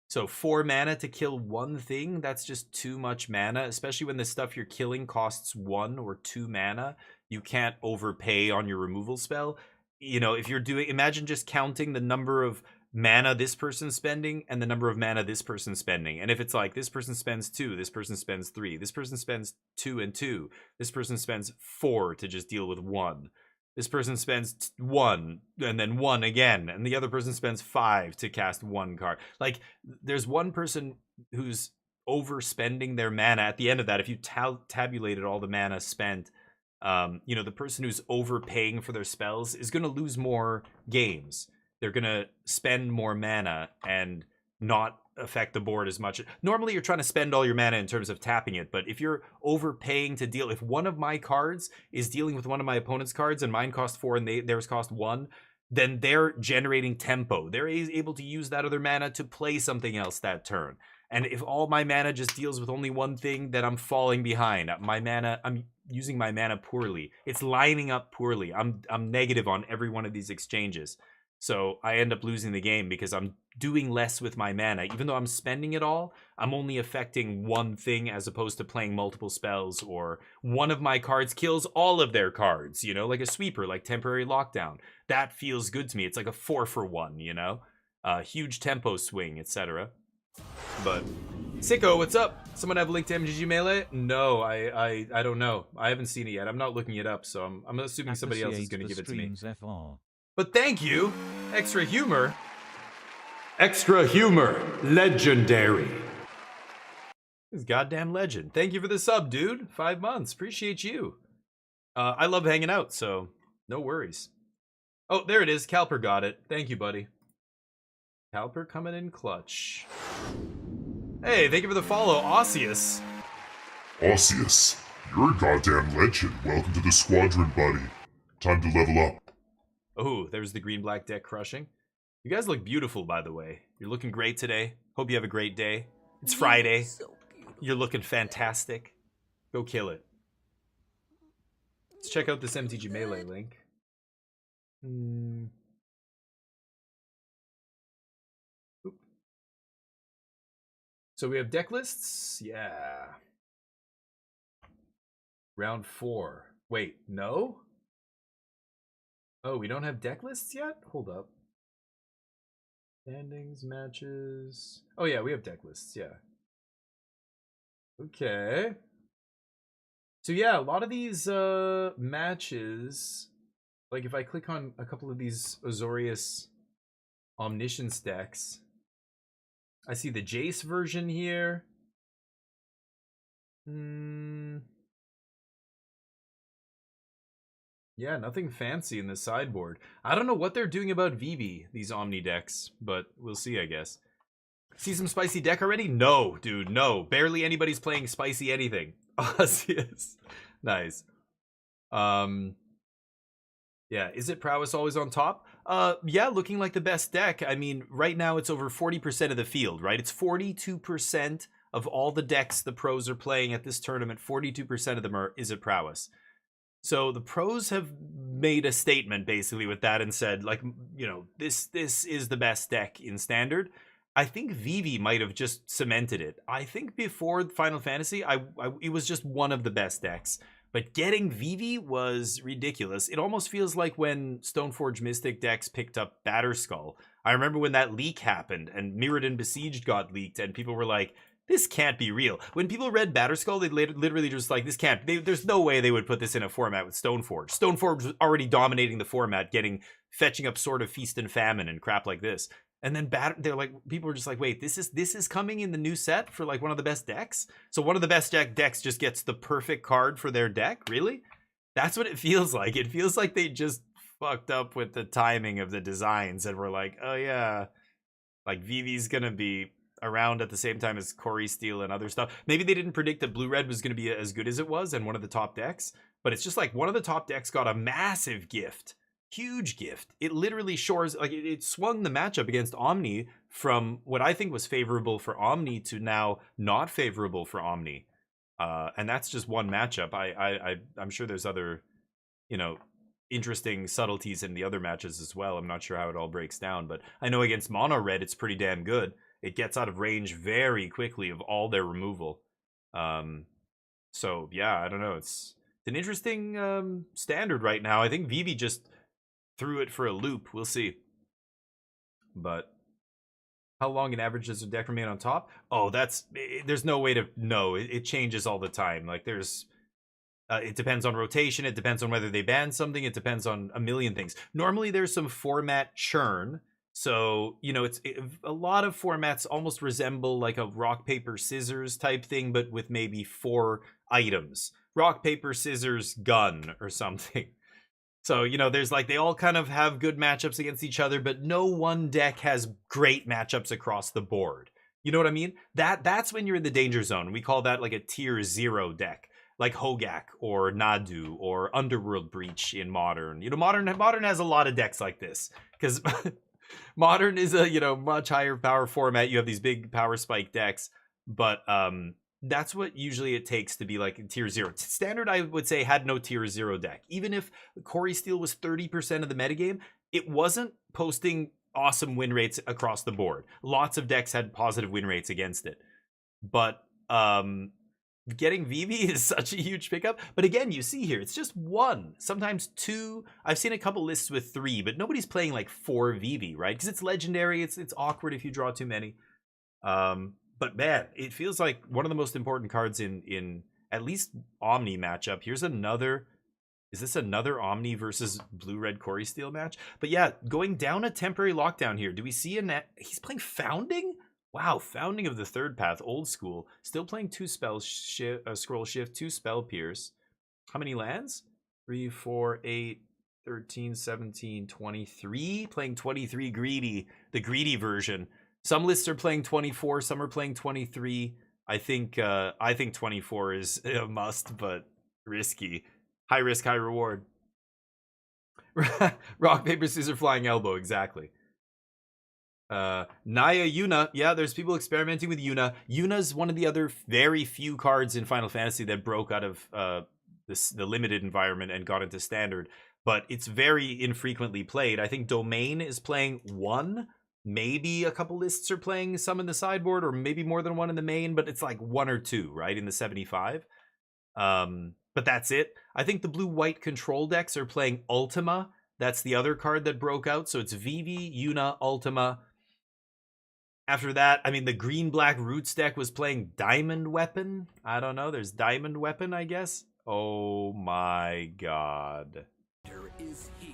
So 4 mana to kill one thing, that's just too much mana, especially when the stuff you're killing costs 1 or 2 mana. You can't overpay on your removal spell. If you're imagine just counting the number of mana this person's spending and the number of mana this person's spending. And if it's like, this person spends 2, this person spends 3, this person spends 2 and 2, this person spends 4 to just deal with 1. This person spends 1 and then 1 again, and the other person spends 5 to cast 1 card. Like, there's one person who's overspending their mana. At the end of that, if you tabulated all the mana spent, the person who's overpaying for their spells is going to lose more games. They're going to spend more mana and not affect the board as much. Normally you're trying to spend all your mana in terms of tapping it, but if you're overpaying to deal, if one of my cards is dealing with one of my opponent's cards and mine cost 4 and theirs cost 1, then they're generating tempo. They're able to use that other mana to play something else that turn. And if all my mana just deals with only one thing, then I'm falling behind. I'm using my mana poorly. It's lining up poorly. I'm negative on every one of these exchanges. So I end up losing the game because I'm doing less with my mana. Even though I'm spending it all, I'm only affecting one thing as opposed to playing multiple spells, or one of my cards kills all of their cards, you know, like a sweeper, like Temporary Lockdown. That feels good to me. It's like a 4-for-1, you know? Huge tempo swing, etc. But Sicko, what's up? Someone have a link to MTG Melee? No, I don't know. I haven't seen it yet. I'm not looking it up, so I'm assuming somebody else is going to give it to me. But thank you, Extra Humor. Extra Humor, legendary. This goddamn legend. Thank you for the sub, dude. 5 months. Appreciate you. I love hanging out, so no worries. Oh, there it is. Calper got it. Thank you, buddy. Calper coming in clutch. Hey, thank you for the follow, Osseous. Osseous, you're a goddamn legend. Welcome to the squadron, buddy. Time to level up. Oh, there's the green-black deck crushing. You guys look beautiful, by the way. You're looking great today. Hope you have a great day. It's Friday. So you're looking fantastic. Go kill it. Let's check out this MTG Melee link. So we have deck lists? Yeah. Round 4. Wait, no? Oh, we don't have deck lists yet? Hold up. Standings, matches. Oh yeah, we have deck lists, yeah. Okay. So yeah, a lot of these matches, like if I click on a couple of these Azorius Omniscience decks, I see the Jace version here. Yeah, nothing fancy in the sideboard. I don't know what they're doing about Vivi, these Omni decks, but we'll see, I guess. See some spicy deck already? No, dude, no. Barely anybody's playing spicy anything. Yes. Nice. Yeah, is it Prowess always on top? Yeah, looking like the best deck. I mean, right now it's over 40% of the field, right? It's 42% of all the decks the pros are playing at this tournament. 42% of them are Is it Prowess. So the pros have made a statement basically with that and said, like, you know, this is the best deck in Standard. I think Vivi might have just cemented it. I think before Final Fantasy, it was just one of the best decks. But getting Vivi was ridiculous. It almost feels like when Stoneforge Mystic decks picked up Batterskull. I remember when that leak happened and Mirrodin Besieged got leaked and people were like, this can't be real. When people read Batterskull, they literally just like, this can't, there's no way they would put this in a format with Stoneforge. Stoneforge was already dominating the format, fetching up Sword of Feast and Famine and crap like this. And then they're like, people were just like, wait, this is coming in the new set for like one of the best decks? So one of the best decks just gets the perfect card for their deck? Really? That's what it feels like. It feels like they just fucked up with the timing of the designs and were like, oh yeah, like Vivi's gonna be around at the same time as Corey Steele and other stuff. Maybe they didn't predict that Blue Red was going to be as good as it was and one of the top decks, but it's just like one of the top decks got a massive gift, huge gift. It literally shores, like it swung the matchup against Omni from what I think was favorable for Omni to now not favorable for Omni. And that's just one matchup. I'm sure there's other, you know, interesting subtleties in the other matches as well. I'm not sure how it all breaks down, but I know against Mono Red, it's pretty damn good. It gets out of range very quickly of all their removal. So yeah, I don't know. It's an interesting Standard right now. I think Vivi just threw it for a loop. We'll see. But how long an average does a deck remain on top? Oh, there's no way to know. It changes all the time. Like there's, it depends on rotation. It depends on whether they ban something. It depends on a million things. Normally there's some format churn. So, you know, a lot of formats almost resemble like a rock, paper, scissors type thing, but with maybe 4 items. Rock, paper, scissors, gun or something. So, you know, there's like, they all kind of have good matchups against each other, but no one deck has great matchups across the board. You know what I mean? That's when you're in the danger zone. We call that like a tier 0 deck. like Hogak or Nadu or Underworld Breach in Modern. You know, Modern has a lot of decks like this because Modern is a, you know, much higher power format. You have these big power spike decks, but that's what usually it takes to be like tier 0. Standard, I would say, had no tier 0 deck. Even if Corey Steele was 30% of the metagame, it wasn't posting awesome win rates across the board. Lots of decks had positive win rates against it. But getting Vivi is such a huge pickup. But again, you see here, it's just 1, sometimes 2. I've seen a couple lists with 3, but nobody's playing like 4 Vivi, right? Because it's legendary. It's awkward if you draw too many. But man, it feels like one of the most important cards in at least Omni matchup. Here's another. Is this another Omni versus Blue-Red Corey Steele match? But yeah, going down a temporary lockdown here. Do we see a net? He's playing Founding? Wow, Founding of the Third Path, old school. Still playing 2 spells, Scroll Shift, 2 Spell Pierce. How many lands? 3, 4, 8, 13, 17, 23. Playing 23 Greedy, the Greedy version. Some lists are playing 24, some are playing 23. I think 24 is a must, but risky. High risk, high reward. Rock, paper, scissors, flying elbow, exactly. Naya Yuna. Yeah, there's people experimenting with Yuna. Yuna's one of the other very few cards in Final Fantasy that broke out of the limited environment and got into standard. But it's very infrequently played. I think Domain is playing 1. Maybe a couple lists are playing some in the sideboard, or maybe more than 1 in the main, but it's like 1 or 2, right, in the 75. But that's it. I think the blue-white control decks are playing Ultima. That's the other card that broke out. So it's Vivi, Yuna, Ultima. After that, I mean, the green-black Roots deck was playing Diamond Weapon. I don't know. There's Diamond Weapon, I guess. Oh my god. There is here,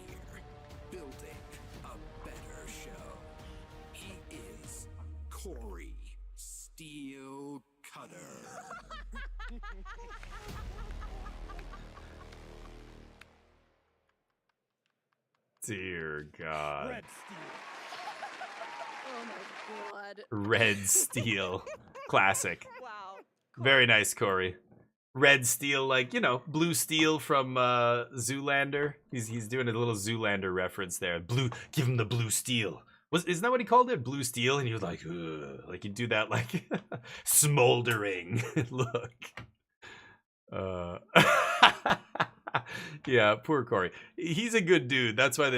building a better show. He is Corey Steel Cutter. Dear God. Red Steel. Oh my god. Red Steel. Classic. Wow. Very nice, Corey. Red Steel, like, you know, Blue Steel from Zoolander. He's doing a little Zoolander reference there. Blue, give him the Blue Steel. Isn't that what he called it? Blue Steel? And he was like, ugh. Like, you do that, like, smoldering look. Yeah, poor Corey. He's a good dude. That's why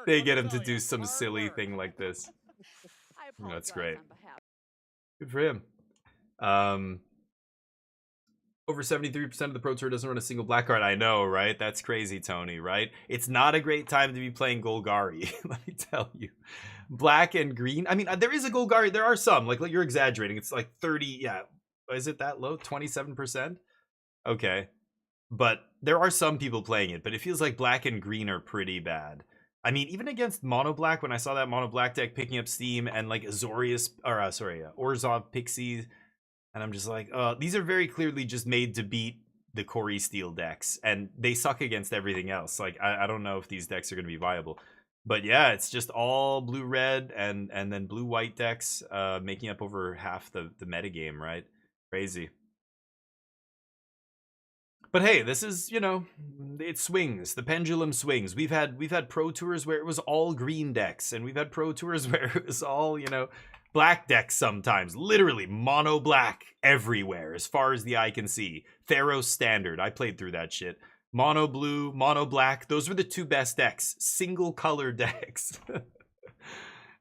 they get him to do some silly thing like this. That's great. Good for him. Over 73% of the Pro Tour doesn't run a single black card. I know, right? That's crazy, Tony, right? It's not a great time to be playing Golgari, let me tell you. Black and green. I mean, there is a Golgari. There are some. Like you're exaggerating. It's like 30. Yeah. Is it that low? 27%? Okay. But there are some people playing it. But it feels like black and green are pretty bad. I mean, even against Mono Black, when I saw that Mono Black deck picking up steam and like Orzhov Pixies, and I'm just like, these are very clearly just made to beat the Corey Steele decks, and they suck against everything else. Like, I don't know if these decks are going to be viable. But yeah, it's just all blue-red and then blue-white decks making up over half the metagame, right? Crazy. But hey, this is, you know, it swings. The pendulum swings. We've had Pro Tours where it was all green decks, and we've had Pro Tours where it was all, you know, black decks sometimes. Literally mono black everywhere as far as the eye can see. Theros Standard. I played through that shit. Mono blue, mono black. Those were the 2 best decks. Single color decks.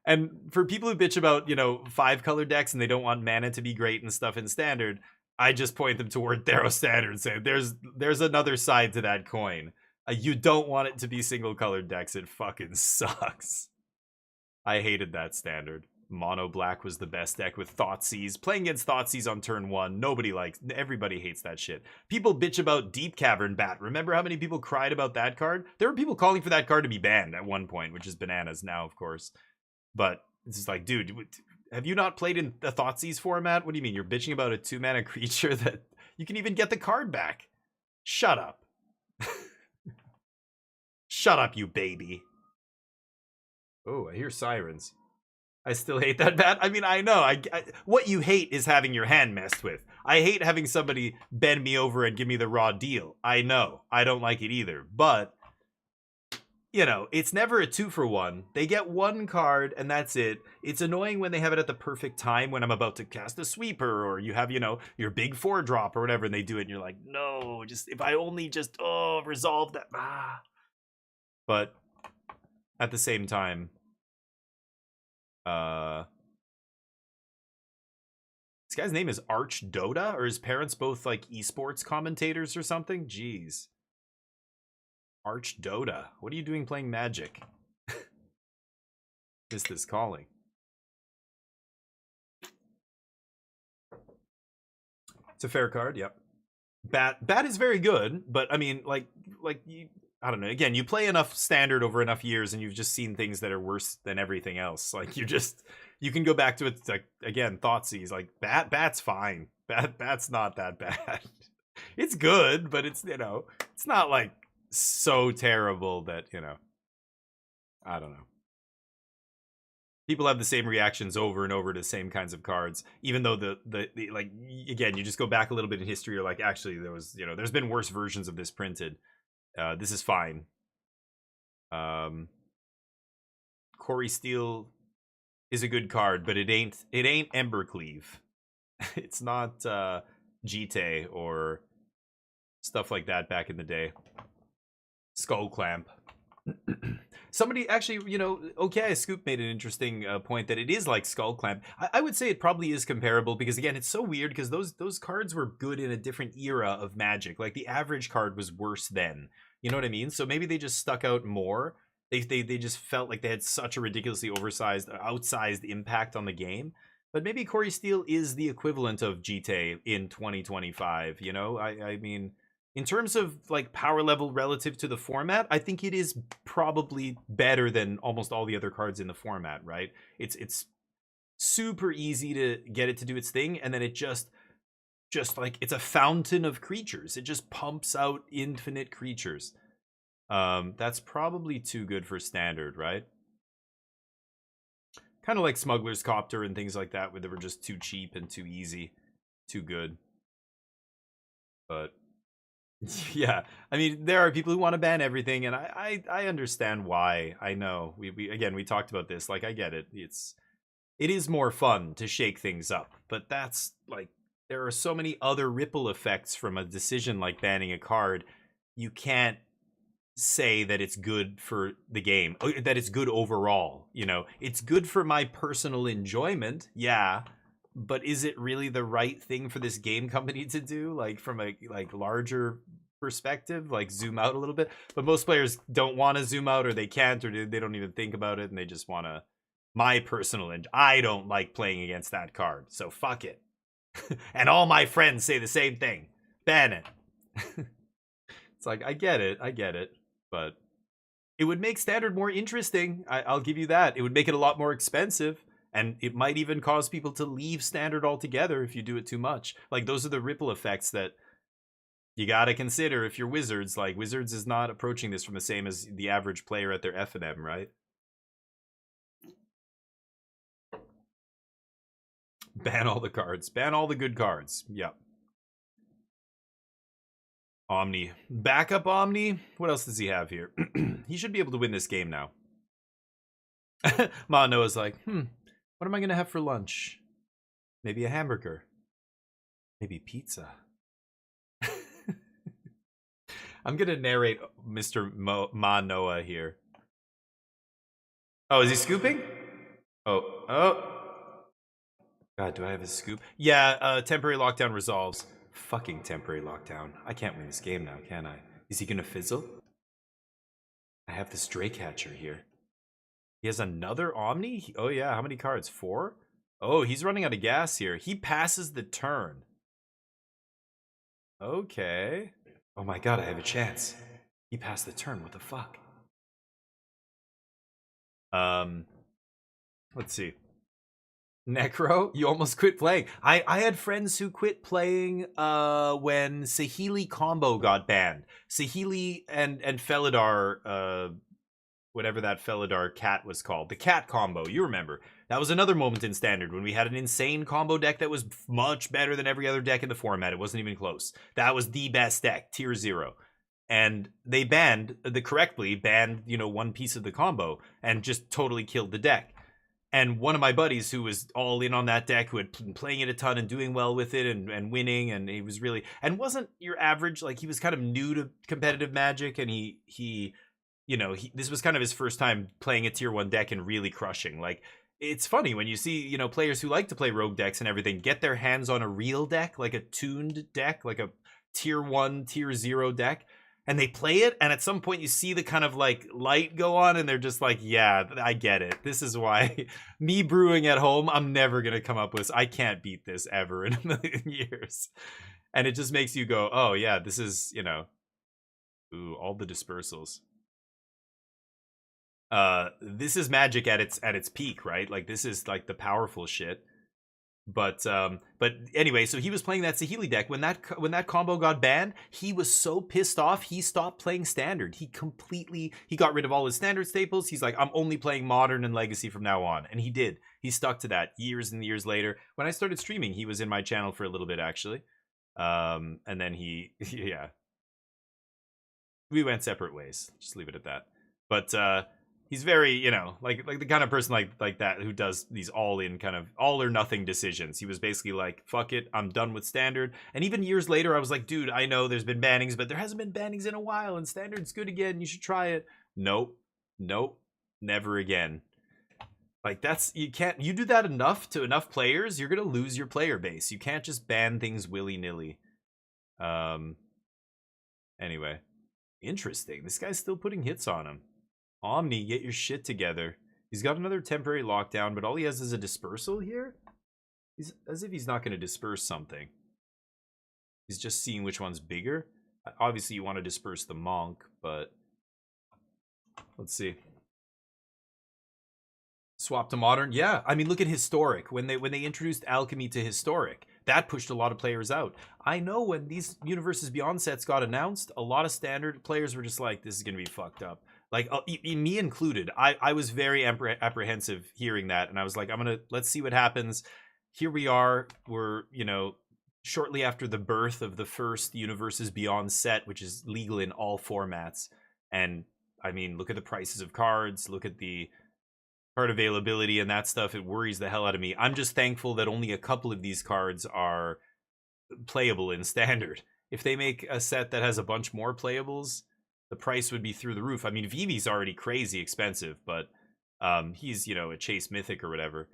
And for people who bitch about, you know, 5-color decks and they don't want mana to be great and stuff in Standard, I just point them toward Theros Standard and say, there's another side to that coin. You don't want it to be single-colored decks. It fucking sucks. I hated that Standard. Mono Black was the best deck with Thoughtseize. Playing against Thoughtseize on turn 1, everybody hates that shit. People bitch about Deep Cavern Bat. Remember how many people cried about that card? There were people calling for that card to be banned at one point, which is bananas now, of course. But it's just like, dude, have you not played in the Thoughtseize format? What do you mean? You're bitching about a 2-mana creature that you can even get the card back? Shut up. Shut up, you baby. Oh, I hear sirens. I still hate that bat. I mean, I know. What you hate is having your hand messed with. I hate having somebody bend me over and give me the raw deal. I know. I don't like it either. But, you know, it's never a 2-for-1. They get one card and that's it. It's annoying when they have it at the perfect time when I'm about to cast a sweeper or you have, you know, your big 4-drop or whatever and they do it and you're like, no, just if I only just, resolve that. But at the same time, this guy's name is Arch Dota, or his parents both like esports commentators or something? Jeez. Arch Dota. What are you doing playing Magic? Missed this calling. It's a fair card, yep. Bat is very good, but I mean, like you, I don't know. Again, you play enough Standard over enough years, and you've just seen things that are worse than everything else. Like you can go back to it. Like again, Thoughtseize. Like Bat's fine. Bat's not that bad. It's good, but it's, you know, it's not like so terrible that, you know, I don't know. People have the same reactions over and over to the same kinds of cards, even though the like, again, you just go back a little bit in history. You're like, actually, there was, you know, there's been worse versions of this printed. This is fine. Corey Steele is a good card, but it ain't Embercleave. It's not Jite or stuff like that back in the day. Skull Clamp. Somebody actually, you know, okay, Scoop made an interesting point that it is like Skull Clamp. I would say it probably is comparable because, again, it's so weird because those cards were good in a different era of Magic. Like the average card was worse then. You know what I mean? So maybe they just stuck out more. They just felt like they had such a ridiculously oversized, outsized impact on the game. But maybe Corey Steele is the equivalent of Jite in 2025. You know, I mean, in terms of like power level relative to the format, I think it is probably better than almost all the other cards in the format, right? It's super easy to get it to do its thing, and then it just like, it's a fountain of creatures. It just pumps out infinite creatures. That's probably too good for Standard, right? Kind of like Smuggler's Copter and things like that, where they were just too cheap and too easy, too good. But yeah, I mean, there are people who want to ban everything, and I understand why. I know we talked about this. Like, I get it. It is more fun to shake things up, but that's like, there are so many other ripple effects from a decision like banning a card. You can't say that it's good for the game, that it's good overall. You know, it's good for my personal enjoyment, yeah, but is it really the right thing for this game company to do? Like, from a larger perspective, like zoom out a little bit. But most players don't want to zoom out, or they can't, or they don't even think about it, and they just want to. My personal I don't like playing against that card, so fuck it. And all my friends say the same thing. Ban it. It's like, I get it, but it would make Standard more interesting. I'll give you that. It would make it a lot more expensive, and it might even cause people to leave Standard altogether if you do it too much. Like, those are the ripple effects that you got to consider if you're Wizards. Like, Wizards is not approaching this from the same as the average player at their F&M, right? Ban all the cards. Ban all the good cards. Yep. Omni. Backup Omni? What else does he have here? He should be able to win this game now. Ma Noah's like, what am I going to have for lunch? Maybe a hamburger. Maybe pizza. I'm going to narrate Mr. Ma Noah here. Oh, is he scooping? Oh. God, do I have a scoop? Yeah, temporary lockdown resolves. Fucking temporary lockdown. I can't win this game now, can I? Is he gonna fizzle? I have this Draycatcher here. He has another Omni? Oh yeah, how many cards? 4? Oh, he's running out of gas here. He passes the turn. Okay. Oh my god, I have a chance. He passed the turn, what the fuck? Let's see. Necro, you almost quit playing. I had friends who quit playing when Saheeli combo got banned. Saheeli and Felidar whatever that Felidar cat was called. The cat combo, you remember. That was another moment in Standard when we had an insane combo deck that was much better than every other deck in the format. It wasn't even close. That was the best deck, tier 0. And they correctly banned, you know, one piece of the combo and just totally killed the deck. And one of my buddies who was all in on that deck, who had been playing it a ton and doing well with it and winning, and he was really, and wasn't your average, like he was kind of new to competitive Magic, and he you know, this was kind of his first time playing a tier 1 deck and really crushing. Like, it's funny when you see, you know, players who like to play rogue decks and everything get their hands on a real deck, like a tuned deck, like a tier 1, tier 0 deck, and they play it, and at some point you see the kind of like light go on, and they're just like, yeah, I get it. This is why me brewing at home, I'm never gonna come up with, I can't beat this ever in a million years. And it just makes you go, oh yeah, this is, you know, ooh, all the dispersals. This is Magic at its peak, right? Like, this is like the powerful shit. But anyway, so he was playing that Saheeli deck when that combo got banned. He was so pissed off, he stopped playing Standard. He got rid of all his Standard staples. He's like, I'm only playing Modern and Legacy from now on, and he did. He stuck to that years and years later. When I started streaming, he was in my channel for a little bit, actually. And then yeah, we went separate ways. Just leave it at that. But he's very, you know, like the kind of person like that who does these all-in kind of all or nothing decisions. He was basically like, fuck it, I'm done with Standard. And even years later, I was like, dude, I know there's been bannings, but there hasn't been bannings in a while, and Standard's good again. You should try it. Nope, never again. Like, you do that enough to enough players, you're gonna lose your player base. You can't just ban things willy-nilly. Anyway, interesting. This guy's still putting hits on him. Omni, get your shit together. He's got another temporary lockdown, but all he has is a dispersal here? He's as if he's not going to disperse something. He's just seeing which one's bigger. Obviously, you want to disperse the Monk, but let's see. Swap to Modern? Yeah, I mean, look at Historic. When they introduced Alchemy to Historic, that pushed a lot of players out. I know when these Universes Beyond sets got announced, a lot of Standard players were just like, this is going to be fucked up. Like, me included. I was very apprehensive hearing that, and I was like, let's see what happens. Here we are. We're, you know, shortly after the birth of the first Universes Beyond set, which is legal in all formats. And, I mean, look at the prices of cards. Look at the card availability and that stuff. It worries the hell out of me. I'm just thankful that only a couple of these cards are playable in Standard. If they make a set that has a bunch more playables, the price would be through the roof. I mean, Vivi's already crazy expensive, but he's, you know, a Chase Mythic or whatever.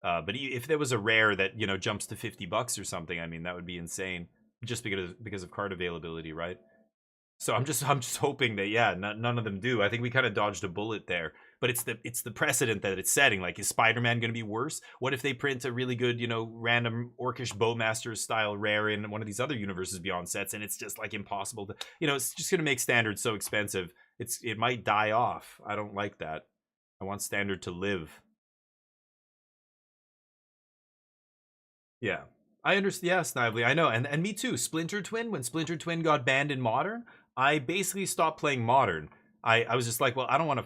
But if there was a rare that, you know, jumps to $50 or something, I mean, that would be insane, just because of card availability, right? So I'm just hoping that, yeah, none of them do. I think we kind of dodged a bullet there. But it's the precedent that it's setting. Like, is Spider-Man going to be worse? What if they print a really good, you know, random Orcish Bowmaster style rare in one of these other Universes Beyond sets, and it's just like impossible to, you know, it's just going to make Standard so expensive. It might die off. I don't like that. I want Standard to live. Yeah, I understand. Yeah, Snively, I know, and me too. Splinter Twin, when Splinter Twin got banned in Modern, I basically stopped playing Modern. I was just like, well, I don't want to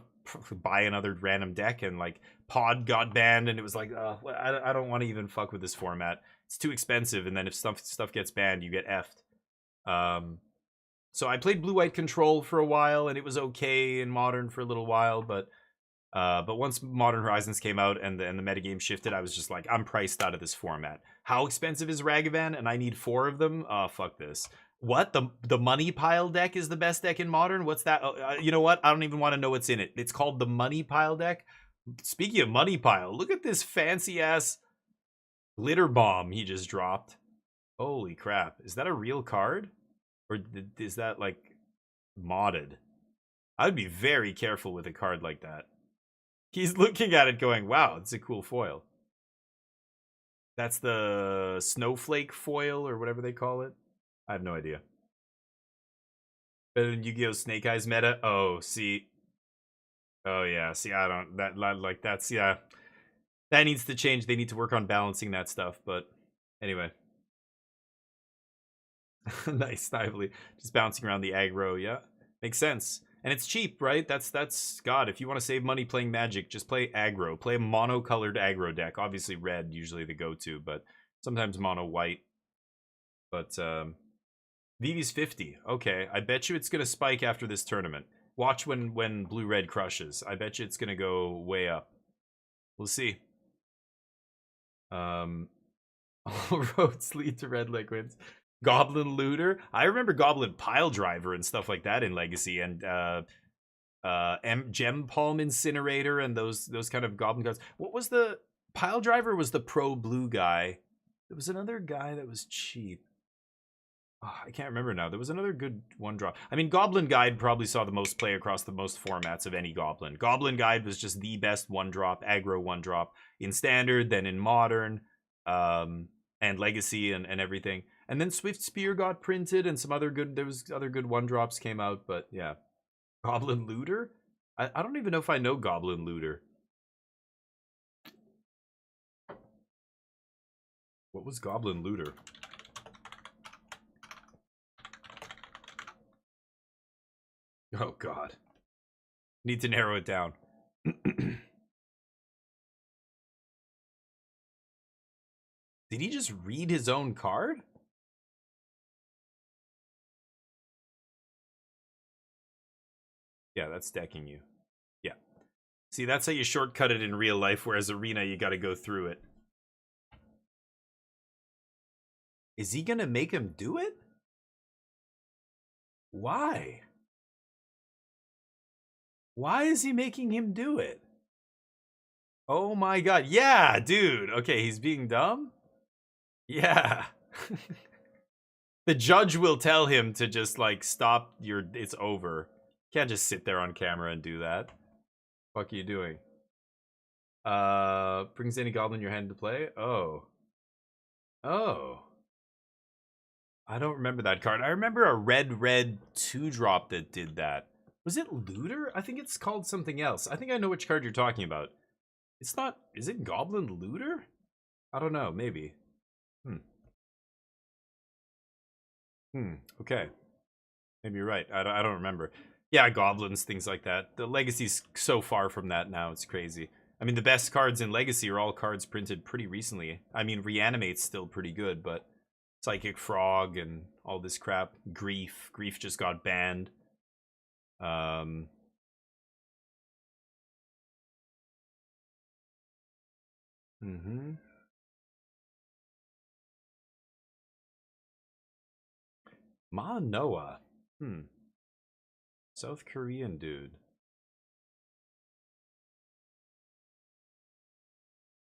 buy another random deck, and like Pod got banned, and it was like, I don't want to even fuck with this format. It's too expensive, and then if stuff gets banned, you get effed. So I played Blue-White Control for a while, and it was okay in Modern for a little while, but once Modern Horizons came out and the metagame shifted, I was just like, I'm priced out of this format. How expensive is Ragavan? And I need 4 of them? Fuck this. What? The Money Pile deck is the best deck in Modern? What's that? You know what? I don't even want to know what's in it. It's called the Money Pile deck. Speaking of Money Pile, look at this fancy-ass Glitter Bomb he just dropped. Holy crap. Is that a real card? Or is that, like, modded? I would be very careful with a card like that. He's looking at it going, wow, it's a cool foil. That's the Snowflake foil or whatever they call it. I have no idea. Better than Yu-Gi-Oh! Snake Eyes meta? Oh, see. Oh, yeah. See, I don't... That's... Yeah. That needs to change. They need to work on balancing that stuff, but... Anyway. Nice, Snively. Just bouncing around the aggro, yeah. Makes sense. And it's cheap, right? That's God, if you want to save money playing Magic, just play aggro. Play a mono-colored aggro deck. Obviously red, usually the go-to, but sometimes mono white. But Vivi's 50. Okay, I bet you it's gonna spike after this tournament. Watch when blue-red crushes. I bet you it's gonna go way up. We'll see. All roads lead to red liquids. Goblin Looter. I remember Goblin Pile Driver and stuff like that in Legacy, and Gem Palm Incinerator and those kind of goblin cards. What was the Pile Driver? Was the pro blue guy? There was another guy that was cheap. Oh, I can't remember now. There was another good one drop. I mean, Goblin Guide probably saw the most play across the most formats of any Goblin. Goblin Guide was just the best one drop, aggro one drop in Standard, then in Modern, and Legacy and everything. And then Swift Spear got printed, and some other good. There was other good one drops came out, but yeah, Goblin Looter. I don't even know if I know Goblin Looter. What was Goblin Looter? Oh God. Need to narrow it down. Did he just read his own card? Yeah, that's decking you. Yeah. See, that's how you shortcut it in real life, whereas Arena, you gotta go through it. Is he gonna make him do it? Why? Why is he making him do it? Oh my God. Yeah, dude. Okay, he's being dumb? Yeah. The judge will tell him to just, like, stop your... It's over. Can't just sit there on camera and do that. Fuck are you doing? Brings any goblin in your hand to play? Oh. Oh. I don't remember that card. I remember a red 2-drop that did that. Was it Looter? I think it's called something else. I think I know which card you're talking about. It's not... Is it Goblin Looter? I don't know. Maybe. Okay. Maybe you're right. I don't remember. Yeah, goblins, things like that. The Legacy's so far from that now. It's crazy. I mean, the best cards in Legacy are all cards printed pretty recently. I mean, Reanimate's still pretty good, but Psychic Frog and all this crap. Grief. Grief just got banned. Ma Noah. South Korean dude.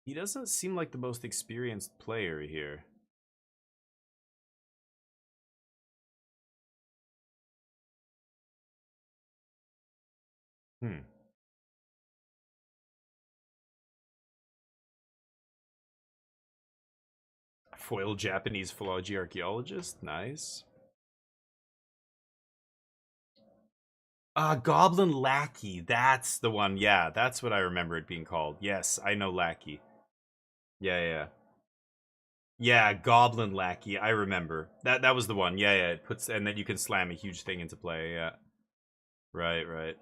He doesn't seem like the most experienced player here. Foil Japanese philology archaeologist. Nice. Goblin Lackey. That's the one. Yeah, that's what I remember it being called. Yes, I know Lackey. Yeah. Yeah, Goblin Lackey. I remember. That was the one. Yeah. It puts, and then you can slam a huge thing into play. Yeah. Right.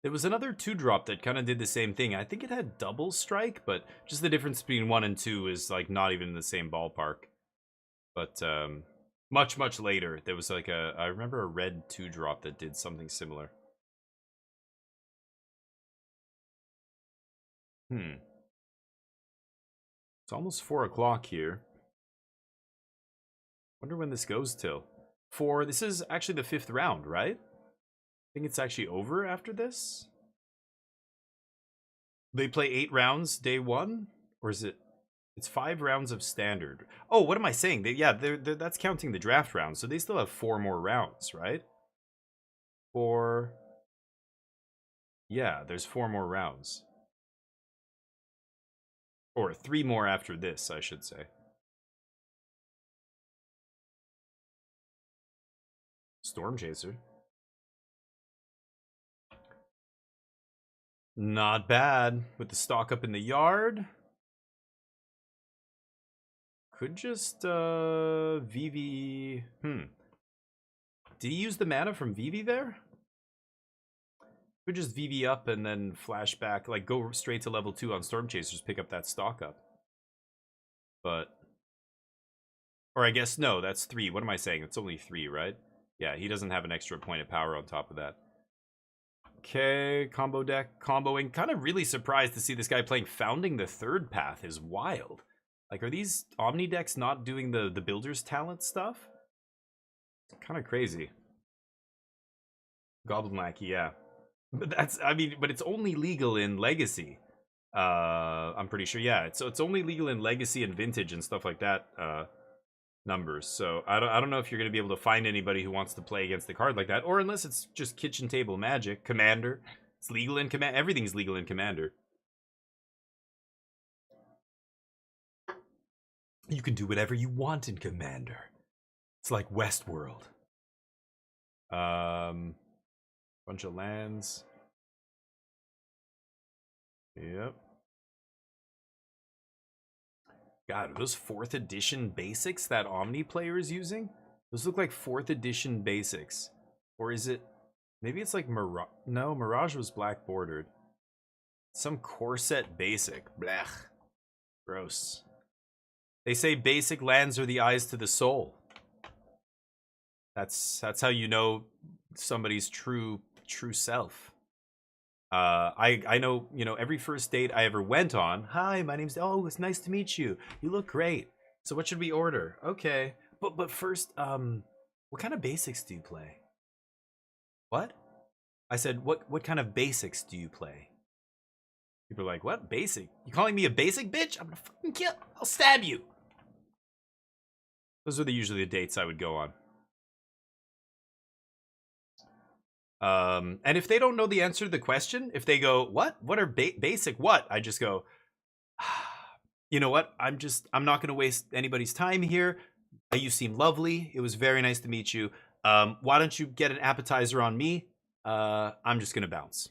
There was another 2-drop that kind of did the same thing. I think it had double strike, but just the difference between 1 and 2 is like not even in the same ballpark. But much later, there was like I remember a red 2-drop that did something similar. It's almost 4 o'clock here. Wonder when this goes till. This is actually the 5th round, right? I think it's actually over after this. They play 8 rounds day 1? Or is it... It's 5 rounds of Standard. Oh, what am I saying? That's counting the draft round, so they still have 4 more rounds, right? Yeah, there's 4 more rounds. Or 3 more after this, I should say. Storm Chaser. Not bad. With the stock up in the yard. Could just, Vivi... Did he use the mana from Vivi there? Could just VV up and then flash back, like go straight to level 2 on Storm Chasers, pick up that stock up. But, or I guess, no, that's 3. What am I saying? It's only 3, right? Yeah, he doesn't have an extra point of power on top of that. Okay, combo deck, comboing. Kind of really surprised to see this guy playing Founding the Third Path is wild. Like, are these Omni decks not doing the Builder's Talent stuff? Kind of crazy. Goblin Lackey, yeah. But that's, I mean, but it's only legal in Legacy. I'm pretty sure, yeah. It's only legal in Legacy and Vintage and stuff like that, numbers. So I don't know if you're going to be able to find anybody who wants to play against the card like that, or unless it's just kitchen table Magic. Commander, it's legal in Commander. Everything's legal in Commander. You can do whatever you want in Commander. It's like Westworld. Bunch of lands. Yep. God, are those 4th edition basics that Omni player is using? Those look like 4th edition basics. Or is it... Maybe it's like Mirage... No, Mirage was black bordered. Some core set basic. Blech. Gross. They say basic lands are the eyes to the soul. That's how you know somebody's true self. I know, you know, every first date I ever went on. Hi, my name's... Oh, it's nice to meet you. You look great. So what should we order? Okay. But first, what kind of basics do you play? What? I said, what kind of basics do you play? People are like, what? Basic? You calling me a basic bitch? I'm gonna fucking kill... I'll stab you. Those are usually the dates I would go on. And if they don't know the answer to the question, if they go, what are basic what? I just go, you know what? I'm not going to waste anybody's time here. You seem lovely. It was very nice to meet you. Why don't you get an appetizer on me? I'm just going to bounce.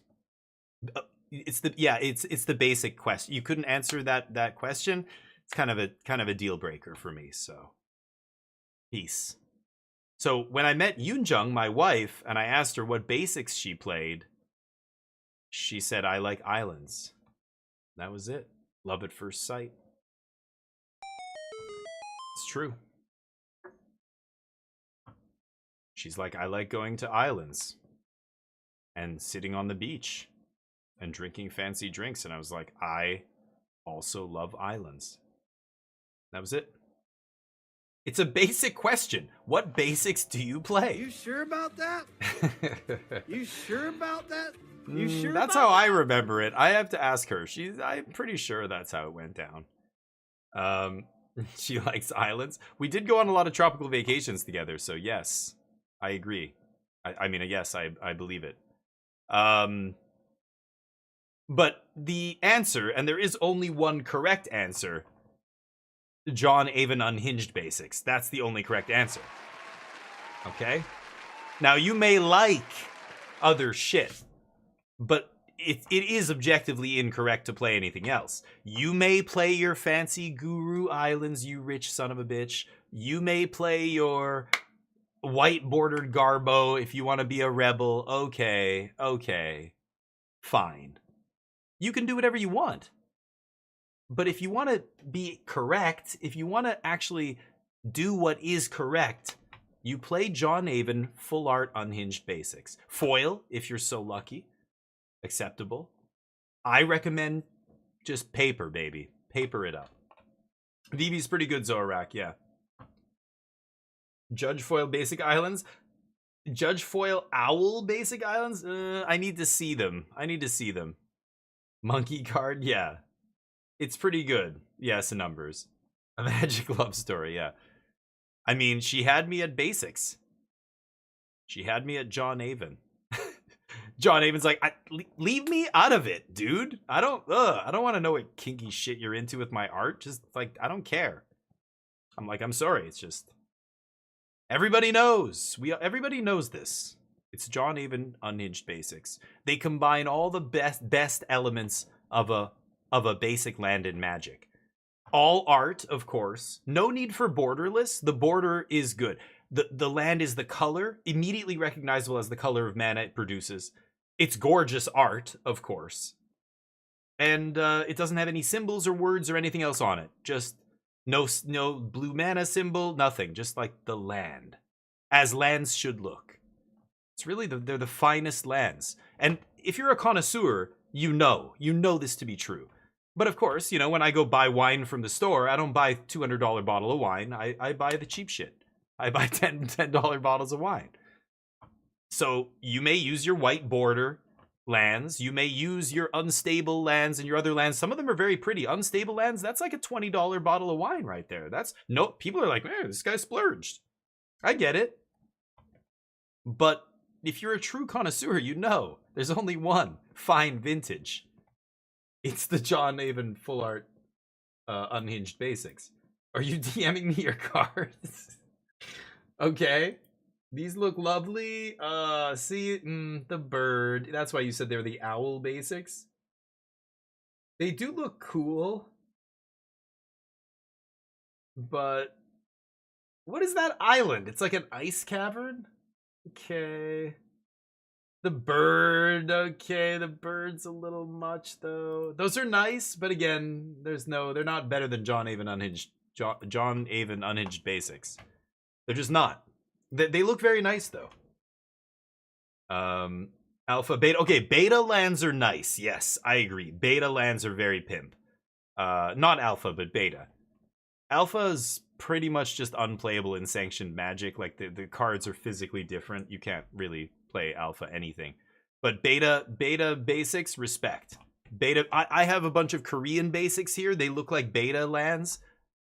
It's the basic question. You couldn't answer that question. It's kind of a deal breaker for me. So peace. So when I met Yoonjung, my wife, and I asked her what basics she played, she said, I like islands. That was it. Love at first sight. It's true. She's like, I like going to islands and sitting on the beach and drinking fancy drinks. And I was like, I also love islands. That was it. It's a basic question. What basics do you play? You sure about that? You sure about that? You sure? That's how I remember it. I have to ask her. I'm pretty sure that's how it went down. She likes islands. We did go on a lot of tropical vacations together, so yes, I agree. I mean, yes, I believe it. But the answer, and there is only one correct answer, John Avon Unhinged basics. That's the only correct answer. Okay? Now, you may like other shit, but it is objectively incorrect to play anything else. You may play your fancy Guru Islands, you rich son of a bitch. You may play your white bordered Garbo if you want to be a rebel. Okay. Fine. You can do whatever you want. But if you want to be correct, if you want to actually do what is correct, you play John Avon Full Art Unhinged Basics. Foil, if you're so lucky. Acceptable. I recommend just paper, baby. Paper it up. VV's pretty good, Zorak, yeah. Judge Foil Basic Islands. Judge Foil Owl Basic Islands? I need to see them. Monkey card, yeah. It's pretty good. Yes, in numbers. A Magic Love Story, yeah. I mean, she had me at basics. She had me at John Avon. John Avon's like, leave me out of it, dude. I don't want to know what kinky shit you're into with my art. Just like, I don't care. I'm like, I'm sorry. It's just, everybody knows. Everybody knows this. It's John Avon Unhinged Basics. They combine all the best elements of a basic land in Magic. All art, of course. No need for borderless. The border is good. The land is the color, immediately recognizable as the color of mana it produces. It's gorgeous art, of course. And it doesn't have any symbols or words or anything else on it. Just no blue mana symbol, nothing. Just like the land. As lands should look. It's really, they're the finest lands. And if you're a connoisseur, you know this to be true. But of course, you know, when I go buy wine from the store, I don't buy a $200 bottle of wine. I buy the cheap shit. I buy $10 bottles of wine. So you may use your white border lands. You may use your unstable lands and your other lands. Some of them are very pretty. Unstable lands, that's like a $20 bottle of wine right there. That's no, people are like, man, this guy splurged. I get it. But if you're a true connoisseur, you know there's only one fine vintage. It's the John Avon Full Art Unhinged Basics. Are you DMing me your cards? Okay. These look lovely. See, the bird. That's why you said they're the owl basics. They do look cool. But what is that island? It's like an ice cavern? Okay. The bird, okay, the bird's a little much though. Those are nice, but again, they're not better than John Avon Unhinged Basics. They're just not. They look very nice though. Alpha, beta, okay, beta lands are nice. Yes, I agree. Beta lands are very pimp. Not alpha, but beta. Alpha is pretty much just unplayable in sanctioned Magic. Like the cards are physically different. You can't really play alpha anything. But beta basics, respect. Beta, I have a bunch of Korean basics here. They look like beta lands.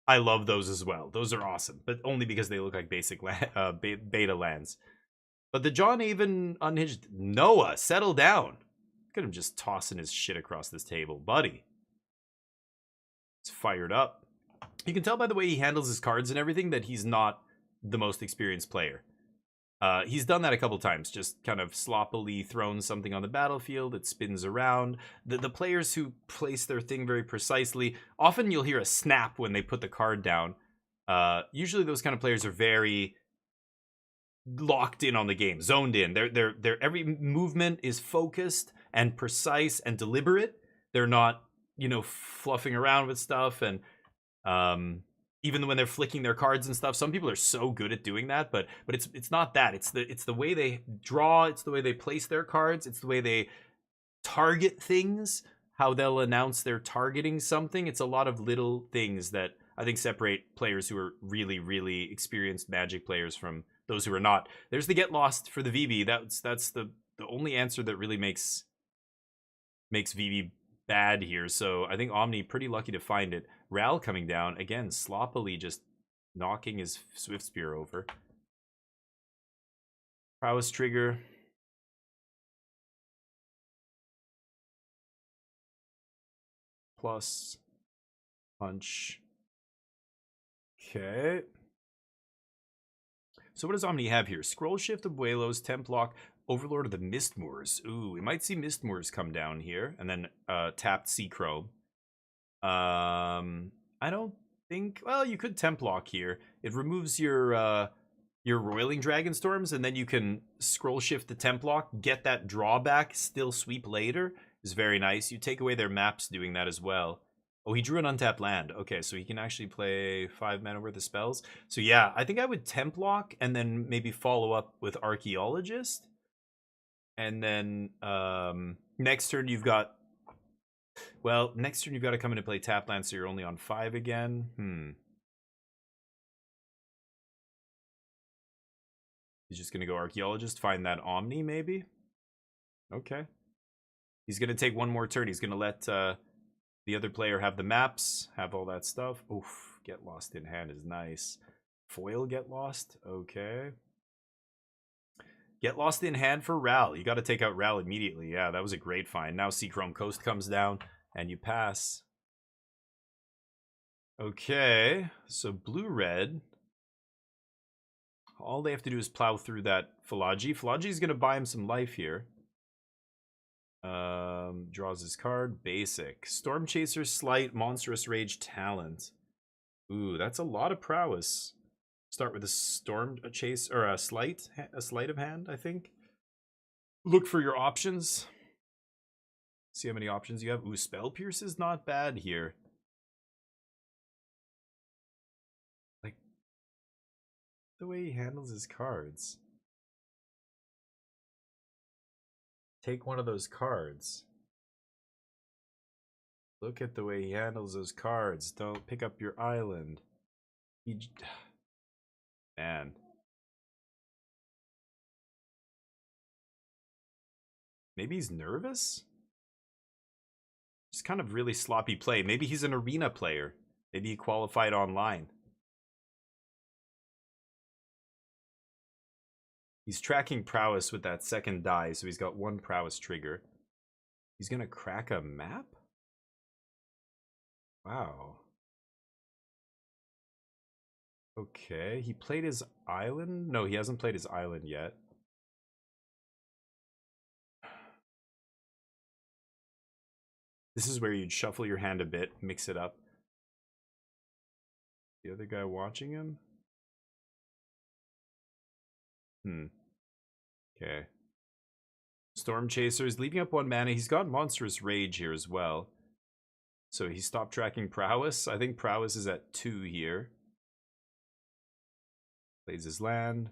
I love those as well. Those are awesome, but only because they look like beta lands. But the John Avon Unhinged, Noah, settle down. Look at him just tossing his shit across this table, buddy. He's fired up. You can tell by the way he handles his cards and everything that he's not the most experienced player. He's done that a couple times, just kind of sloppily thrown something on the battlefield, it spins around. The players who place their thing very precisely, often you'll hear a snap when they put the card down. Usually those kind of players are very locked in on the game, zoned in. Their every movement is focused and precise and deliberate. They're not, you know, fluffing around with stuff. And even when they're flicking their cards and stuff, some people are so good at doing that, but it's not that. It's the way they draw, it's the way they place their cards, it's the way they target things, how they'll announce they're targeting something. It's a lot of little things that I think separate players who are really, really experienced Magic players from those who are not. There's the Get Lost for the VV. That's the only answer that really makes VV bad here. So I think Omni pretty lucky to find it. Ral coming down again, sloppily just knocking his Swift Spear over. Prowess trigger. Plus punch. Okay. So what does Omni have here? Scroll Shift, Abuelos, Templock, Overlord of the Mistmoors. Ooh, we might see Mistmoors come down here, and then tapped Seachrome. I don't think. Well, you could Templock here. It removes your Roiling Dragonstorms, and then you can Scroll Shift the Templock, get that drawback, still sweep later. Is very nice. You take away their maps doing that as well. Oh, he drew an untapped land. Okay, so he can actually play 5 mana worth of spells. So yeah, I think I would Templock and then maybe follow up with Archaeologist. And then next turn you've got... Well, next turn you've got to come in and play tap land, so you're only on 5 again. He's just going to go Archaeologist, find that Omni maybe? Okay. He's going to take one more turn. He's going to let... the other player have the maps, have all that stuff. Oof, Get Lost in hand is nice. Foil Get Lost, okay. Get Lost in hand for Ral. You got to take out Ral immediately. Yeah, that was a great find. Now Seachrome Coast comes down, and you pass. Okay, so blue-red. All they have to do is plow through that Falaji. Falaji's going to buy him some life here. Draws his card. Basic. Storm Chaser, Slight, Monstrous Rage, Talent. Ooh, that's a lot of prowess. Start with a Storm Chase or a Slight of hand, I think. Look for your options. See how many options you have. Ooh, Spell Pierce is not bad here. Like, the way he handles his cards. Take one of those cards. Look at the way he handles those cards. Don't pick up your island. Man. Maybe he's nervous? Just kind of really sloppy play. Maybe he's an arena player. Maybe he qualified online. He's tracking prowess with that second die, so he's got one prowess trigger. He's gonna crack a map? Wow. Okay, he played his island? No, he hasn't played his island yet. This is where you'd shuffle your hand a bit, mix it up. The other guy watching him? Okay. Storm Chaser is leaving up 1 mana. He's got Monstrous Rage here as well. So he stopped tracking Prowess. I think Prowess is at 2 here. Plays his land.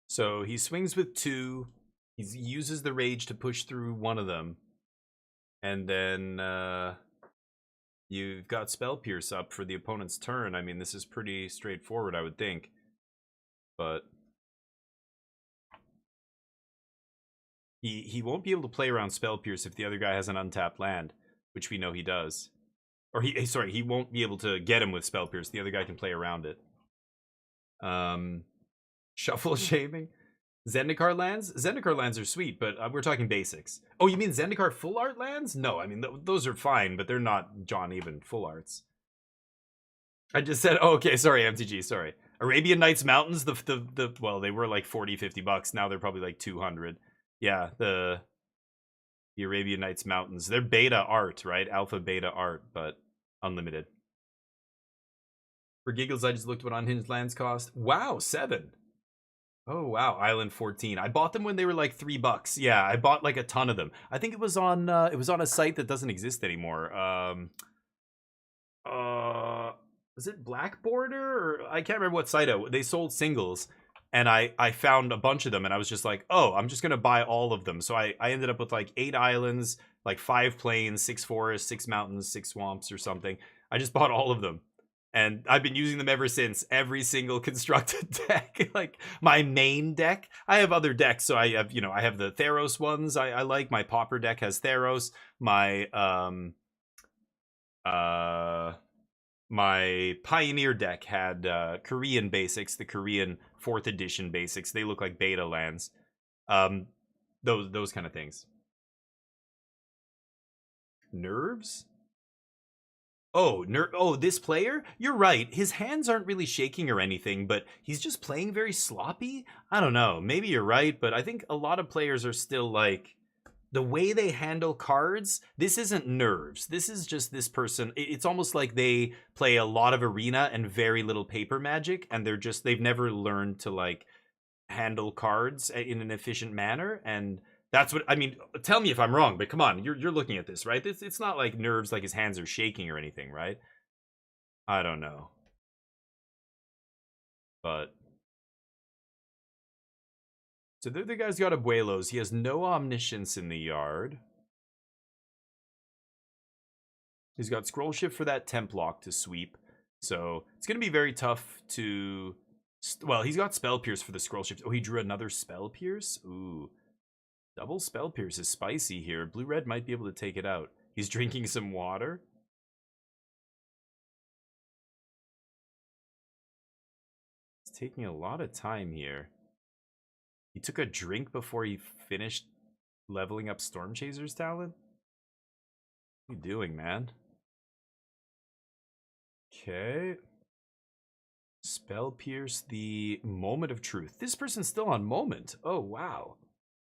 So he swings with 2. He uses the rage to push through one of them. And then you've got Spell Pierce up for the opponent's turn. I mean, this is pretty straightforward, I would think. But he won't be able to play around Spell Pierce if the other guy has an untapped land, which we know he does. Or he won't be able to get him with Spell Pierce. The other guy can play around it. Shuffle Shaming. Zendikar lands? Zendikar lands are sweet, but we're talking basics. Oh, you mean Zendikar full art lands? No, I mean, those are fine, but they're not John Even full arts. I just said, oh, okay, sorry, MTG, sorry. Arabian Nights Mountains, well, they were like 40, 50 bucks. Now they're probably like 200. Yeah, the Arabian Nights Mountains. They're beta art, right? Alpha beta art, but unlimited. For giggles, I just looked what Unhinged lands cost. Wow, 7. Oh wow, Island 14. I bought them when they were like $3. Yeah, I bought like a ton of them. I think it was on a site that doesn't exist anymore. Was it Black Border? Or I can't remember what site they sold singles, and I found a bunch of them, and I was just like, oh, I'm just gonna buy all of them. So I ended up with like 8 islands, like 5 plains, 6 forests, 6 mountains, 6 swamps or something. I just bought all of them. And I've been using them ever since. Every single constructed deck. Like, my main deck. I have other decks, so I have, I have the Theros ones I like. My Pauper deck has Theros. My, my Pioneer deck had, Korean basics. The Korean 4th edition basics. They look like beta lands. Those kind of things. Nerves? Oh, this player? You're right. His hands aren't really shaking or anything, but he's just playing very sloppy. I don't know. Maybe you're right, but I think a lot of players are still like, the way they handle cards, this isn't nerves. This is just this person. It's almost like they play a lot of arena and very little paper Magic, and they've never learned to like handle cards in an efficient manner, and that's what I mean. Tell me if I'm wrong, but come on, you're looking at this, right? It's not like nerves, like his hands are shaking or anything, right? I don't know, but so the guy's got Abuelos. He has no Omniscience in the yard. He's got Scroll Shift for that Temp Lock to sweep, so it's gonna be very tough to. Well, he's got Spell Pierce for the Scroll Shift. Oh, he drew another Spell Pierce. Ooh. Double Spell Pierce is spicy here. Blue-red might be able to take it out. He's drinking some water. It's taking a lot of time here. He took a drink before he finished leveling up Storm Chaser's talent? What are you doing, man? Okay. Spell Pierce, the Moment of Truth. This person's still on Moment. Oh, wow.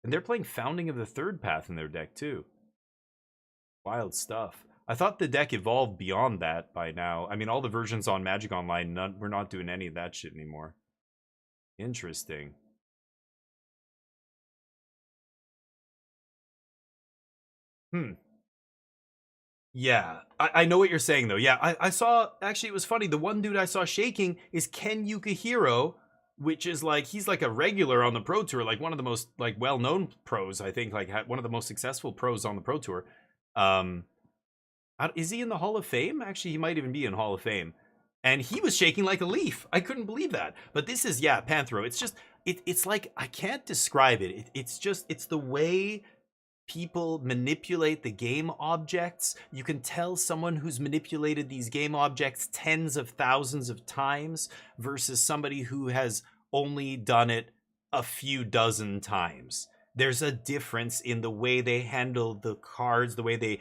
And they're playing Founding of the Third Path in their deck, too. Wild stuff. I thought the deck evolved beyond that by now. I mean, all the versions on Magic Online, we're not doing any of that shit anymore. Interesting. Yeah, I know what you're saying though. Yeah, I saw, actually it was funny, the one dude I saw shaking is Ken Yukihiro, which is like, he's like a regular on the Pro Tour, like one of the most like well-known pros, I think, like one of the most successful pros on the Pro Tour. Is he in the Hall of Fame? Actually, he might even be in Hall of Fame. And he was shaking like a leaf. I couldn't believe that. But this is, yeah, Panthro. It's just, it's like, I can't describe it. It's just, it's the way people manipulate the game objects. You can tell someone who's manipulated these game objects tens of thousands of times versus somebody who has only done it a few dozen times. There's a difference in the way they handle the cards, the way they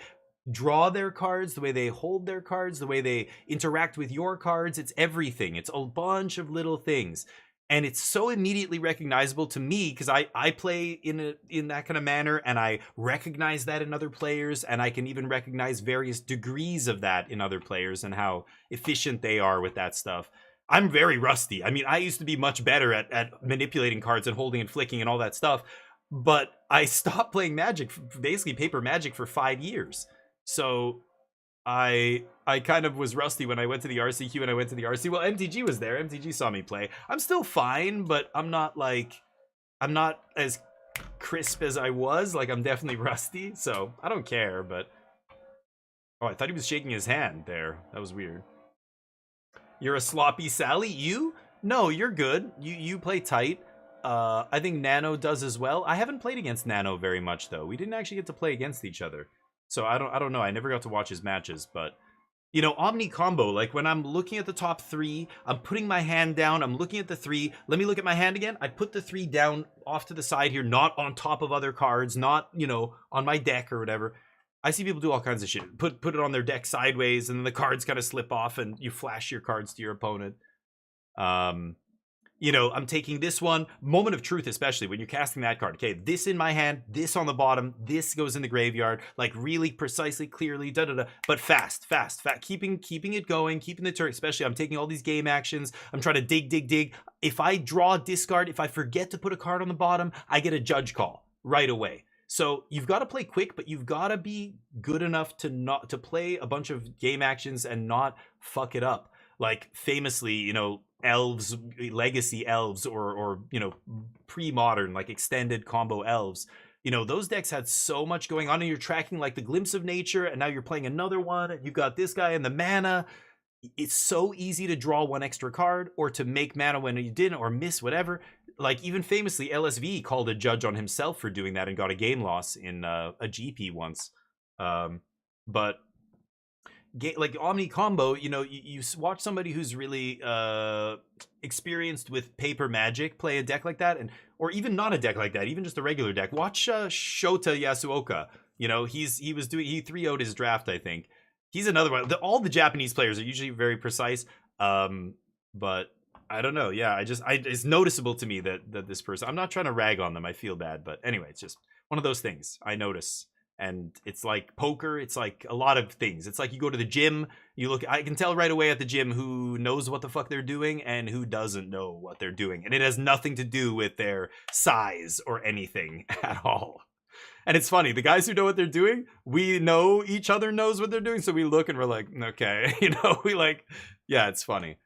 draw their cards, the way they hold their cards, the way they interact with your cards. It's everything. It's a bunch of little things. And it's so immediately recognizable to me because I play in that kind of manner, and I recognize that in other players, and I can even recognize various degrees of that in other players and how efficient they are with that stuff. I'm very rusty. I mean, I used to be much better at manipulating cards and holding and flicking and all that stuff, but I stopped playing Magic, basically paper Magic, for 5 years. So I kind of was rusty when I went to the RCQ and I went to the RC. Well, MTG was there. MTG saw me play. I'm still fine, but I'm not as crisp as I was. Like, I'm definitely rusty, so I don't care, but... Oh, I thought he was shaking his hand there. That was weird. You're a sloppy Sally? You? No, you're good. You play tight. I think Nano does as well. I haven't played against Nano very much, though. We didn't actually get to play against each other. So I don't know. I never got to watch his matches, but you know, Omni Combo, like when I'm looking at the top 3, I'm putting my hand down, I'm looking at the 3. Let me look at my hand again. I put the 3 down off to the side here, not on top of other cards, not, you know, on my deck or whatever. I see people do all kinds of shit. Put it on their deck sideways, and then the cards kind of slip off and you flash your cards to your opponent. You know, I'm taking this one, Moment of Truth, especially when you're casting that card. Okay, this in my hand, this on the bottom, this goes in the graveyard, like really precisely, clearly, but fast, keeping it going, keeping the turn. Especially, I'm taking all these game actions. I'm trying to dig. If I draw, discard, if I forget to put a card on the bottom, I get a judge call right away. So you've got to play quick, but you've got to be good enough to play a bunch of game actions and not fuck it up. Like famously, you know, elves, legacy elves, or you know, pre-modern, like extended combo elves, you know, those decks had so much going on, and you're tracking like the Glimpse of Nature, and now you're playing another one, and you've got this guy and the mana. It's so easy to draw one extra card or to make mana when you didn't, or miss whatever. Like even famously, LSV called a judge on himself for doing that and got a game loss in a GP once. But like Omni Combo, you know, you watch somebody who's really experienced with paper Magic play a deck like that, and or even not a deck like that, even just a regular deck. Watch Shota Yasuoka. You know, he 3-0'd his draft, I think. He's another one. All the Japanese players are usually very precise, but I don't know. Yeah, it's noticeable to me that this person. I'm not trying to rag on them. I feel bad, but anyway, it's just one of those things I notice. And it's like poker, it's like a lot of things. It's like you go to the gym, you look, I can tell right away at the gym who knows what the fuck they're doing and who doesn't know what they're doing. And it has nothing to do with their size or anything at all. And it's funny, the guys who know what they're doing, we know each other knows what they're doing. So we look and we're like, okay, you know, we like, yeah, it's funny.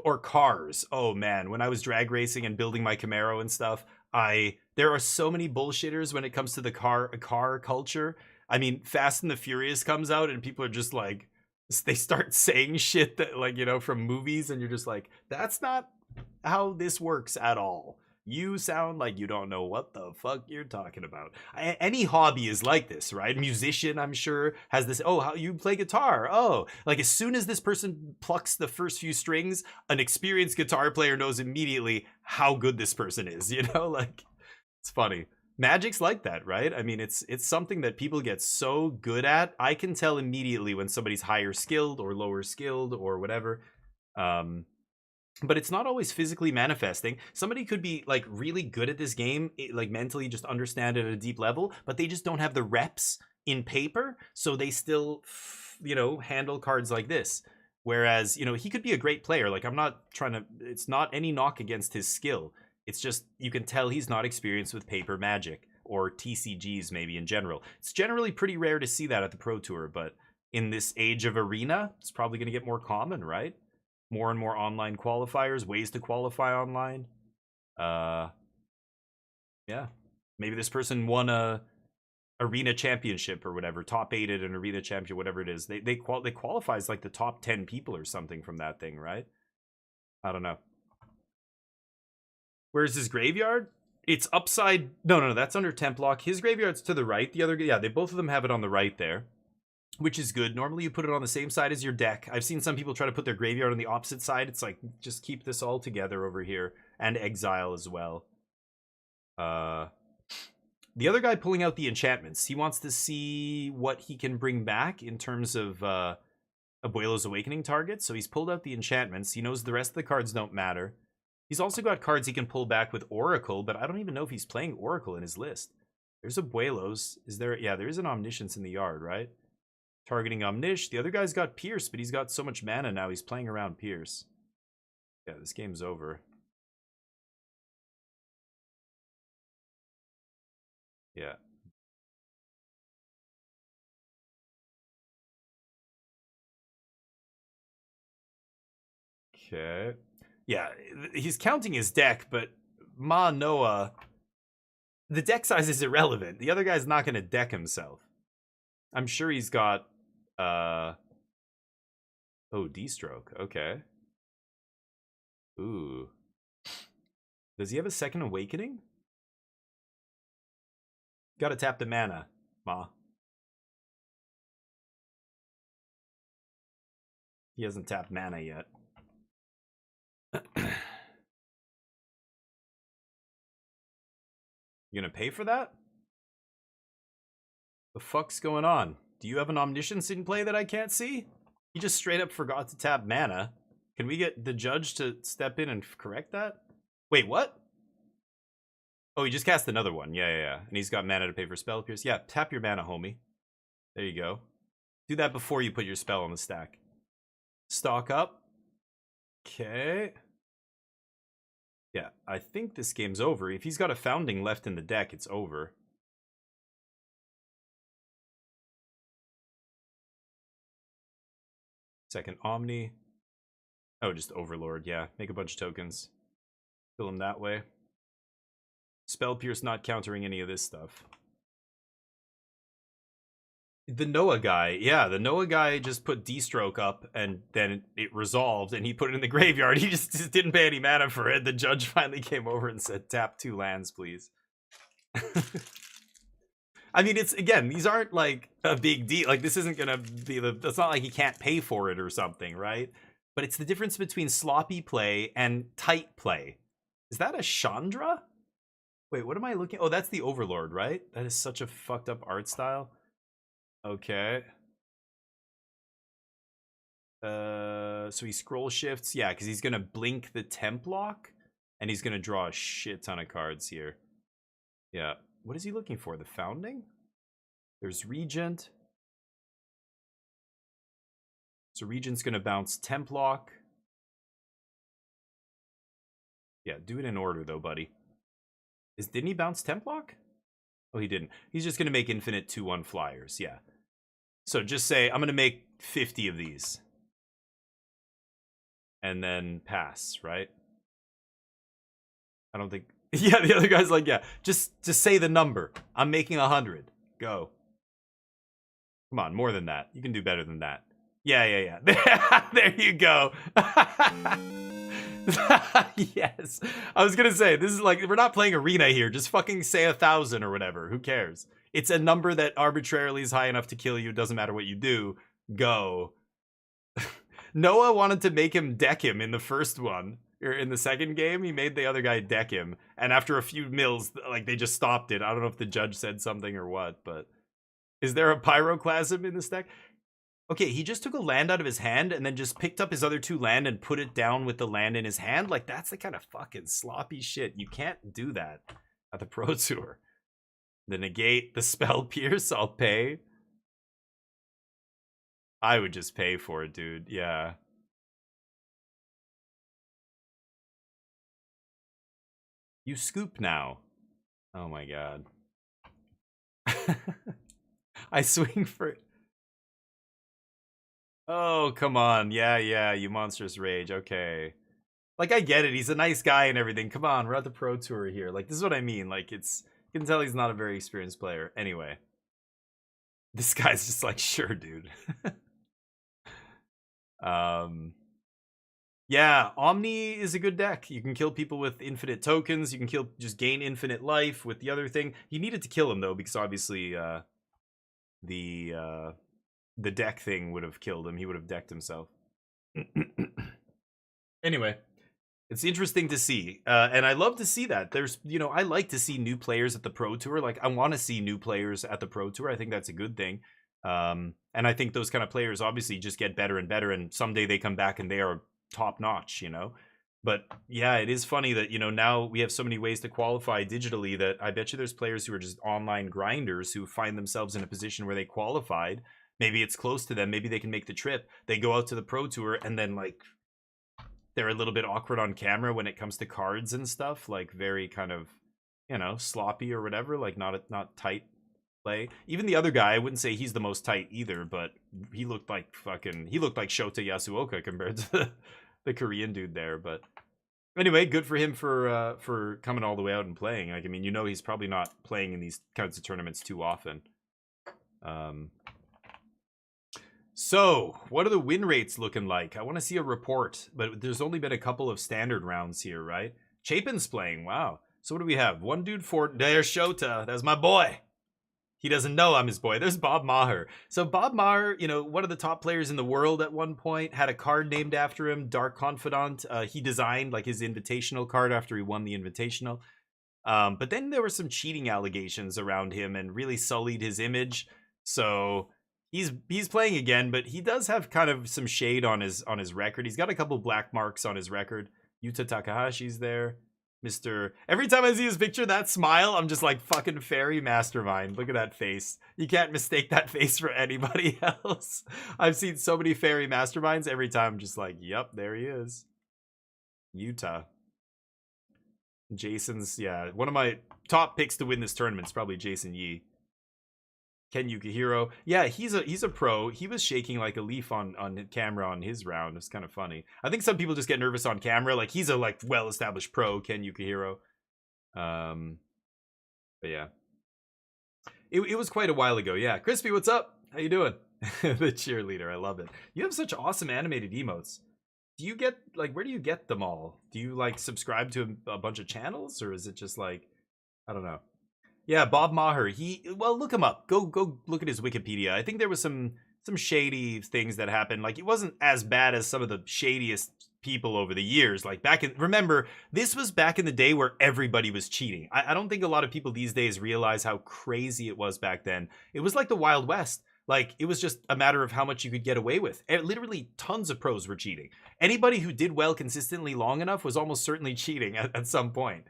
Or cars. Oh man, when I was drag racing and building my Camaro and stuff, there are so many bullshitters when it comes to the car culture. I mean, Fast and the Furious comes out and people are just like, they start saying shit that, like, you know, from movies, and you're just like, that's not how this works at all. You sound like you don't know what the fuck you're talking about. Any hobby is like this, right? Musician, I'm sure, has this, oh, how you play guitar. Oh, like as soon as this person plucks the first few strings, an experienced guitar player knows immediately how good this person is, you know? Like, it's funny. Magic's like that, right? I mean, it's something that people get so good at. I can tell immediately when somebody's higher skilled or lower skilled or whatever. But it's not always physically manifesting. Somebody could be like really good at this game, like mentally just understand it at a deep level, but they just don't have the reps in paper, so they still, you know, handle cards like this. Whereas, you know, he could be a great player. Like, I'm not trying to, it's not any knock against his skill. It's just, you can tell he's not experienced with paper Magic or TCGs maybe in general. It's generally pretty rare to see that at the Pro Tour, but in this age of Arena, it's probably going to get more common, right? More and more online qualifiers, ways to qualify online. Yeah. Maybe this person won a Arena Championship or whatever, top 8 at an Arena Championship, whatever it is. They qualify as like the top 10 people or something from that thing, right? I don't know. Where's his graveyard? It's upside. No, that's under temp lock. His graveyard's to the right. The other, yeah, they both of them have it on the right there, which is good. Normally you put it on the same side as your deck. I've seen some people try to put their graveyard on the opposite side. It's like, just keep this all together over here, and exile as well. The other guy pulling out the enchantments, he wants to see what he can bring back in terms of Abuelo's Awakening targets. So he's pulled out the enchantments. He knows the rest of the cards don't matter. He's also got cards he can pull back with Oracle, but I don't even know if he's playing Oracle in his list. There's Abuelos. Is there? Yeah, there is an Omniscience in the yard, right? Targeting Omnish. The other guy's got Pierce, but he's got so much mana now, he's playing around Pierce. Yeah, this game's over. Yeah. Okay. Yeah, he's counting his deck, but Noah, the deck size is irrelevant. The other guy's not going to deck himself. I'm sure he's got, oh, D-Stroke. Okay. Ooh. Does he have a second Awakening? Gotta tap the mana, Ma. He hasn't tapped mana yet. You gonna pay for that? The fuck's going on? Do you have an Omniscience in play that I can't see? He just straight up forgot to tap mana. Can we get the judge to step in and correct that? Wait, what? Oh, he just cast another one. Yeah. And he's got mana to pay for Spell Pierce. Yeah, tap your mana, homie. There you go. Do that before you put your spell on the stack. Stock up. Okay. Yeah, I think this game's over. If he's got a Founding left in the deck, it's over. Second Omni. Oh, just Overlord, yeah. Make a bunch of tokens. Kill him that way. Spell Pierce not countering any of this stuff. The Noah guy, yeah, the Noah guy just put D-Stroke up and then it resolved and he put it in the graveyard. He just didn't pay any mana for it. The judge finally came over and said, tap 2 lands, please. I mean, it's, again, these aren't like a big deal. Like, this isn't gonna be it's not like he can't pay for it or something, right? But it's the difference between sloppy play and tight play. Is that a Chandra? Wait, what am I looking? Oh, that's the Overlord, right? That is such a fucked up art style. Okay. So he scroll shifts. Yeah, because he's going to blink the temp lock. And he's going to draw a shit ton of cards here. Yeah. What is he looking for? The Founding? There's Regent. So Regent's going to bounce temp lock. Yeah, do it in order though, buddy. Didn't he bounce temp lock? Oh, he didn't. He's just going to make infinite 2/1 flyers. Yeah. So just say, I'm going to make 50 of these. And then pass, right? I don't think... Yeah, the other guy's like, yeah, just say the number. I'm making 100. Go. Come on, more than that. You can do better than that. Yeah. There you go. Yes. I was gonna say, this is like, we're not playing Arena here. Just fucking say 1,000 or whatever. Who cares? It's a number that arbitrarily is high enough to kill you. It doesn't matter what you do. Go. Noah wanted to make him deck him in the first one. Or in the second game, he made the other guy deck him. And after a few mills, like, they just stopped it. I don't know if the judge said something or what, but... Is there a Pyroclasm in this deck? Okay, he just took a land out of his hand and then just picked up his other 2 land and put it down with the land in his hand. Like, that's the kind of fucking sloppy shit. You can't do that at the Pro Tour. The negate, the Spell Pierce, I'll pay. I would just pay for it, dude. Yeah. You scoop now. Oh my god. I swing for... Oh, come on. Yeah, you monstrous rage. Okay. Like, I get it. He's a nice guy and everything. Come on, we're at the Pro Tour here. Like, this is what I mean. Like, it's... You can tell he's not a very experienced player. Anyway. This guy's just like, sure, dude. Yeah, Omni is a good deck. You can kill people with infinite tokens. You can just gain infinite life with the other thing. He needed to kill him, though, because obviously the deck thing would have killed him. He would have decked himself. Anyway, it's interesting to see. And I love to see that. There's, you know, I like to see new players at the Pro Tour. Like, I want to see new players at the Pro Tour. I think that's a good thing. And I think those kind of players obviously just get better and better. And someday they come back and they are top notch, you know. But yeah, it is funny that, you know, now we have so many ways to qualify digitally that I bet you there's players who are just online grinders who find themselves in a position where they qualified. Maybe it's close to them. Maybe they can make the trip. They go out to the Pro Tour and then, like, they're a little bit awkward on camera when it comes to cards and stuff. Like, very kind of, you know, sloppy or whatever. Like, not tight play. Even the other guy, I wouldn't say he's the most tight either, but he looked like Shota Yasuoka compared to the Korean dude there. But anyway, good for him for coming all the way out and playing. Like, I mean, you know, he's probably not playing in these kinds of tournaments too often. So what are the win rates looking like? I want to see a report, but there's only been a couple of standard rounds here, right? Chapin's playing. Wow. So what do we have? One dude for there's Shota. That's my boy. He doesn't know I'm his boy. There's Bob Maher. So Bob Maher, you know, one of the top players in the world at one point, had a card named after him, Dark Confidant. He designed like his invitational card after he won the invitational. But then there were some cheating allegations around him and really sullied his image. So he's playing again, but he does have kind of some shade on his record. He's got a couple black marks on his record. Yuta Takahashi's there. Every time I see his picture, that smile, I'm just like, fucking fairy mastermind. Look at that face. You can't mistake that face for anybody else. I've seen so many fairy masterminds. Every time I'm just like, yep, there he is. Yuta. Jason's, yeah, one of my top picks to win this tournament is probably Jason Yee. Ken Yukihiro. Yeah, he's a pro. He was shaking like a leaf on camera on his round. It's kind of funny. I think some people just get nervous on camera. Like, he's a like well-established pro, Ken Yukihiro. But yeah. It was quite a while ago. Yeah. Crispy, what's up? How you doing? The cheerleader. I love it. You have such awesome animated emotes. Do you get, like, where do you get them all? Do you, like, subscribe to a bunch of channels? Or is it just, like, I don't know. Yeah, Bob Maher. Well, look him up. Go look at his Wikipedia. I think there was some shady things that happened. Like, it wasn't as bad as some of the shadiest people over the years. Like, remember, this was back in the day where everybody was cheating. I don't think a lot of people these days realize how crazy it was back then. It was like the Wild West. Like, it was just a matter of how much you could get away with. Literally, tons of pros were cheating. Anybody who did well consistently long enough was almost certainly cheating at some point.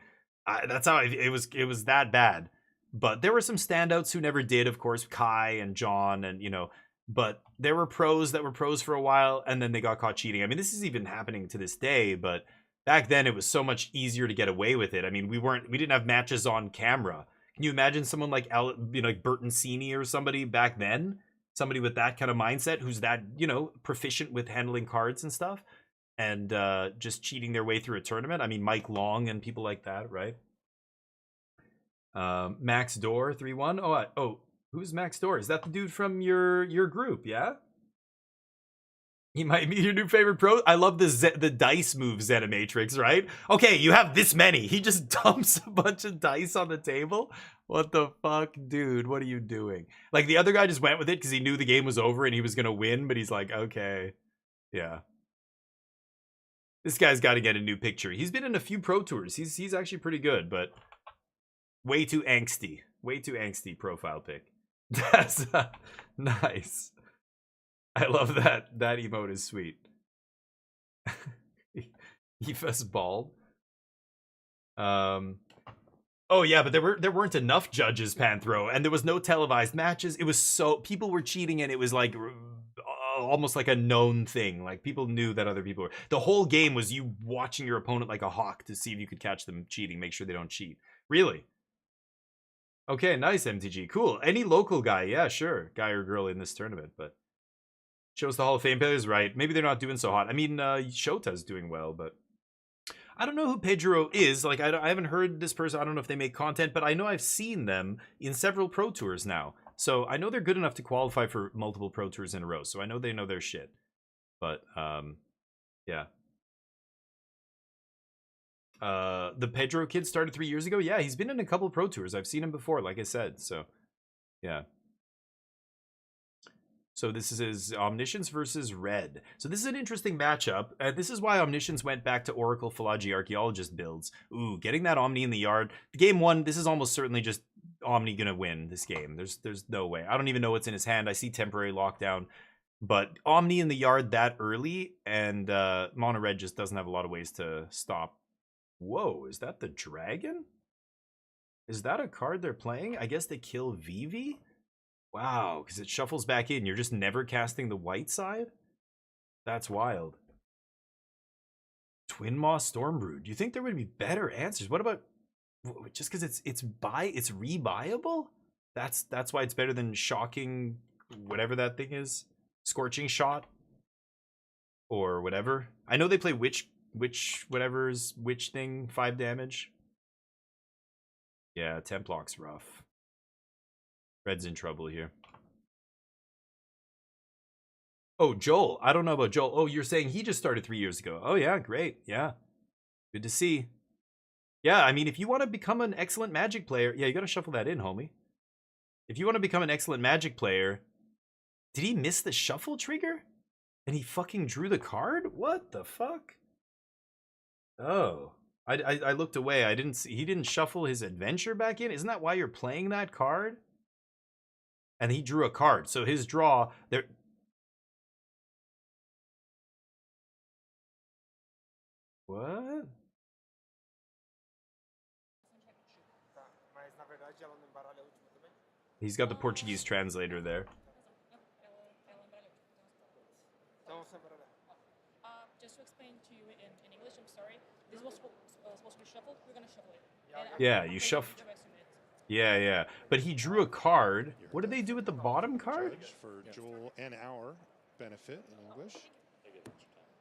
That's how it was that bad. But there were some standouts who never did, of course, Kai and John, and, you know, but there were pros that were pros for a while, and then they got caught cheating. I mean, this is even happening to this day, but back then it was so much easier to get away with it. I mean, we didn't have matches on camera. Can you imagine someone like, you know, like Bertoncini or somebody back then? Somebody with that kind of mindset who's that, you know, proficient with handling cards and stuff, and just cheating their way through a tournament. I mean, Mike Long and people like that, right? Max Door 3-1. Oh, who's Max Door? Is that the dude from your group? Yeah, he might be your new favorite pro. I love the dice move, Zenimatrix, right? Okay, you have this many. He just dumps a bunch of dice on the table. What the fuck, dude? What are you doing? Like, the other guy just went with it because he knew the game was over and he was gonna win, but he's like, okay, yeah. This guy's got to get a new picture. He's been in a few pro tours. He's actually pretty good, but way too angsty profile pic. That's nice. I love that emote is sweet. Eva's bald. Oh yeah, but there weren't enough judges, Panthro, and there was no televised matches. It was so, people were cheating, and it was like almost like a known thing. Like people knew that other people were. The whole game was you watching your opponent like a hawk to see if you could catch them cheating, make sure they don't cheat. Really? Okay, nice, MTG. Cool. Any local guy, yeah, sure. Guy or girl in this tournament, but shows the Hall of Fame players, right? Maybe they're not doing so hot. I mean, Shota's doing well, but I don't know who Pedro is. Like, I haven't heard this person. I don't know if they make content, but I know I've seen them in several Pro Tours now. So I know they're good enough to qualify for multiple Pro Tours in a row. So I know they know their shit. But, yeah. The Pedro kid started 3 years ago. Yeah, he's been in a couple Pro Tours. I've seen him before, like I said. So, yeah. So this is Omniscience versus Red. So this is an interesting matchup. This is why Omniscience went back to Oracle Philology Archaeologist builds. Ooh, getting that Omni in the yard. Game 1, this is almost certainly just Omni gonna win this game. There's no way. I don't even know what's in his hand. I see temporary lockdown. But Omni in the yard that early, and Mono Red just doesn't have a lot of ways to stop. Whoa, is that the dragon? Is that a card they're playing? I guess they kill Vivi? Wow, because it shuffles back in. You're just never casting the white side? That's wild. Twin Maw Stormbrood. Do you think there would be better answers? What about just because it's rebuyable? That's why it's better than Shocking whatever that thing is. Scorching Shot or whatever. I know they play witch whatever's witch thing 5 damage. Yeah, Templock's rough. Red's in trouble here. Oh, Joel. I don't know about Joel. Oh, you're saying he just started 3 years ago. Oh, yeah, great. Yeah. Good to see. Yeah, I mean, if you want to become an excellent Magic player... Yeah, you got to shuffle that in, homie. If you want to become an excellent Magic player... Did he miss the shuffle trigger? And he fucking drew the card? What the fuck? Oh. I looked away. I didn't see... He didn't shuffle his adventure back in? Isn't that why you're playing that card? And he drew a card. So his draw... there. What? He's got the Portuguese translator there. Just to explain to you in English, I'm sorry. This was supposed to be shuffled. We're gonna shuffle it. Yeah, you shuffle. Yeah. But he drew a card. What did they do with the bottom card? For Joel and our benefit in English.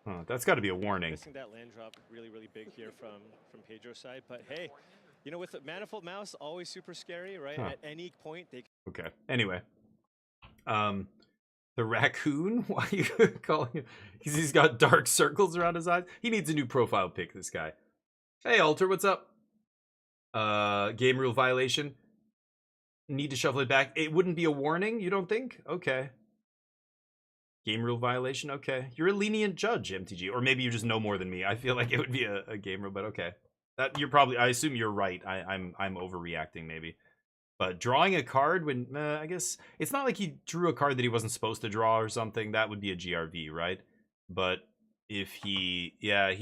Huh, that's got to be a warning. Missing that land drop really big here from Pedro's side, but hey, you know, with the Manifold Mouse, always super scary, right? Huh. At any point they. Okay. Anyway, the raccoon. Why are you calling him? Because he's got dark circles around his eyes. He needs a new profile pic. This guy. Hey, Alter, what's up? Game rule violation. Need to shuffle it back. It wouldn't be a warning, you don't think? Okay. Game rule violation. Okay, you're a lenient judge, MTG, or maybe you just know more than me. I feel like it would be a game rule, but okay. That you're probably. I assume you're right. I'm overreacting maybe. But drawing a card when I guess it's not like he drew a card that he wasn't supposed to draw or something. That would be a GRV, right? But if he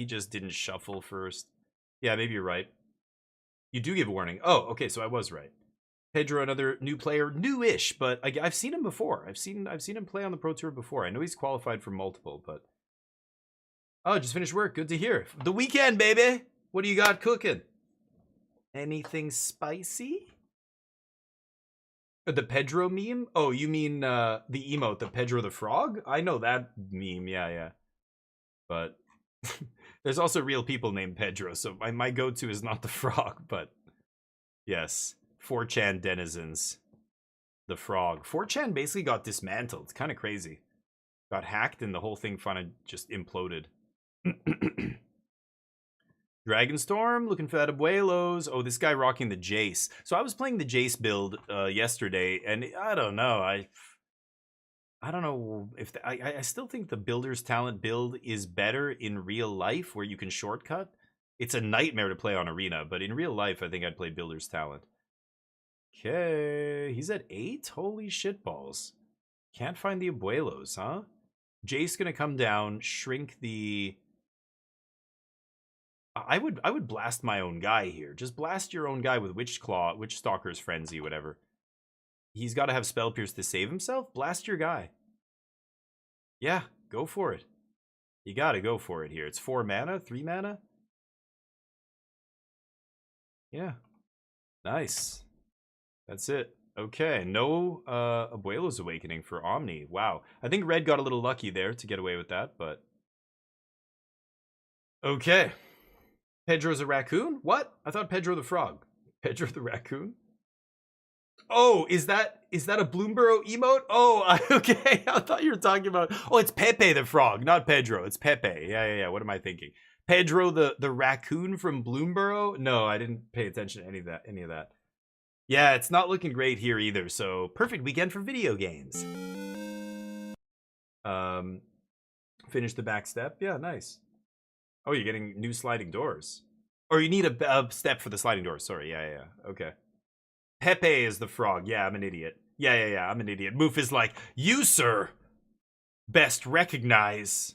just didn't shuffle first. Yeah, maybe you're right. You do give a warning. Oh, okay, so I was right. Pedro, another new player, newish, but I've seen him before. I've seen him play on the Pro Tour before. I know he's qualified for multiple, but oh, just finished work. Good to hear. The weekend, baby. What do you got cooking? Anything spicy? The Pedro meme? Oh, you mean the emote, the Pedro the Frog? I know that meme. Yeah. But there's also real people named Pedro, so my go-to is not the frog, but yes. 4chan denizens. The frog. 4chan basically got dismantled. It's kind of crazy. Got hacked and the whole thing finally just imploded. Dragonstorm, looking for that Abuelos. Oh, this guy rocking the Jace. So I was playing the Jace build yesterday, and I don't know. I don't know if... I still think the Builder's Talent build is better in real life, where you can shortcut. It's a nightmare to play on Arena, but in real life, I think I'd play Builder's Talent. Okay, he's at 8? Holy shitballs. Can't find the Abuelos, huh? Jace gonna come down, shrink the... I would blast my own guy here. Just blast your own guy with Witch Claw, Witch Stalker's Frenzy, whatever. He's got to have Spell Pierce to save himself? Blast your guy. Yeah, go for it. You gotta go for it here. It's 4 mana, 3 mana. Yeah. Nice. That's it. Okay, no Abuelo's Awakening for Omni. Wow. I think red got a little lucky there to get away with that, but... Okay. Pedro's a raccoon? What? I thought Pedro the frog. Pedro the raccoon? Oh, is that a Bloomborough emote? Oh, okay. I thought you were talking about... Oh, it's Pepe the frog, not Pedro. It's Pepe. Yeah. What am I thinking? Pedro the raccoon from Bloomborough? No, I didn't pay attention to any of that. Yeah, it's not looking great here either, so perfect weekend for video games. Finish the back step. Yeah, nice. Oh, you're getting new sliding doors. Or you need a step for the sliding doors. Sorry, yeah. Okay. Pepe is the frog. Yeah, I'm an idiot. Yeah, I'm an idiot. Moof is like, you, sir, best recognize.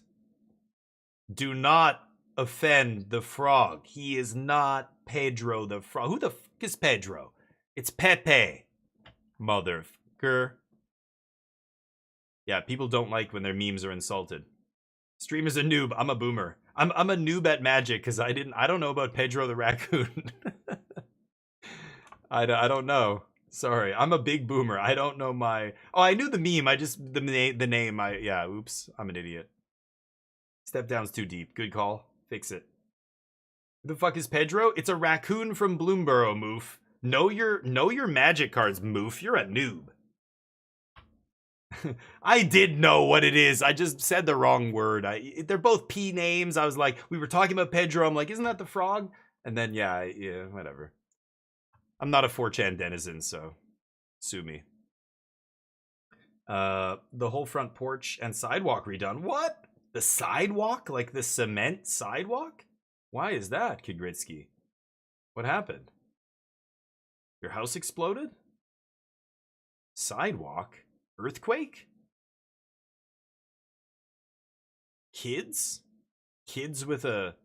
Do not offend the frog. He is not Pedro the frog. Who the fuck is Pedro? It's Pepe, motherfucker. Yeah, people don't like when their memes are insulted. Streamer's a noob. I'm a boomer. I'm a noob at Magic because I don't know about Pedro the raccoon. I don't know. Sorry, I'm a big boomer. I don't know my... Oh, I knew the meme. I just the name. Yeah. Oops, I'm an idiot. Step down's too deep. Good call. Fix it. Who the fuck is Pedro? It's a raccoon from Bloomborough, Moof. Know your Magic cards, Moof. You're a noob. I did know what it is. I just said the wrong word. They're both P names. I was like, we were talking about Pedro. I'm like, isn't that the frog? And then, yeah, whatever. I'm not a 4chan denizen, so sue me. The whole front porch and sidewalk redone. What? The sidewalk? Like the cement sidewalk? Why is that, Kigritsky? What happened? Your house exploded? Sidewalk? Earthquake? Kids? Kids with a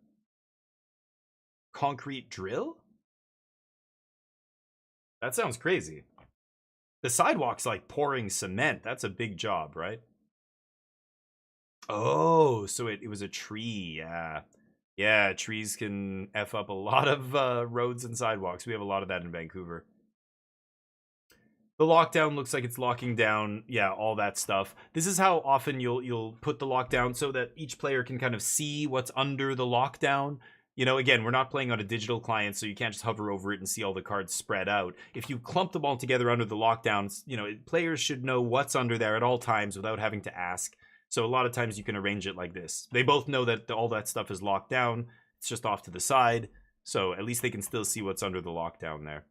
concrete drill? That sounds crazy. The sidewalk's like pouring cement. That's a big job, right? Oh, so it was a tree. Yeah. Yeah, trees can F up a lot of roads and sidewalks. We have a lot of that in Vancouver. The lockdown looks like it's locking down, yeah, all that stuff. This is how often you'll put the lockdown so that each player can kind of see what's under the lockdown. You know, again, we're not playing on a digital client, so you can't just hover over it and see all the cards spread out. If you clump them all together under the lockdowns, you know, players should know what's under there at all times without having to ask. So a lot of times you can arrange it like this. They both know that all that stuff is locked down. It's just off to the side. So at least they can still see what's under the lockdown there.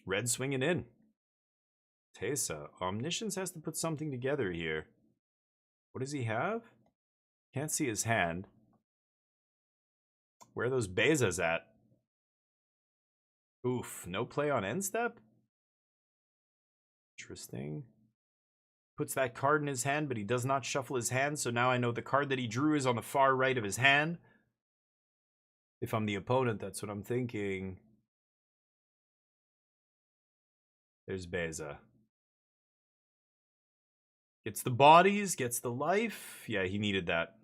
Red swinging in. Teysa. Omniscience has to put something together here. What does he have? Can't see his hand. Where are those Bezas at? Oof. No play on end step? Interesting. Puts that card in his hand, but he does not shuffle his hand, so now I know the card that he drew is on the far right of his hand. If I'm the opponent, that's what I'm thinking. There's Beza. Gets the bodies, gets the life. Yeah, he needed that.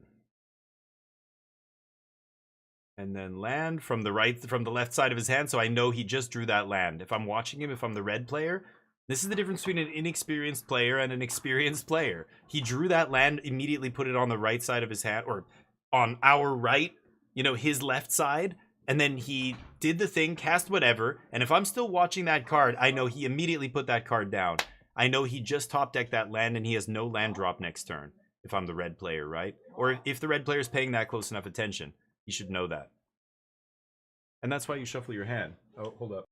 And then land from the left side of his hand, so I know he just drew that land. If I'm watching him, if I'm the red player, this is the difference between an inexperienced player and an experienced player. He drew that land, immediately put it on the right side of his hand, or on our right, you know, his left side, and then he did the thing, cast whatever, and if I'm still watching that card, I know he immediately put that card down. I know he just top decked that land and he has no land drop next turn, if I'm the red player, right? Or if the red player is paying that close enough attention, you should know that. And that's why you shuffle your hand. Oh, hold up.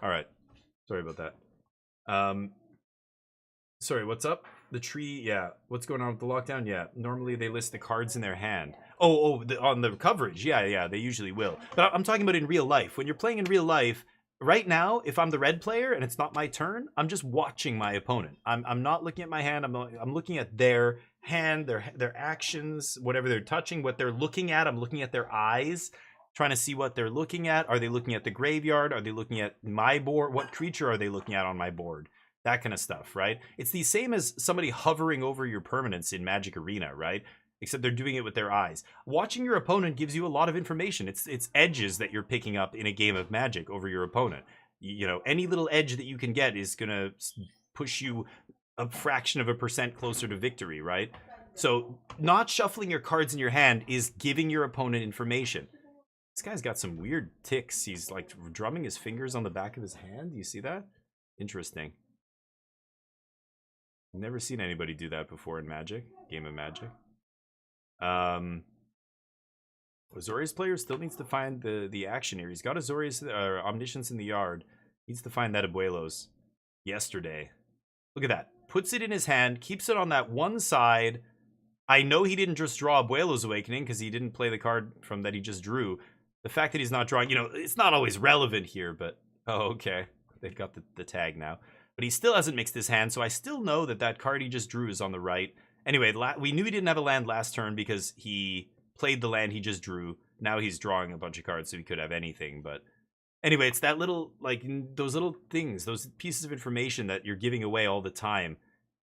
All right. Sorry about that. Sorry, what's up? The tree, yeah. What's going on with the lockdown? Yeah. Normally they list the cards in their hand. On the coverage. Yeah, they usually will. But I'm talking about in real life. When you're playing in real life, right now, if I'm the red player and it's not my turn, I'm just watching my opponent. I'm not looking at my hand. I'm looking at their hand, their actions, whatever they're touching, what they're looking at. I'm looking at their eyes, trying to see what they're looking at. Are they looking at the graveyard? Are they looking at my board? What creature are they looking at on my board? That kind of stuff, right? It's the same as somebody hovering over your permanents in Magic Arena, right? Except they're doing it with their eyes. Watching your opponent gives you a lot of information. It's edges that you're picking up in a game of Magic over your opponent. You know, any little edge that you can get is going to push you a fraction of a % closer to victory, right? So not shuffling your cards in your hand is giving your opponent information. This guy's got some weird ticks. He's like drumming his fingers on the back of his hand. Do you see that? Interesting. Never seen anybody do that before in Magic, game of Magic. Azorius player still needs to find the action here. He's got Azorius Omniscience in the yard. Needs to find that Abuelos yesterday. Look at that. Puts it in his hand, keeps it on that one side. I know he didn't just draw Abuelos Awakening because he didn't play the card from that he just drew. The fact that he's not drawing, you know, it's not always relevant here, but oh, okay. They've got the tag now. But he still hasn't mixed his hand, so I still know that that card he just drew is on the right. Anyway, we knew he didn't have a land last turn because he played the land he just drew. Now he's drawing a bunch of cards, so he could have anything. But anyway, it's that little, like, those little things, those pieces of information that you're giving away all the time.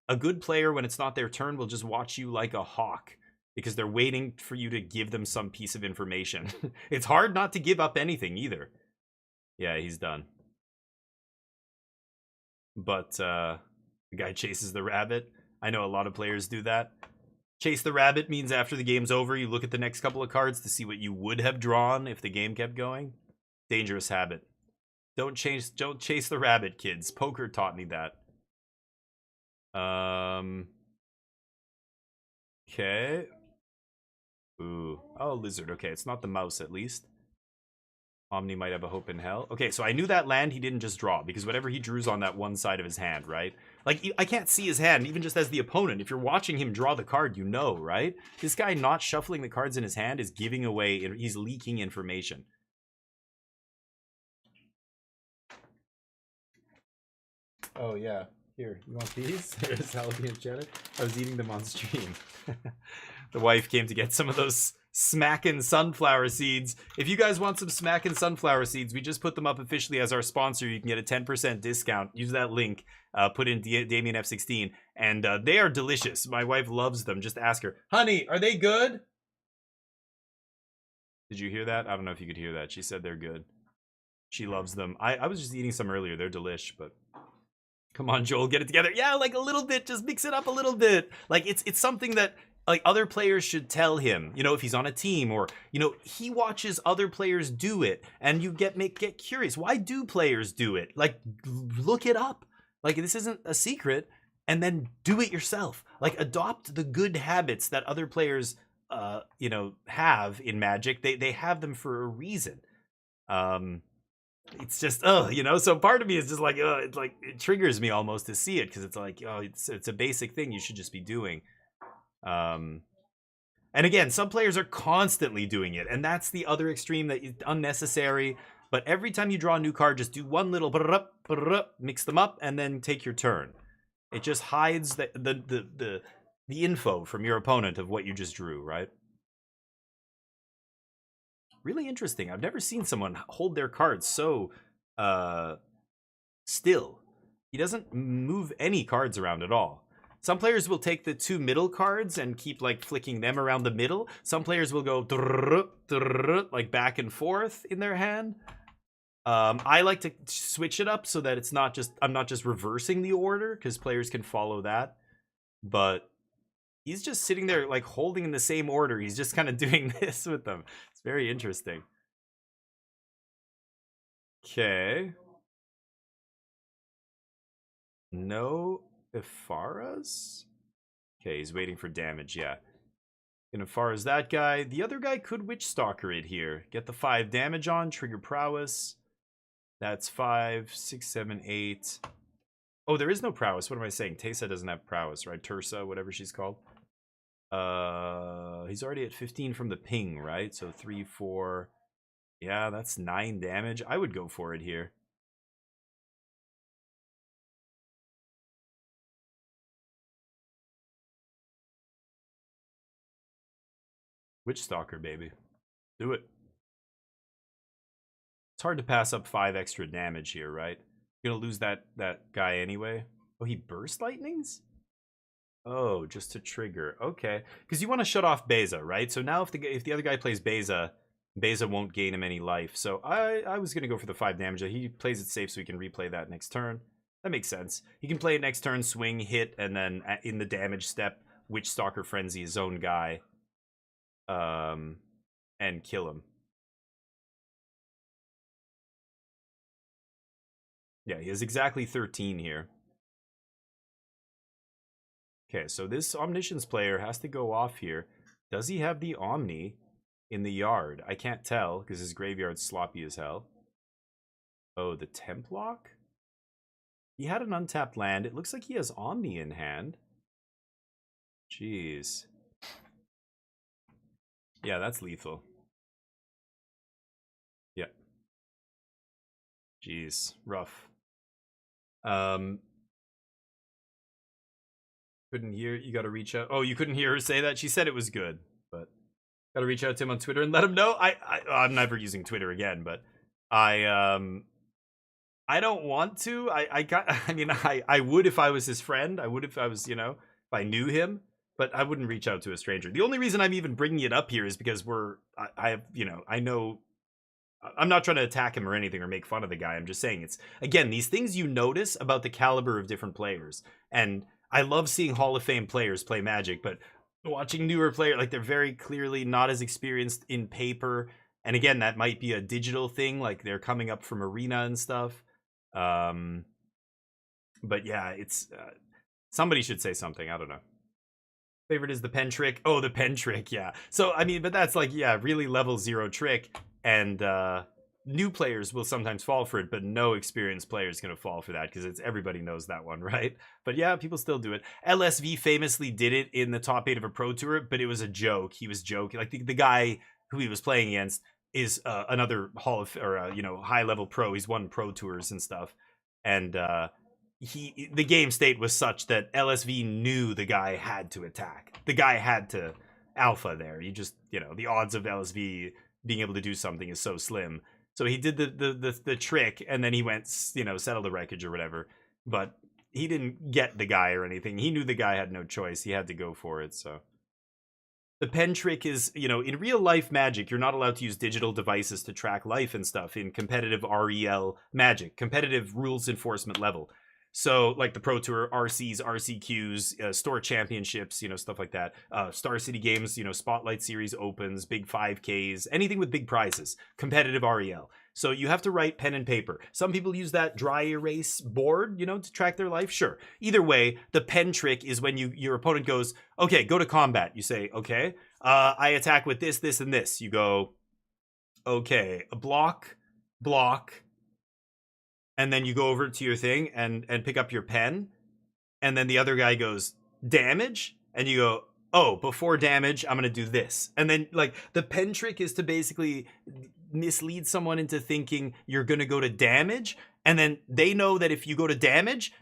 A good player, when it's not their turn, will just watch you like a hawk because they're waiting for you to give them some piece of information. It's hard not to give up anything either. Yeah, he's done. But the guy chases the rabbit. I know a lot of players do that. Chase the rabbit means after the game's over, you look at the next couple of cards to see what you would have drawn if the game kept going. Dangerous habit. Don't chase the rabbit, kids. Poker taught me that. Okay. Ooh. Oh, lizard. Okay, it's not the mouse at least. Omni might have a hope in hell. Okay, so I knew that land he didn't just draw, because whatever he drews on that one side of his hand, right? Like, I can't see his hand, even just as the opponent. If you're watching him draw the card, you know, right? This guy not shuffling the cards in his hand is giving away, he's leaking information. Oh, yeah. Here, you want these? There's jalapeno cheddar. I was eating them on stream. The wife came to get some of those Smackin' sunflower seeds. If you guys want some Smackin' sunflower seeds, we just put them up officially as our sponsor. You can get a 10% discount. Use that link. Put in Damien F16, and they are delicious. My wife loves them. Just ask her, honey, are they good? Did you hear that? I don't know if you could hear that. She said they're good. She loves them. I was just eating some earlier. They're delish, but come on, Joel, get it together. Yeah, like a little bit. Just mix it up a little bit. Like it's something that, like, other players should tell him, you know, if he's on a team, or, you know, he watches other players do it, and you get curious. Why do players do it? Like, look it up. Like, this isn't a secret, and then do it yourself. Like, adopt the good habits that other players, you know, have in Magic. They have them for a reason. It's just, you know, so part of me is just like, it's like, it triggers me almost to see it, because it's like, it's a basic thing you should just be doing. And again, some players are constantly doing it, and that's the other extreme that is unnecessary. But every time you draw a new card, just do one little mix them up, and then take your turn. It just hides the info from your opponent of what you just drew, right? Really interesting. I've never seen someone hold their cards so still. He doesn't move any cards around at all. Some players will take the two middle cards and keep, like, flicking them around the middle. Some players will go like back and forth in their hand. I like to switch it up so that it's not just, I'm not just reversing the order, because players can follow that. But he's just sitting there, like, holding in the same order. He's just kind of doing this with them. It's very interesting. Okay. No Ifaras? Okay, he's waiting for damage, yeah. And Ifaras that guy. The other guy could Witch Stalker it here. Get the 5 damage on, trigger prowess. That's 5, 6, 7, 8. Oh, there is no prowess. What am I saying? Teysa doesn't have prowess, right? Tursa, whatever she's called. He's already at 15 from the ping, right? So 3, 4. Yeah, that's 9 damage. I would go for it here. Witch Stalker, baby. Do it. It's hard to pass up 5 extra damage here, right? You're gonna lose that guy anyway. Oh, he burst lightnings? Oh, just to trigger. Okay, because you want to shut off Beza, right? So now if the other guy plays Beza, Beza won't gain him any life. So I was gonna go for the 5 damage. He plays it safe so he can replay that next turn. That makes sense. He can play it next turn, swing, hit, and then in the damage step, Witch Stalker Frenzy his own guy, and kill him. Yeah, he has exactly 13 here. Okay, so this Omniscience player has to go off here. Does he have the Omni in the yard? I can't tell because his graveyard's sloppy as hell. Oh, the Templock? He had an untapped land. It looks like he has Omni in hand. Jeez. Yeah, that's lethal. Yeah. Jeez, rough. Couldn't hear. You got to reach out. Oh, you couldn't hear her say that? She said it was good, but got to reach out to him on Twitter and let him know. I'm never using Twitter again, but I don't want to. I mean, I would if I was his friend. I would if I was, you know, if I knew him, but I wouldn't reach out to a stranger. The only reason I'm even bringing it up here is because I have, you know, I know I'm not trying to attack him or anything or make fun of the guy. I'm just saying it's, again, these things you notice about the caliber of different players. And I love seeing Hall of Fame players play Magic, but watching newer players, like they're very clearly not as experienced in paper. And again, that might be a digital thing, like they're coming up from Arena and stuff. But yeah, it's somebody should say something. I don't know. Favorite is the pen trick. Oh, the pen trick. Yeah. So, I mean, but that's like, yeah, really level 0 trick. And new players will sometimes fall for it, but no experienced player is going to fall for that because it's everybody knows that one, right? But yeah, people still do it. LSV famously did it in the top 8 of a pro tour, but it was a joke. He was joking. Like the guy who he was playing against is another you know, high level pro. He's won pro tours and stuff. And the game state was such that LSV knew the guy had to attack. The guy had to alpha there. You just, you know, the odds of LSV being able to do something is so slim. So he did the trick, and then he went, you know, settle the wreckage or whatever. But he didn't get the guy or anything. He knew the guy had no choice. He had to go for it. So the pen trick is, you know, in real life Magic, you're not allowed to use digital devices to track life and stuff in competitive REL Magic, competitive rules enforcement level. So like the Pro Tour, RCs, RCQs, store championships, you know, stuff like that. Star City Games, you know, Spotlight Series opens, big 5Ks, anything with big prizes, competitive REL. So you have to write pen and paper. Some people use that dry erase board, you know, to track their life. Sure. Either way, the pen trick is when your opponent goes, okay, go to combat. You say, okay, I attack with this, this, and this. You go, okay, a block. And then you go over to your thing and pick up your pen. And then the other guy goes, damage? And you go, oh, before damage, I'm going to do this. And then, like, the pen trick is to basically mislead someone into thinking you're going to go to damage. And then they know that if you go to damage,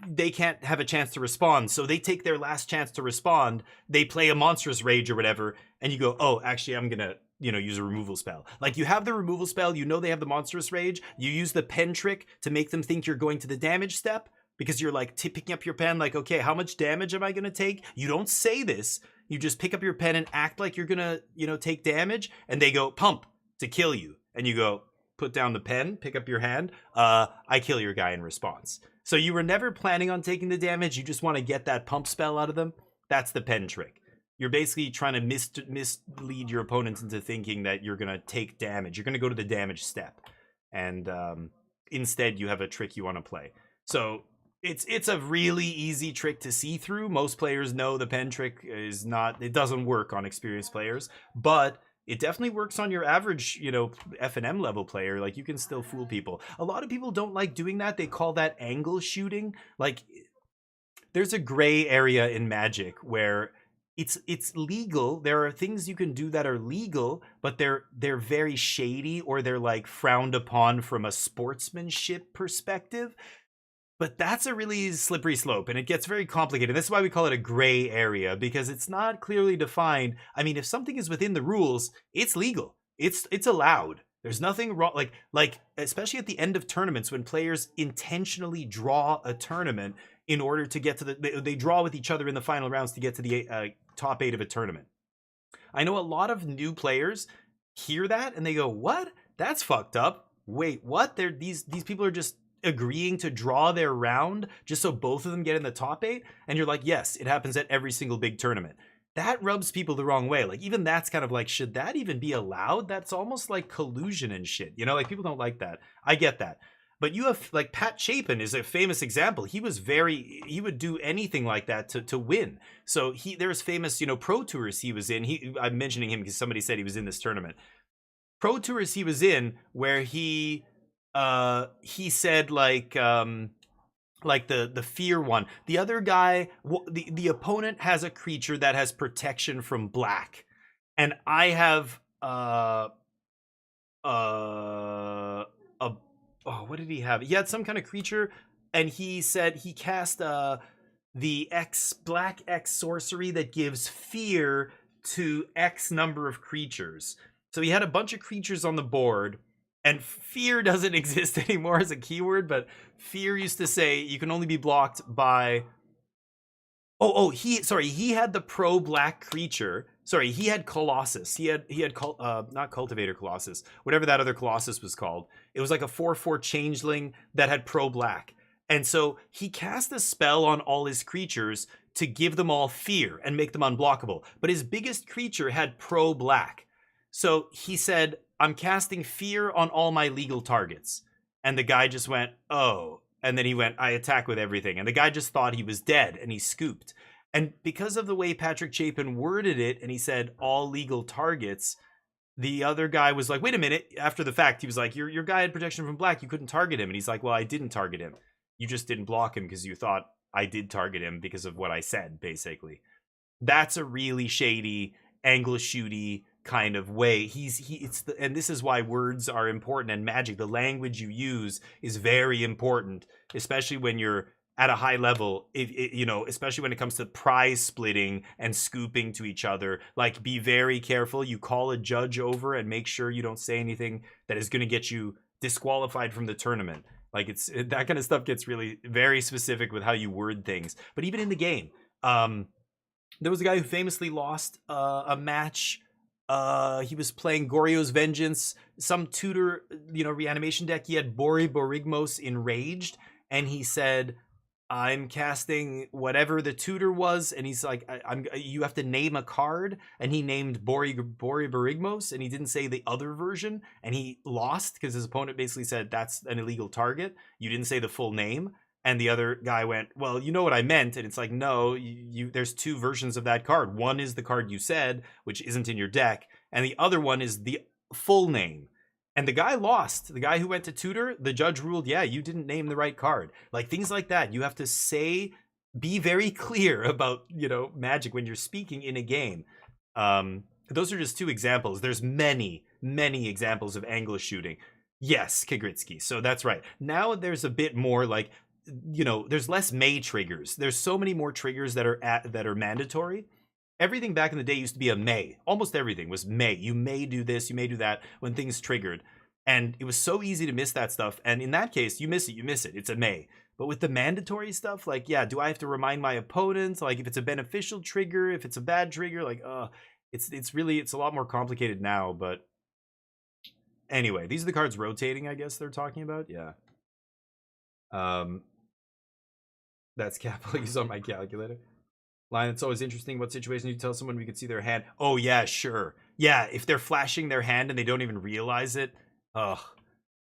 they can't have a chance to respond. So they take their last chance to respond. They play a Monstrous Rage or whatever. And you go, oh, actually, I'm going to, you know, use a removal spell. Like, you have the removal spell, you know they have the Monstrous Rage, you use the pen trick to make them think you're going to the damage step, because you're like picking up your pen, like, okay, how much damage am I gonna take? You don't say this, you just pick up your pen and act like you're gonna, you know, take damage, and they go, pump, to kill you. And you go, put down the pen, pick up your hand, I kill your guy in response. So you were never planning on taking the damage, you just want to get that pump spell out of them. That's the pen trick. You're basically trying to mislead your opponents into thinking that you're going to take damage. You're going to go to the damage step. And instead, you have a trick you want to play. So it's a really easy trick to see through. Most players know the pen trick is not, it doesn't work on experienced players. But it definitely works on your average, you know, FNM level player. Like, you can still fool people. A lot of people don't like doing that. They call that angle shooting. Like, there's a gray area in Magic where it's legal. There are things you can do that are legal, but they're very shady, or they're like frowned upon from a sportsmanship perspective. But that's a really slippery slope, and it gets very complicated. That's why we call it a gray area, because it's not clearly defined. I mean, if something is within the rules, it's legal. It's allowed. There's nothing wrong. Like especially at the end of tournaments, when players intentionally draw a tournament in order to get to they draw with each other in the final rounds to get to the top 8 of a tournament. I know a lot of new players hear that and they go, "What? That's fucked up. Wait, what? These people are just agreeing to draw their round just so both of them get in the top 8?" And you're like, yes, it happens at every single big tournament. That rubs people the wrong way. Like, even that's kind of like, should that even be allowed? That's almost like collusion and shit. You know, like, people don't like that. I get that. But you have, like, Pat Chapin is a famous example. He would do anything like that to win. So there's famous, you know, pro tours he was in. I'm mentioning him because somebody said he was in this tournament. Pro tours he was in where he said like the fear one. The other guy, the opponent has a creature that has protection from black, and I have what did he have? He had some kind of creature, and he said he cast the black X sorcery that gives fear to X number of creatures. So he had a bunch of creatures on the board. And fear doesn't exist anymore as a keyword, but fear used to say you can only be blocked by... he had the pro black creature. Sorry, he had Colossus. He had not Cultivator Colossus, whatever that other Colossus was called. It was like a 4/4 changeling that had pro black. And so he cast a spell on all his creatures to give them all fear and make them unblockable. But his biggest creature had pro black. So he said, "I'm casting fear on all my legal targets." And the guy just went, "Oh." And then he went, "I attack with everything." And the guy just thought he was dead and he scooped. And because of the way Patrick Chapin worded it, and he said all legal targets, the other guy was like, "Wait a minute." After the fact, he was like, your guy had protection from black. You couldn't target him. And he's like, "Well, I didn't target him. You just didn't block him because you thought I did target him because of what I said," basically. That's a really shady, angle-shooty kind of way. And this is why words are important, and Magic, the language you use is very important, especially when you're at a high level, especially when it comes to prize splitting and scooping to each other. Like, be very careful. You call a judge over and make sure you don't say anything that is going to get you disqualified from the tournament. Like, it's that kind of stuff gets really very specific with how you word things. But even in the game, there was a guy who famously lost a match. He was playing Goryo's Vengeance, some tutor, reanimation deck. He had Borigmos Enraged, and he said, "I'm casting whatever the tutor was," and he's like, "You have to name a card," and he named Borigmos, and he didn't say the other version, and he lost because his opponent basically said, "That's an illegal target. You didn't say the full name." And the other guy went, "Well, you know what I meant." And it's like, no, there's two versions of that card. One is the card you said, which isn't in your deck. And the other one is the full name. And the guy lost. The guy who went to tutor, the judge ruled, yeah, you didn't name the right card. Like, things like that. You have to be very clear about, Magic when you're speaking in a game. Those are just two examples. There's many, many examples of angle shooting. Yes, Kagritsky. So that's right. Now there's a bit more like, there's less may triggers. There's so many more triggers that are mandatory. Everything back in the day used to be a may. Almost everything was may. You may do this, you may do that when things triggered. And it was so easy to miss that stuff. And in that case, you miss it. It's a may. But with the mandatory stuff, like, yeah, do I have to remind my opponent? Like, if it's a beneficial trigger, if it's a bad trigger, like, it's a lot more complicated now. But anyway, these are the cards rotating, I guess they're talking about. Yeah. That's capital use on my calculator. Line, it's always interesting what situation you tell someone we could see their hand. Oh, yeah, sure. Yeah, if they're flashing their hand and they don't even realize it. Ugh.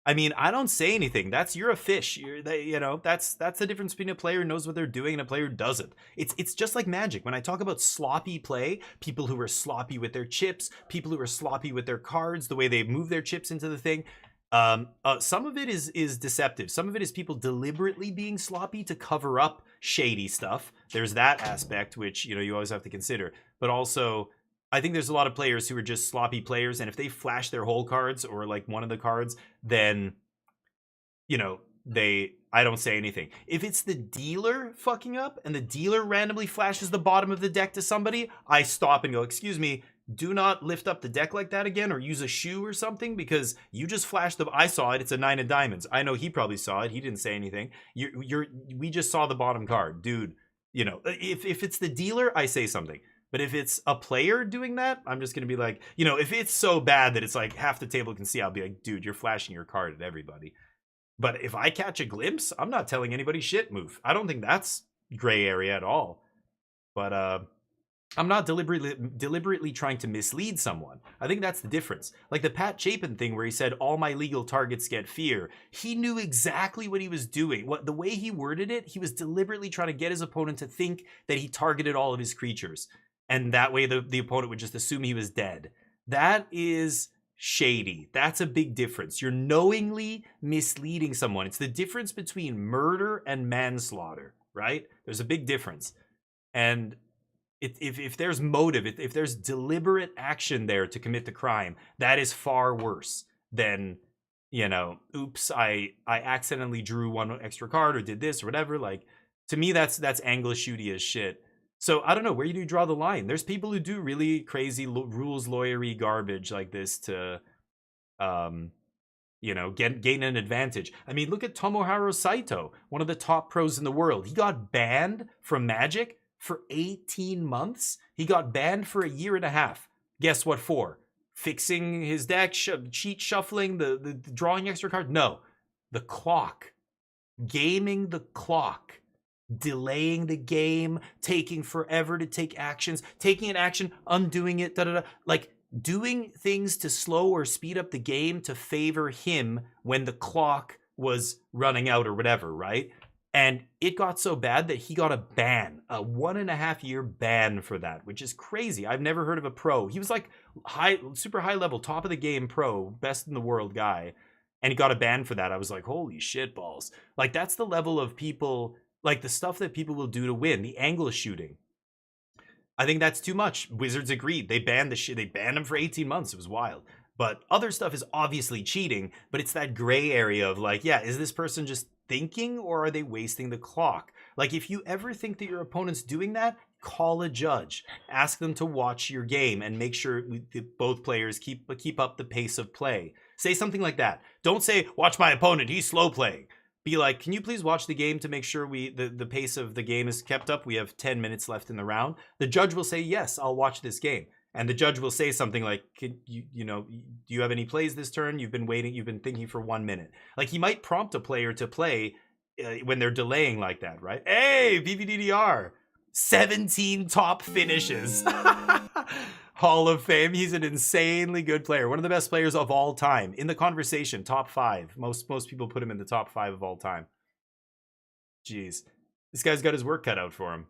I mean, I don't say anything. You're a fish. That's the difference between a player who knows what they're doing and a player who doesn't. It's just like Magic. When I talk about sloppy play, people who are sloppy with their chips, people who are sloppy with their cards, the way they move their chips into the thing. Some of it is deceptive. Some of it is people deliberately being sloppy to cover up shady stuff. There's that aspect, which, you always have to consider. But also, I think there's a lot of players who are just sloppy players, and if they flash their whole cards or like one of the cards, then, I don't say anything. If it's the dealer fucking up and the dealer randomly flashes the bottom of the deck to somebody, I stop and go, excuse me, do not lift up the deck like that again, or use a shoe or something, because you just flashed the, I saw it, it's a 9 of diamonds. I know he probably saw it, he didn't say anything. We just saw the bottom card, dude. You know, if it's the dealer, I say something. But if it's a player doing that, I'm just gonna be like, you know, if it's so bad that it's like half the table can see, I'll be like, dude, you're flashing your card at everybody. But if I catch a glimpse, I'm not telling anybody shit, move. I don't think that's gray area at all. But I'm not deliberately trying to mislead someone. I think that's the difference. Like the Pat Chapin thing where he said, all my legal targets get fear. He knew exactly what he was doing. The way he worded it, he was deliberately trying to get his opponent to think that he targeted all of his creatures. And that way the opponent would just assume he was dead. That is shady. That's a big difference. You're knowingly misleading someone. It's the difference between murder and manslaughter, right? There's a big difference. And if there's motive, if there's deliberate action there to commit the crime, that is far worse than, you know, oops, I accidentally drew one extra card or did this or whatever. Like, to me, that's English shooty as shit. So I don't know, where do you draw the line? There's people who do really crazy rules lawyery garbage like this to, you know, gain an advantage. I mean, look at Tomohiro Saito, one of the top pros in the world. He got banned from Magic for 18 months. He got banned for a year and a half. Guess what for? Fixing his deck, cheat shuffling, the drawing extra card? No. The clock. Gaming the clock. Delaying the game, taking forever to take actions, taking an action, undoing it, like doing things to slow or speed up the game to favor him when the clock was running out or whatever, right? And it got so bad that he got a ban, a 1.5 year ban for that, which is crazy. I've never heard of a pro. He was like super high level, top of the game pro, best in the world guy. And he got a ban for that. I was like, holy shit balls. Like, that's the level of people, like the stuff that people will do to win, the angle shooting. I think that's too much. Wizards agreed. They banned the shit. They banned him for 18 months. It was wild. But other stuff is obviously cheating, but it's that gray area of like, yeah, is this person just thinking or are they wasting the clock? Like, if you ever think that your opponent's doing that, call a judge. Ask them to watch your game and make sure both players keep up the pace of play. Say something like that. Don't say, watch my opponent, he's slow playing. Be like, can you please watch the game to make sure the pace of the game is kept up? We have 10 minutes left in the round. The judge will say, yes, I'll watch this game. And the judge will say something like, you know, do you have any plays this turn? You've been waiting, you've been thinking for 1 minute. Like, he might prompt a player to play when they're delaying like that, right? Hey, PVDDR, 17 top finishes. Hall of Fame. He's an insanely good player. One of the best players of all time. In the conversation, top 5. Most people put him in the top 5 of all time. Jeez. This guy's got his work cut out for him.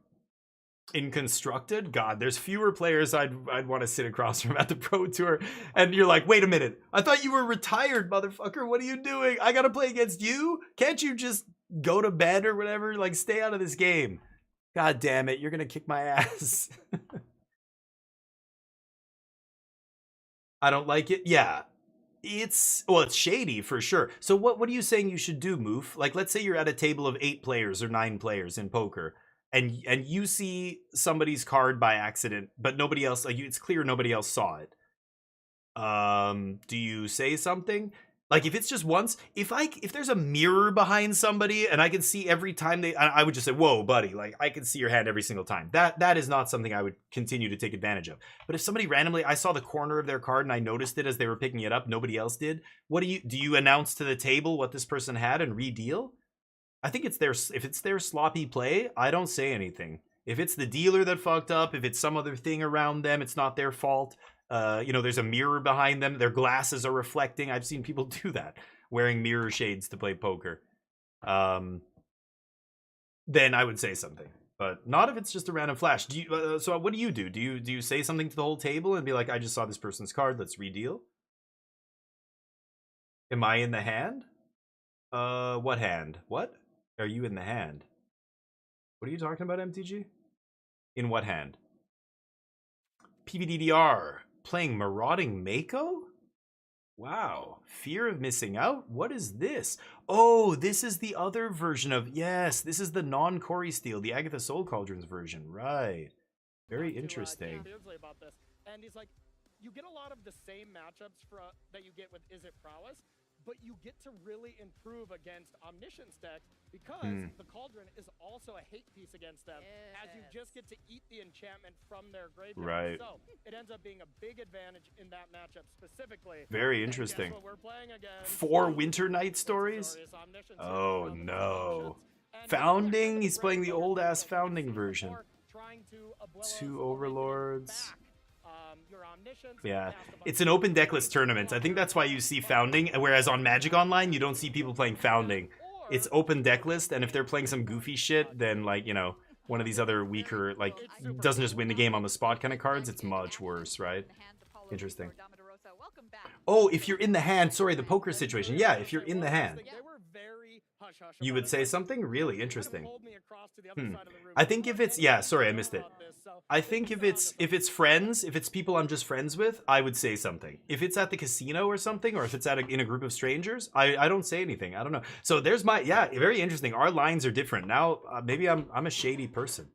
In Constructed, God, there's fewer players I'd want to sit across from at the Pro Tour. And you're like, wait a minute. I thought you were retired, motherfucker. What are you doing? I gotta play against you? Can't you just go to bed or whatever? Like, stay out of this game. God damn it. You're gonna kick my ass. I don't like it. Yeah. It's shady for sure. So what are you saying you should do, Moof? Like, let's say you're at a table of 8 players or 9 players in poker, and you see somebody's card by accident, but nobody else, like, it's clear nobody else saw it. Do you say something? Like, if it's just once, if there's a mirror behind somebody and I can see every time I would just say, whoa, buddy, like, I can see your hand every single time. That is not something I would continue to take advantage of. But if somebody randomly, I saw the corner of their card and I noticed it as they were picking it up, nobody else did. Do you announce to the table what this person had and redeal? I think if it's their sloppy play, I don't say anything. If it's the dealer that fucked up, if it's some other thing around them, it's not their fault. You know, there's a mirror behind them. Their glasses are reflecting. I've seen people do that, wearing mirror shades to play poker. Then I would say something, but not if it's just a random flash. So what do? Do you say something to the whole table and be like, I just saw this person's card, let's redeal? Am I in the hand? What hand? What? Are you in the hand? What are you talking about, MTG? In what hand? PVDDR. Playing Marauding Mako? Wow. Fear of missing out? What is this? Oh, this is the other version of... Yes, this is the non-Corey Steele, the Agatha Soul Cauldrons version. Right. Very interesting. About this. And he's like, you get a lot of the same matchups that you get with Is It Prowess, but you get to really improve against Omniscience decks because the Cauldron is also a hate piece against them, as you just get to eat the enchantment from their graveyard. Right. So it ends up being a big advantage in that matchup specifically. Very interesting. What we're playing against? 4 Winter Night stories? Oh no. Founding? He's playing the old ass Founding version. 2 Overlords. Yeah, it's an open decklist tournament. I think that's why you see Founding, whereas on Magic Online, you don't see people playing Founding. It's open decklist, and if they're playing some goofy shit, then, like, you know, one of these other weaker, like, doesn't just win the game on the spot kind of cards, it's much worse, right? Interesting. Oh, if you're in the hand, sorry, the poker situation. Yeah, if you're in the hand. You would say something really interesting. I think if it's, yeah, sorry, I missed it. I think if it's friends, if it's people I'm just friends with, I would say something. If it's at the casino or something, or if it's in a group of strangers, I don't say anything. I don't know. So there's my, yeah, very interesting. Our lines are different. Now, maybe I'm a shady person.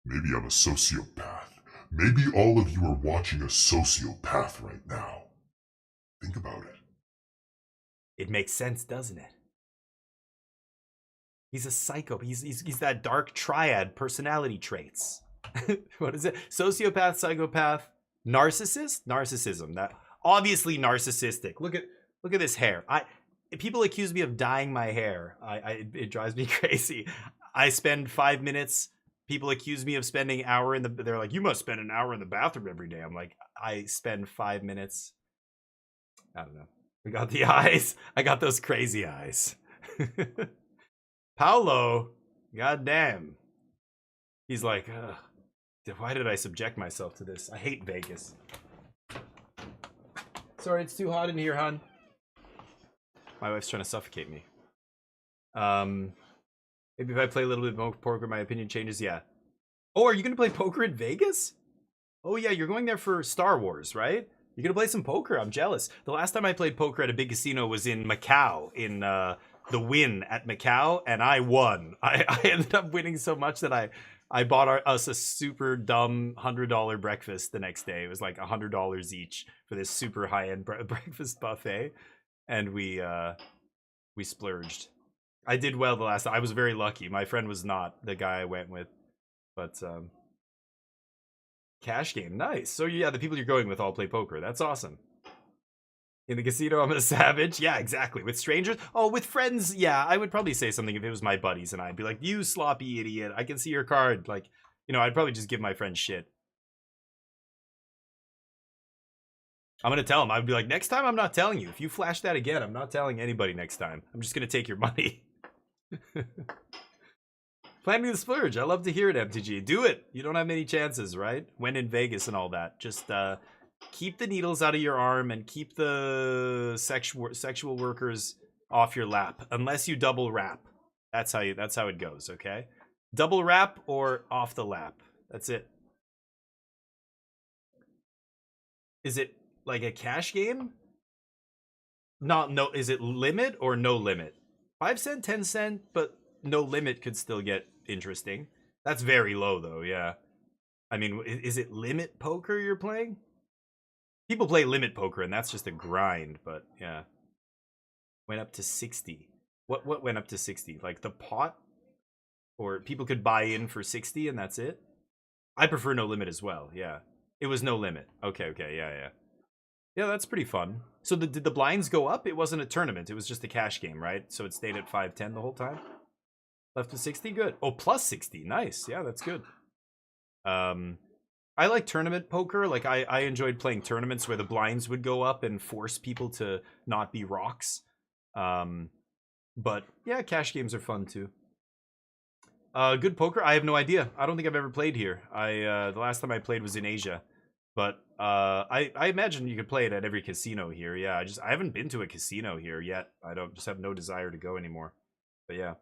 Maybe I'm a sociopath. Maybe all of you are watching a sociopath right now. Think about it. It makes sense, doesn't it? He's a psycho. He's that dark triad personality traits. What is it? Sociopath, psychopath, narcissist, narcissism. That obviously narcissistic. Look at this hair. People accuse me of dyeing my hair. It drives me crazy. I spend 5 minutes. People accuse me of spending an hour in the. They're like, you must spend an hour in the bathroom every day. I'm like, I spend 5 minutes. I don't know. We got the eyes. I got those crazy eyes. Paolo, goddamn. He's like, why did I subject myself to this? I hate Vegas. Sorry, it's too hot in here, hon. My wife's trying to suffocate me. Maybe if I play a little bit more poker, my opinion changes. Yeah. Oh, are you going to play poker in Vegas? Oh, yeah, you're going there for Star Wars, right? You're going to play some poker? I'm jealous. The last time I played poker at a big casino was in Macau, in the Win at Macau, and I won. I ended up winning so much that I bought us a super dumb $100 breakfast the next day. It was like $100 each for this super high-end breakfast buffet, and we splurged. I did well the last time. I was very lucky. My friend was not the guy I went with, but cash game, nice. So yeah, the people you're going with all play poker. That's awesome. In the casino, I'm a savage. Yeah, exactly. With strangers? Oh, with friends, yeah, I would probably say something if it was my buddies and I'd be like, you sloppy idiot, I can see your card. Like, you know, I'd probably just give my friend shit. I'm going to tell him. I'd be like, next time I'm not telling you. If you flash that again, I'm not telling anybody next time. I'm just going to take your money. Planning the splurge. I love to hear it, MTG. Do it. You don't have many chances, right? When in Vegas and all that. Just, keep the needles out of your arm and keep the sexual workers off your lap, unless you double wrap. That's how it goes, okay? Double wrap or off the lap. That's it. Is it like a cash game? No, is it limit or no limit? 5 cent, 10 cent, but no limit could still get interesting. That's very low though, yeah. I mean, is it limit poker you're playing? People play limit poker, and that's just a grind, but yeah. Went up to 60. What went up to 60? Like the pot? Or people could buy in for 60 and that's it? I prefer no limit as well, yeah. It was no limit. Okay, yeah. Yeah, that's pretty fun. So did the blinds go up? It wasn't a tournament, it was just a cash game, right? So it stayed at 510 the whole time? Left to 60? Good. Oh, plus 60. Nice. Yeah, that's good. I like tournament poker. Like, I enjoyed playing tournaments where the blinds would go up and force people to not be rocks. But, yeah, cash games are fun, too. Good poker? I have no idea. I don't think I've ever played here. The last time I played was in Asia. But, I imagine you could play it at every casino here. Yeah, I haven't been to a casino here yet. I just have no desire to go anymore. But, yeah.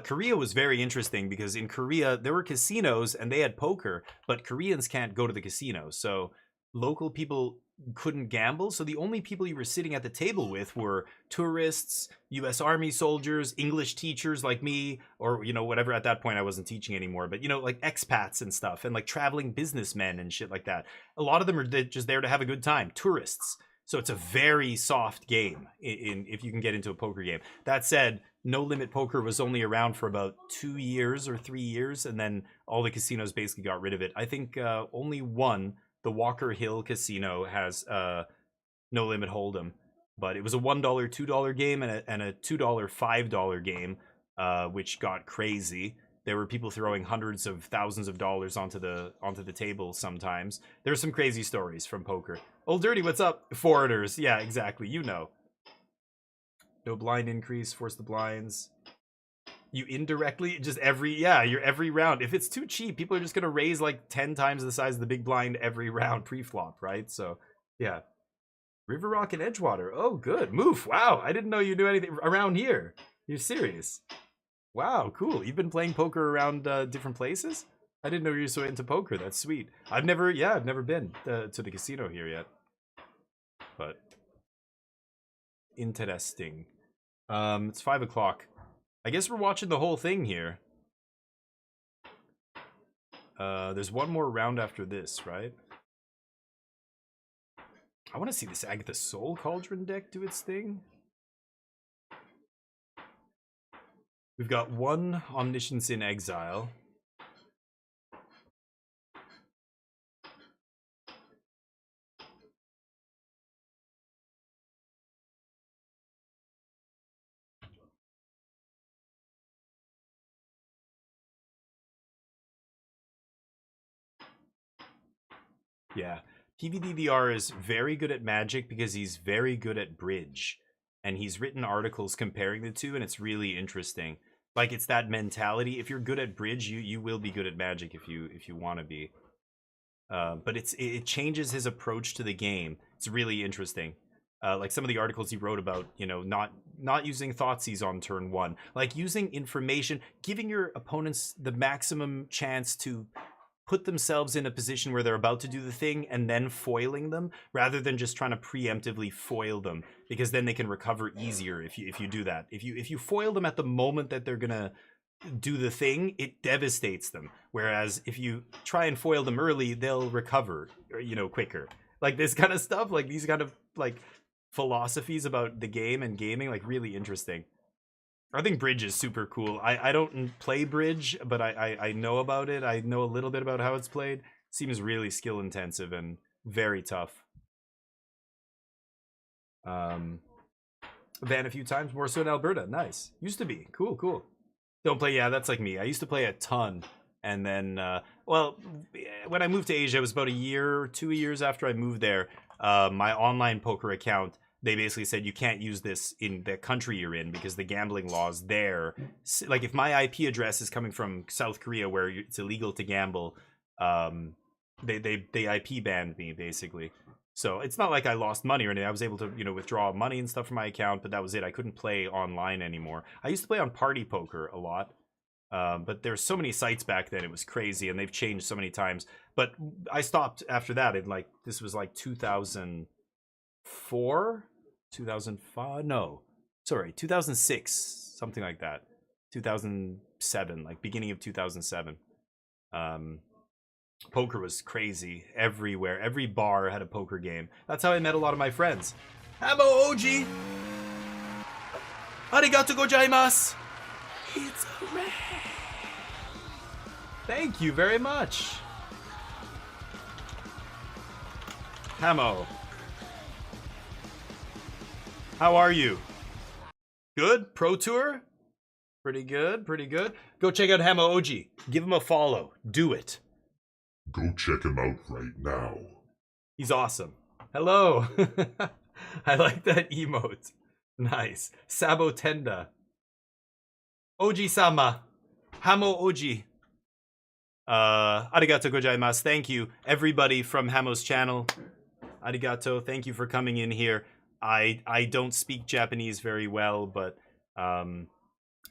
Korea was very interesting because in Korea there were casinos and they had poker, but Koreans can't go to the casino. So local people couldn't gamble, so the only people you were sitting at the table with were tourists, US Army soldiers, English teachers like me, or you know, whatever. At that point I wasn't teaching anymore, but you know, like expats and stuff, and like traveling businessmen and shit like that. A lot of them are just there to have a good time, tourists. So it's a very soft game if you can get into a poker game. That said, No Limit Poker was only around for about 2 years or 3 years, and then all the casinos basically got rid of it. I think only one, the Walker Hill Casino, has No Limit Hold'em, but it was a $1, $2 game and a $2, $5 game, which got crazy. There were people throwing hundreds of thousands of dollars onto the table sometimes. There's some crazy stories from poker. Old Dirty, what's up? Foreigners, yeah, exactly. You know. No blind increase, force the blinds. You indirectly just you're every round. If it's too cheap, people are just gonna raise like 10 times the size of the big blind every round pre-flop, right? So yeah. River Rock and Edgewater. Oh, good. Moof. Wow, I didn't know you knew anything around here. You're serious? Wow, cool. You've been playing poker around different places? I didn't know you were so into poker. That's sweet. I've never been to the casino here yet. But interesting. It's 5 o'clock. I guess we're watching the whole thing here. There's one more round after this, right? I want to see this Agatha Soul Cauldron deck do its thing. We've got one Omniscience in Exile. Yeah, PVDVR is very good at Magic because he's very good at Bridge. And he's written articles comparing the two, and it's really interesting. Like, it's that mentality. If you're good at Bridge, you will be good at Magic if you want to be. But it changes his approach to the game. It's really interesting. Like some of the articles he wrote about, you know, not using Thoughtseize on turn 1, like using information, giving your opponents the maximum chance to put themselves in a position where they're about to do the thing and then foiling them, rather than just trying to preemptively foil them, because then they can recover easier if you do that. If you foil them at the moment that they're gonna do the thing, it devastates them. Whereas if you try and foil them early, they'll recover, you know, quicker. Like this kind of stuff, like these kind of like philosophies about the game and gaming, like really interesting. I think Bridge is super cool. I don't play Bridge, but I know about it. I know a little bit about how it's played. Seems really skill intensive and very tough. Van a few times, more so in Alberta. Nice. Used to be. Cool. Don't play, yeah, that's like me. I used to play a ton. And then, well, when I moved to Asia, it was about a year, 2 years after I moved there. My online poker account, they basically said you can't use this in the country you're in because the gambling laws there, like if my IP address is coming from South Korea where it's illegal to gamble, they IP banned me basically. So it's not like I lost money or anything. I was able to, you know, withdraw money and stuff from my account, but that was it. I couldn't play online anymore. I used to play on Party Poker a lot, but there's so many sites back then. It was crazy, and they've changed so many times. But I stopped after that. This was like 2004, 2005. No, sorry, 2006, something like that. 2007, like beginning of 2007. Poker was crazy everywhere. Every bar had a poker game. That's how I met a lot of my friends. Hamo Oji! Arigatou gozaimasu! It's a red! Thank you very much! Hamo. How are you? Good? Pro Tour? Pretty good, pretty good. Go check out Hamo Oji. Give him a follow. Do it. Go check him out right now. He's awesome. Hello. I like that emote. Nice. Sabo Tenda. Oji-sama. Hamo Oji. Arigatou gozaimasu. Thank you, everybody from Hamo's channel. Arigato. Thank you for coming in here. I don't speak Japanese very well, but I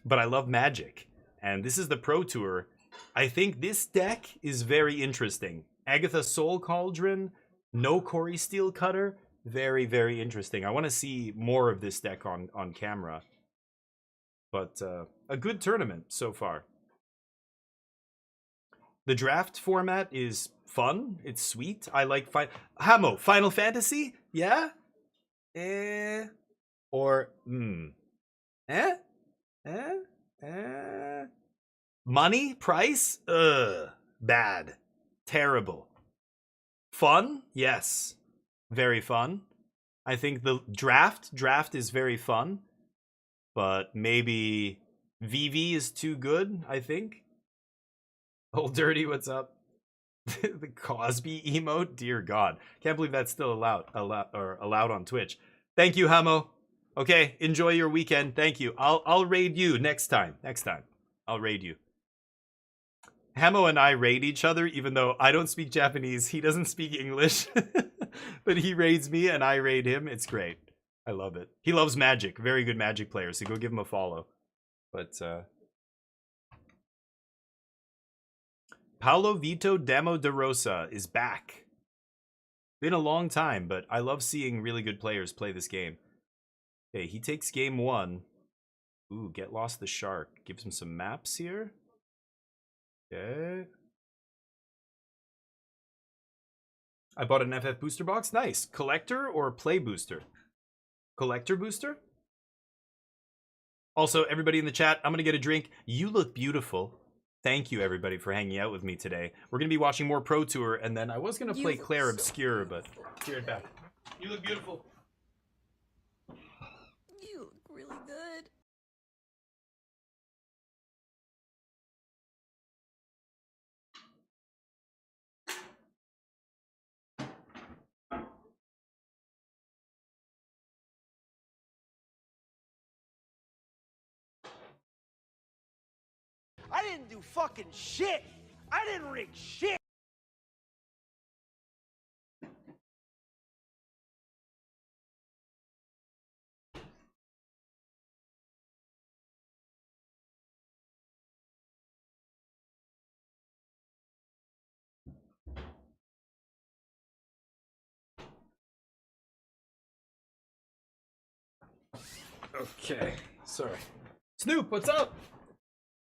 love Magic. And this is the Pro Tour. I think this deck is very interesting. Agatha Soul Cauldron, No Corey Steel Cutter. Very, very interesting. I want to see more of this deck on camera. But a good tournament so far. The draft format is fun. It's sweet. I like Hamo, Final Fantasy? Yeah? Or money? Price? Bad. Terrible. Fun? Yes. Very fun. I think the draft is very fun. But maybe VV is too good, I think. Old Dirty, what's up? The Cosby emote? Dear God. Can't believe that's still allowed on Twitch. Thank you, Hamo. Okay, enjoy your weekend. Thank you. I'll raid you next time. I'll raid you. Hamo and I raid each other, even though I don't speak Japanese. He doesn't speak English. But he raids me and I raid him. It's great. I love it. He loves Magic. Very good Magic player, so go give him a follow. But, Paulo Vito Damo de Rosa is back. Been a long time, but I love seeing really good players play this game. Okay, he takes game 1. Ooh, Get Lost the Shark. Gives him some maps here. Okay. I bought an FF booster box. Nice. Collector or play booster? Collector booster? Also, everybody in the chat, I'm going to get a drink. You look beautiful. Thank you, everybody, for hanging out with me today. We're going to be watching more Pro Tour, and then I was going to play Claire Obscure, but be right back. You look beautiful. You look really good. I didn't do fucking shit. I didn't rig shit. Okay, sorry. Snoop, what's up?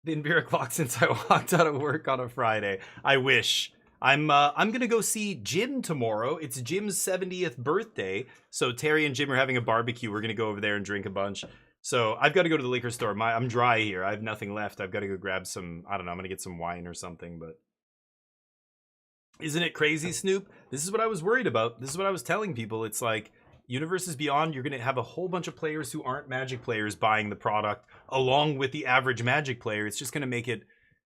Didn't beer o'clock since I walked out of work on a Friday. I wish. I'm gonna go see Jim tomorrow. It's Jim's 70th birthday, so Terry and Jim are having a barbecue. We're gonna go over there and drink a bunch. So I've got to go to the liquor store. I'm dry here. I have nothing left. I've got to go grab some. I don't know. I'm gonna get some wine or something. But isn't it crazy, Snoop? This is what I was worried about. This is what I was telling people. It's like, Universes Beyond, you're going to have a whole bunch of players who aren't Magic players buying the product along with the average Magic player. It's just going to make it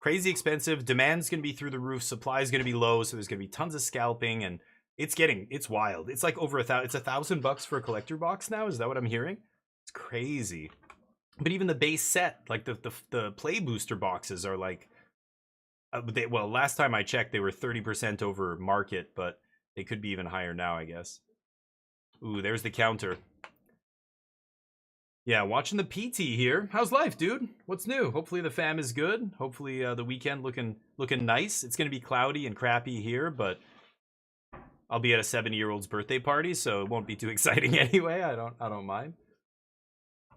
crazy expensive. Demand's going to be through the roof. Supply is going to be low, so there's going to be tons of scalping, and it's wild. It's like over it's $1,000 for a collector box now. Is that what I'm hearing? It's crazy. But even the base set, like the play booster boxes are like, well, last time I checked, they were 30% over market, but they could be even higher now, I guess. Ooh, there's the counter. Yeah, watching the PT here. How's life, dude? What's new? Hopefully the fam is good. Hopefully the weekend looking nice. It's gonna be cloudy and crappy here, but I'll be at a 70-year-old's birthday party, so it won't be too exciting anyway. I don't mind.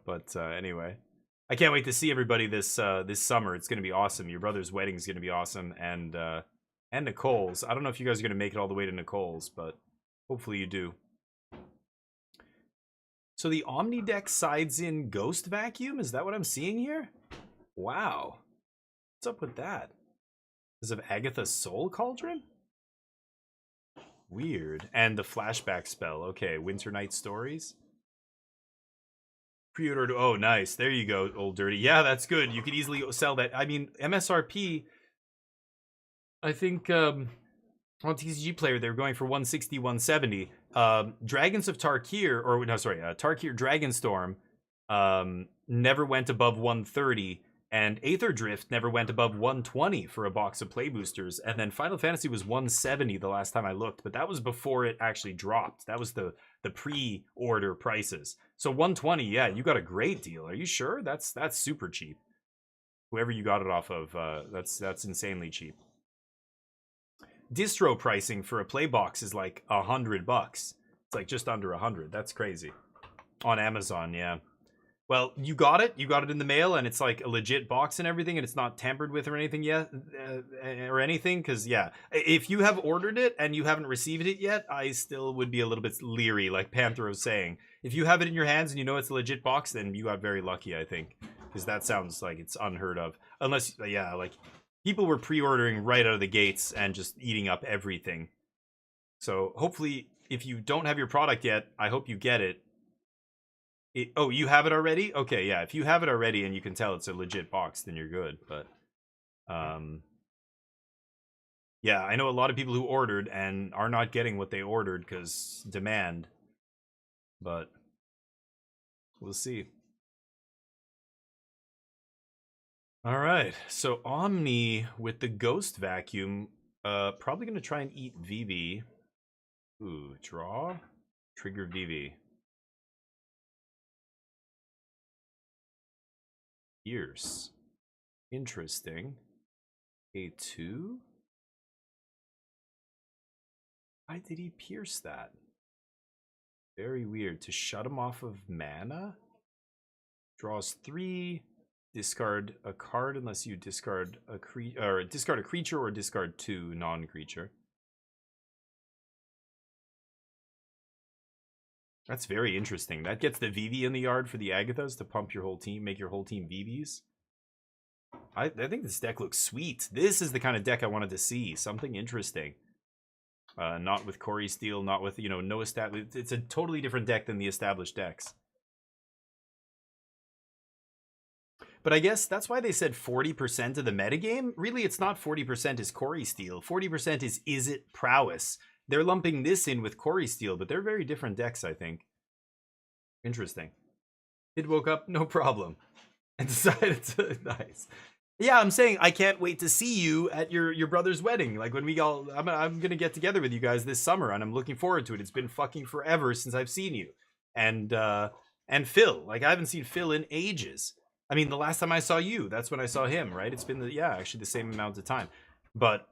But anyway, I can't wait to see everybody this summer. It's gonna be awesome. Your brother's wedding is gonna be awesome, and Nicole's. I don't know if you guys are gonna make it all the way to Nicole's, but hopefully you do. So the Omni deck sides in Ghost Vacuum? Is that what I'm seeing here? Wow. What's up with that? Because of Agatha's Soul Cauldron? Weird. And the flashback spell. Okay, Winter Night Stories. Pre-ordered. Oh, nice. There you go, Old Dirty. Yeah, that's good. You could easily sell that. I mean, MSRP, I think on TCG Player, they were going for 160, 170. Dragons of Tarkir, or no, sorry, Tarkir Dragonstorm never went above 130, and Aether Drift never went above 120 for a box of play boosters, and then Final Fantasy was 170 the last time I looked, but that was before it actually dropped. That was the pre-order prices. So 120, yeah, you got a great deal. Are you sure? That's super cheap. Whoever you got it off of, that's insanely cheap. distro pricing for a play box is like $100. It's like just under 100. That's crazy. On Amazon, yeah. Well, you got it in the mail, and it's like a legit box and everything, and it's not tampered with or anything yet, or anything. Because yeah, if you have ordered it and you haven't received it yet, I still would be a little bit leery, like Panther was saying. If you have it in your hands and you know it's a legit box, then you got very lucky, I think, because that sounds like it's unheard of. Unless, yeah, like people were pre-ordering right out of the gates and just eating up everything. So hopefully, if you don't have your product yet, I hope you get it. Oh, you have it already? Okay, yeah. If you have it already and you can tell it's a legit box, then you're good. But, yeah, I know a lot of people who ordered and are not getting what they ordered because demand. But we'll see. All right, so Omni with the Ghost Vacuum, probably gonna try and eat VV. Ooh, draw, trigger VV. Pierce. Interesting. A2? Why did he pierce that? Very weird. To shut him off of mana? Draws 3. Discard a card unless you discard a discard a creature or discard 2 non-creature. That's very interesting. That gets the VV in the yard for the Agathas to pump your whole team, make your whole team VVs. I think this deck looks sweet. This is the kind of deck I wanted to see. Something interesting. Not with Corey Steel, not with, you know, no established. It's a totally different deck than the established decks. But I guess that's why they said 40% of the metagame. Really, it's not 40% is Corey Steel. 40% is it Prowess. They're lumping this in with Corey Steel, but they're very different decks, I think. Interesting. It woke up, no problem. And decided to... Nice. Yeah, I'm saying I can't wait to see you at your brother's wedding. like when we all... I'm going to get together with you guys this summer, and I'm looking forward to it. It's been fucking forever since I've seen you. And Phil. Like, I haven't seen Phil in ages. I mean, the last time I saw you, that's when I saw him, right? It's been, actually the same amount of time. But...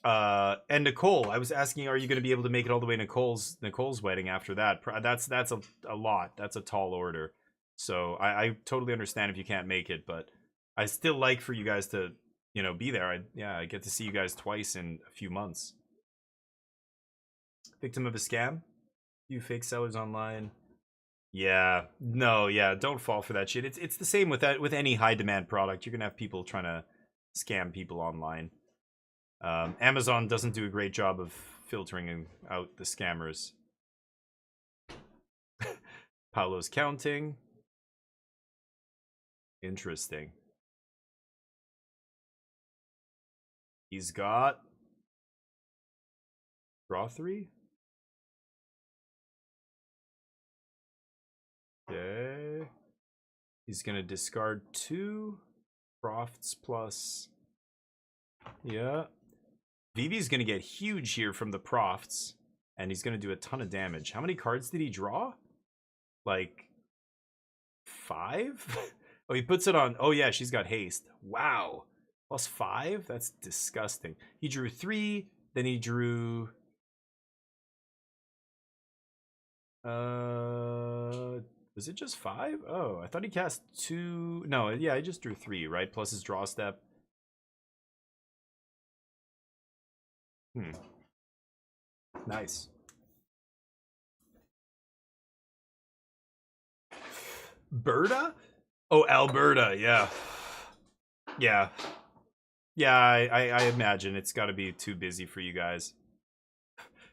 and Nicole, I was asking, are you going to be able to make it all the way to Nicole's wedding after that? That's a lot. That's a tall order. So I totally understand if you can't make it, but I still like for you guys to, you know, be there. I get to see you guys twice in a few months. Victim of a scam? You fake sellers online. Yeah, no, yeah, don't fall for that shit. It's the same with any high demand product. You're gonna have people trying to scam people online. Amazon doesn't do a great job of filtering out the scammers. Paolo's counting. Interesting. He's got... Draw 3? Okay. He's gonna discard 2. Profts plus... Yeah. Vivi's going to get huge here from the Profts, and he's going to do a ton of damage. How many cards did he draw? Like 5? Oh, he puts it on. Oh, yeah, she's got haste. Wow. Plus 5? That's disgusting. He drew 3, then he drew... was it just 5? Oh, I thought he cast 2... No, yeah, he just drew 3, right? Plus his draw step. Nice. Berta? Oh, Alberta, yeah. Yeah. Yeah, I imagine it's got to be too busy for you guys.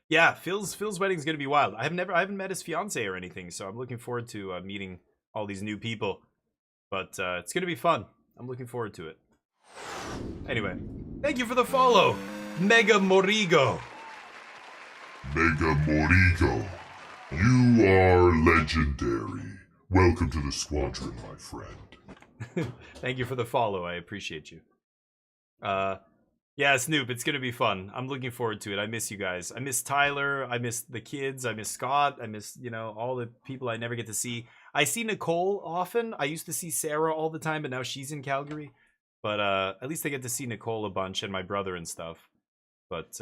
Yeah, Phil's wedding's gonna be wild. I haven't met his fiance or anything, so I'm looking forward to meeting all these new people. But it's gonna be fun. I'm looking forward to it. Anyway, thank you for the follow, Mega Morigo. Mega Morigo, you are legendary. Welcome to the squadron, my friend. Thank you for the follow. I appreciate you. Yeah, Snoop, it's gonna be fun. I'm looking forward to it. I miss you guys. I miss Tyler. I miss the kids. I miss Scott. I miss, you know, all the people I never get to see. I see Nicole often. I used to see Sarah all the time, but now she's in Calgary. But at least I get to see Nicole a bunch and my brother and stuff. But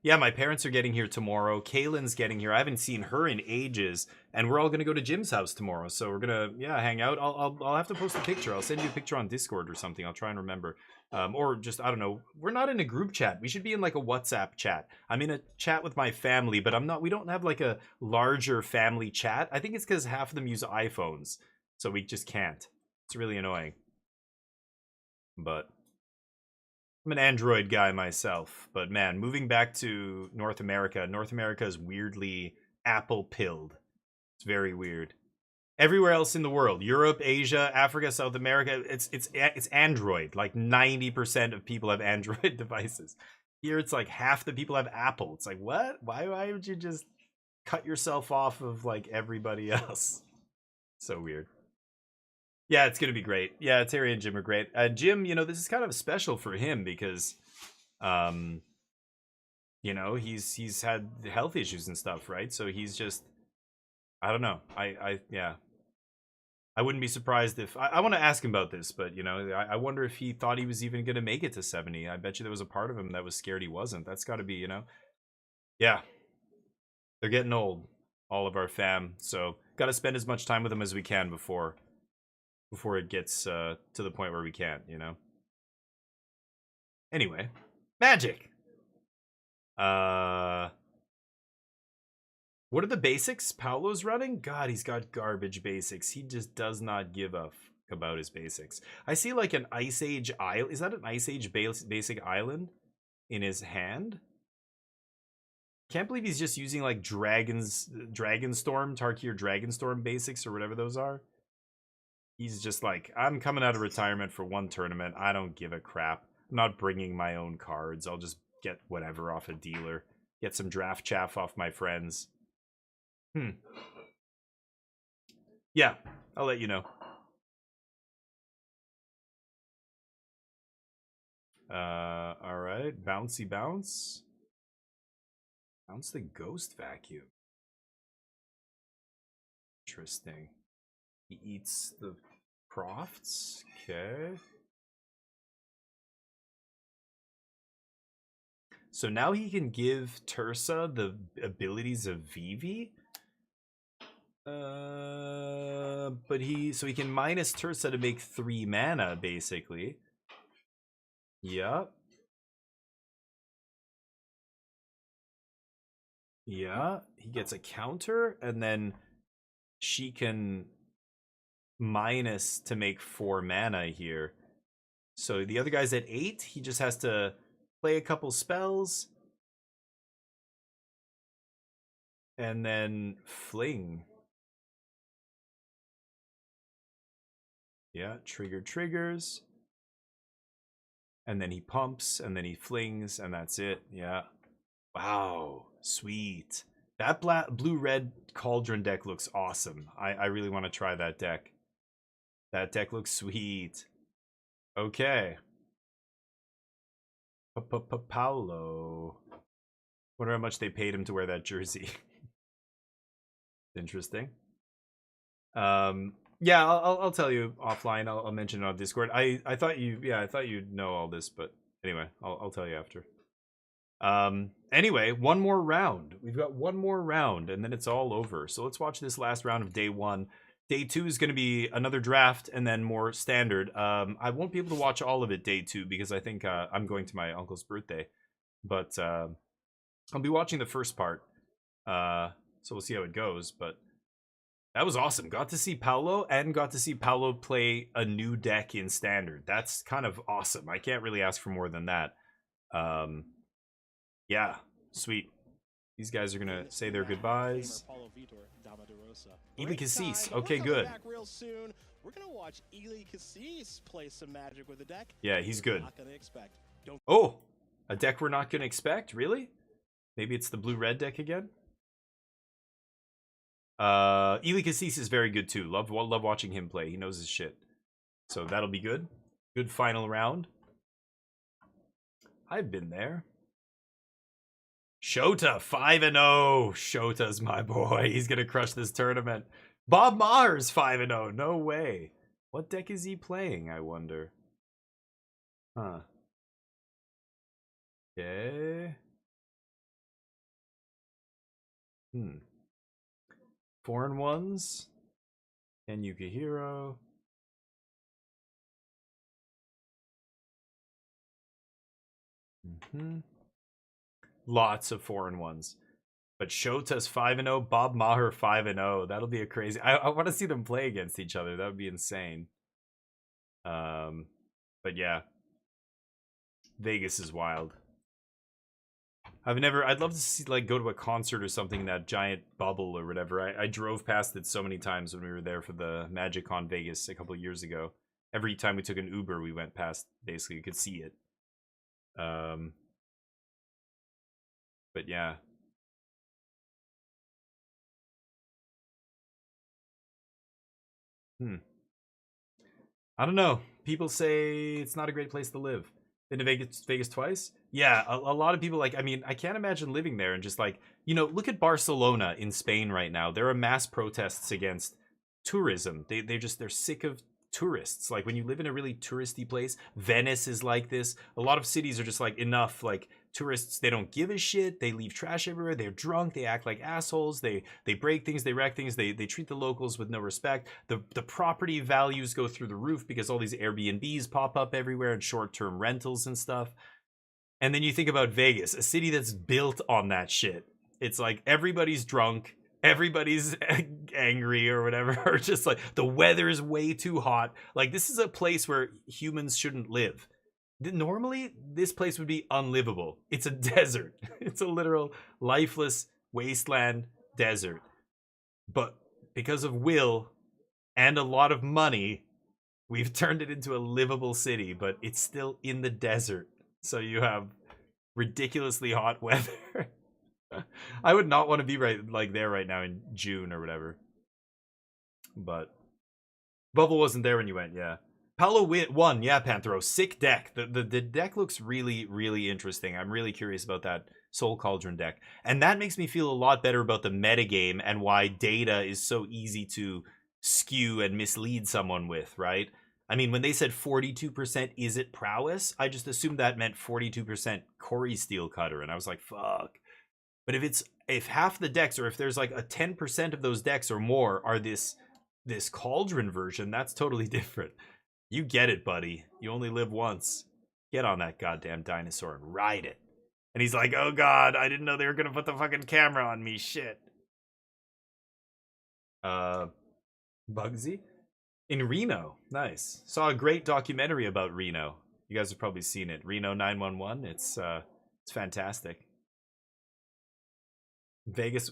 yeah, my parents are getting here tomorrow. Kaylin's getting here. I haven't seen her in ages, and we're all gonna go to Jim's house tomorrow. So we're gonna hang out. I'll have to post a picture. I'll send you a picture on Discord or something. I'll try and remember. Or just I don't know. We're not in a group chat. We should be in like a WhatsApp chat. I'm in a chat with my family, but I'm not. We don't have like a larger family chat. I think it's because half of them use iPhones, so we just can't. It's really annoying. But I'm an Android guy myself, but man, moving back to North America is weirdly Apple-pilled. It's very weird. Everywhere else in the world, Europe, Asia, Africa, South America, it's Android. Like 90% of people have Android devices. Here it's like half the people have Apple. It's like, what? Why would you just cut yourself off of like everybody else? So weird. Yeah, it's gonna be great. Yeah, Terry and Jim are great. Jim, you know, this is kind of special for him because, you know, he's had health issues and stuff, right? So he's just, I don't know. Yeah, I wouldn't be surprised if I want to ask him about this, but you know, I wonder if he thought he was even gonna make it to 70. I bet you there was a part of him that was scared he wasn't. That's got to be, you know, yeah. They're getting old, all of our fam. So got to spend as much time with them as we can before it gets to the point where we can't, you know. Anyway, Magic. What are the basics Paolo's running? God, he's got garbage basics. He just does not give a fuck about his basics. I see like an Ice Age island. Is that an Ice Age basic island in his hand? Can't believe he's just using like Dragonstorm, Tarkir Dragonstorm basics or whatever those are. He's just like, I'm coming out of retirement for one tournament. I don't give a crap. I'm not bringing my own cards. I'll just get whatever off a dealer. Get some draft chaff off my friends. Yeah, I'll let you know. All right. Bouncy bounce. Bounce the ghost vacuum. Interesting. He eats the crofts. Okay. So now he can give Tursa the abilities of Vivi. But he can minus Tursa to make 3 mana, basically. Yep. Yeah, he gets a counter, and then she can minus to make 4 mana here. So the other guy's at 8. He just has to play a couple spells. And then fling. Yeah, triggers. And then he pumps, and then he flings, and that's it. Yeah. Wow, sweet. That blue-red Cauldron deck looks awesome. I really want to try that deck. That deck looks sweet. Okay. Paolo. Wonder how much they paid him to wear that jersey. Interesting. Yeah, I'll tell you offline. I'll mention it on Discord. I thought you'd know all this, but anyway, I'll tell you after. Anyway, one more round. We've got one more round, and then it's all over. So let's watch this last round of day 1. Day 2 is going to be another draft, and then more standard. I won't be able to watch all of it day 2 because I think I'm going to my uncle's birthday. But I'll be watching the first part. So we'll see how it goes. But that was awesome. Got to see Paolo, and got to see Paolo play a new deck in standard. That's kind of awesome. I can't really ask for more than that. Yeah, sweet. These guys are gonna say their goodbyes. Ely Cassis. Okay, good. We're gonna watch Ely Cassis play some Magic with a deck. Yeah, he's good. Oh, a deck we're not gonna expect? Really? Maybe it's the blue-red deck again? Ely Cassis is very good too. Love watching him play. He knows his shit. So that'll be good. Good final round. I've been there. Shota 5-0. Shota's my boy. He's gonna crush this tournament. Bob Maher's 5-0. No way. What deck is he playing, I wonder? Huh. Okay. Foreign ones. And Yukihiro. Lots of foreign ones. But Shota's 5-0, Bob Maher 5-0. That'll be a crazy. I want to see them play against each other. That would be insane. But yeah. Vegas is wild. I'd love to see, like, go to a concert or something in that giant bubble or whatever. I drove past it so many times when we were there for the MagicCon Vegas a couple of years ago. Every time we took an Uber, we went past, basically, you could see it. But yeah. I don't know. People say it's not a great place to live. Been to Vegas twice? Yeah, a lot of people, like, I mean, I can't imagine living there and just, like, you know, look at Barcelona in Spain right now. There are mass protests against tourism. They're sick of tourists. Like, when you live in a really touristy place, Venice is like this. A lot of cities are just like, enough. Like, tourists, they don't give a shit. They leave trash everywhere. They're drunk. They act like assholes. They break things. They wreck things. They treat the locals with no respect. The property values go through the roof because all these Airbnbs pop up everywhere and short-term rentals and stuff. And then you think about Vegas, a city that's built on that shit. It's like everybody's drunk, everybody's angry or whatever, or just like the weather is way too hot. Like, this is a place where humans shouldn't live. Normally, this place would be unlivable. It's a desert. It's a literal lifeless wasteland desert. But because of will and a lot of money, we've turned it into a livable city, but it's still in the desert. So you have ridiculously hot weather. I would not want to be there right now in June or whatever. But Bubble wasn't there when you went, yeah. Paolo won, yeah, Panthero. Sick deck. The deck looks really, really interesting. I'm really curious about that Soul Cauldron deck. And that makes me feel a lot better about the metagame and why data is so easy to skew and mislead someone with, right? I mean, when they said 42% is it prowess, I just assumed that meant 42% Corey Steel Cutter, and I was like, fuck. But if half the decks, or if there's like a 10% of those decks or more are this Cauldron version, that's totally different. You get it, buddy. You only live once. Get on that goddamn dinosaur and ride it. And he's like, oh god, I didn't know they were gonna put the fucking camera on me. Shit. Bugsy? In Reno. Nice. Saw a great documentary about Reno. You guys have probably seen it. Reno 911. It's fantastic. Vegas.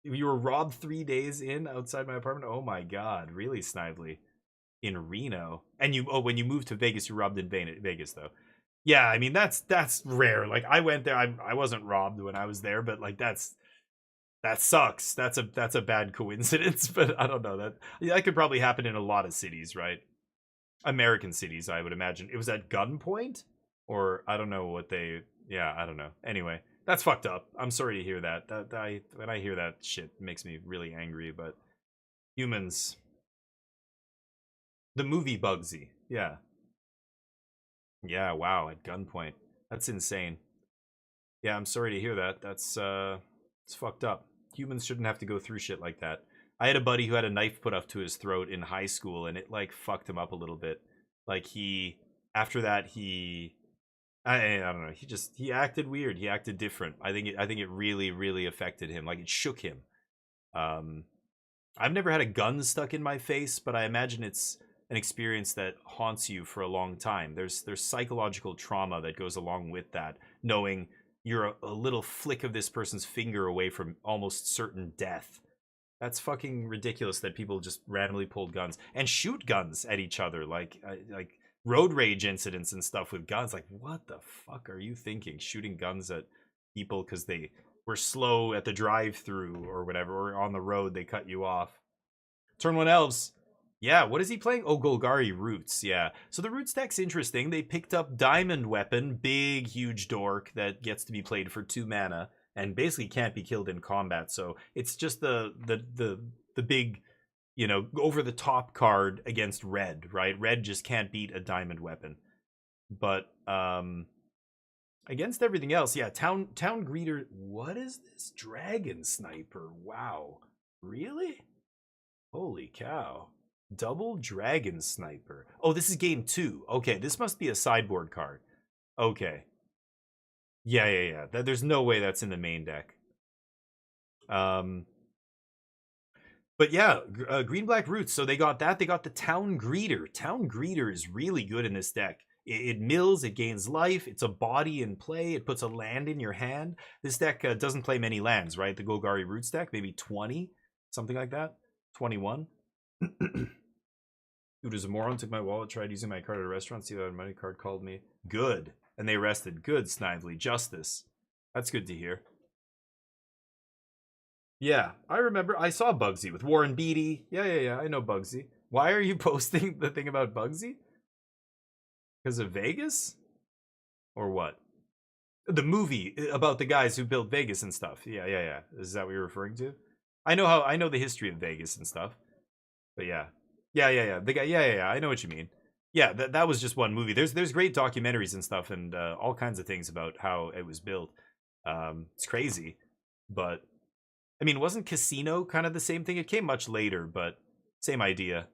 You were robbed 3 days in outside my apartment? Oh my god. Really, Snively. In Reno. And when you moved to Vegas, you robbed in Vegas, though. Yeah, I mean, that's rare. Like, I went there. I wasn't robbed when I was there, but like that sucks. That's a bad coincidence, but I don't know. That could probably happen in a lot of cities, right? American cities, I would imagine. It was at gunpoint? Or I don't know what they... Yeah, I don't know. Anyway, that's fucked up. I'm sorry to hear that. When I hear that shit, it makes me really angry, but humans... The movie Bugsy. Yeah. Yeah, wow, at gunpoint. That's insane. Yeah, I'm sorry to hear that. That's it's fucked up. Humans shouldn't have to go through shit like that. I had a buddy who had a knife put up to his throat in high school, and it like fucked him up a little bit. Like after that I don't know. He acted weird. He acted different. I think it really, really affected him. Like, it shook him. I've never had a gun stuck in my face, but I imagine it's an experience that haunts you for a long time. There's psychological trauma that goes along with that, knowing you're a little flick of this person's finger away from almost certain death. That's fucking ridiculous that people just randomly pulled guns and shoot guns at each other, like road rage incidents and stuff with guns. Like, what the fuck are you thinking? Shooting guns at people because they were slow at the drive-through or whatever, or on the road they cut you off. Turn 1 Elves. Yeah, what is he playing? Oh, Golgari Roots, yeah. So the Roots deck's interesting. They picked up Diamond Weapon, big, huge dork that gets to be played for 2 mana and basically can't be killed in combat. So it's just the big, you know, over-the-top card against red, right? Red just can't beat a Diamond Weapon. But Against everything else, yeah, town greeter. What is this? Dragon sniper. Wow. Really? Holy cow. Double dragon sniper. Oh, this is game 2. Okay, this must be a sideboard card. Okay. Yeah. There's no way that's in the main deck. But yeah, green black roots. So they got that. They got the town greeter. Town greeter is really good in this deck. It mills, it gains life, it's a body in play, it puts a land in your hand. This deck doesn't play many lands, right? The Golgari Roots deck, maybe 20, something like that. 21. Dude is a moron, took my wallet, tried using my card at a restaurant, see that a money card called me. Good. And they arrested. Good, Snively. Justice. That's good to hear. Yeah, I remember. I saw Bugsy with Warren Beatty. Yeah, I know Bugsy. Why are you posting the thing about Bugsy? Because of Vegas? Or what? The movie about the guys who built Vegas and stuff. Yeah. Is that what you're referring to? I know the history of Vegas and stuff. But yeah. Yeah. The guy, yeah. I know what you mean. Yeah, that was just one movie. There's great documentaries and stuff and all kinds of things about how it was built. It's crazy. But I mean, wasn't Casino kind of the same thing? It came much later, but same idea.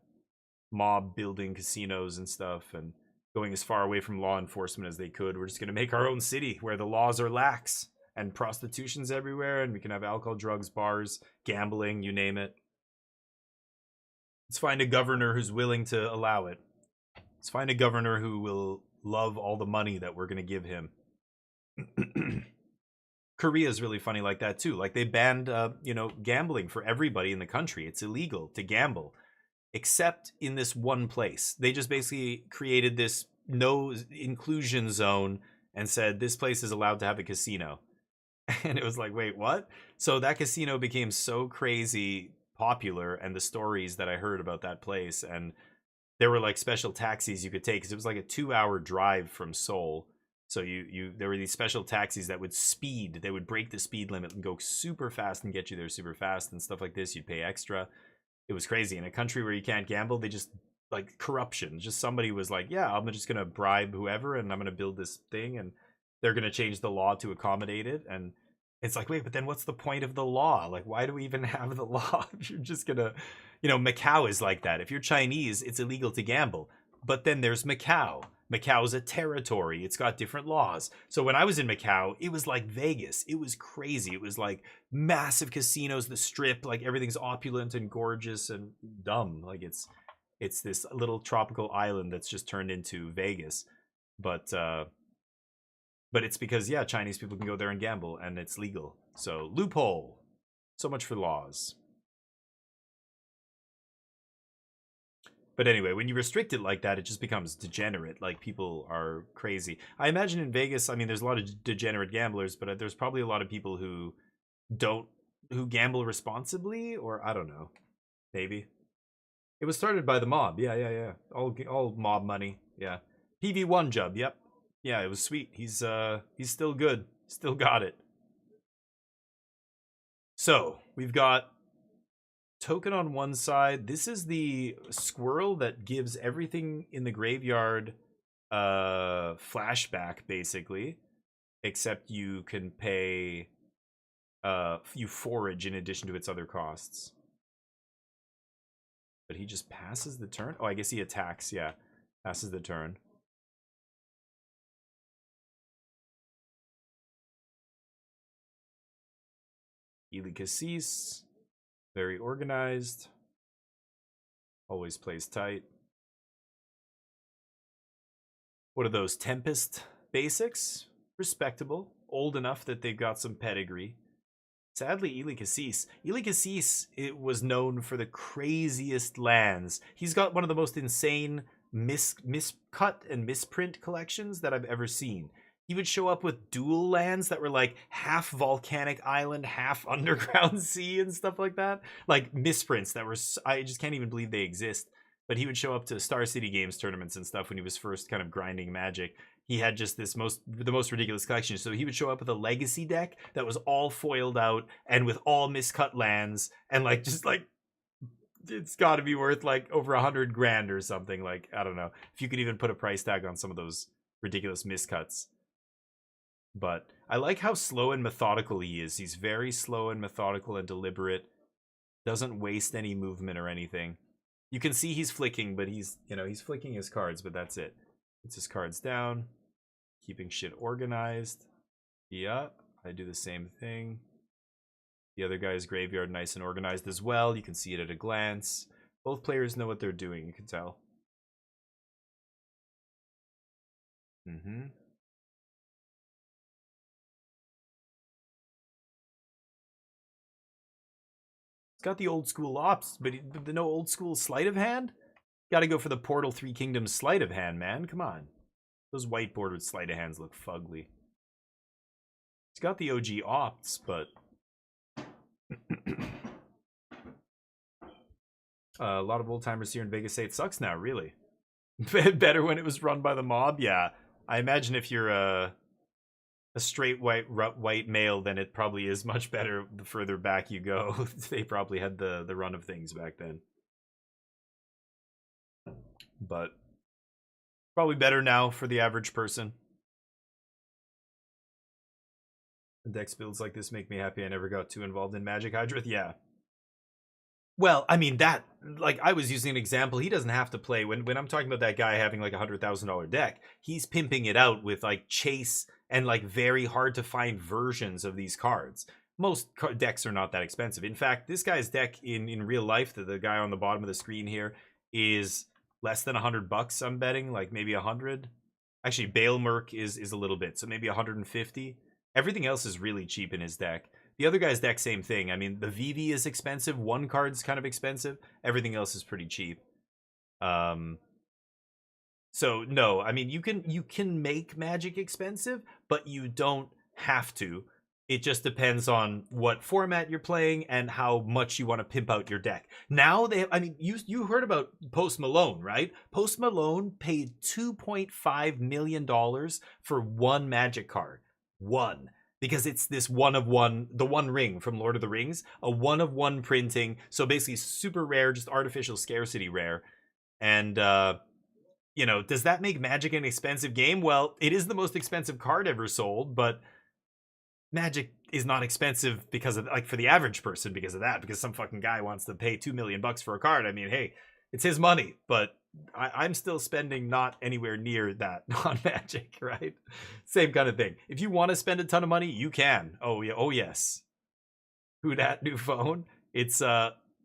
Mob building casinos and stuff and going as far away from law enforcement as they could. We're just going to make our own city where the laws are lax and prostitution's everywhere and we can have alcohol, drugs, bars, gambling, you name it. Let's find a governor who's willing to allow it. Let's find a governor who will love all the money that we're going to give him. Korea is really funny like that too. Like they banned, gambling for everybody in the country. It's illegal to gamble. Except in this one place. They just basically created this no inclusion zone and said this place is allowed to have a casino. And it was like, wait, what? So that casino became so crazy popular, and the stories that I heard about that place, and there were like special taxis you could take because it was like a 2-hour drive from Seoul. So there were these special taxis that would speed. They would break the speed limit and go super fast and get you there super fast and stuff like this. You'd pay extra. It was crazy. In a country where you can't gamble, they just, like, corruption. Just somebody was like, yeah, I'm just going to bribe whoever, and I'm going to build this thing, and they're going to change the law to accommodate it. And it's like, wait, but then what's the point of the law? Like, why do we even have the law if you're just going to... Macau is like that. If you're Chinese, it's illegal to gamble. But then there's Macau. Macau's a territory. It's got different laws. So when I was in Macau, it was like Vegas. It was crazy. It was like massive casinos, the strip, like everything's opulent and gorgeous and dumb. Like it's this little tropical island that's just turned into Vegas. But it's because, yeah, Chinese people can go there and gamble and it's legal. So loophole. So much for laws. But anyway, when you restrict it like that, it just becomes degenerate. Like, people are crazy. I imagine in Vegas, I mean, there's a lot of degenerate gamblers, but there's probably a lot of people who gamble responsibly, or I don't know. Maybe. It was started by the mob. Yeah. All mob money. Yeah. PV1 Jub. Yep. Yeah, it was sweet. He's still good. Still got it. So, we've got token on one side. This is the squirrel that gives everything in the graveyard flashback, basically, except you can pay you forage in addition to its other costs. But he just passes the turn. Oh, I guess he attacks. Yeah, passes the turn. Ely Cassis. Very organized. Always plays tight. What are those? Tempest basics? Respectable. Old enough that they've got some pedigree. Sadly, Ely Cassis. Ely Cassis, it was known for the craziest lands. He's got one of the most insane miscut and misprint collections that I've ever seen. He would show up with dual lands that were like half volcanic island, half underground sea and stuff like that. Like misprints that were, I just can't even believe they exist. But he would show up to Star City Games tournaments and stuff when he was first kind of grinding Magic. He had just the most ridiculous collection. So he would show up with a legacy deck that was all foiled out and with all miscut lands and like just like it's got to be worth like over $100,000 or something. Like, I don't know if you could even put a price tag on some of those ridiculous miscuts. But I like how slow and methodical he is. He's very slow and methodical and deliberate. Doesn't waste any movement or anything. You can see he's flicking, but he's flicking his cards, but that's it. Puts his cards down, keeping shit organized. Yep, I do the same thing. The other guy's graveyard nice and organized as well. You can see it at a glance. Both players know what they're doing, you can tell. Mm-hmm. Got the old school ops, but the no old school sleight of hand. Got to go for the Portal 3 Kingdoms sleight of hand, man. Come on, those whiteboarded sleight of hands look fugly. It's got the OG ops, but a lot of old timers here in Vegas say it sucks now. Really, better when it was run by the mob. Yeah, I imagine if you're a straight white male, then it probably is much better the further back you go. They probably had the run of things back then. But probably better now for the average person. Dex builds like this make me happy. I never got too involved in Magic Hydroth. Yeah. Well, I mean, that, like, I was using an example. He doesn't have to play. When I'm talking about that guy having like $100,000 deck, he's pimping it out with like chase and like very hard to find versions of these cards. Most decks are not that expensive. In fact, this guy's deck in real life, the guy on the bottom of the screen here, is less than $100. I'm betting, like maybe 100. Actually, Bale Merc is a little bit, so maybe 150. Everything else is really cheap in his deck. The other guy's deck, same thing. I mean, the VV is expensive. One card's kind of expensive. Everything else is pretty cheap. So no, I mean, you can make Magic expensive, but you don't have to. It just depends on what format you're playing and how much you want to pimp out your deck. Now they have, I mean, you heard about Post Malone, right? Post Malone paid $2.5 million for one Magic card. One. Because it's this one of one, the One Ring from Lord of the Rings, a one of one printing. So basically super rare, just artificial scarcity rare. And, you know, does that make Magic an expensive game? Well, it is the most expensive card ever sold, but Magic is not expensive because of, like, for the average person because of that, because some fucking guy wants to pay $2 million for a card. I mean, hey, it's his money, but I'm still spending not anywhere near that on Magic, right? Same kind of thing. If you want to spend a ton of money, you can. Oh yeah, oh yes. Who dat new phone? It's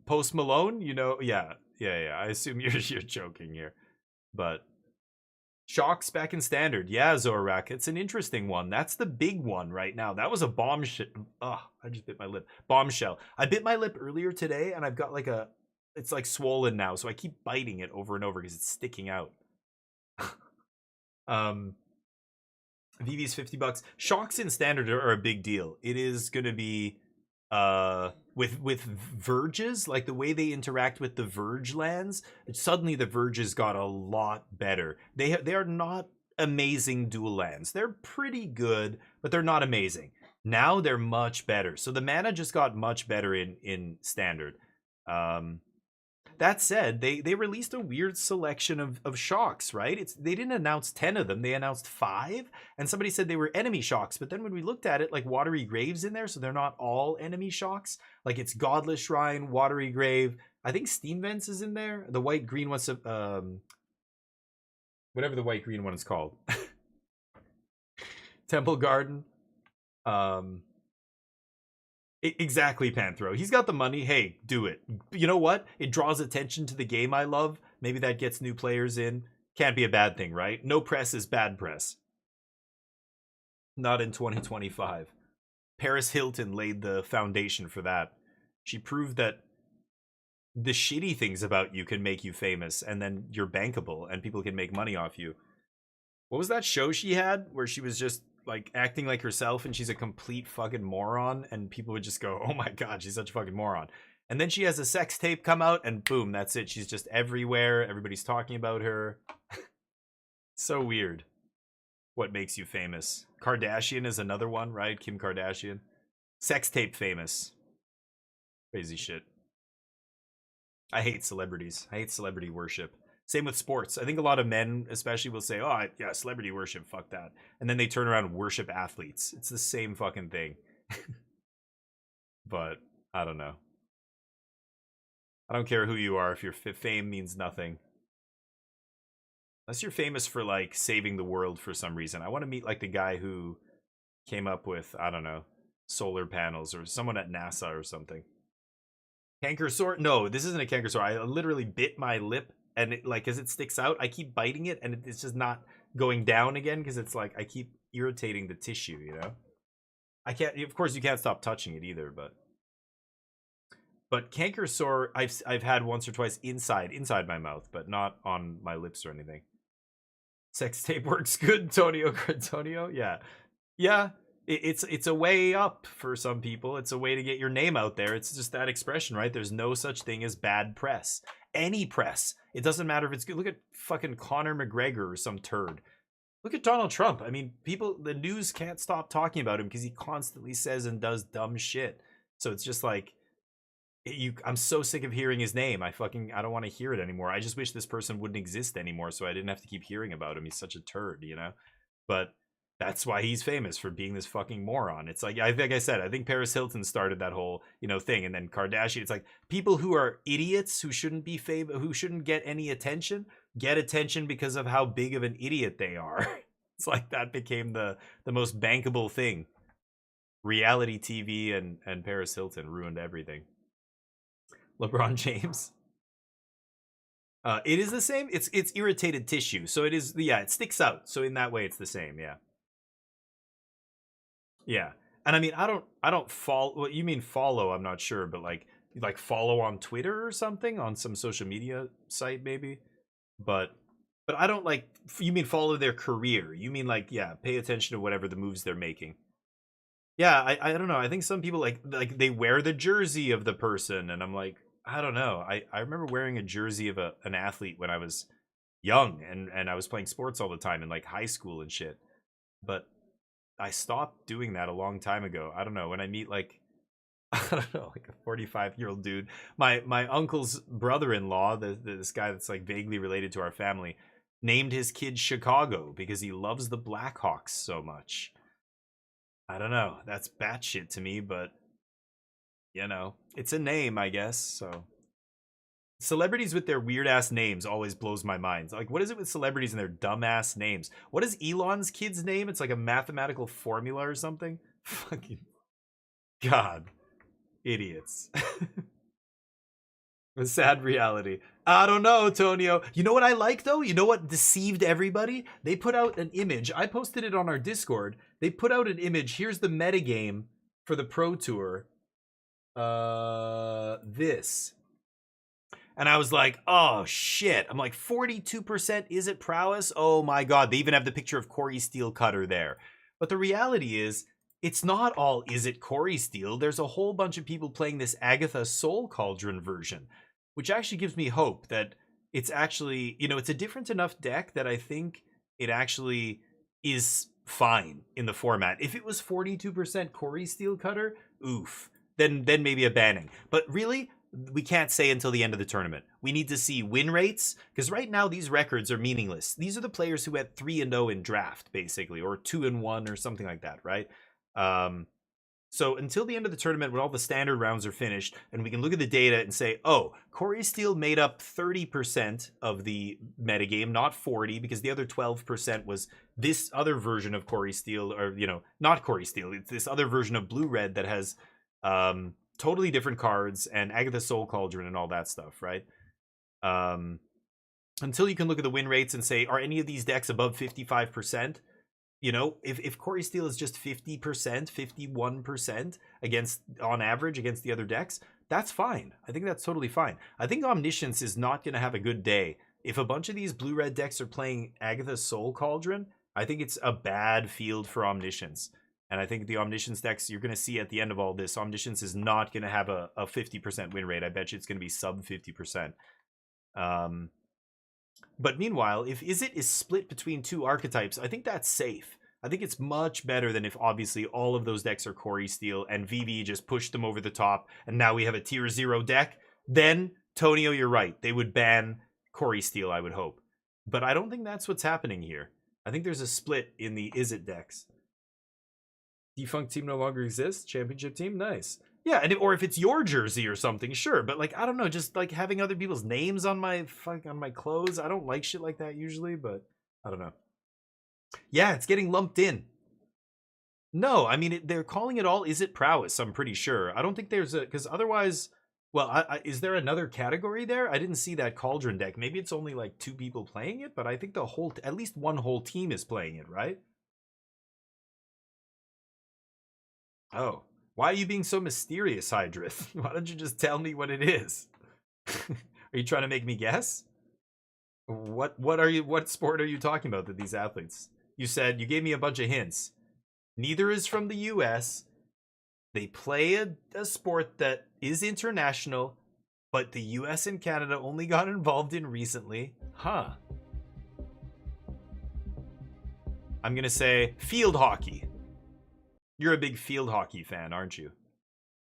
Post Malone, you know? Yeah. I assume you're joking here, but Shocks back in Standard. Yeah, Zorak, it's an interesting one. That's the big one right now. That was a bombshell. Oh, I just bit my lip. Bombshell. I bit my lip earlier today, and I've got like it's like swollen now, so I keep biting it over and over because it's sticking out. VV's $50. Shocks in Standard are a big deal. It is going to be with Verges, like the way they interact with the Verge lands. Suddenly the Verges got a lot better. They are not amazing dual lands. They're pretty good, but they're not amazing. Now they're much better. So the mana just got much better in Standard. That said, they released a weird selection of shocks, right? They didn't announce 10 of them, they announced 5, and somebody said they were enemy shocks, but then when we looked at it, like Watery Grave's in there, so they're not all enemy shocks. Like it's Godless Shrine, Watery Grave, I think Steam Vents is in there, the white-green one's whatever the white-green one is called. Temple Garden. Exactly, Panthro. He's got the money. Hey, do it. You know what? It draws attention to the game I love. Maybe that gets new players in. Can't be a bad thing, right? No press is bad press. Not in 2025. Paris Hilton laid the foundation for that. She proved that the shitty things about you can make you famous, and then you're bankable, and people can make money off you. What was that show she had where she was just like acting like herself and she's a complete fucking moron and people would just go, oh my god, she's such a fucking moron. And then she has a sex tape come out and boom, that's it. She's just everywhere. Everybody's talking about her. So weird. What makes you famous? Kardashian is another one, right? Kim Kardashian. Sex tape famous. Crazy shit. I hate celebrities. I hate celebrity worship. Same with sports. I think a lot of men, especially, will say, "Oh, yeah, celebrity worship, fuck that," and then they turn around and worship athletes. It's the same fucking thing. But I don't know. I don't care who you are if your fame means nothing. Unless you're famous for, like, saving the world for some reason. I want to meet, like, the guy who came up with, I don't know, solar panels, or someone at NASA or something. Canker sore? No, this isn't a canker sore. I literally bit my lip, and it, like, as it sticks out, I keep biting it, and it's just not going down again, because it's like I keep irritating the tissue, you know? I can't, of course you can't stop touching it either, but canker sore I've had once or twice inside my mouth, but not on my lips or anything. Sex tape works good, Tonio Antonio. Yeah. It's a way up for some people. It's a way to get your name out there. It's just that expression, right? There's no such thing as bad press. Any press. It doesn't matter if it's good. Look at fucking Conor McGregor or some turd. Look at Donald Trump. I mean, the news can't stop talking about him because he constantly says and does dumb shit. So it's just like, I'm so sick of hearing his name. I don't want to hear it anymore. I just wish this person wouldn't exist anymore so I didn't have to keep hearing about him. He's such a turd, you know? But that's why he's famous, for being this fucking moron. It's like I said, I think Paris Hilton started that whole, you know, thing, and then Kardashian. It's like people who are idiots, who shouldn't be who shouldn't get any attention, get attention because of how big of an idiot they are. It's like that became the most bankable thing. Reality TV and Paris Hilton ruined everything. LeBron James. It is the same. It's irritated tissue, so it is. Yeah, it sticks out. So in that way, it's the same. Yeah. And I mean, I don't follow. What you mean follow? I'm not sure, but like follow on Twitter or something, on some social media site maybe. But I don't like. You mean follow their career? You mean like, yeah, pay attention to whatever the moves they're making. Yeah, I don't know. I think some people like they wear the jersey of the person, and I'm like, I don't know. I remember wearing a jersey of an athlete when I was young, and I was playing sports all the time in like high school and shit. But I stopped doing that a long time ago. I don't know. When I meet like, I don't know, like a 45-year-old dude, my uncle's brother-in-law, this guy that's like vaguely related to our family, named his kid Chicago because he loves the Blackhawks so much. I don't know. That's batshit to me, but you know, it's a name, I guess. So celebrities with their weird ass names always blows my mind. Like, what is it with celebrities and their dumb ass names? What is Elon's kid's name? It's like a mathematical formula or something. Fucking God, idiots. A sad reality. I don't know, Tonio. You know what I like, though? You know what deceived everybody? They put out an image. I posted it on our Discord. They put out an image. Here's the metagame for the Pro Tour. This. And I was like, oh, shit. I'm like, 42% is it prowess? Oh, my God. They even have the picture of Corey Steele Cutter there. But the reality is, it's not all is it Corey Steele. There's a whole bunch of people playing this Agatha Soul Cauldron version, which actually gives me hope that it's actually, you know, it's a different enough deck that I think it actually is fine in the format. If it was 42% Corey Steele Cutter, oof, then maybe a banning. But really, we can't say until the end of the tournament. We need to see win rates, because right now these records are meaningless. These are the players who had 3-0 in draft, basically, or 2-1 or something like that, right? So until the end of the tournament, when all the standard rounds are finished, and we can look at the data and say, oh, Corey Steele made up 30% of the metagame, not 40, because the other 12% was this other version of Corey Steele, or, you know, not Corey Steele. It's this other version of Blue-Red that has totally different cards and Agatha Soul Cauldron and all that stuff, right? Until you can look at the win rates and say, are any of these decks above 55%? You know, if Corey Steele is just 50%, 51% against, on average, against the other decks, that's fine. I think that's totally fine. I think Omniscience is not going to have a good day. If a bunch of these blue-red decks are playing Agatha Soul Cauldron, I think it's a bad field for Omniscience. And I think the Omniscience decks you're going to see at the end of all this, Omniscience is not going to have a 50% win rate. I bet you it's going to be sub 50%. But meanwhile, if Izzet is split between two archetypes, I think that's safe. I think it's much better than if obviously all of those decks are Corey Steele and VV just pushed them over the top and now we have a tier 0 deck. Then, Tonio, you're right. They would ban Corey Steele, I would hope. But I don't think that's what's happening here. I think there's a split in the Izzet decks. Defunct team no longer exists. Championship team, nice. Yeah, or if it's your jersey or something, sure. But like, I don't know, just like having other people's names on my clothes. I don't like shit like that usually, but I don't know. Yeah, it's getting lumped in. No, I mean they're calling it all Izzet Prowess. I'm pretty sure. I don't think there's a because otherwise. Well, is there another category there? I didn't see that Cauldron deck. Maybe it's only like 2 people playing it, but I think the whole, at least one whole team is playing it, right? Oh, why are you being so mysterious, Hydrith? Why don't you just tell me what it is? Are you trying to make me guess? What sport are you talking about that these athletes? You said, you gave me a bunch of hints. Neither is from the US. They play a sport that is international, but the US and Canada only got involved in recently. Huh. I'm going to say field hockey. You're a big field hockey fan, aren't you?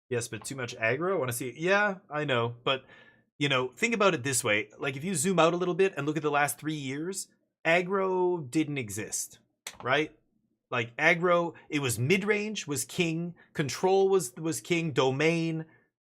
Yes, but too much aggro? I want to see. Yeah, I know. But, you know, think about it this way. Like, if you zoom out a little bit and look at the last 3 years, aggro didn't exist, right? Like aggro, it was mid-range was king, control was king, domain,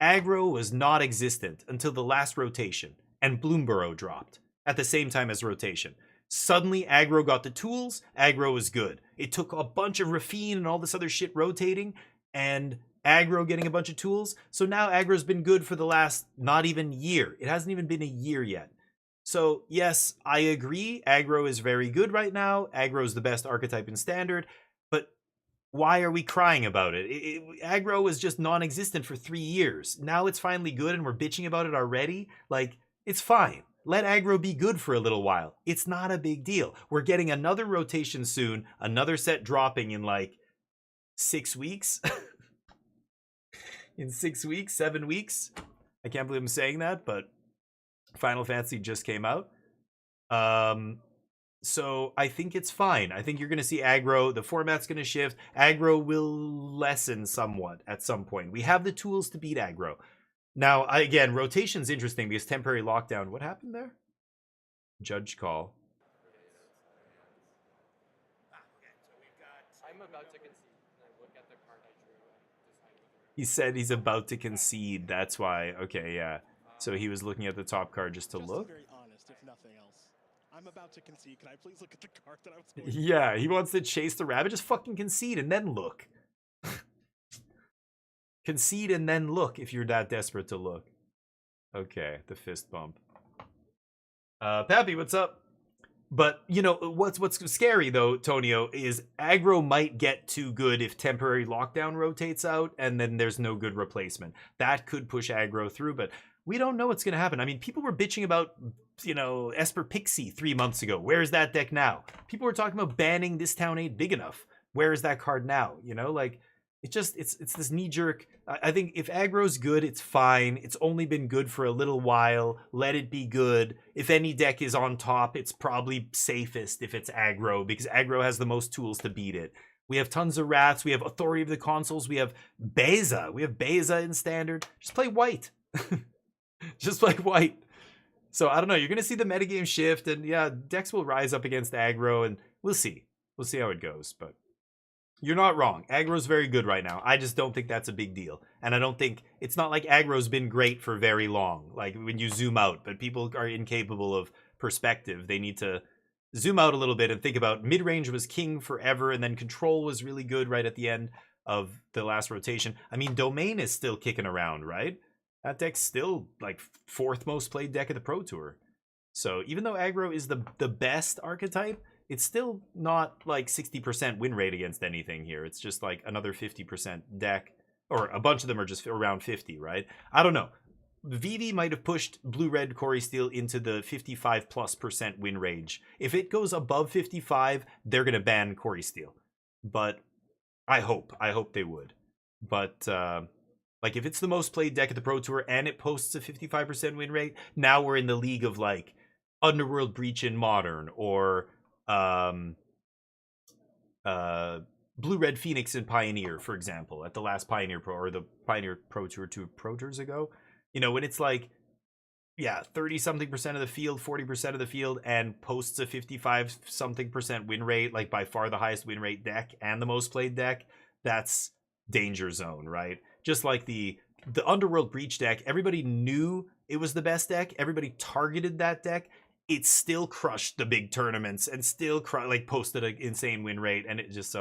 aggro was not existent until the last rotation, and Bloomborough dropped at the same time as rotation. Suddenly aggro got the tools, aggro was good. It took a bunch of Rafine and all this other shit rotating, and aggro getting a bunch of tools. So now aggro's been good for the last not even year. It hasn't even been a year yet. So, yes, I agree. Aggro is very good right now. Aggro is the best archetype in Standard. But why are we crying about it? Aggro was just non-existent for 3 years. Now it's finally good and we're bitching about it already. Like, it's fine. Let aggro be good for a little while. It's not a big deal. We're getting another rotation soon. Another set dropping in like 6 weeks. In 6 weeks, 7 weeks. I can't believe I'm saying that, but Final Fantasy just came out. So I think it's fine. I think you're going to see aggro. The format's going to shift. Aggro will lessen somewhat at some point. We have the tools to beat aggro. Now, again, rotation's interesting because temporary lockdown. What happened there? Judge call. I'm about to concede. I look at the card I drew and decide. He said he's about to concede. That's why. Okay, yeah. So he was looking at the top card just to look? Very honest, if nothing else. I'm about to concede. Can I please look at the card that I was going to Yeah, he wants to chase the rabbit. Just fucking concede and then look. Concede and then look if you're that desperate to look. Okay, the fist bump. Pappy, what's up? But, you know, what's scary, though, Tonio, is aggro might get too good if temporary lockdown rotates out and then there's no good replacement. That could push aggro through, but we don't know what's going to happen. I mean, people were bitching about, you know, Esper Pixie 3 months ago. Where's that deck now? People were talking about banning This Town Ain't Big Enough. Where is that card now? You know, like, it's this knee-jerk. I think if aggro's good, it's fine. It's only been good for a little while. Let it be good. If any deck is on top, it's probably safest if it's aggro, because aggro has the most tools to beat it. We have tons of rats. We have Authority of the Consoles. We have Beza. We have Beza in Standard. Just play white. Just like white. So I don't know. You're gonna see the metagame shift, and yeah, decks will rise up against aggro, and we'll see. We'll see how it goes. But you're not wrong. Aggro's very good right now. I just don't think that's a big deal, and I don't think it's not like aggro's been great for very long. Like when you zoom out, but people are incapable of perspective. They need to zoom out a little bit and think about mid-range was king forever, and then control was really good right at the end of the last rotation. I mean, domain is still kicking around, right? That deck's still like 4th most played deck of the Pro Tour. So even though aggro is the best archetype, it's still not like 60% win rate against anything here. It's just like another 50% deck, or a bunch of them are just around 50, right? I don't know. VV might have pushed blue-red Corey Steele into the 55+% win range. If it goes above 55, they're going to ban Corey Steele. But I hope they would. But like if it's the most played deck at the Pro Tour and it posts a 55% win rate, now we're in the league of like Underworld Breach in Modern, or Blue-Red Phoenix in Pioneer, for example, at the last Pioneer Pro, or the Pioneer Pro Tour 2 Pro Tours ago. You know, when it's like 30-something% of the field, 40% of the field, and posts a 55-something% win rate, like by far the highest win rate deck and the most played deck, that's danger zone, right? Just like the Underworld Breach deck, everybody knew it was the best deck. Everybody targeted that deck. It still crushed the big tournaments and still posted an insane win rate. And it just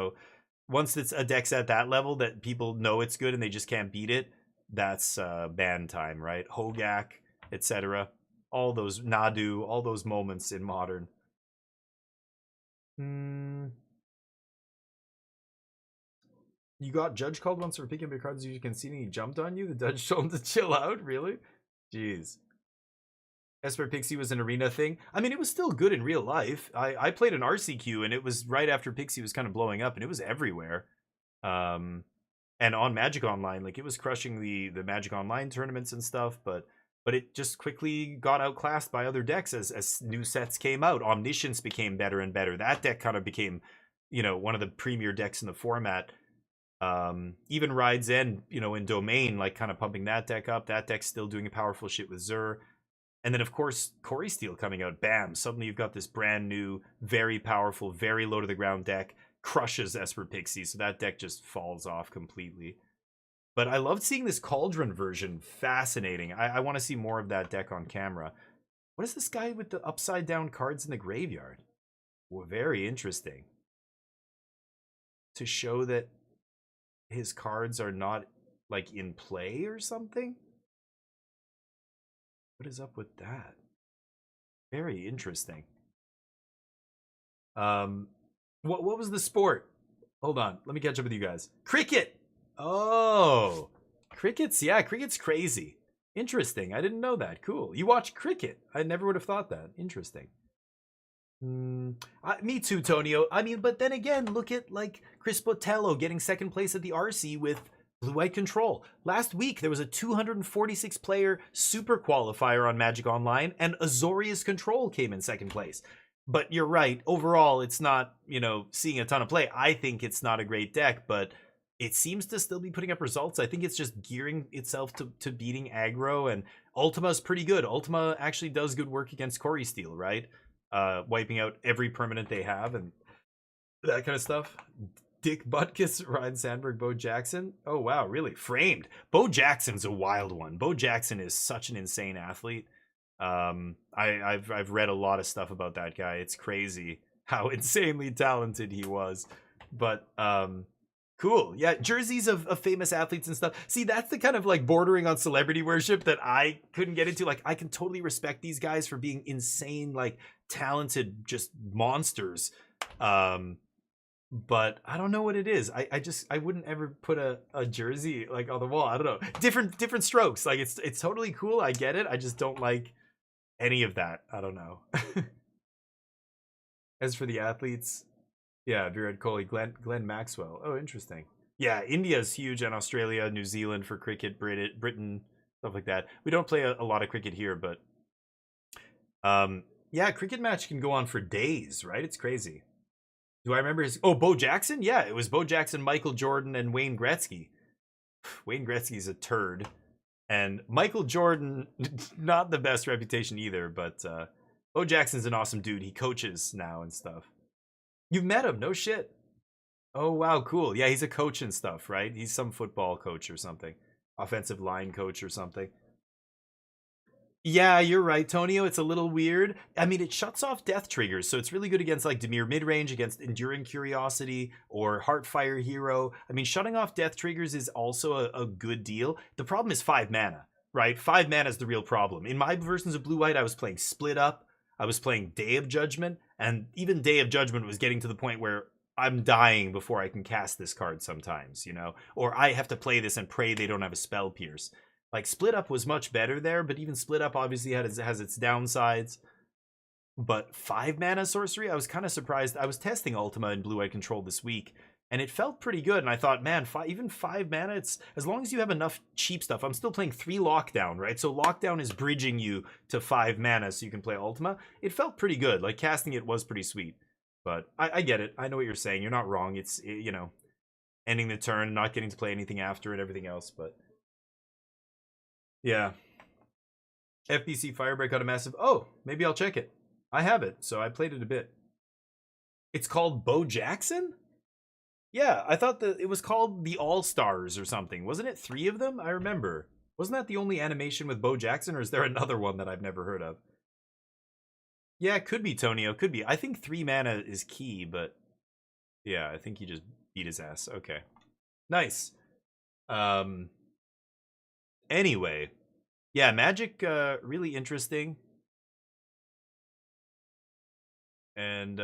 once it's a deck's at that level that people know it's good and they just can't beat it, that's ban time, right? Hogak, etc. All those Nadu, all those moments in Modern. You got judge called once for picking up your cards you conceding. He jumped on you. The judge told him to chill out. Really? Jeez. Esper Pixie was an arena thing. I mean, it was still good in real life. I played an RCQ and it was right after Pixie was kind of blowing up and it was everywhere. And on Magic Online, like it was crushing the Magic Online tournaments and stuff, but it just quickly got outclassed by other decks as new sets came out. Omniscience became better and better. That deck kind of became, one of the premier decks in the format. Even Ride's End, in Domain, like kind of pumping that deck up. That deck's still doing powerful shit with Zur. And then, of course, Corey Steel coming out. Bam. Suddenly you've got this brand new, very powerful, very low to the ground deck. Crushes Esper Pixie. So that deck just falls off completely. But I loved seeing this Cauldron version. Fascinating. I want to see more of that deck on camera. What is this guy with the upside down cards in the graveyard? Well, very interesting. To show that his cards are not like in play or something? What is up with that? Very interesting. What was the sport? Hold on, let me catch up with you guys. Cricket! Oh, cricket's crazy. Interesting, I didn't know that. Cool. You watch cricket. I never would have thought that. Interesting. Me too, Tonio. I mean, but then again, look at like Chris Botello getting second place at the RC with Blue-White Control. Last week, there was a 246-player super qualifier on Magic Online, and Azorius Control came in second place. But you're right. Overall, it's not, seeing a ton of play. I think it's not a great deck, but it seems to still be putting up results. I think it's just gearing itself to beating aggro, and Ultima's pretty good. Ultima actually does good work against Corey Steel, right? Wiping out every permanent they have and that kind of stuff. Dick Butkus, Ryan Sandberg, Bo Jackson. Oh wow, really? Framed. Bo Jackson's a wild one. Bo Jackson is such an insane athlete. I've read a lot of stuff about that guy. It's crazy how insanely talented he was. But cool. Yeah, jerseys of famous athletes and stuff. See, that's the kind of like bordering on celebrity worship that I couldn't get into. Like, I can totally respect these guys for being insane, like talented, just monsters. But I don't know what it is. I wouldn't ever put a jersey like on the wall. I don't know. Different strokes. Like it's totally cool. I get it. I just don't like any of that. I don't know. As for the athletes, yeah, Virat Kohli, Glenn Maxwell. Oh, interesting. Yeah, India's huge, and Australia, New Zealand for cricket, Britain, stuff like that. We don't play a lot of cricket here, but yeah, cricket match can go on for days, right? It's crazy. Do I remember his... Oh, Bo Jackson? Yeah, it was Bo Jackson, Michael Jordan, and Wayne Gretzky. Wayne Gretzky's a turd. And Michael Jordan, not the best reputation either, but Bo Jackson's an awesome dude. He coaches now and stuff. You've met him? No shit. Oh, wow, cool. Yeah, he's a coach and stuff, right? He's some football coach or something. Offensive line coach or something. Yeah, you're right, Tonio. It's a little weird. I mean, it shuts off death triggers, so it's really good against like Dimir midrange, against Enduring Curiosity or Heartfire Hero. I mean, shutting off death triggers is also a good deal. The problem is 5 mana, right? 5 mana is the real problem. In my versions of Blue-White, I was playing Split Up, I was playing Day of Judgment, and even Day of Judgment was getting to the point where I'm dying before I can cast this card sometimes, Or I have to play this and pray they don't have a Spell Pierce. Like, Split Up was much better there, but even Split Up obviously has its downsides. But 5 mana sorcery, I was kind of surprised. I was testing Ultima and Blue-White Control this week, and it felt pretty good. And I thought, man, even 5 mana, it's as long as you have enough cheap stuff. I'm still playing 3 Lockdown, right? So Lockdown is bridging you to 5 mana so you can play Ultima. It felt pretty good. Like, casting it was pretty sweet. But I get it. I know what you're saying. You're not wrong. It's, ending the turn, not getting to play anything after and everything else, but... Yeah. FBC Firebreak got a massive... Oh, maybe I'll check it. I have it, so I played it a bit. It's called Bo Jackson? Yeah, I thought that it was called the All-Stars or something. Wasn't it 3 of them? I remember. Wasn't that the only animation with Bo Jackson, or is there another one that I've never heard of? Yeah, it could be Tonio, could be. I think 3 mana is key, but... Yeah, I think he just beat his ass. Okay. Nice. Anyway. Yeah, Magic, really interesting. And,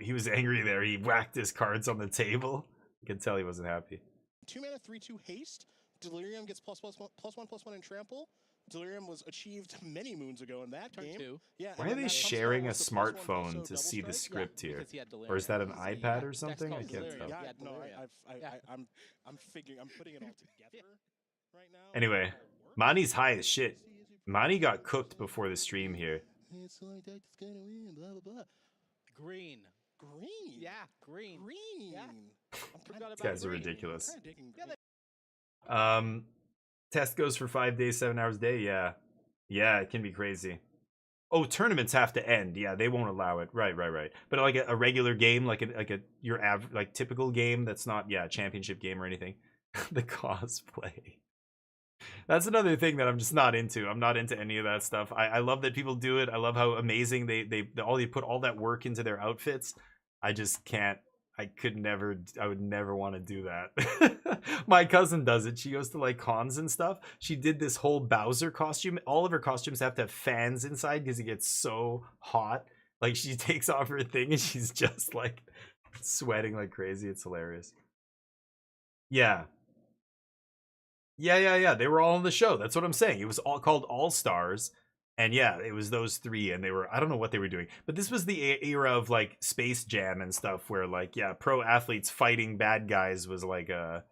he was angry there. He whacked his cards on the table. You can tell he wasn't happy. 2 mana, 3/2 haste. Delirium gets +1/+1 in trample. Delirium was achieved many moons ago in that game. 2. Yeah. Why are they sharing a smartphone to see the script here? Or is that an iPad or something? I can't tell. Yeah, no, I'm figuring, I'm putting it all together right now. Anyway, Mani's high as shit. Mani got cooked before the stream here. It's like that's gonna win, blah blah blah. Green. Green. Yeah, green. Green. Yeah. These guys are ridiculous. Test goes for 5 days, 7 hours a day. Yeah. Yeah, it can be crazy. Oh, tournaments have to end. Yeah, they won't allow it. Right. But like a regular game, like your average, typical game that's not, a championship game or anything. The cosplay. That's another thing that I'm just not into. I'm not into any of that stuff. I love that people do it. I love how amazing they put all that work into their outfits. I just can't. I would never want to do that. My cousin does it. She goes to like cons and stuff. She did this whole Bowser costume. All of her costumes have to have fans inside because it gets so hot. Like she takes off her thing and she's just like sweating like crazy. It's hilarious. Yeah. Yeah. They were all on the show. That's what I'm saying. It was all called All Stars. And yeah, it was those 3, and they were, I don't know what they were doing, but this was the era of like Space Jam and stuff where like, pro athletes fighting bad guys was like a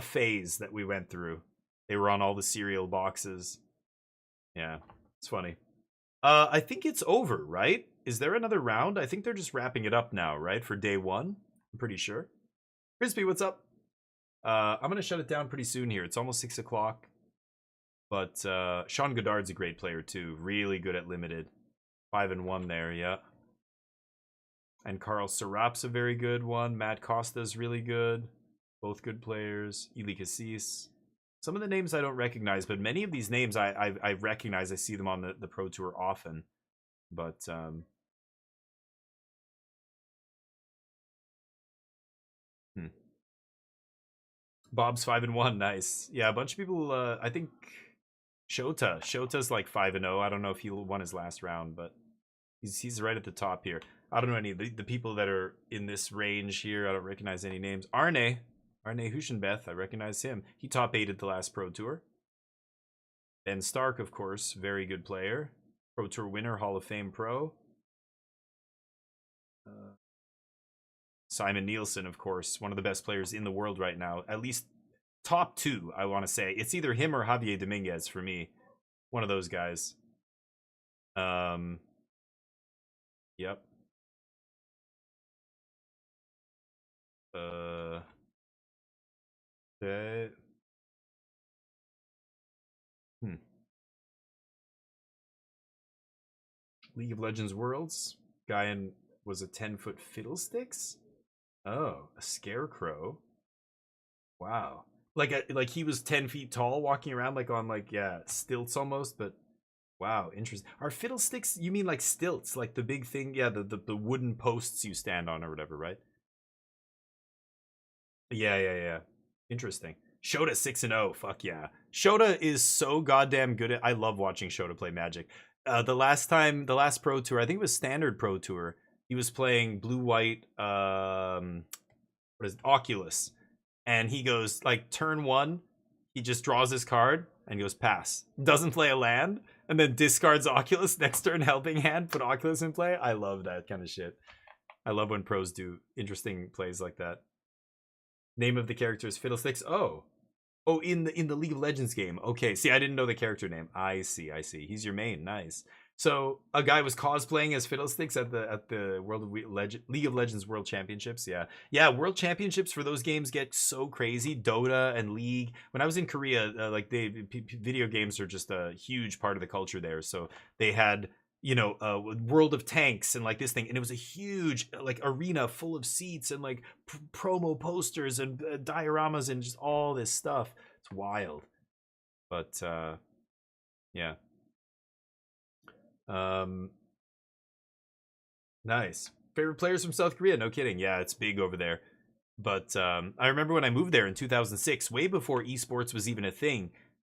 phase that we went through. They were on all the cereal boxes. Yeah, it's funny. I think it's over, right? Is there another round? I think they're just wrapping it up now, right? For day 1, I'm pretty sure. Crispy, what's up? I'm going to shut it down pretty soon here. It's almost 6 o'clock. But Sean Goddard's a great player too. Really good at limited. 5-1 there, yeah. And Carl Serap's a very good one. Matt Costa's really good. Both good players. Eli Cassis. Some of the names I don't recognize, but many of these names I recognize. I see them on the Pro Tour often. But Bob's 5-1, nice. Yeah, a bunch of people. I think Shota's like 5-0. I don't know if he won his last round, but he's right at the top here. I don't know any of the people that are in this range here. I don't recognize any names. Arne Huschenbeth, I recognize him. He top 8'd the last Pro Tour. Ben Stark, of course, very good player. Pro Tour winner, Hall of Fame pro. Simon Nielsen, of course, one of the best players in the world right now. At least top 2, I want to say. It's either him or Javier Dominguez for me. One of those guys. Yep. Okay. League of Legends Worlds. Guy was a 10-foot Fiddlesticks? Oh, a scarecrow. Wow. Like he was 10 feet tall walking around like on stilts almost, but wow, interesting. Are Fiddlesticks, you mean like stilts, like the big thing, the wooden posts you stand on or whatever, right? Yeah. Interesting. Shota 6-0, fuck yeah. Shota is so goddamn good at, I love watching Shota play Magic. The last Pro Tour, I think it was Standard Pro Tour, he was playing blue-white, Oculus. And he goes, like, turn 1, he just draws his card, and goes, pass. Doesn't play a land, and then discards Oculus, next turn helping hand, put Oculus in play. I love that kind of shit. I love when pros do interesting plays like that. Name of the character is Fiddlesticks. Oh, in the League of Legends game. Okay, see, I didn't know the character name. I see. He's your main, nice. So a guy was cosplaying as Fiddlesticks at the League of Legends World Championships. Yeah, World Championships for those games get so crazy. Dota and League. When I was in Korea, video games are just a huge part of the culture there. So they had World of Tanks and like this thing, and it was a huge like arena full of seats and like promo posters and dioramas and just all this stuff. It's wild, but yeah. Nice. Favorite players from South Korea? No kidding. Yeah, it's big over there. But I remember when I moved there in 2006, way before esports was even a thing,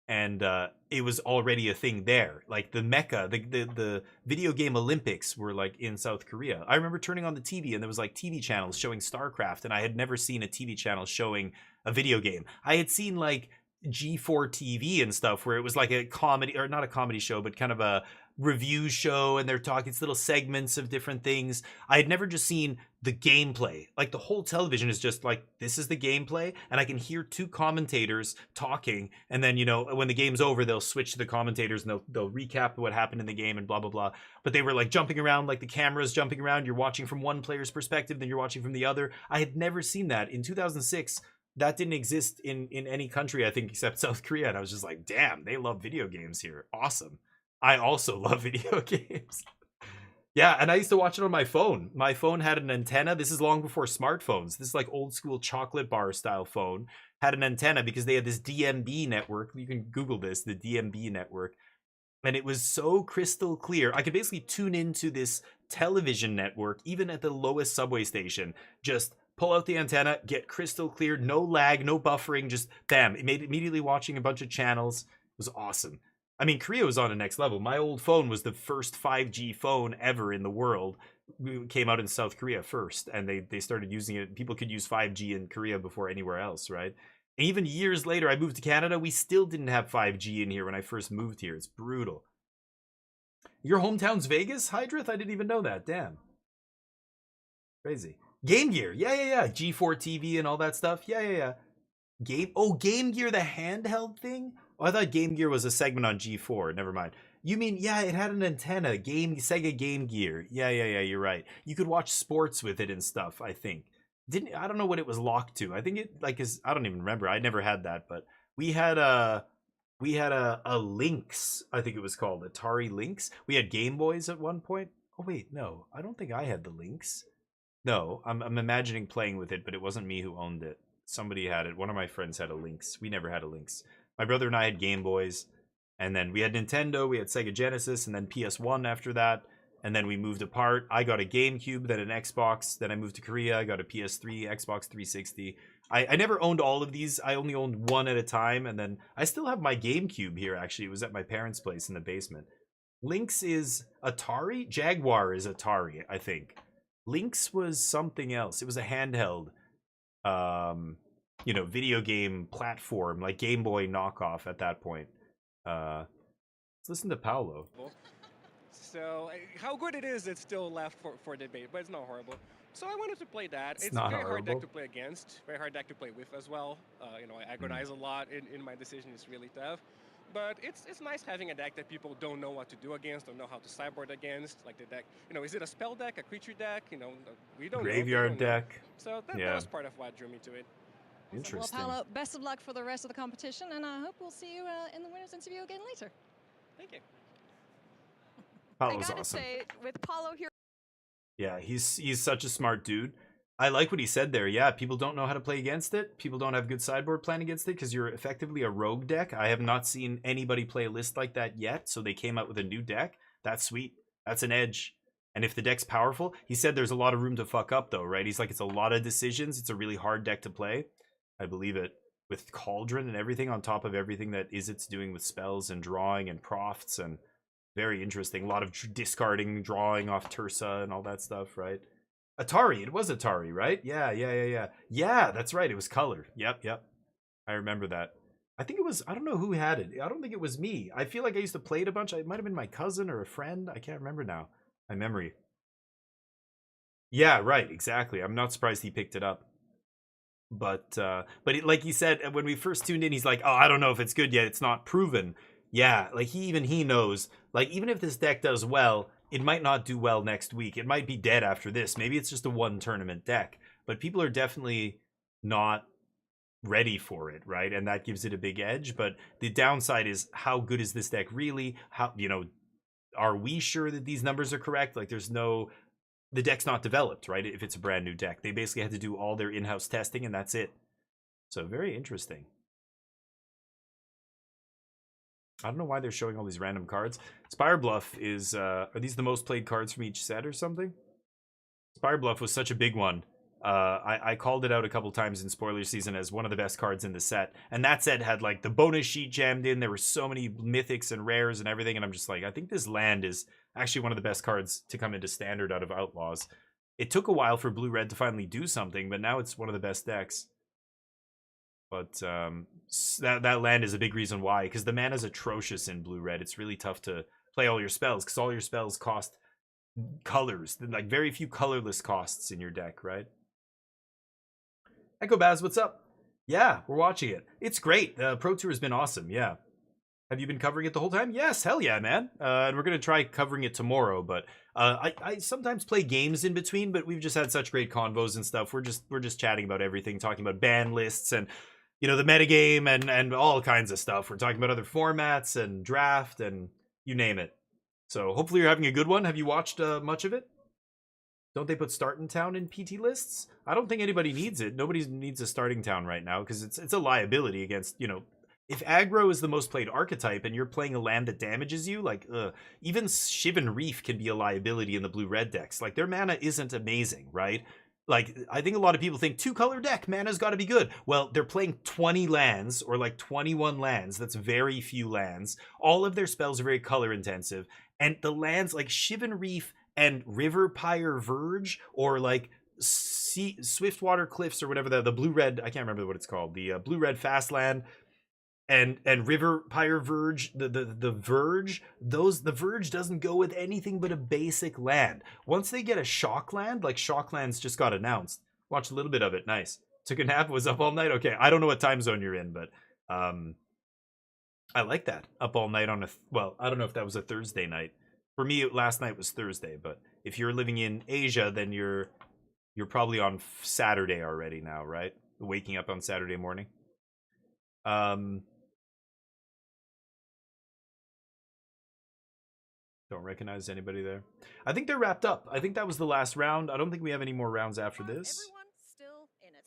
and it was already a thing there. Like the Mecca, the video game Olympics were like in South Korea. I remember turning on the TV and there was like TV channels showing StarCraft, and I had never seen a TV channel showing a video game. I had seen like G4 TV and stuff where it was like a comedy, or not a comedy show, but kind of a review show, and they're talking, it's little segments of different things. I had never just seen the gameplay. Like the whole television is just like, this is the gameplay, and I can hear two commentators talking, and then when the game's over, they'll switch to the commentators and they'll recap what happened in the game and blah blah blah. But they were like jumping around, like the camera's jumping around, you're watching from one player's perspective, then you're watching from the other. I had never seen that in 2006. That didn't exist in any country, I think, except South Korea. And I was just like, damn, they love video games here. Awesome. I also love video games. Yeah, and I used to watch it on my phone. My phone had an antenna. This is long before smartphones. This is like old school chocolate bar style phone. Had an antenna because they had this DMB network. You can Google this, the DMB network. And it was so crystal clear. I could basically tune into this television network, even at the lowest subway station. Just pull out the antenna, get crystal clear, no lag, no buffering, just bam. It made immediately watching a bunch of channels. It was awesome. I mean, Korea was on a next level. My old phone was the first 5G phone ever in the world. It came out in South Korea first, and they started using it. People could use 5G in Korea before anywhere else, right? And even years later, I moved to Canada. We still didn't have 5G in here when I first moved here. It's brutal. Your hometown's Vegas, Hydrith? I didn't even know that. Damn. Crazy. Game Gear. Yeah. G4 TV and all that stuff. Yeah. Game Gear, the handheld thing? Oh, I thought Game Gear was a segment on G4. Never mind. You mean, yeah, it had an antenna. Sega Game Gear. Yeah, you're right. You could watch sports with it and stuff, I think. I don't know what it was locked to. I think it I don't even remember. I never had that, but we had a Lynx, I think it was called, Atari Lynx. We had Game Boys at one point. Oh wait, no. I don't think I had the Lynx. No, I'm imagining playing with it, but it wasn't me who owned it. Somebody had it. One of my friends had a Lynx. We never had a Lynx. My brother and I had Game Boys, and then we had Nintendo, we had Sega Genesis, and then PS1 after that, and then we moved apart. I got a GameCube, then an Xbox, then I moved to Korea, I got a PS3, Xbox 360. I never owned all of these. I only owned one at a time, and then I still have my GameCube here, actually. It was at my parents' place in the basement. Lynx is Atari? Jaguar is Atari, I think. Lynx was something else. It was a handheld video game platform, like Game Boy knockoff at that point. Let's listen to Paolo. So how good it is, it's still left for debate, but it's not horrible. So I wanted to play that. It's a not very hard deck horrible. to play against, very hard deck to play with as well. I agonize a lot in my decision. It's really tough. But it's nice having a deck that people don't know what to do against, don't know how to sideboard against. Like the deck, is it a spell deck, a creature deck? We don't Graveyard know. We don't know. deck. So that was part of what drew me to it. Interesting. Well, Paolo, best of luck for the rest of the competition, and I hope we'll see you in the winners interview again later. Thank you. Paolo's I gotta awesome. say, with Paolo here. Yeah, he's such a smart dude. I like what he said there. Yeah, people don't know how to play against it. People don't have good sideboard plan against it because you're effectively a rogue deck. I have not seen anybody play a list like that yet, so they came out with a new deck. That's sweet. That's an edge. And if the deck's powerful, he said there's a lot of room to fuck up though, right? He's like, it's a lot of decisions. It's a really hard deck to play. I believe it. With Cauldron and everything on top of everything that it's doing with spells and drawing and profts, and very interesting. A lot of discarding, drawing off Tursa and all that stuff, right? Atari. It was Atari, right? Yeah. Yeah, that's right. It was color. Yep. I remember that. I think it was, I don't know who had it. I don't think it was me. I feel like I used to play it a bunch. It might have been my cousin or a friend. I can't remember now. My memory. Yeah, right. Exactly. I'm not surprised he picked it up. But like he said, when we first tuned in, he's like, oh, I don't know if it's good yet. It's not proven. Yeah, like even he knows, like even if this deck does well, it might not do well next week. It might be dead after this. Maybe it's just a one tournament deck, but people are definitely not ready for it, right? And that gives it a big edge. But the downside is, how good is this deck really? How, you know, are we sure that these numbers are correct? Like the deck's not developed, right? If it's a brand new deck, they basically had to do all their in-house testing and that's it. So very interesting. I don't know why they're showing all these random cards. Spire Bluff is, are these the most played cards from each set or something? Spire Bluff was such a big one. I called it out a couple times in spoiler season as one of the best cards in the set. And that set had like the bonus sheet jammed in. There were so many mythics and rares and everything. And I'm just like, I think this land is actually one of the best cards to come into standard out of Outlaws. It took a while for Blue-Red to finally do something, but now it's one of the best decks. But that land is a big reason why, because the mana's atrocious in Blue-Red. It's really tough to play all your spells, because all your spells cost colors. Like, very few colorless costs in your deck, right? Echo Baz, what's up? Yeah, we're watching it. It's great. Pro Tour has been awesome, yeah. Have you been covering it the whole time? Yes, hell yeah, man. And we're going to try covering it tomorrow, but I sometimes play games in between, but we've just had such great convos and stuff. We're just chatting about everything, talking about ban lists and, you know, the metagame and all kinds of stuff. We're talking about other formats and draft and you name it. So hopefully you're having a good one. Have you watched much of it? Don't they put Starting Town in PT lists? I don't think anybody needs it. Nobody needs a Starting Town right now because it's a liability against, you know, if aggro is the most played archetype and you're playing a land that damages you, like, even Shivan Reef can be a liability in the blue-red decks. Like, their mana isn't amazing, right? Like, I think a lot of people think, 2-color deck, mana's got to be good. Well, they're playing 20 lands, or like 21 lands. That's very few lands. All of their spells are very color-intensive. And the lands like Shivan Reef and Riverpire Verge, or like Swiftwater Cliffs, or whatever, the blue-red, I can't remember what it's called, the blue-red fast land, and Riverpire Verge, the Verge, the Verge doesn't go with anything but a basic land. Once they get a Shock Land, like Shock Lands just got announced. Watched a little bit of it, nice. Took a nap, was up all night. Okay, I don't know what time zone you're in, but I like that. Up all night on well, I don't know if that was a Thursday night. For me, last night was Thursday, but if you're living in Asia, then you're probably on Saturday already now, right? Waking up on Saturday morning. Don't recognize anybody there. I think they're wrapped up. I think that was the last round. I don't think we have any more rounds after this. Everyone's still in it.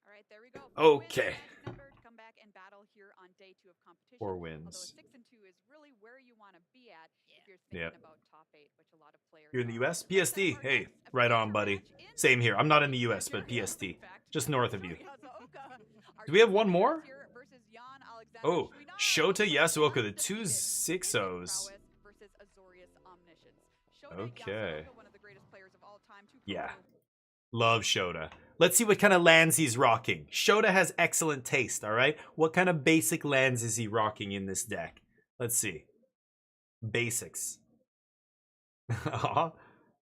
All right, there we go. Okay. Number to come back and battle here on day 2 of competition. 4 wins. Although 6 and 2 is really where you want to be at if you're thinking about top 8, which a lot of players. You're in the US? PST. Hey, right on, buddy. Same here. I'm not in the US, but PST. Just north of you. Do we have one more? Oh, Shota Yasuoka, the 2 6-0s. Okay. Yeah. Love Shota. Let's see what kind of lands he's rocking. Shota has excellent taste, alright? What kind of basic lands is he rocking in this deck? Let's see. Basics.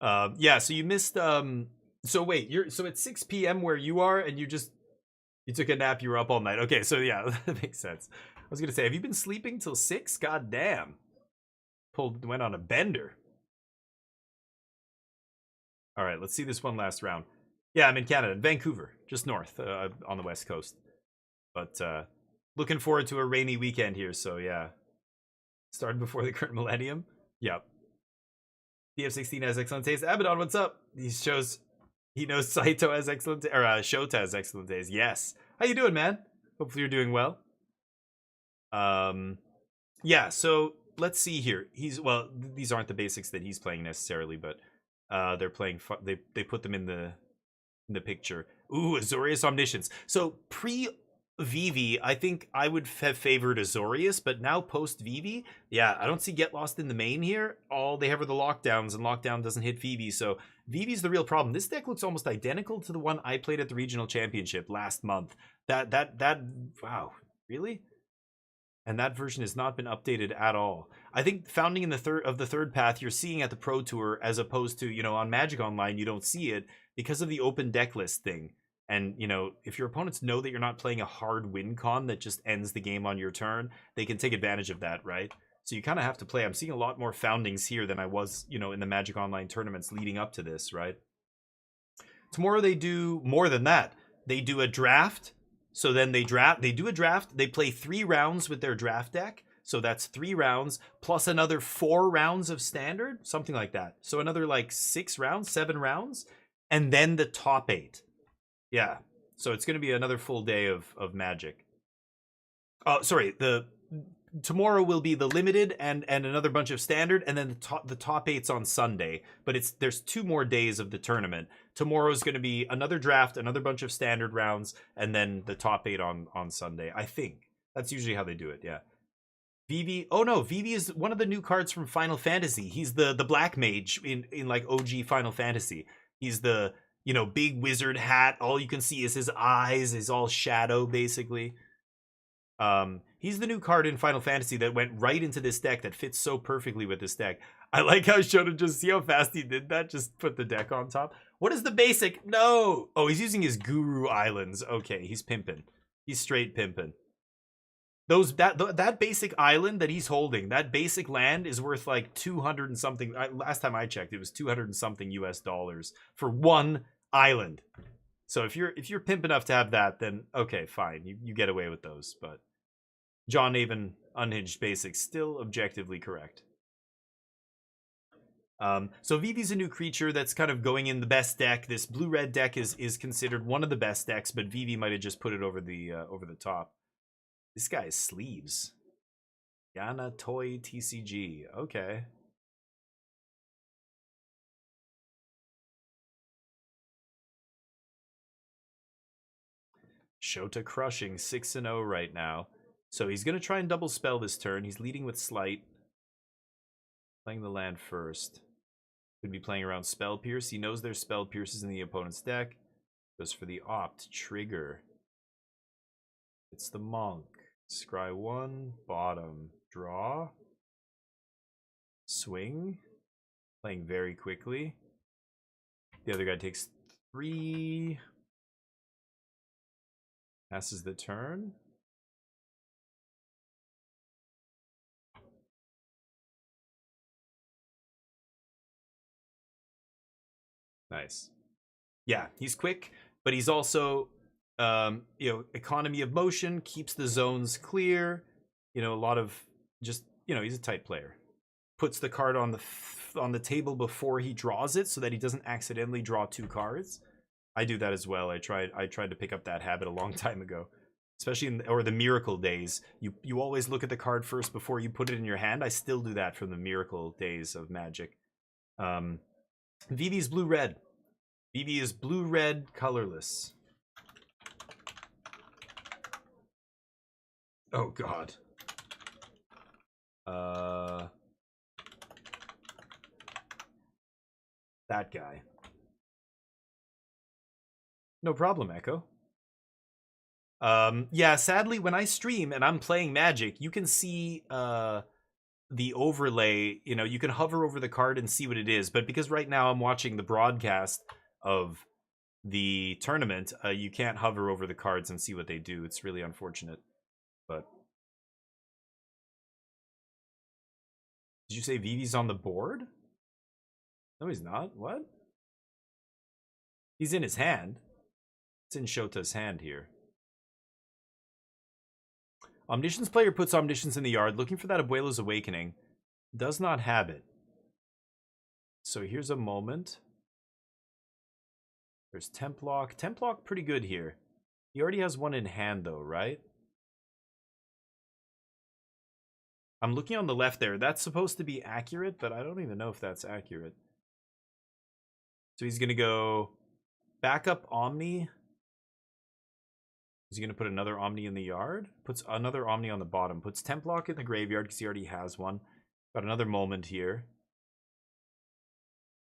Yeah, so you missed, so wait, so it's 6 p.m. where you are, and you took a nap, you were up all night. Okay, so yeah, that makes sense. I was gonna say, have you been sleeping till 6? God damn. Went on a bender. All right, let's see this one last round. Yeah, I'm in Canada, in Vancouver, just north, on the west coast. But looking forward to a rainy weekend here, so yeah. Started before the current millennium. Yep. DF16 has excellent taste. Abaddon, what's up? He knows Saito has excellent or Shota has excellent taste. Yes. How you doing, man? Hopefully you're doing well. Yeah, so let's see here. Well, these aren't the basics that he's playing necessarily, but they're playing. They put them in the picture. Ooh, Azorius Omniscience. So pre-Vivi, I think I would have favored Azorius, but now post-Vivi, yeah, I don't see Get Lost in the main here. All they have are the lockdowns, and lockdown doesn't hit Vivi, so Vivi's the real problem. This deck looks almost identical to the one I played at the regional championship last month. Wow, really? And that version has not been updated at all. I think founding in the third path you're seeing at the Pro Tour, as opposed to, you know, on Magic Online you don't see it because of the open deck list thing. And, you know, if your opponents know that you're not playing a hard win con that just ends the game on your turn, they can take advantage of that, right? So you kind of have to play. I'm seeing a lot more foundings here than I was, you know, in the Magic Online tournaments leading up to this, right? Tomorrow they do more than that. They do a draft. So then they do a draft. They play 3 rounds with their draft deck. So that's 3 rounds plus another 4 rounds of standard, something like that. So another like 6 rounds, 7 rounds, and then the top 8. Yeah. So it's going to be another full day of Magic. Oh, sorry. Tomorrow will be the limited and another bunch of standard, and then the top 8's on Sunday. But there's 2 more days of the tournament. Tomorrow's going to be another draft, another bunch of standard rounds, and then the top 8 on Sunday. I think that's usually how they do it. Yeah. Vivi. Oh no, Vivi is one of the new cards from Final Fantasy. He's the black mage in like OG Final Fantasy. He's the, you know, big wizard hat. All you can see is his eyes. Is all shadow basically. He's the new card in Final Fantasy that went right into this deck that fits so perfectly with this deck. I like how Shota just, see how fast he did that? Just put the deck on top. What is the basic? No! Oh, he's using his Guru Islands. Okay, he's pimping. He's straight pimping. That basic island that he's holding, that basic land is worth like 200 and something. Last time I checked, it was 200 and something US dollars for one island. So if you're pimp enough to have that, then okay, fine. You get away with those, but John Naven unhinged basics still objectively correct. So Vivi's a new creature that's kind of going in the best deck. This blue-red deck is considered one of the best decks, but Vivi might have just put it over the top. This guy's sleeves. Yana Toy TCG. Okay. Shota crushing 6-0 right now. So he's going to try and double spell this turn. He's leading with Slight. Playing the land first. Could be playing around Spell Pierce. He knows there's Spell Pierces in the opponent's deck. Goes for the Opt. Trigger. It's the Monk. Scry 1. Bottom. Draw. Swing. Playing very quickly. The other guy takes 3. Passes the turn. Nice. Yeah, he's quick, but he's also, economy of motion, keeps the zones clear. You know, a lot of just, he's a tight player. Puts the card on the table before he draws it so that he doesn't accidentally draw 2 cards. I do that as well. I tried to pick up that habit a long time ago. Especially in the Miracle days. You always look at the card first before you put it in your hand. I still do that from the Miracle days of Magic. Vivi's blue-red. Vivi is blue-red, colorless. Oh, God. That guy. No problem, Echo. Yeah, sadly, when I stream and I'm playing Magic, you can see the overlay. You can hover over the card and see what it is. But because right now I'm watching the broadcast of the tournament, you can't hover over the cards and see what they do. It's really unfortunate. But did you say Vivi's on the board? No, he's not. What? He's in his hand. It's in Shota's hand here. Omniscience player puts Omniscience in the yard, looking for that Abuelo's Awakening. Does not have it. So here's a moment. There's Templock. Templock pretty good here. He already has one in hand though, right? I'm looking on the left there. That's supposed to be accurate, but I don't even know if that's accurate. So he's going to go backup Omni. Is he going to put another Omni in the yard? Puts another Omni on the bottom. Puts Templock in the graveyard because he already has one. Got another moment here.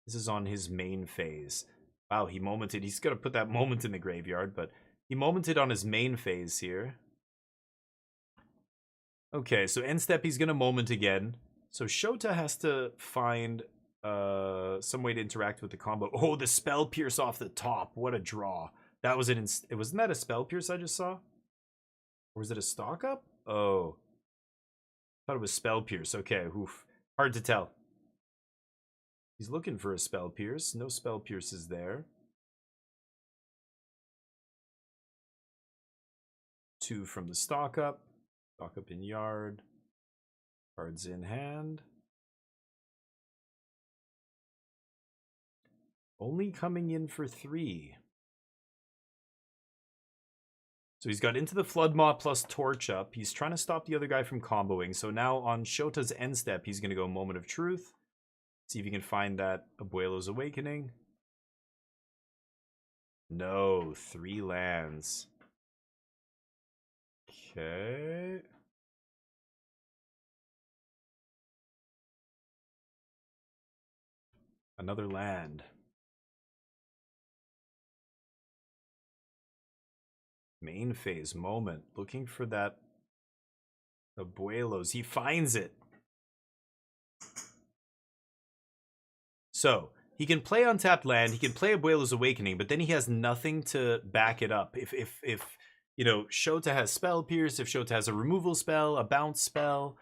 This is on his main phase. Wow, he momented. He's going to put that moment in the graveyard, but he momented on his main phase here. Okay, so end step he's going to moment again. So Shota has to find some way to interact with the combo. Oh, the Spell Pierce off the top. What a draw. That was it. Wasn't that a Spell Pierce I just saw? Or was it a Stock Up? Oh. Thought it was Spell Pierce. Okay, oof. Hard to tell. He's looking for a Spell Pierce. No Spell Pierces there. 2 from the Stock Up. Stock Up in yard. Cards in hand. Only coming in for 3. So he's got Into the Flood Maw plus Torch Up. He's trying to stop the other guy from comboing. So now on Shota's end step, he's going to go Moment of Truth. See if he can find that Abuelo's Awakening. No, 3 lands. Okay. Another land. Main phase moment. Looking for that Abuelo's. He finds it. So, he can play untapped land, he can play Abuelo's Awakening, but then he has nothing to back it up. If you know, Shota has Spell Pierce, if Shota has a removal spell, a bounce spell,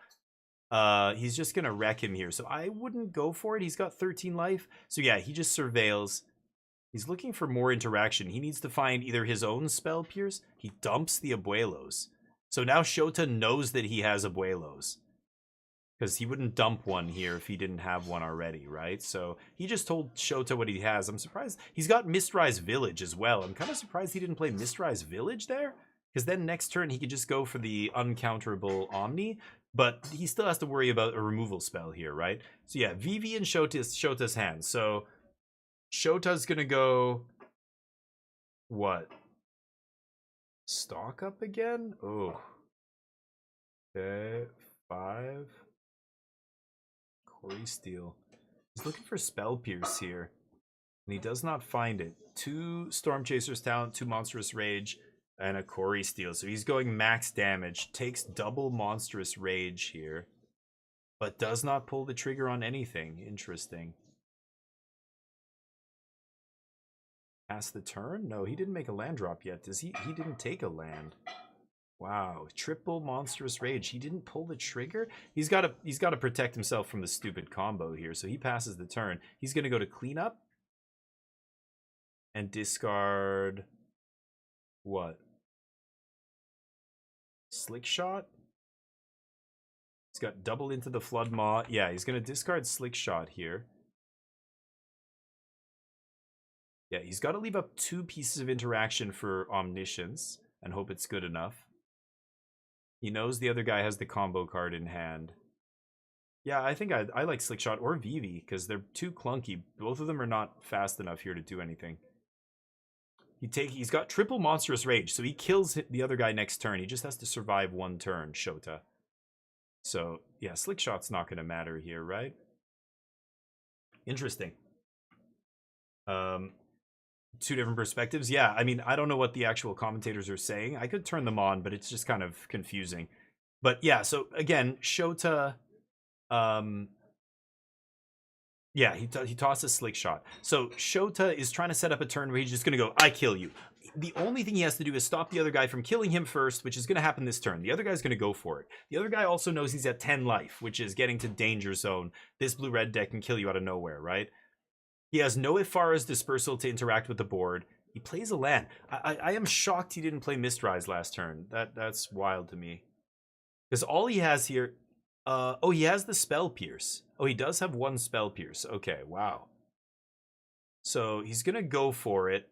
he's just gonna wreck him here. So I wouldn't go for it. He's got 13 life. So yeah, he just surveils. He's looking for more interaction. He needs to find either his own Spell Pierce. He dumps the Abuelos. So now Shota knows that he has Abuelos. Because he wouldn't dump one here if he didn't have one already, right? So he just told Shota what he has. I'm surprised. He's got Mistrise Village as well. I'm kind of surprised he didn't play Mistrise Village there. Because then next turn he could just go for the uncounterable Omni. But he still has to worry about a removal spell here, right? So yeah, Vivi and Shota's hands. So Shota's gonna go... What? Stock Up again? Oh. Okay, 5... Quarry Steel. He's looking for Spell Pierce here. And he does not find it. 2 Storm Chaser's Talent, 2 Monstrous Rage, and a Quarry Steel. So he's going max damage. Takes double Monstrous Rage here. But does not pull the trigger on anything. Interesting. Pass the turn? No, he didn't make a land drop yet. Does he? He didn't take a land. Wow, triple Monstrous Rage. He didn't pull the trigger? He's got to protect himself from the stupid combo here. So he passes the turn. He's going to go to cleanup and discard what? Slick Shot? He's got double Into the Flood Maw. Yeah, he's going to discard Slick Shot here. Yeah, he's got to leave up 2 pieces of interaction for Omniscience and hope it's good enough. He knows the other guy has the combo card in hand. Yeah, I think I like Slick Shot or Vivi because they're too clunky. Both of them are not fast enough here to do anything. He's got triple Monstrous Rage, so he kills the other guy next turn. He just has to survive 1 turn, Shota. So, yeah, Slick Shot's not going to matter here, right? Interesting. 2 different perspectives. Yeah, I mean, I don't know what the actual commentators are saying. I could turn them on, but it's just kind of confusing. But yeah, so again, Shota, yeah, he tosses Slick Shot. So Shota is trying to set up a turn where he's just going to go, I kill you. The only thing he has to do is stop the other guy from killing him first, which is going to happen this turn. The other guy's going to go for it. The other guy also knows he's at 10 life, which is getting to danger zone. This blue-red deck can kill you out of nowhere, right? He has no Ifara's Dispersal to interact with the board. He plays a land. I am shocked he didn't play Mistrise last turn. That's wild to me. Because all he has here... oh, he has the Spell Pierce. Oh, he does have 1 Spell Pierce. Okay, wow. So he's going to go for it.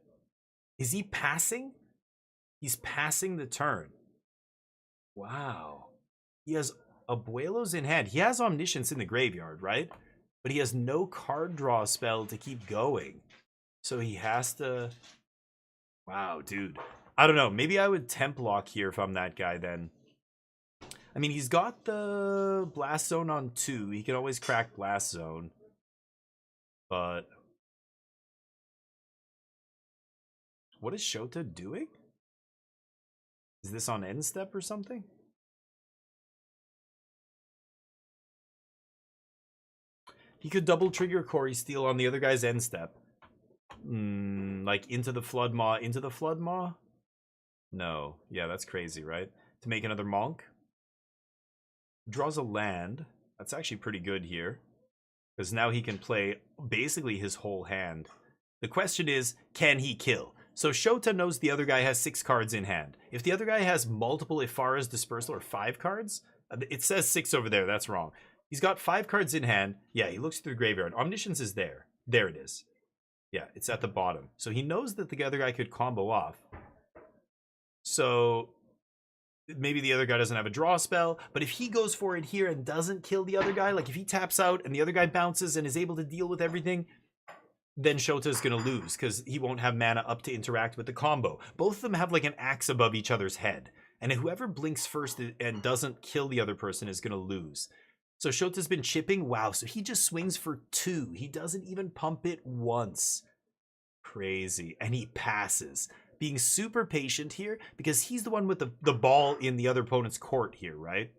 Is he passing? He's passing the turn. Wow. He has Abuelos in hand. He has Omniscience in the graveyard, right? But he has no card draw spell to keep going. So he has to... Wow, dude. I don't know. Maybe I would temp lock here if I'm that guy then. I mean, he's got the Blast Zone on 2. He can always crack Blast Zone. But... what is Shota doing? Is this on end step or something? He could double trigger Quarry Steel on the other guy's end step. Like into the Flood Maw, into the Flood Maw? No. Yeah, that's crazy, right? To make another Monk. Draws a land. That's actually pretty good here. Because now he can play basically his whole hand. The question is, can he kill? So Shota knows the other guy has 6 cards in hand. If the other guy has multiple Ifara's Dispersal or 5 cards, it says 6 over there, that's wrong. He's got 5 cards in hand. Yeah, he looks through the graveyard. Omniscience is there. There it is. Yeah, it's at the bottom. So he knows that the other guy could combo off. So maybe the other guy doesn't have a draw spell, but if he goes for it here and doesn't kill the other guy, like if he taps out and the other guy bounces and is able to deal with everything, then Shota's going to lose because he won't have mana up to interact with the combo. Both of them have like an axe above each other's head. And whoever blinks first and doesn't kill the other person is going to lose. So Shota's been chipping. Wow, so he just swings for 2. He doesn't even pump it once. Crazy. And he passes. Being super patient here because he's the one with the ball in the other opponent's court here, right?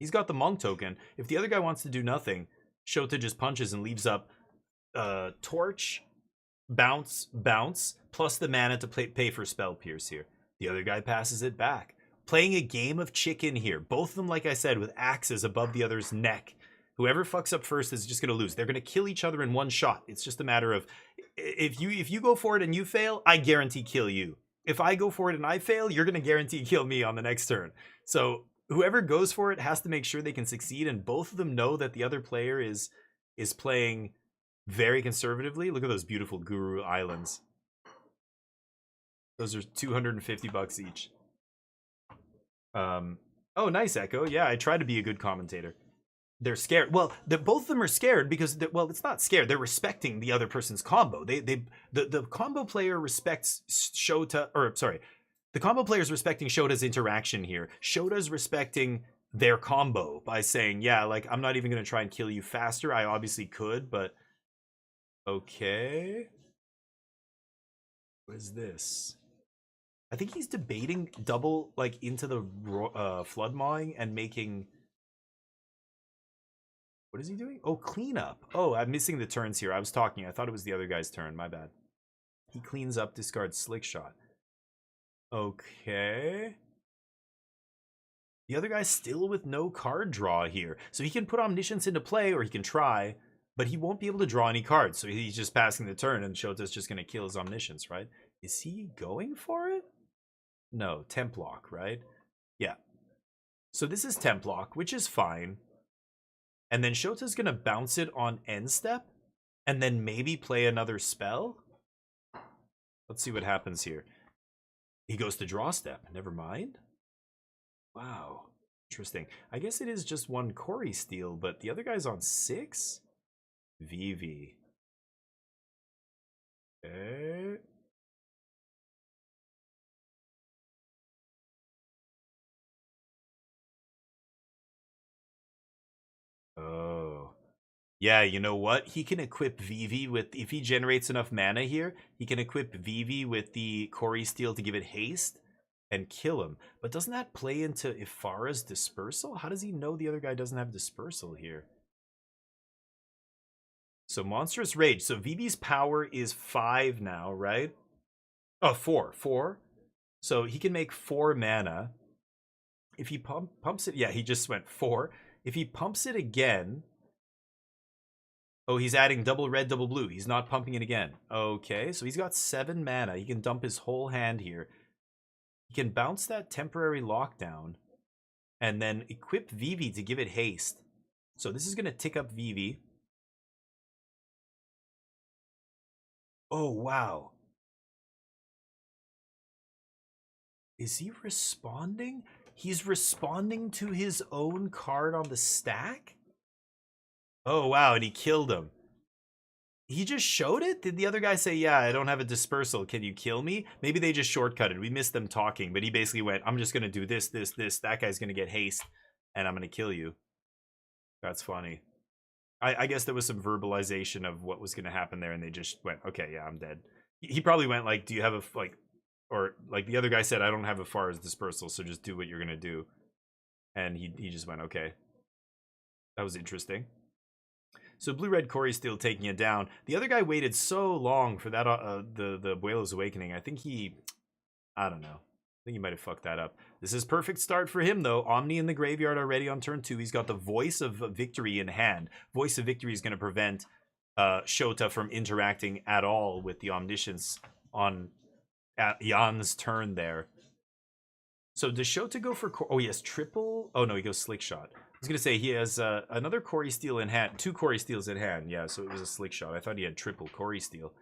He's got the Monk token. If the other guy wants to do nothing, Shota just punches and leaves up Torch, bounce, plus the mana to pay for Spell Pierce here. The other guy passes it back. Playing a game of chicken here. Both of them, like I said, with axes above the other's neck. Whoever fucks up first is just going to lose. They're going to kill each other in one shot. It's just a matter of, if you go for it and you fail, I guarantee kill you. If I go for it and I fail, you're going to guarantee kill me on the next turn. So whoever goes for it has to make sure they can succeed, and both of them know that the other player is playing very conservatively. Look at those beautiful Guru Islands. Those are $250 each. Oh, nice, Echo. Yeah, I try to be a good commentator. They're scared. Well, both of them are scared because, well, it's not scared. They're respecting the other person's combo. The combo player respects Shota, or sorry, the combo player is respecting Shota's interaction here. Shota's respecting their combo by saying, yeah, like, I'm not even going to try and kill you faster. I obviously could, but okay. What is this? I think he's debating double, like, into the Flood Mawing and making... What is he doing? Oh, cleanup. Oh, I'm missing the turns here. I was talking. I thought it was the other guy's turn. My bad. He cleans up, discards Slick Shot. Okay. The other guy's still with no card draw here. So he can put Omniscience into play, or he can try, but he won't be able to draw any cards. So he's just passing the turn, and Shota's just going to kill his Omniscience, right? Is he going for it? No, Templock, right? Yeah. So this is Templock, which is fine. And then Shota's going to bounce it on end step and then maybe play another spell. Let's see what happens here. He goes to draw step. Never mind. Wow. Interesting. I guess it is just 1 Corey steal, but the other guy's on 6? VV. Okay. Oh. Yeah, you know what? He can equip Vivi with, if he generates enough mana here, he can equip Vivi with the Corey Steel to give it haste and kill him. But doesn't that play into Ifara's Dispersal? How does he know the other guy doesn't have Dispersal here? So Monstrous Rage. So Vivi's power is 5 now, right? Oh, 4. 4. So he can make 4 mana. If he pumps it, yeah, he just went 4. If he pumps it again... Oh, he's adding double red, double blue. He's not pumping it again. Okay, so he's got 7 mana. He can dump his whole hand here. He can bounce that temporary lockdown and then equip Vivi to give it haste. So this is going to tick up Vivi. Oh, wow. Is he responding? He's responding to his own card on the stack? Oh, wow, and he killed him. He just showed it? Did the other guy say, yeah, I don't have a Dispersal, can you kill me? Maybe they just shortcutted. We missed them talking, but he basically went, I'm just going to do this, this, this. That guy's going to get haste, and I'm going to kill you. That's funny. I guess there was some verbalization of what was going to happen there, and they just went, okay, yeah, I'm dead. He probably went, like, do you have a, like, or, like, the other guy said, I don't have a Ifara's Dispersal, so just do what you're going to do. And he just went, okay. That was interesting. So blue-red Corey still taking it down. The other guy waited so long for that the Abuelo's Awakening. I think I don't know. I think he might have fucked that up. This is perfect start for him, though. Omni in the graveyard already on turn 2. He's got the Voice of Victory in hand. Voice of Victory is going to prevent Shota from interacting at all with the Omniscience at Jan's turn there. So does Shota go for... Oh, he has triple... Oh, no, he goes Slick Shot. I was going to say he has another Corey Steel in hand. 2 Corey Steels in hand. Yeah, so it was a Slick Shot. I thought he had triple Corey Steel.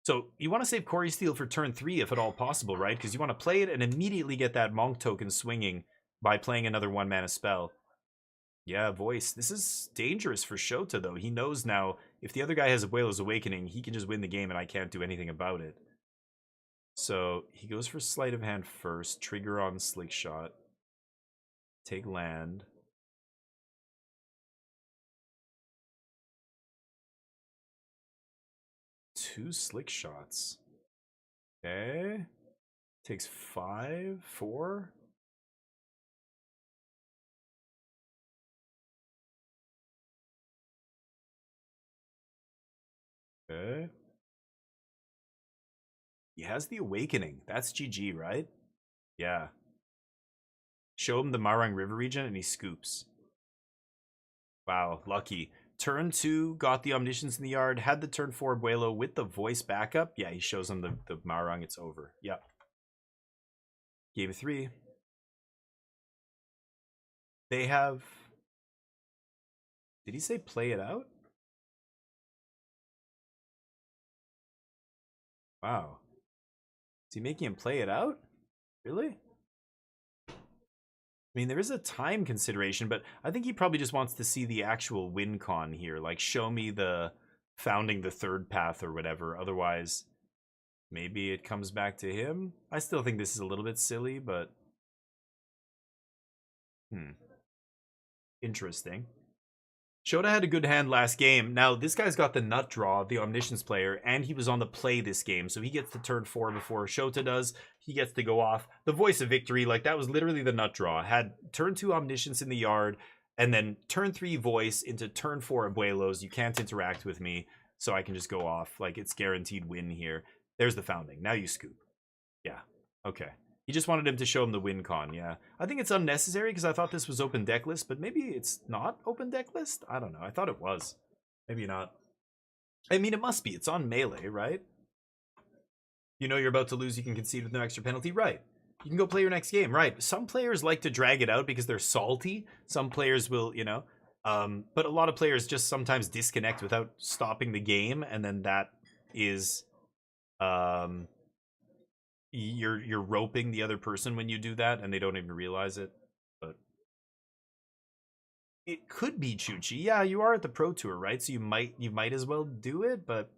So you want to save Corey Steel for turn 3 if at all possible, right? Because you want to play it and immediately get that Monk token swinging by playing another 1-mana spell. Yeah, Voice. This is dangerous for Shota, though. He knows now if the other guy has Abuelo's Awakening, he can just win the game and I can't do anything about it. So he goes for Sleight of Hand first. Trigger on Slick Shot. Take land. Two Slick Shots. Okay. Takes 5, 4. Okay. He has the Awakening. That's GG, right? Yeah. Show him the Marang River region and he scoops. Wow, lucky. Turn 2, got the Omniscience in the yard, had the turn 4 Abuelo with the Voice backup. Yeah, he shows him the Marang, it's over. Yep. Game 3. They have... Did he say play it out? Wow. Is he making him play it out? Really? I mean, there is a time consideration, but I think he probably just wants to see the actual win con here. Like, show me the founding the 3rd path or whatever. Otherwise, maybe it comes back to him. I still think this is a little bit silly, but... Interesting. Shota had a good hand last game. Now, this guy's got the nut draw, the Omniscience player, and he was on the play this game, so he gets to turn 4 before Shota does. He gets to go off. The Voice of Victory, like, that was literally the nut draw. Had turn 2 Omniscience in the yard, and then turn 3 Voice into turn 4 Abuelos. You can't interact with me, so I can just go off. Like, it's guaranteed win here. There's the founding. Now you scoop. Yeah. Okay. He just wanted him to show him the win con, yeah. I think it's unnecessary because I thought this was open deck list, but maybe it's not open deck list? I don't know. I thought it was. Maybe not. I mean, it must be. It's on melee, right? You know you're about to lose, you can concede with no extra penalty, right? You can go play your next game, right? Some players like to drag it out because they're salty. Some players will, you know. But a lot of players just sometimes disconnect without stopping the game, and then that is... You're roping the other person when you do that, and they don't even realize it. But it could be Chuchi. Yeah, you are at the Pro Tour, right? So you might as well do it. But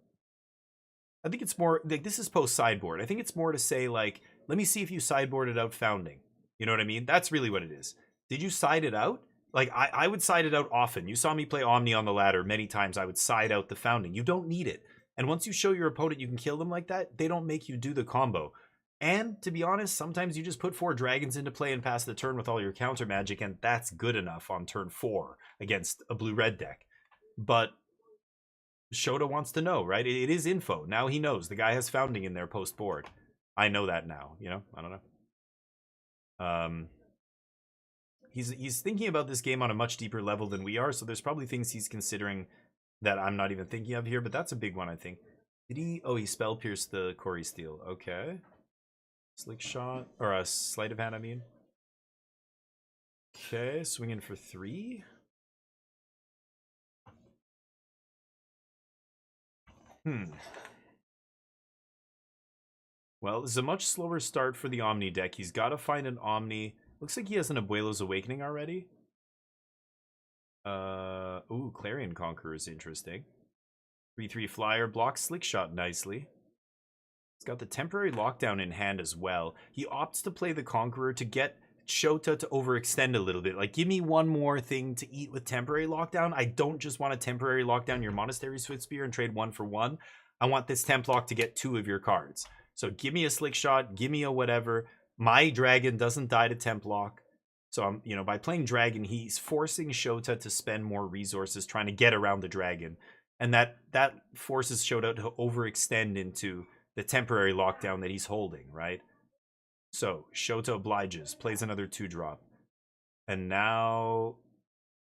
I think it's more like this is post sideboard. I think it's more to say like, let me see if you sideboarded out founding. You know what I mean? That's really what it is. Did you side it out? Like I would side it out often. You saw me play Omni on the ladder many times. I would side out the founding. You don't need it. And once you show your opponent you can kill them like that, they don't make you do the combo. And, to be honest, sometimes you just put 4 dragons into play and pass the turn with all your counter magic, and that's good enough on turn 4 against a blue-red deck. But Shota wants to know, right? It is info. Now he knows. The guy has founding in there post-board. I know that now, you know? I don't know. He's thinking about this game on a much deeper level than we are, so there's probably things he's considering that I'm not even thinking of here, but that's a big one, I think. Did he... Oh, he spell pierced the Corey Steel. Okay. Slick Shot, or a Sleight of Hand, I mean. Okay, swinging for 3. Well, this is a much slower start for the Omni deck. He's got to find an Omni. Looks like he has an Abuelo's Awakening already. Ooh, Clarion Conqueror is interesting. 3/3 flyer, blocks Slick Shot nicely. He's got the temporary lockdown in hand as well. He opts to play the Conqueror to get Shota to overextend a little bit. Like, give me one more thing to eat with temporary lockdown. I don't just want to temporary lockdown your Monastery Swiftspear and trade 1 for 1. I want this temp lock to get 2 of your cards. So give me a Slick Shot, give me a whatever. My dragon doesn't die to temp lock. So, you know, by playing Dragon, he's forcing Shota to spend more resources trying to get around the Dragon. And that forces Shota to overextend into the temporary lockdown that he's holding, right? So, Shota obliges, plays another 2-drop. And now...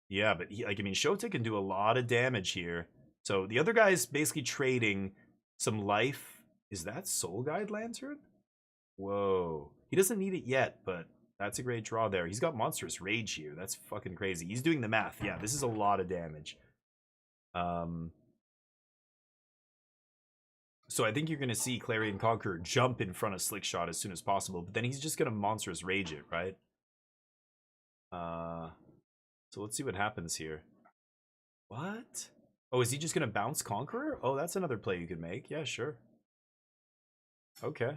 Yeah, but Shota can do a lot of damage here. So, the other guy's basically trading some life. Is that Soul Guide Lantern? Whoa. He doesn't need it yet, but that's a great draw there. He's got Monstrous Rage here. That's fucking crazy. He's doing the math. Yeah, this is a lot of damage. So I think you're going to see Clarion Conqueror jump in front of Slickshot as soon as possible, but then he's just going to Monstrous Rage it, right? So let's see what happens here. What? Oh, is he just going to bounce Conqueror? Oh, that's another play you could make. Yeah, sure. Okay.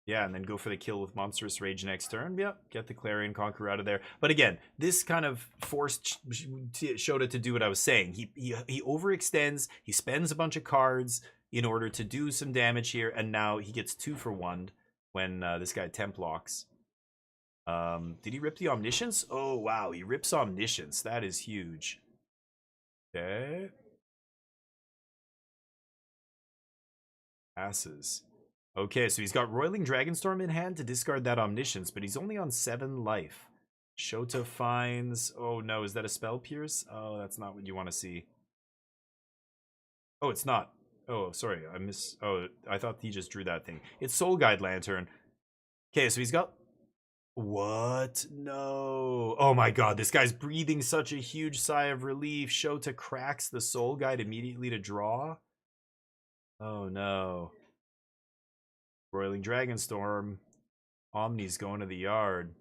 Yeah, and then go for the kill with Monstrous Rage next turn. Yeah, get the Clarion Conqueror out of there. But again, this kind of forced Shota to do what I was saying. He overextends. He spends a bunch of cards in order to do some damage here, and now he gets 2 for 1 when this guy temp locks. Did he rip the Omniscience? Oh, wow, he rips Omniscience. That is huge. Okay. Passes. Okay, so he's got Roiling Dragonstorm in hand to discard that Omniscience, but he's only on 7 life. Shota finds... Oh no, is that a Spell Pierce? Oh, that's not what you want to see. Oh, it's not. Oh, sorry, Oh, I thought he just drew that thing. It's Soul Guide Lantern. Okay, so he's got... What? No. Oh my god, this guy's breathing such a huge sigh of relief. Shota cracks the Soul Guide immediately to draw. Oh no. Roiling Dragonstorm. Omni's going to the yard.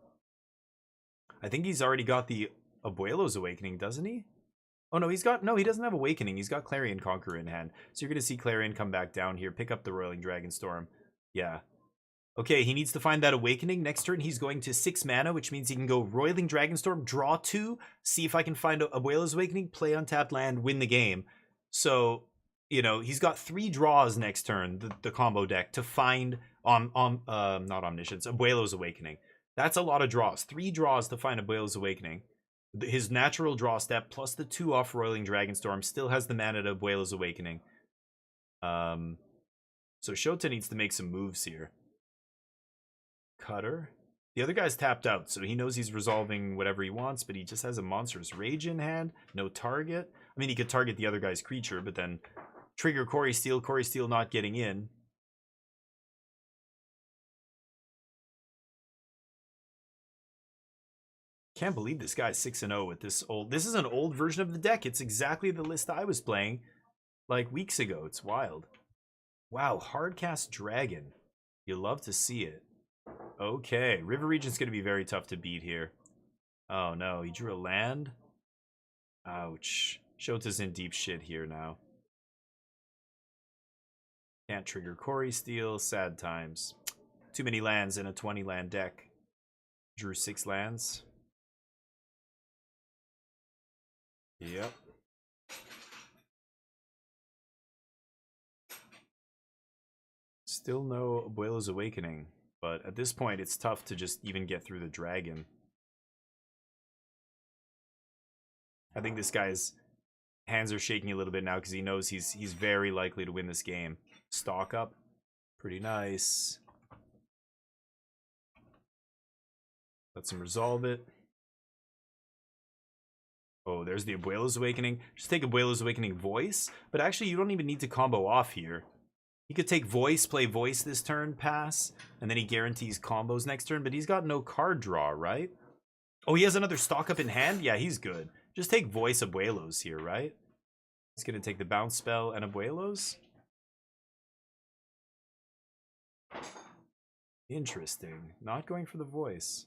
I think he's already got the Abuelo's Awakening, doesn't he? Oh no, he doesn't have Awakening. He's got Clarion Conqueror in hand. So you're going to see Clarion come back down here, pick up the Roiling Dragonstorm. Yeah. Okay, he needs to find that Awakening. Next turn, he's going to 6 mana, which means he can go Roiling Dragonstorm, draw 2, see if I can find Abuelo's Awakening, play untapped land, win the game. So, you know, he's got 3 draws next turn, the combo deck, to find not Omniscience, Abuelo's Awakening. That's a lot of draws. 3 draws to find Abuelo's Awakening. His natural draw step plus the 2 off Roiling Dragonstorm still has the mana to Abuelo's Awakening. So Shota needs to make some moves here. Cutter. The other guy's tapped out, so he knows he's resolving whatever he wants, but he just has a Monstrous Rage in hand. No target. I mean, he could target the other guy's creature, but then trigger Quarry Steel not getting in. Can't believe this guy's 6-0 with this old... This is an old version of the deck. It's exactly the list I was playing like weeks ago. It's wild. Wow, Hardcast Dragon. You love to see it. Okay, River Regent's going to be very tough to beat here. Oh no, he drew a land? Ouch. Shota's in deep shit here now. Can't trigger Quarry Steel. Sad times. Too many lands in a 20-land deck. Drew 6 lands. Yep. Still no Abuelo's Awakening. But at this point, it's tough to just even get through the dragon. I think this guy's hands are shaking a little bit now because he knows he's very likely to win this game. Stock up. Pretty nice. Let's him resolve it. Oh, there's the Abuelo's Awakening. Just take Abuelo's Awakening Voice. But actually, you don't even need to combo off here. He could take Voice, play Voice this turn, pass, and then he guarantees combos next turn, but he's got no card draw, right? Oh, he has another stock up in hand? Yeah, he's good. Just take Voice Abuelo's here, right? He's going to take the Bounce Spell and Abuelo's. Interesting. Not going for the Voice.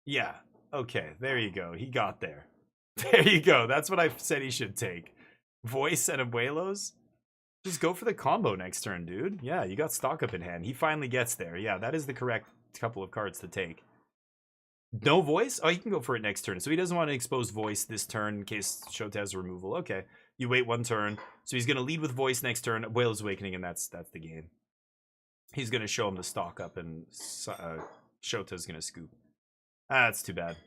Yeah, okay, there you go. He got there. There you go. That's what I said he should take. Voice and Abuelo's. Just go for the combo next turn, dude. Yeah, you got stock up in hand. He finally gets there. Yeah, that is the correct couple of cards to take. No Voice? Oh, he can go for it next turn. So he doesn't want to expose Voice this turn in case Shota has removal. Okay, you wait 1 turn. So he's going to lead with Voice next turn. Abuelo's Awakening, and that's the game. He's going to show him the stock up, and Shota's going to scoop. That's too bad.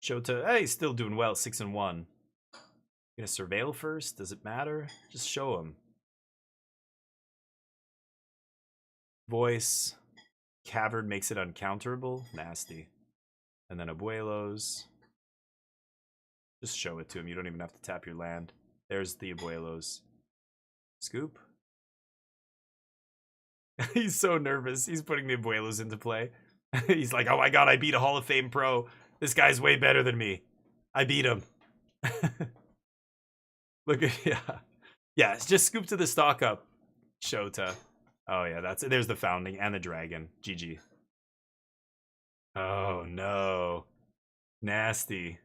Shota, hey, still doing well, 6-1. Gonna surveil first? Does it matter? Just show him. Voice. Cavern makes it uncounterable. Nasty. And then Abuelos. Just show it to him. You don't even have to tap your land. There's the Abuelos. Scoop. He's so nervous. He's putting the Abuelos into play. He's like, oh my god, I beat a Hall of Fame pro. This guy's way better than me. I beat him. Look at, yeah. Yeah, it's just scoop to the stock up. Shota. Oh yeah, that's it. There's the founding and the dragon. GG. Oh no. Nasty.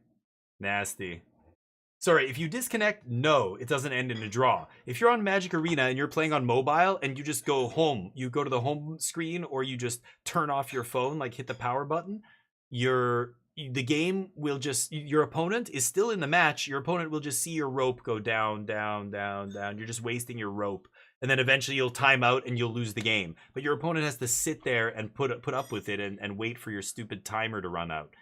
Nasty. Sorry, if you disconnect, no, it doesn't end in a draw. If you're on Magic Arena and you're playing on mobile and you just go home, you go to the home screen or you just turn off your phone, like hit the power button, the game will just, your opponent is still in the match, your opponent will just see your rope go down, down, down, down. You're just wasting your rope. And then eventually you'll time out and you'll lose the game. But your opponent has to sit there and put up with it and wait for your stupid timer to run out.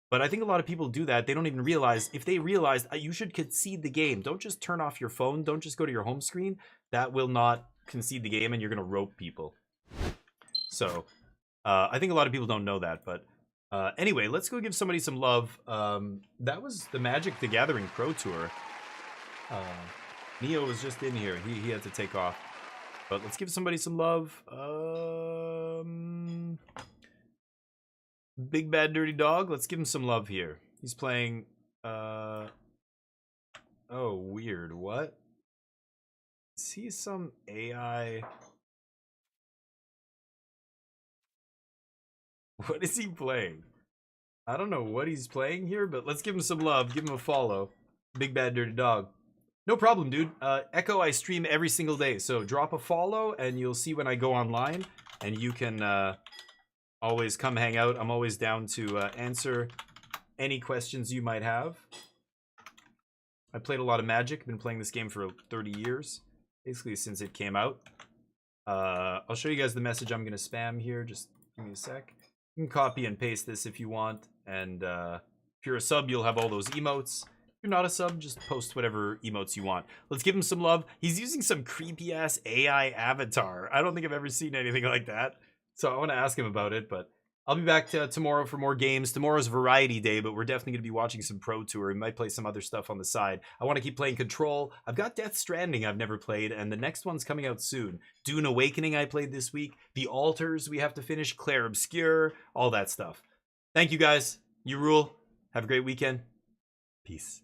But I think a lot of people do that. They don't even realize. If they realized, you should concede the game. Don't just turn off your phone. Don't just go to your home screen. That will not concede the game and you're going to rope people. So I think a lot of people don't know that. But anyway, let's go give somebody some love. That was the Magic the Gathering Pro Tour. Neo was just in here. He had to take off. But let's give somebody some love. Big Bad Dirty Dog. Let's give him some love here. He's playing... Oh, weird. What? Is he some AI... What is he playing? I don't know what he's playing here, but let's give him some love. Give him a follow. Big Bad Dirty Dog. No problem, dude. Echo, I stream every single day, so drop a follow and you'll see when I go online, and you can always come hang out. I'm always down to answer any questions you might have. I played a lot of Magic. Been playing this game for 30 years, basically since it came out. I'll show you guys the message I'm gonna spam here. Just give me a sec. You can copy and paste this if you want, and if you're a sub, you'll have all those emotes. If you're not a sub, just post whatever emotes you want. Let's give him some love. He's using some creepy-ass AI avatar. I don't think I've ever seen anything like that. So I want to ask him about it, but I'll be back tomorrow for more games. Tomorrow's Variety Day, but we're definitely going to be watching some Pro Tour. We might play some other stuff on the side. I want to keep playing Control. I've got Death Stranding I've never played, and the next one's coming out soon. Dune Awakening I played this week. The Altars we have to finish. Clair Obscur. All that stuff. Thank you guys. You rule. Have a great weekend. Peace.